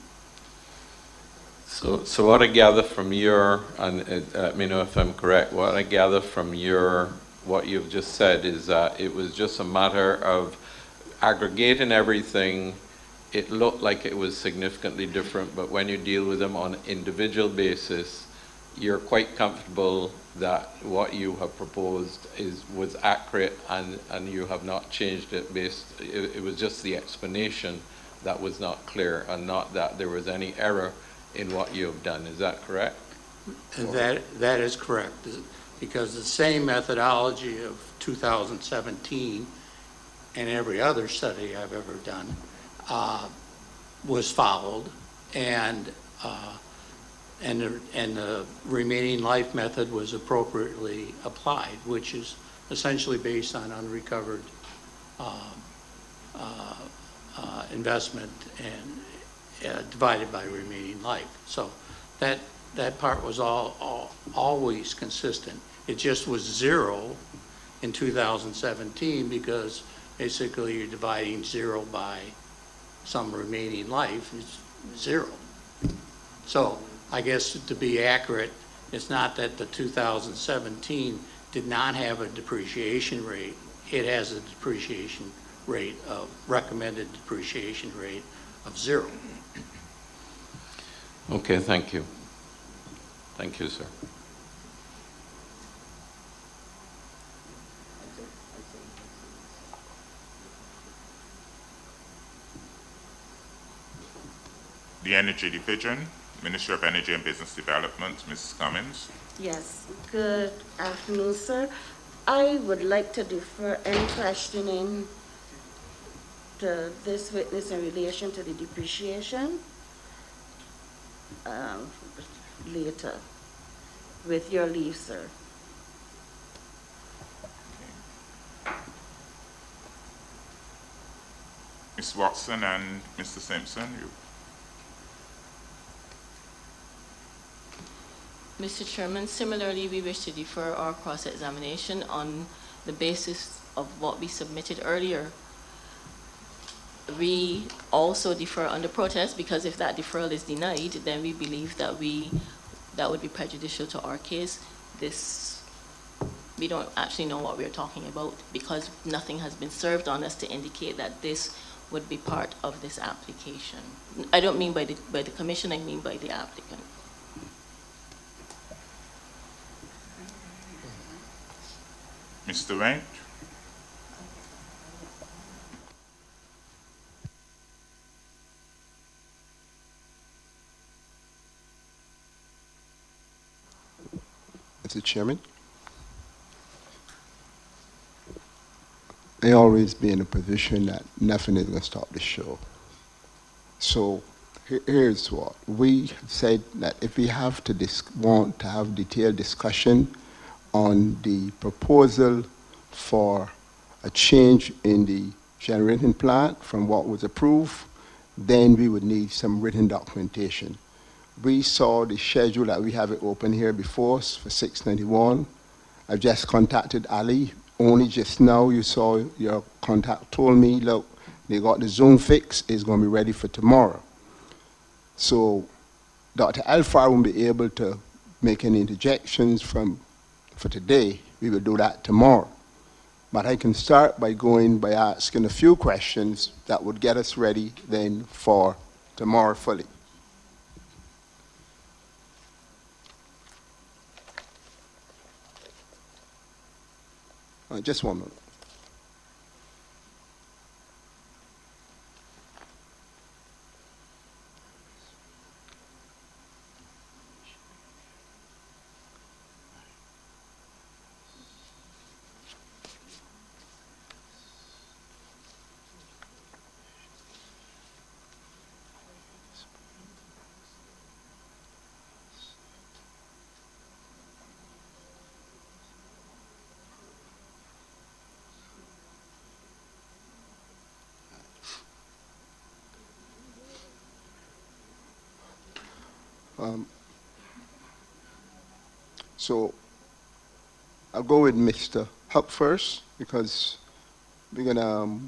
So what I gather from your, and let me know if I'm correct, what I gather from what you've just said is that it was just a matter of aggregating everything. It looked like it was significantly different, but when you deal with them on an individual basis, you're quite comfortable that what you have proposed was accurate, and you have not changed it it was just the explanation that was not clear, and not that there was any error in what you have done. Is that correct? And that is correct, because the same methodology of 2017 and every other study I've ever done was followed, and the remaining life method was appropriately applied, which is essentially based on unrecovered investment and divided by remaining life. So that part was always consistent. It just was zero in 2017 because basically you're dividing zero by some remaining life is zero. So I guess to be accurate, it's not that the 2017 did not have a depreciation rate. It has a depreciation rate of, recommended depreciation rate of zero. Okay, thank you. Thank you, sir. The Energy Division, Ministry of Energy and Business Development, Mrs. Cummins. Yes, good afternoon, sir. I would like to defer any questioning to this witness in relation to the depreciation later, with your leave, sir. Ms. Watson and Mr. Simpson, you. Mr. Chairman, similarly, we wish to defer our cross-examination on the basis of what we submitted earlier. We also defer under protest because if that deferral is denied, then we believe that that would be prejudicial to our case. We don't actually know what we're talking about because nothing has been served on us to indicate that this would be part of this application. I don't mean by the commission, I mean by the applicant. Mr. Wendt? Mr. Chairman, I always be in a position that nothing is going to stop the show. So here's what we said, that if we have to want to have detailed discussion on the proposal for a change in the generating plant from what was approved, then we would need some written documentation. We saw the schedule that we have it open here before us for 691. I've just contacted Ali. Only just now you saw your contact told me, look, they got the zone fix, it's going to be ready for tomorrow. So Dr. Alfar won't be able to make any interjections for today. We will do that tomorrow. But I can start by asking a few questions that would get us ready then for tomorrow fully. Just 1 minute. So I'll go with Mr. Huck first because we're gonna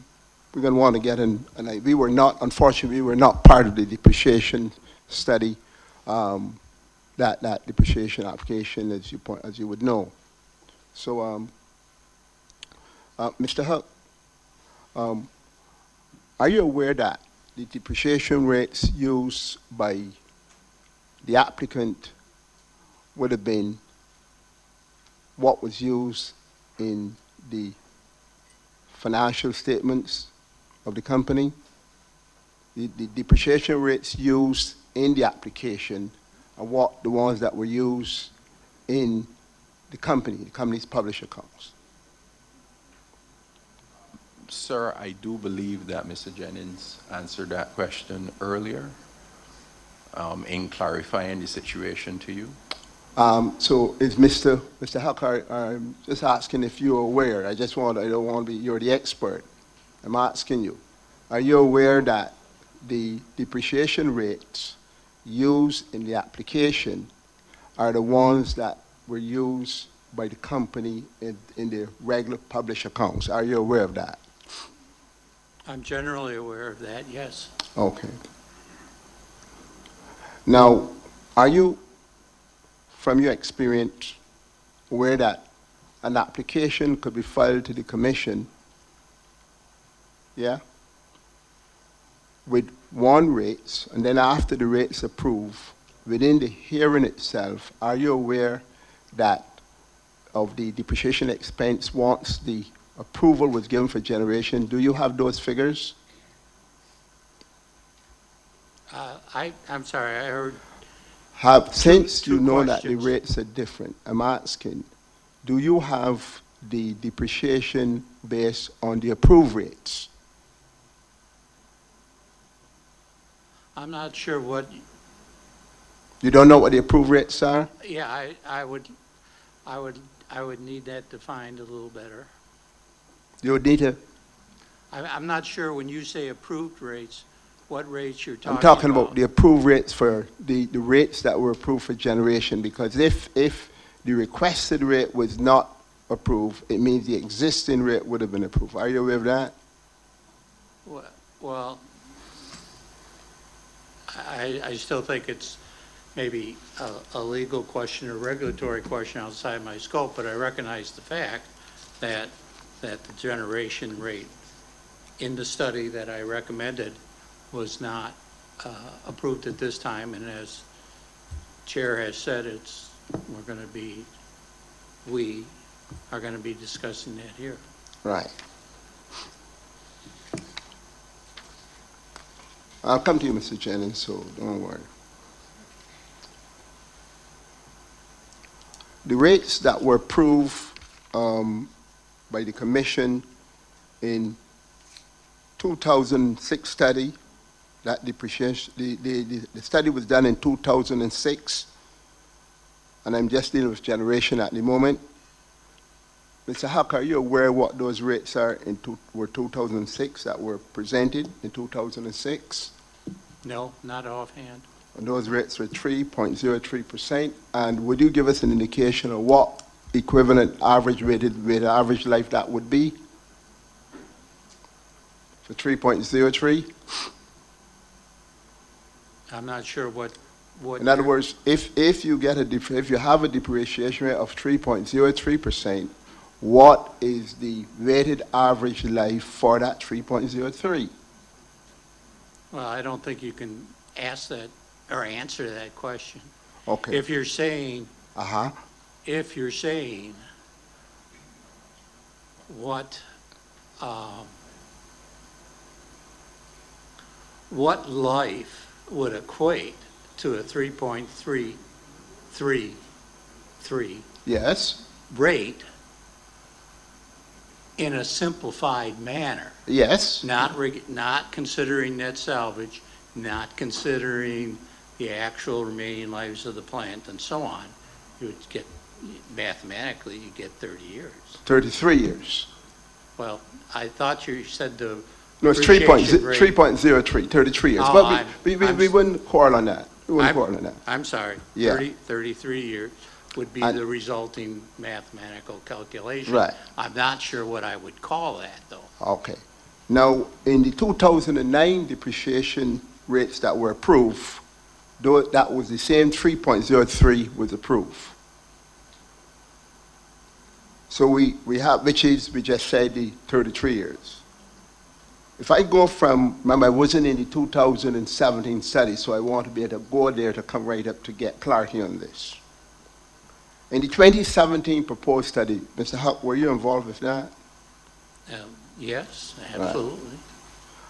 want to get in. And we were not, unfortunately, we were not part of the depreciation study. That depreciation application, as you would know. So, Mr. Huck, are you aware that the depreciation rates used by the applicant would have been what was used in the financial statements of the company? The depreciation rates used in the application are what the ones that were used in the company's published accounts. Sir, I do believe that Mr. Jennings answered that question earlier in clarifying the situation to you. So is Mr. Huck, I'm just asking if you're aware. I don't want to be, you're the expert. I'm asking you, are you aware that the depreciation rates used in the application are the ones that were used by the company in the regular published accounts? Are you aware of that? I'm generally aware of that, yes. Okay. Now, are you, from your experience, aware that an application could be filed to the commission, yeah, with one rates, and then after the rates approved, within the hearing itself, are you aware that of the depreciation expense once the approval was given for generation? Do you have those figures? I'm sorry, I heard. Since two you know that the questions. rates are different, I'm asking, do you have the depreciation based on the approved rates? I'm not sure what, You don't know what the approved rates are? yeah, I would need that defined a little better. You would need to, I'm not sure when you say approved rates, what rates you're talking I'm about. talking about the approved rates for the rates that were approved for generation, because if the requested rate was not approved, it means the existing rate would have been approved. Are you aware of that? Well, I still think it's maybe a legal question or regulatory question outside my scope, but I recognize the fact that the generation rate in the study that I recommended was not approved at this time, and as Chair has said, we are going to be discussing that here. Right. I'll come to you, Mr. Jennings, so don't worry. The rates that were approved by the Commission in 2006 study, that depreciation, the study was done in 2006, and I'm just dealing with generation at the moment. Mr. Huck, are you aware what those rates are were 2006 that were presented in 2006? No, not offhand. And those rates were 3.03%. And would you give us an indication of what equivalent average weighted average life that would be for 3.03? I'm not sure what. In other words, if you have a depreciation rate of 3.03%, what is the weighted average life for that 3.03? Well, I don't think you can ask that or answer that question. Okay. If you're saying, Uh-huh. if you're saying what life would equate to a 3.333 Yes. rate in a simplified manner. Yes. Not considering net salvage, not considering the actual remaining lives of the plant and so on, you would get, mathematically, you get 30 years. 33 years. Well, I thought you said the No, it's depreciation rate. 3.03, 33 years. Oh, But we wouldn't quarrel on that. It wasn't important on that. I'm sorry, Yeah. 33 years would be And- the resulting mathematical calculation. Right. I'm not sure what I would call that, though. Okay. Now, in the 2009 depreciation rates that were approved, though that was the same 3.03 was approved. So we have, which is, we just said the 33 years. If I go from, remember I wasn't in the 2017 study, so I want to be able to go there to come right up to get clarity on this. In the 2017 proposed study, Mr. Huck, were you involved with that? Yes, absolutely.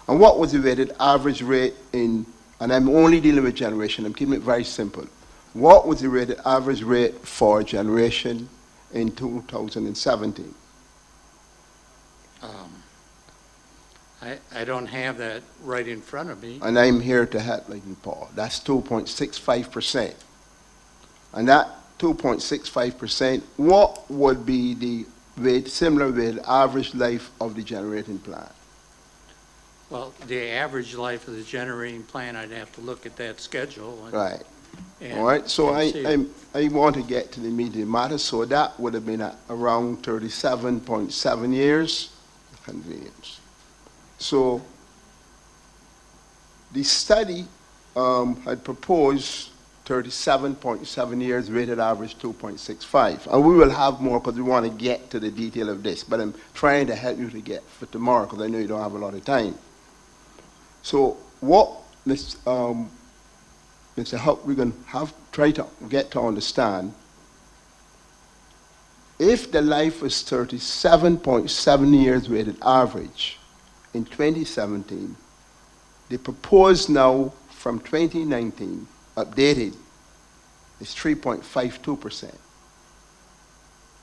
And what was the weighted average rate in, and I'm only dealing with generation, I'm keeping it very simple. What was the weighted average rate for generation in 2017? I don't have that right in front of me. And I'm here to help you, Paul. That's 2.65%. And that 2.65%, what would be the similar weighted average life of the generating plant? Well, the average life of the generating plant, I'd have to look at that schedule. Right. All right, so I want to get to the immediate matter, so that would have been at around 37.7 years of convenience. So the study had proposed 37.7 years, weighted average 2.65. And we will have more because we want to get to the detail of this, but I'm trying to help you to get for tomorrow because I know you don't have a lot of time. So what Mr. Huck, we're going to try to get to understand, if the life was 37.7 years weighted average in 2017, the proposed now from 2019, updated, is 3.52%.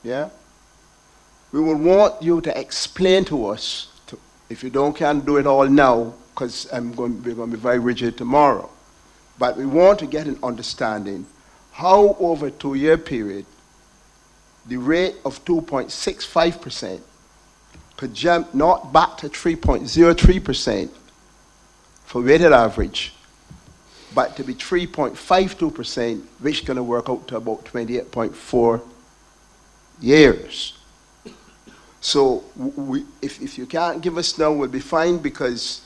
Yeah? We will want you to explain to us, if you can't do it all now, because we're going to be very rigid tomorrow. But we want to get an understanding how over a 2-year period, the rate of 2.65% could jump not back to 3.03% for weighted average, but to be 3.52%, which is going to work out to about 28.4 years. So if you can't give us now, we'll be fine because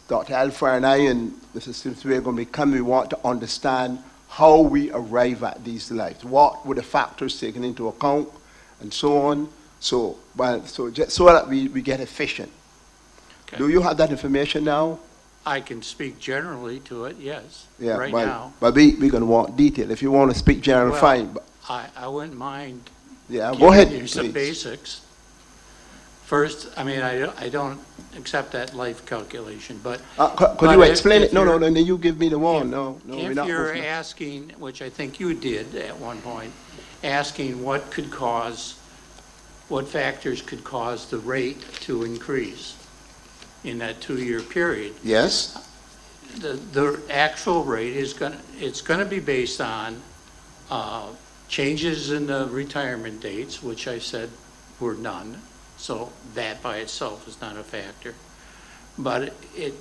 Dr. Alpha and I and Mr. Smith, we're going to be coming, we want to understand how we arrive at these lives. What were the factors taken into account and so on. So just so that we get efficient. Okay. Do you have that information now? I can speak generally to it, yes, yeah, right now. But we're going to want detail. If you want to speak general, fine. But I wouldn't mind go ahead, you some basics. First, I mean, I don't accept that life calculation, but... could you explain it? No, then you give me the one. If you're asking, which I think you did at one point, asking what factors could cause the rate to increase in that 2-year period. Yes. The actual rate is going to be based on changes in the retirement dates, which I said were none. So that by itself is not a factor. But it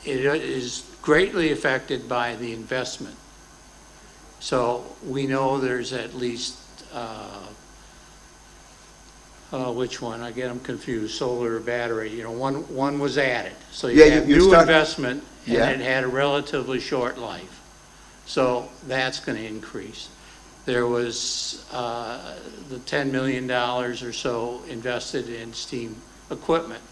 is greatly affected by the investment. So we know there's at least, which one? I get them confused, solar or battery. You know, one was added. So you have new investment and it had a relatively short life. So that's going to increase. There was the $10 million or so invested in steam equipment.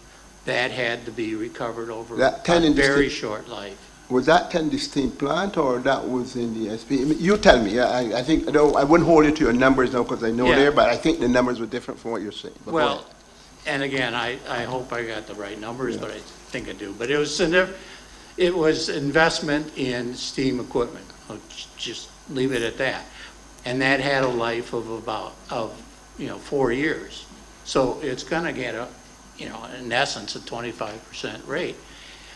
That had to be recovered over a very short life. Was that 10 the steam plant or that was in the SP? I mean, you tell me. I think, I wouldn't hold you to your numbers now because I know there, but I think the numbers were different from what you're saying. But well, and again, I hope I got the right numbers, but I think I do. But it was investment in steam equipment. I'll just leave it at that. And that had a life of about 4 years. So it's going to get in essence, a 25% rate.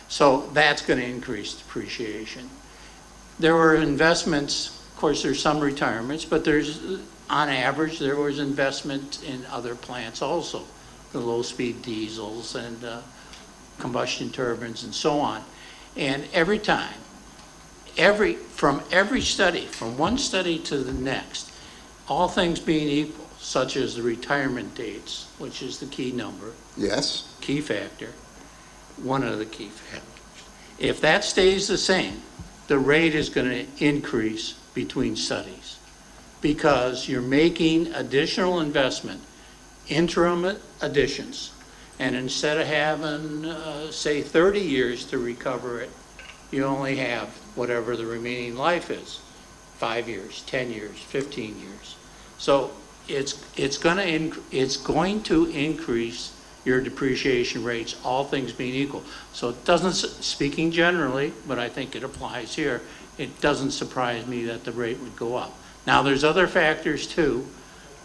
So that's going to increase depreciation. There were investments, of course, there's some retirements, but on average, there was investment in other plants also, the low-speed diesels and combustion turbines and so on. And every time, from every study, from one study to the next, all things being equal, such as the retirement dates, which is the key number, Yes. key factor, one of the key factors. If that stays the same, the rate is going to increase between studies because you're making additional investment, interim additions, and instead of having, say, 30 years to recover it, you only have whatever the remaining life is, 5 years, 10 years, 15 years. So it's going to increase your depreciation rates, all things being equal. So it doesn't, speaking generally, but I think it applies here, it doesn't surprise me that the rate would go up. Now, there's other factors too.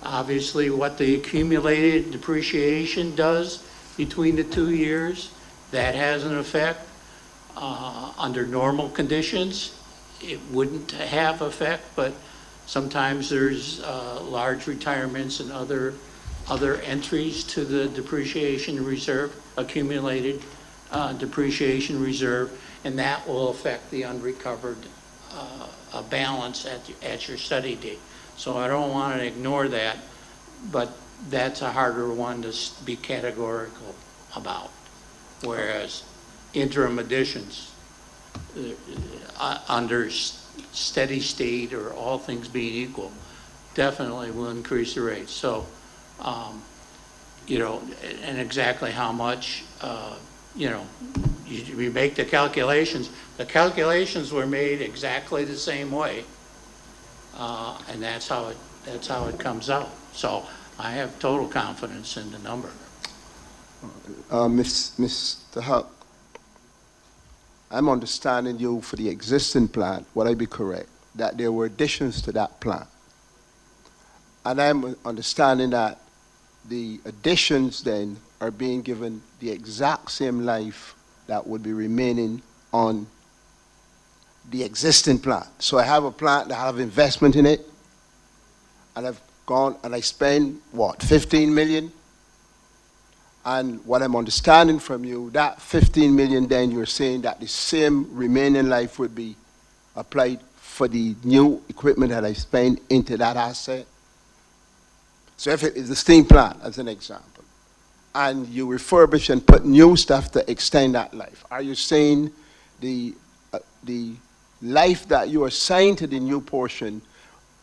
Obviously, what the accumulated depreciation does between the 2 years, that has an effect. Under normal conditions, it wouldn't have effect, but sometimes there's large retirements and other entries to the depreciation reserve, accumulated depreciation reserve, and that will affect the unrecovered balance at your study date. So I don't want to ignore that, but that's a harder one to be categorical about. Whereas interim additions under steady state or all things being equal definitely will increase the rate. So, you know, and exactly how much, you know, we make the calculations. The calculations were made exactly the same way, and that's how it comes out. So I have total confidence in the number. Mr. Huck, I'm understanding you for the existing plant, would I be correct, that there were additions to that plant? And I'm understanding that the additions then are being given the exact same life that would be remaining on the existing plant. So I have a plant that I have investment in it, and I've gone and I spend, what, 15 million? And what I'm understanding from you, that 15 million, then you're saying that the same remaining life would be applied for the new equipment that I spend into that asset. So if it is the steam plant, as an example, and you refurbish and put new stuff to extend that life, are you saying the life that you assign to the new portion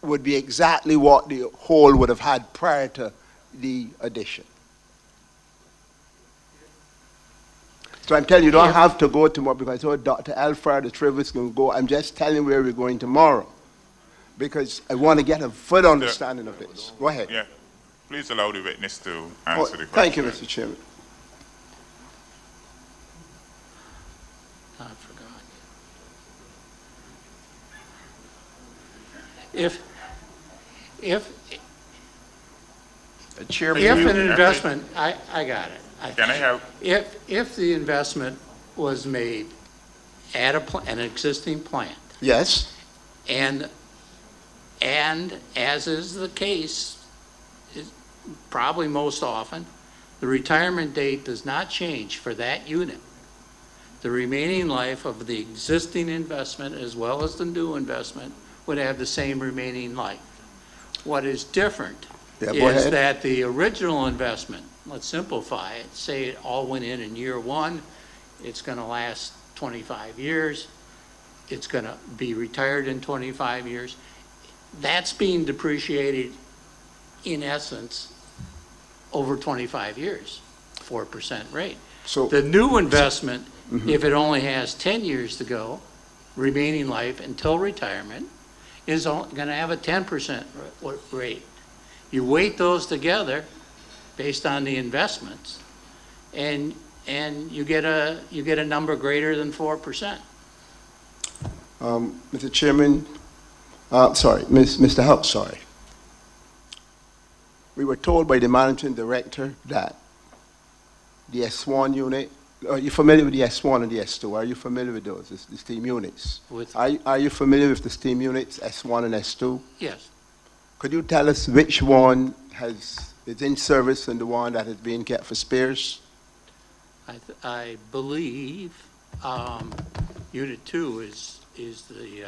would be exactly what the whole would have had prior to the addition? So I'm telling you, you don't have to go tomorrow because I told Dr. Alfred the Travis can go. I'm just telling where we're going tomorrow because I want to get a full understanding of this. Go ahead. Yeah. Please allow the witness to answer the question. Thank you, Mr. Chairman. I forgot. If an investment, I got it. Can I have? If the investment was made at an existing plant. Yes. And as is the case, probably most often, the retirement date does not change for that unit. The remaining life of the existing investment as well as the new investment would have the same remaining life. What is different is that the original investment, let's simplify it, say it all went in year one, it's going to last 25 years, it's going to be retired in 25 years. That's being depreciated, in essence, over 25 years, 4% rate. So the new investment, if it only has 10 years to go, remaining life until retirement, is going to have a 10% rate. You weight those together based on the investments, and you get a number greater than 4%. Mr. Chairman, sorry, Mr. Huck, sorry. We were told by the managing director that the S1 unit, are you familiar with the S1 and the S2? Are you familiar with those, the steam units? Are you familiar with the steam units, S1 and S2? Yes. Could you tell us which one is in service and the one that is being kept for spares? I believe Unit 2 is the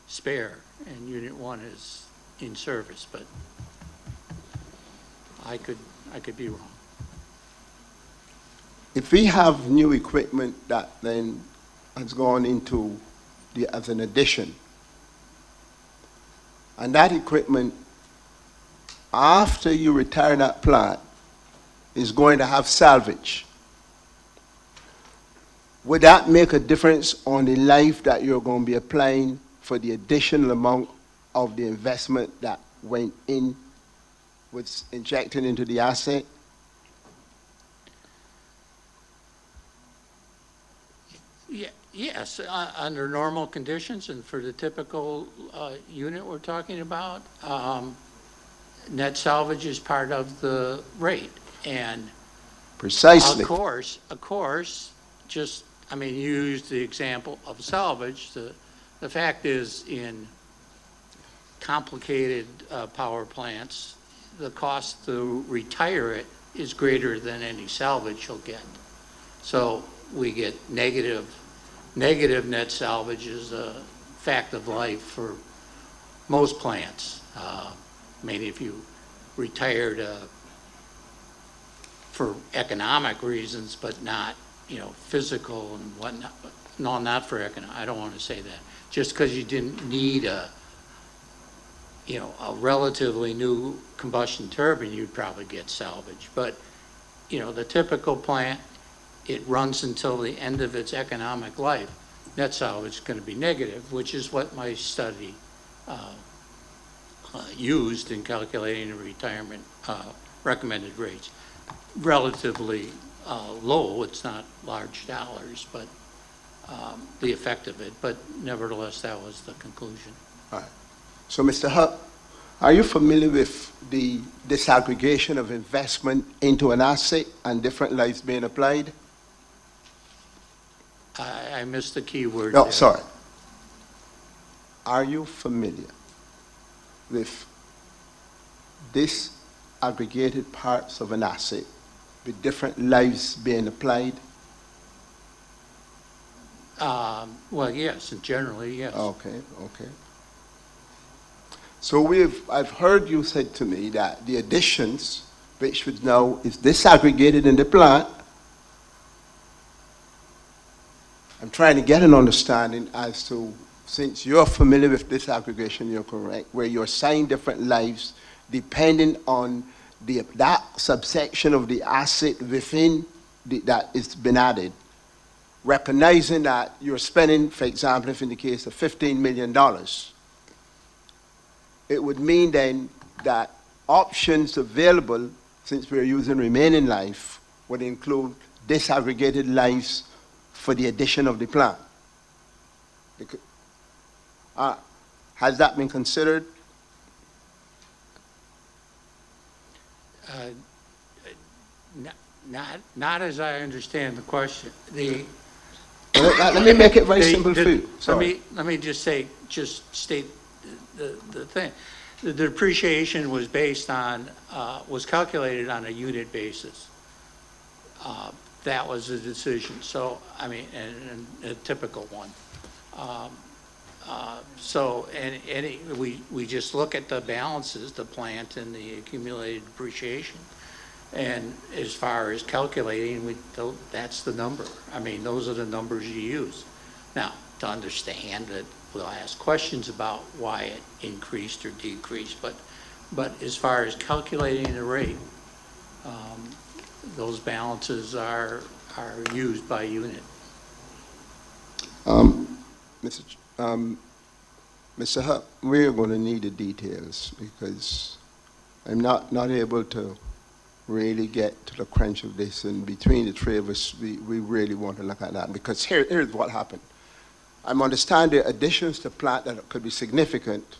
spare, and Unit 1 is in service, but I could be wrong. If we have new equipment that then has gone into as an addition, and that equipment, after you retire that plant, is going to have salvage, would that make a difference on the life that you're going to be applying for the additional amount of the investment that went in, was injected into the asset? Yes, under normal conditions and for the typical unit we're talking about, net salvage is part of the rate. And Precisely. of course, just, I mean, you used the example of salvage. The fact is, in complicated power plants, the cost to retire it is greater than any salvage you'll get. So we get negative net salvage is a fact of life for most plants. I mean, if you retired for economic reasons, but not, physical and whatnot. No, not for economic. I don't want to say that. Just because you didn't need a relatively new combustion turbine, you'd probably get salvage. But, the typical plant, it runs until the end of its economic life. Net salvage is going to be negative, which is what my study used in calculating the retirement recommended rates. Relatively low, it's not large dollars, but the effect of it. But nevertheless, that was the conclusion. All right. So, Mr. Huck, are you familiar with the disaggregation of investment into an asset and different lives being applied? I missed the key word. No, there. sorry. Are you familiar with disaggregated parts of an asset with different lives being applied? Well, yes, and generally, yes. Okay. So I've heard you said to me that the additions, which would now is disaggregated in the plant, I'm trying to get an understanding as to, since you're familiar with disaggregation, you're correct, where you're assigning different lives depending on that subsection of the asset within that it's been added, recognizing that you're spending, for example, if in the case of $15 million, it would mean then that options available, since we're using remaining life, would include disaggregated lives for the addition of the plant. Has that been considered? Not as I understand the question. Let me make it very simple for you. Let me just state the thing. The depreciation was based on, was calculated on a unit basis. That was the decision. So, I mean, and a typical one. We just look at the balances, the plant and the accumulated depreciation. And as far as calculating, that's the number. I mean, those are the numbers you use. Now, to understand that, we'll ask questions about why it increased or decreased, but as far as calculating the rate, those balances are used by unit. Mr. Huck, we're going to need the details because I'm not able to really get to the crunch of this, and between the three of us, we really want to look at that, because here's what happened. I'm understanding additions to plant that could be significant,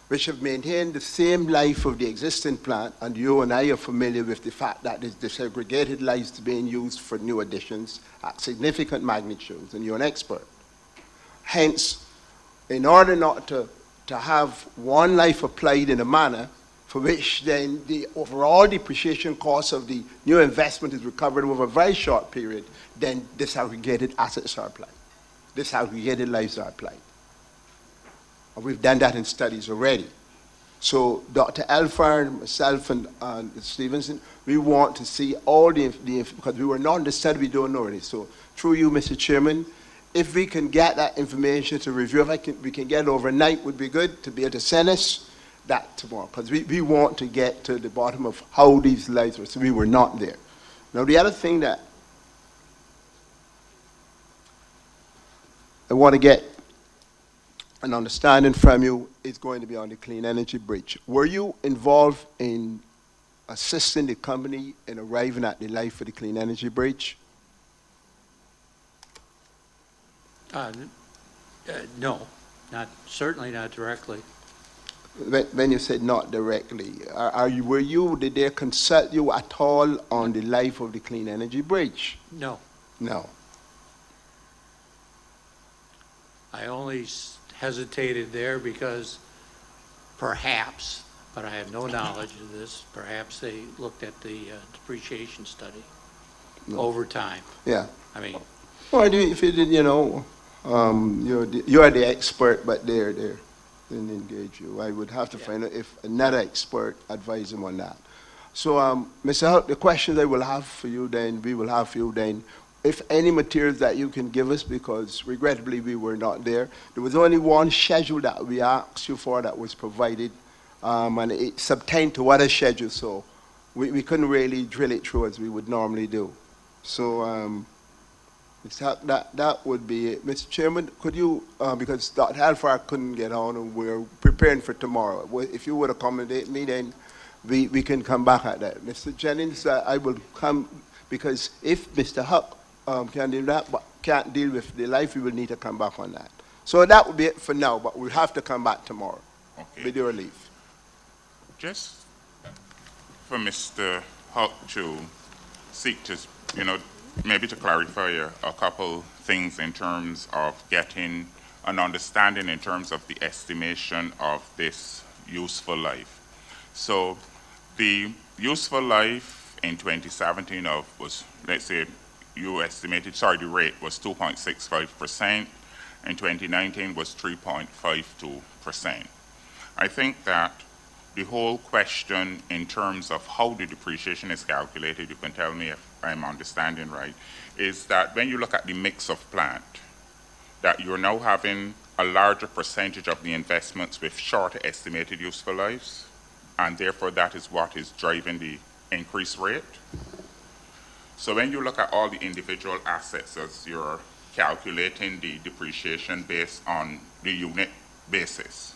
which have maintained the same life of the existing plant, and you and I are familiar with the fact that there's disaggregated lives being used for new additions at significant magnitudes, and you're an expert. Hence, in order not to have one life applied in a manner for which then the overall depreciation cost of the new investment is recovered over a very short period, then disaggregated assets are applied. this is how aggregated lives are applied. And we've done that in studies already. So Dr. Alfar and myself and Stevenson, we want to see all the because we were not in the study, we don't know already. So through you, Mr. Chairman, if we can get that information to review, we can get it overnight, would be good to be able to send us that tomorrow. Because we want to get to the bottom of how these lives were, so we were not there. Now the other thing that I want to get an understanding from you is going to be on the clean energy bridge. Were you involved in assisting the company in arriving at the life of the clean energy bridge? No, certainly not directly. When you said not directly, did they consult you at all on the life of the clean energy bridge? No. No. I only hesitated there because perhaps, but I have no knowledge of this, perhaps they looked at the depreciation study over time. Yeah. I mean. Well, if you did, you're the expert, but they didn't engage you. I would have to find out if another expert advised them on that. So, Mr. Huck, the questions I will have for you then, we will have for you then, if any materials that you can give us, because regrettably we were not there. There was only one schedule that we asked you for that was provided, and it subtained to other schedules, so we couldn't really drill it through as we would normally do. So, Mr. Huck, that would be it. Mr. Chairman, could you, because Dr. Alfar couldn't get on and we're preparing for tomorrow, if you would accommodate me, then we can come back at that. Mr. Jennings, I will come, because if Mr. Huck can do that, but can't deal with the life, we will need to come back on that. So that would be it for now, but we'll have to come back tomorrow. Okay. With your leave. Just for Mr. Huck to seek to, maybe to clarify a couple things in terms of getting an understanding in terms of the estimation of this useful life. So the useful life in 2017 was, let's say, you estimated, the rate was 2.65%, in 2019 was 3.52%. I think that the whole question in terms of how the depreciation is calculated, you can tell me if I'm understanding right, is that when you look at the mix of plant, that you're now having a larger percentage of the investments with shorter estimated useful lives, and therefore that is what is driving the increased rate. So when you look at all the individual assets as you're calculating the depreciation based on the unit basis,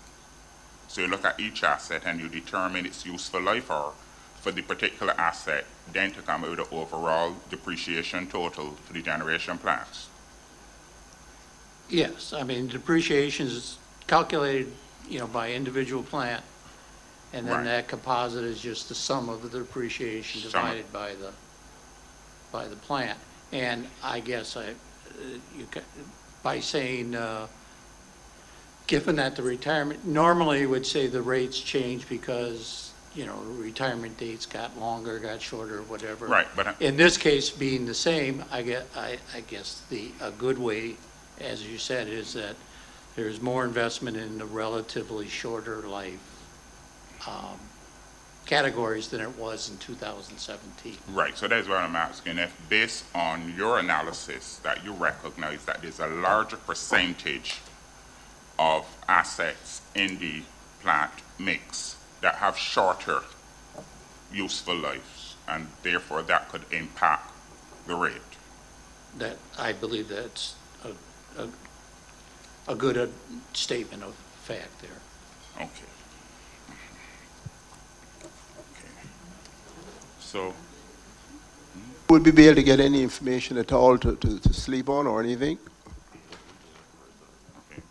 so you look at each asset and you determine its useful life, or for the particular asset, then to come out with the overall depreciation total for the generation plants. Yes, I mean, depreciation is calculated, by individual plant, and then that composite is just the sum of the depreciation divided by the plant. And I guess by saying, given that the retirement, normally would say the rates change because, retirement dates got longer, got shorter, whatever. Right, but in this case, being the same, I guess a good way, as you said, is that there's more investment in the relatively shorter life categories than it was in 2017. Right, so that's what I'm asking. If based on your analysis that you recognize that there's a larger percentage of assets in the plant mix that have shorter useful lives, and therefore that could impact the rate. That, I believe that's a good statement of fact there. Okay. So, would we be able to get any information at all to sleep on or anything? okay.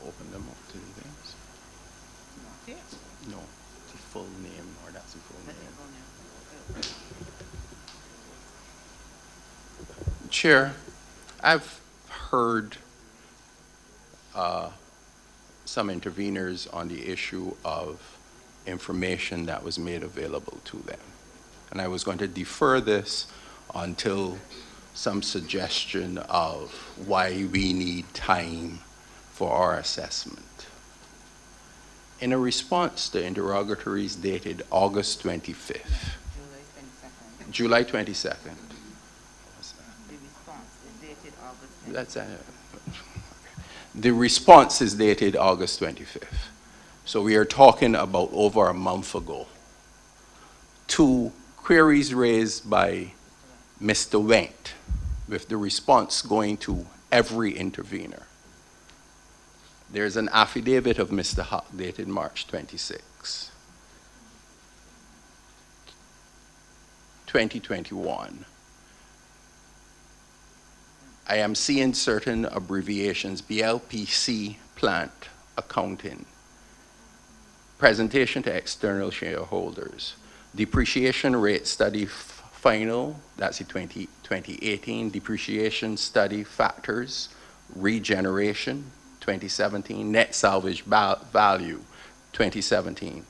Open them up to the things. No, the full name, or that's the full name. Chair, I've heard some interveners on the issue of information that was made available to them. And I was going to defer this until some suggestion of why we need time for our assessment. In a response to interrogatories dated August 25th, July 22nd. The response is dated August 25th. So we are talking about over a month ago. 2 queries raised by Mr. Wendt, with the response going to every intervener. There's an affidavit of Mr. Huck dated March 26, 2021. I am seeing certain abbreviations: BLPC plant accounting, presentation to external shareholders, depreciation rate study final, that's the 2018, depreciation study factors, regeneration, 2017, net salvage value, 2017.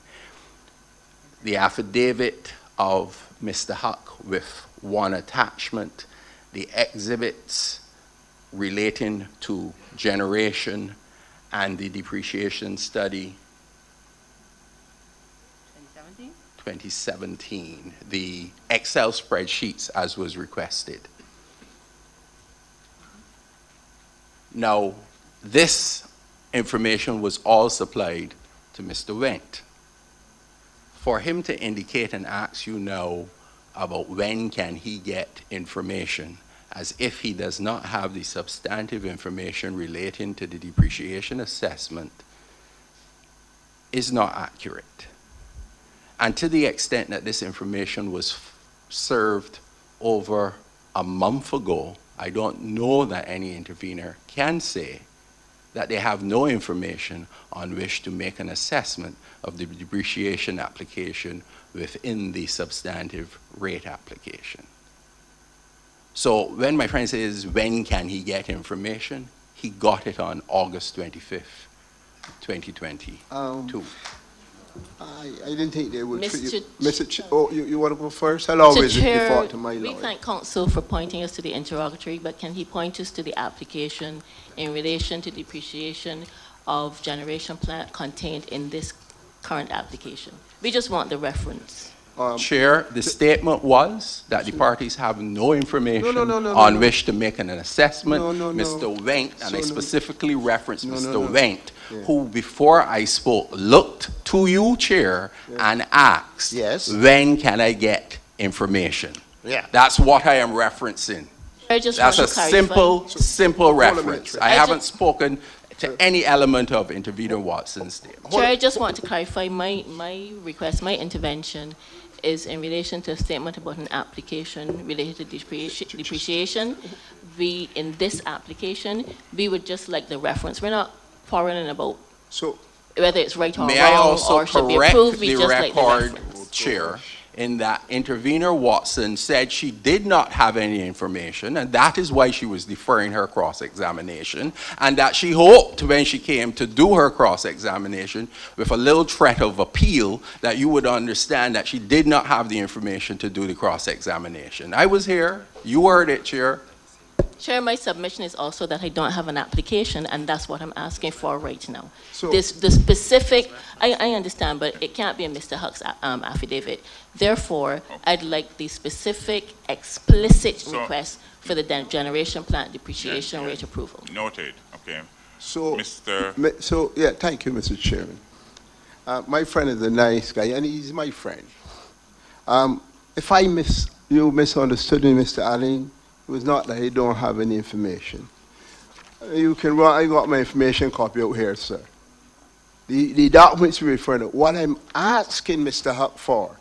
The affidavit of Mr. Huck with 1 attachment, the exhibits relating to generation and the depreciation study 2017, the Excel spreadsheets as was requested. Now, this information was all supplied to Mr. Wendt. For him to indicate and ask you now about when can he get information, as if he does not have the substantive information relating to the depreciation assessment, is not accurate. And to the extent that this information was served over a month ago, I don't know that any intervener can say that they have no information on which to make an assessment of the depreciation application within the substantive rate application. So when my friend says, when can he get information? He got it on August 25th, 2022. I didn't think they would. Mr. Oh, you want to go first? I'll always Chair, default to my we lawyer. thank counsel for pointing us to the interrogatory, but can he point us to the application in relation to depreciation of generation plant contained in this current application? We just want the reference. Chair, the statement was that the parties have no information on which to make an assessment. Mr. Wendt, and I specifically referenced Mr. Wendt, who before I spoke looked to you, Chair, and asked, when can I get information? That's what I am referencing. That's a simple reference. I haven't spoken to any element of Intervenor Watson's statement. Chair, I just want to clarify my request, my intervention is in relation to a statement about an application related to depreciation. We, in this application, we would just like the reference. We're not quarreling about whether it's right or wrong or should be approved. We just like the reference. Chair, in that Intervenor Watson said she did not have any information, and that is why she was deferring her cross-examination, and that she hoped when she came to do her cross-examination with a little threat of appeal that you would understand that she did not have the information to do the cross-examination. I was here. You heard it, Chair. Chair, my submission is also that I don't have an application, and that's what I'm asking for right now. The specific, I understand, but it can't be in Mr. Huck's affidavit. Therefore, I'd like the specific, explicit request for the generation plant depreciation rate approval. Noted, okay. So, thank you, Mr. Chairman. My friend is a nice guy, and he's my friend. If you misunderstood me, Mr. Allen, it was not that he don't have any information. You can run, I got my information copy out here, sir. The documents you refer to, what I'm asking Mr. Huck for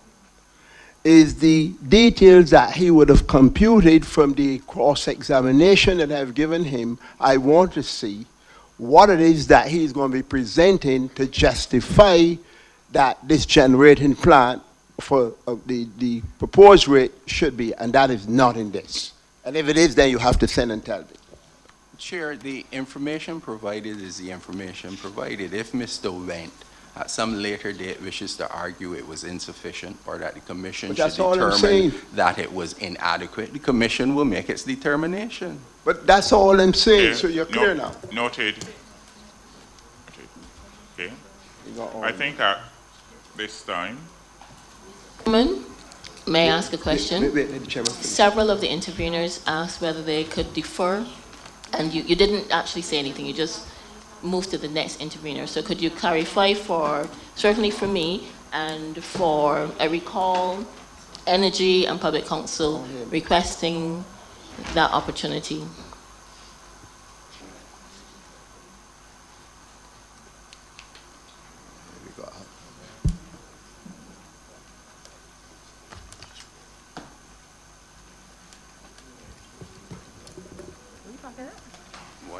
is the details that he would have computed from the cross-examination that I've given him. I want to see what it is that he's going to be presenting to justify that this generating plant for the proposed rate should be, and that is not in this. And if it is, then you have to send and tell me. Chair, the information provided is the information provided. If Mr. Wendt at some later date wishes to argue it was insufficient or that the commission But should that's all I'm determine saying. that it was inadequate, the commission will make its determination. But that's all I'm saying, Okay, so you're clear now. Noted. Okay. I think at this time, Chairman, may I ask a question? Wait, let the chairman finish. Several of the interveners asked whether they could defer, and you didn't actually say anything, you just moved to the next intervener. So could you clarify certainly for me, and for, I recall, Energy and Public Council requesting that opportunity.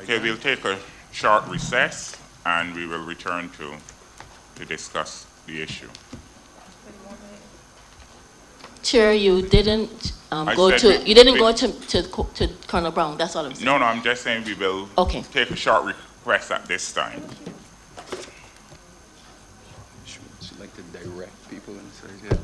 okay, we'll take a short recess and we will return to discuss the issue. Chair, you didn't go to Colonel Brown, that's all I'm saying. No, I'm just saying we will take a short request at this time. She'd like to direct people inside here.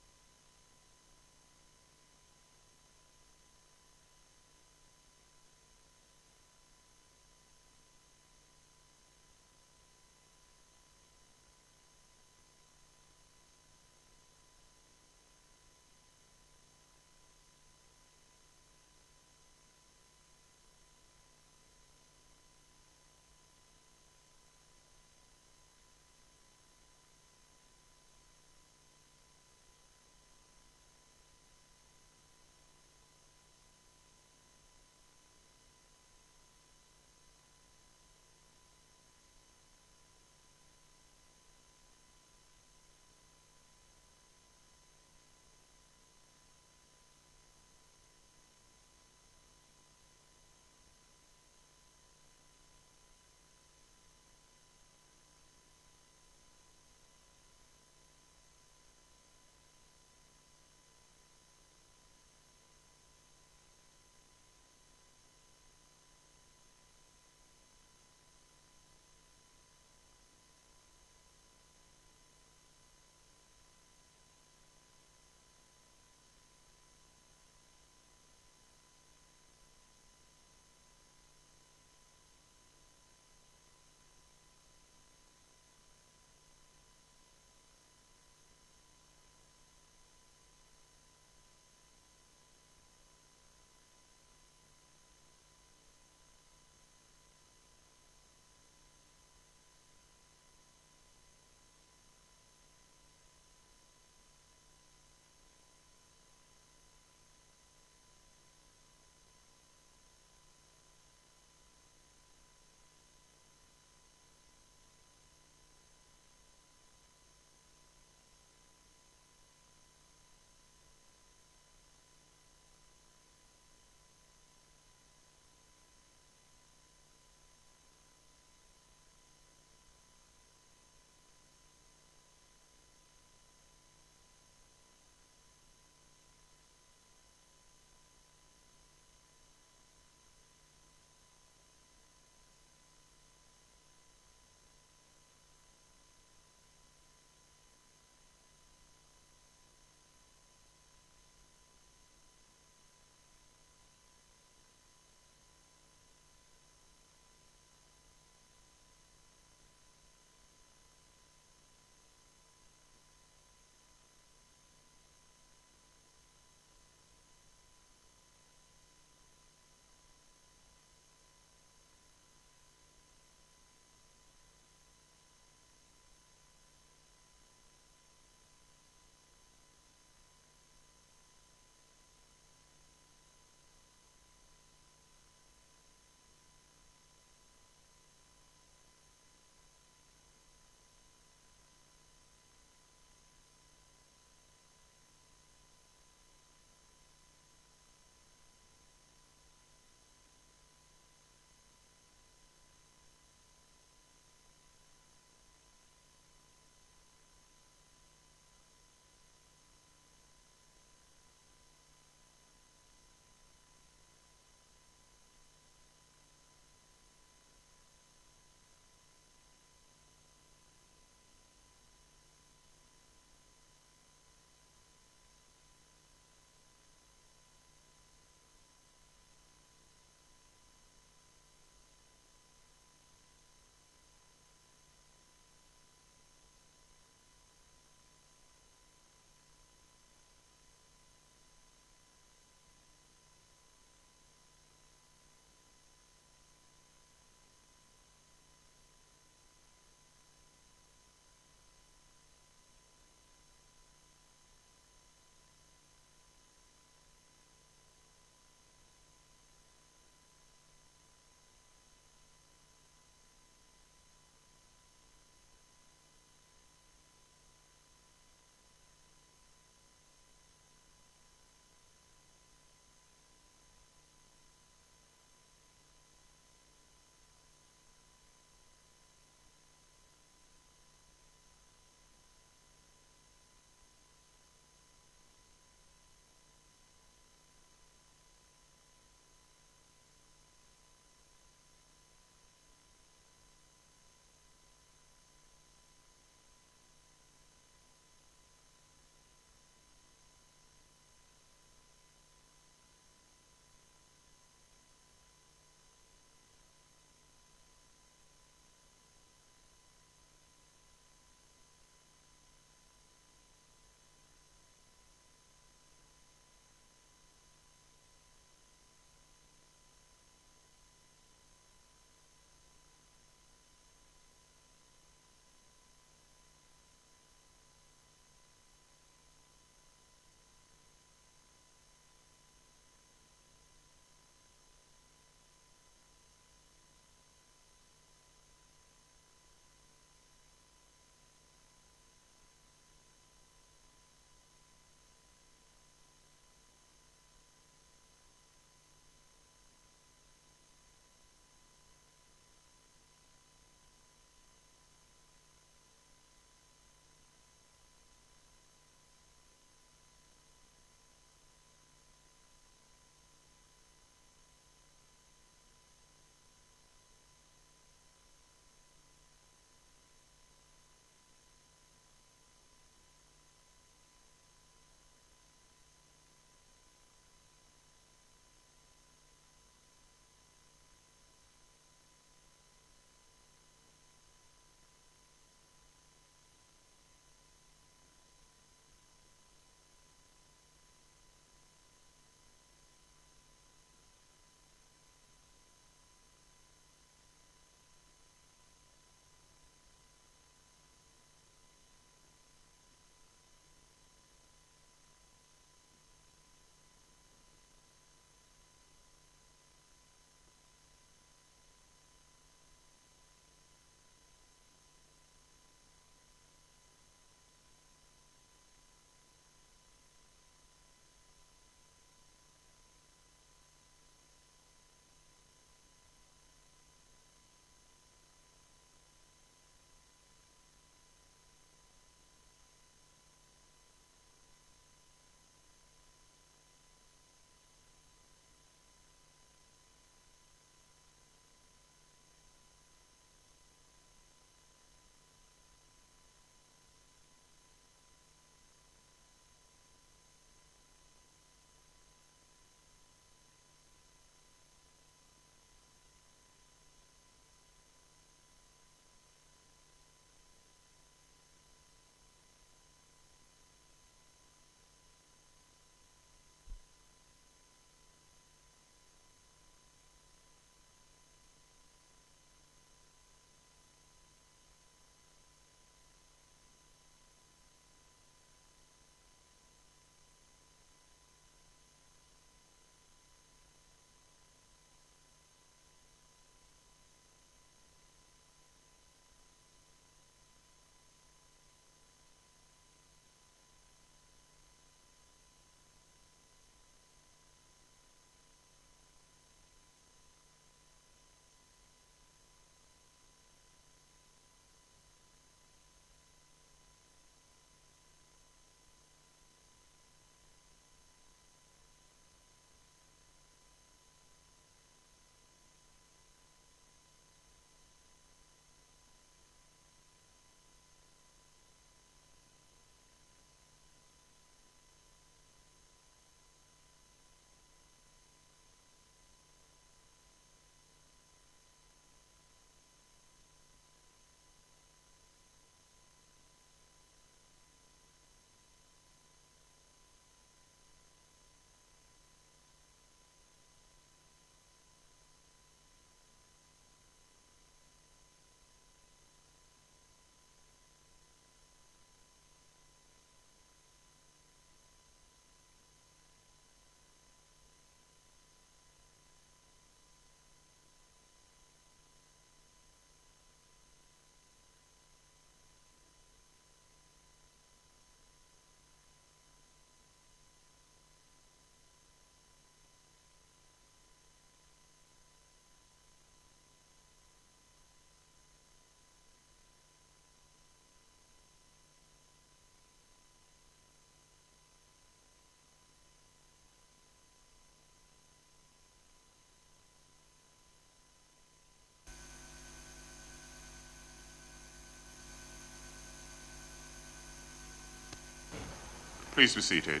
Please be seated.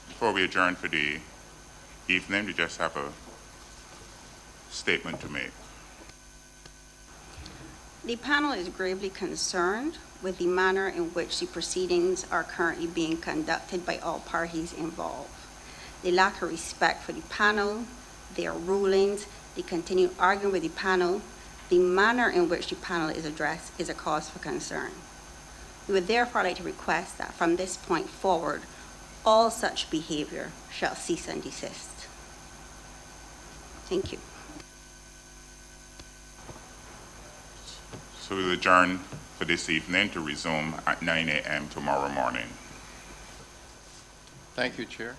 Before we adjourn for the evening, we just have a statement to make. The panel is gravely concerned with the manner in which the proceedings are currently being conducted by all parties involved. The lack of respect for the panel, their rulings, the continued arguing with the panel, the manner in which the panel is addressed is a cause for concern. We would therefore like to request that from this point forward, all such behavior shall cease and desist. Thank you. So we'll adjourn for this evening to resume at 9 a.m. tomorrow morning. Thank you, Chair.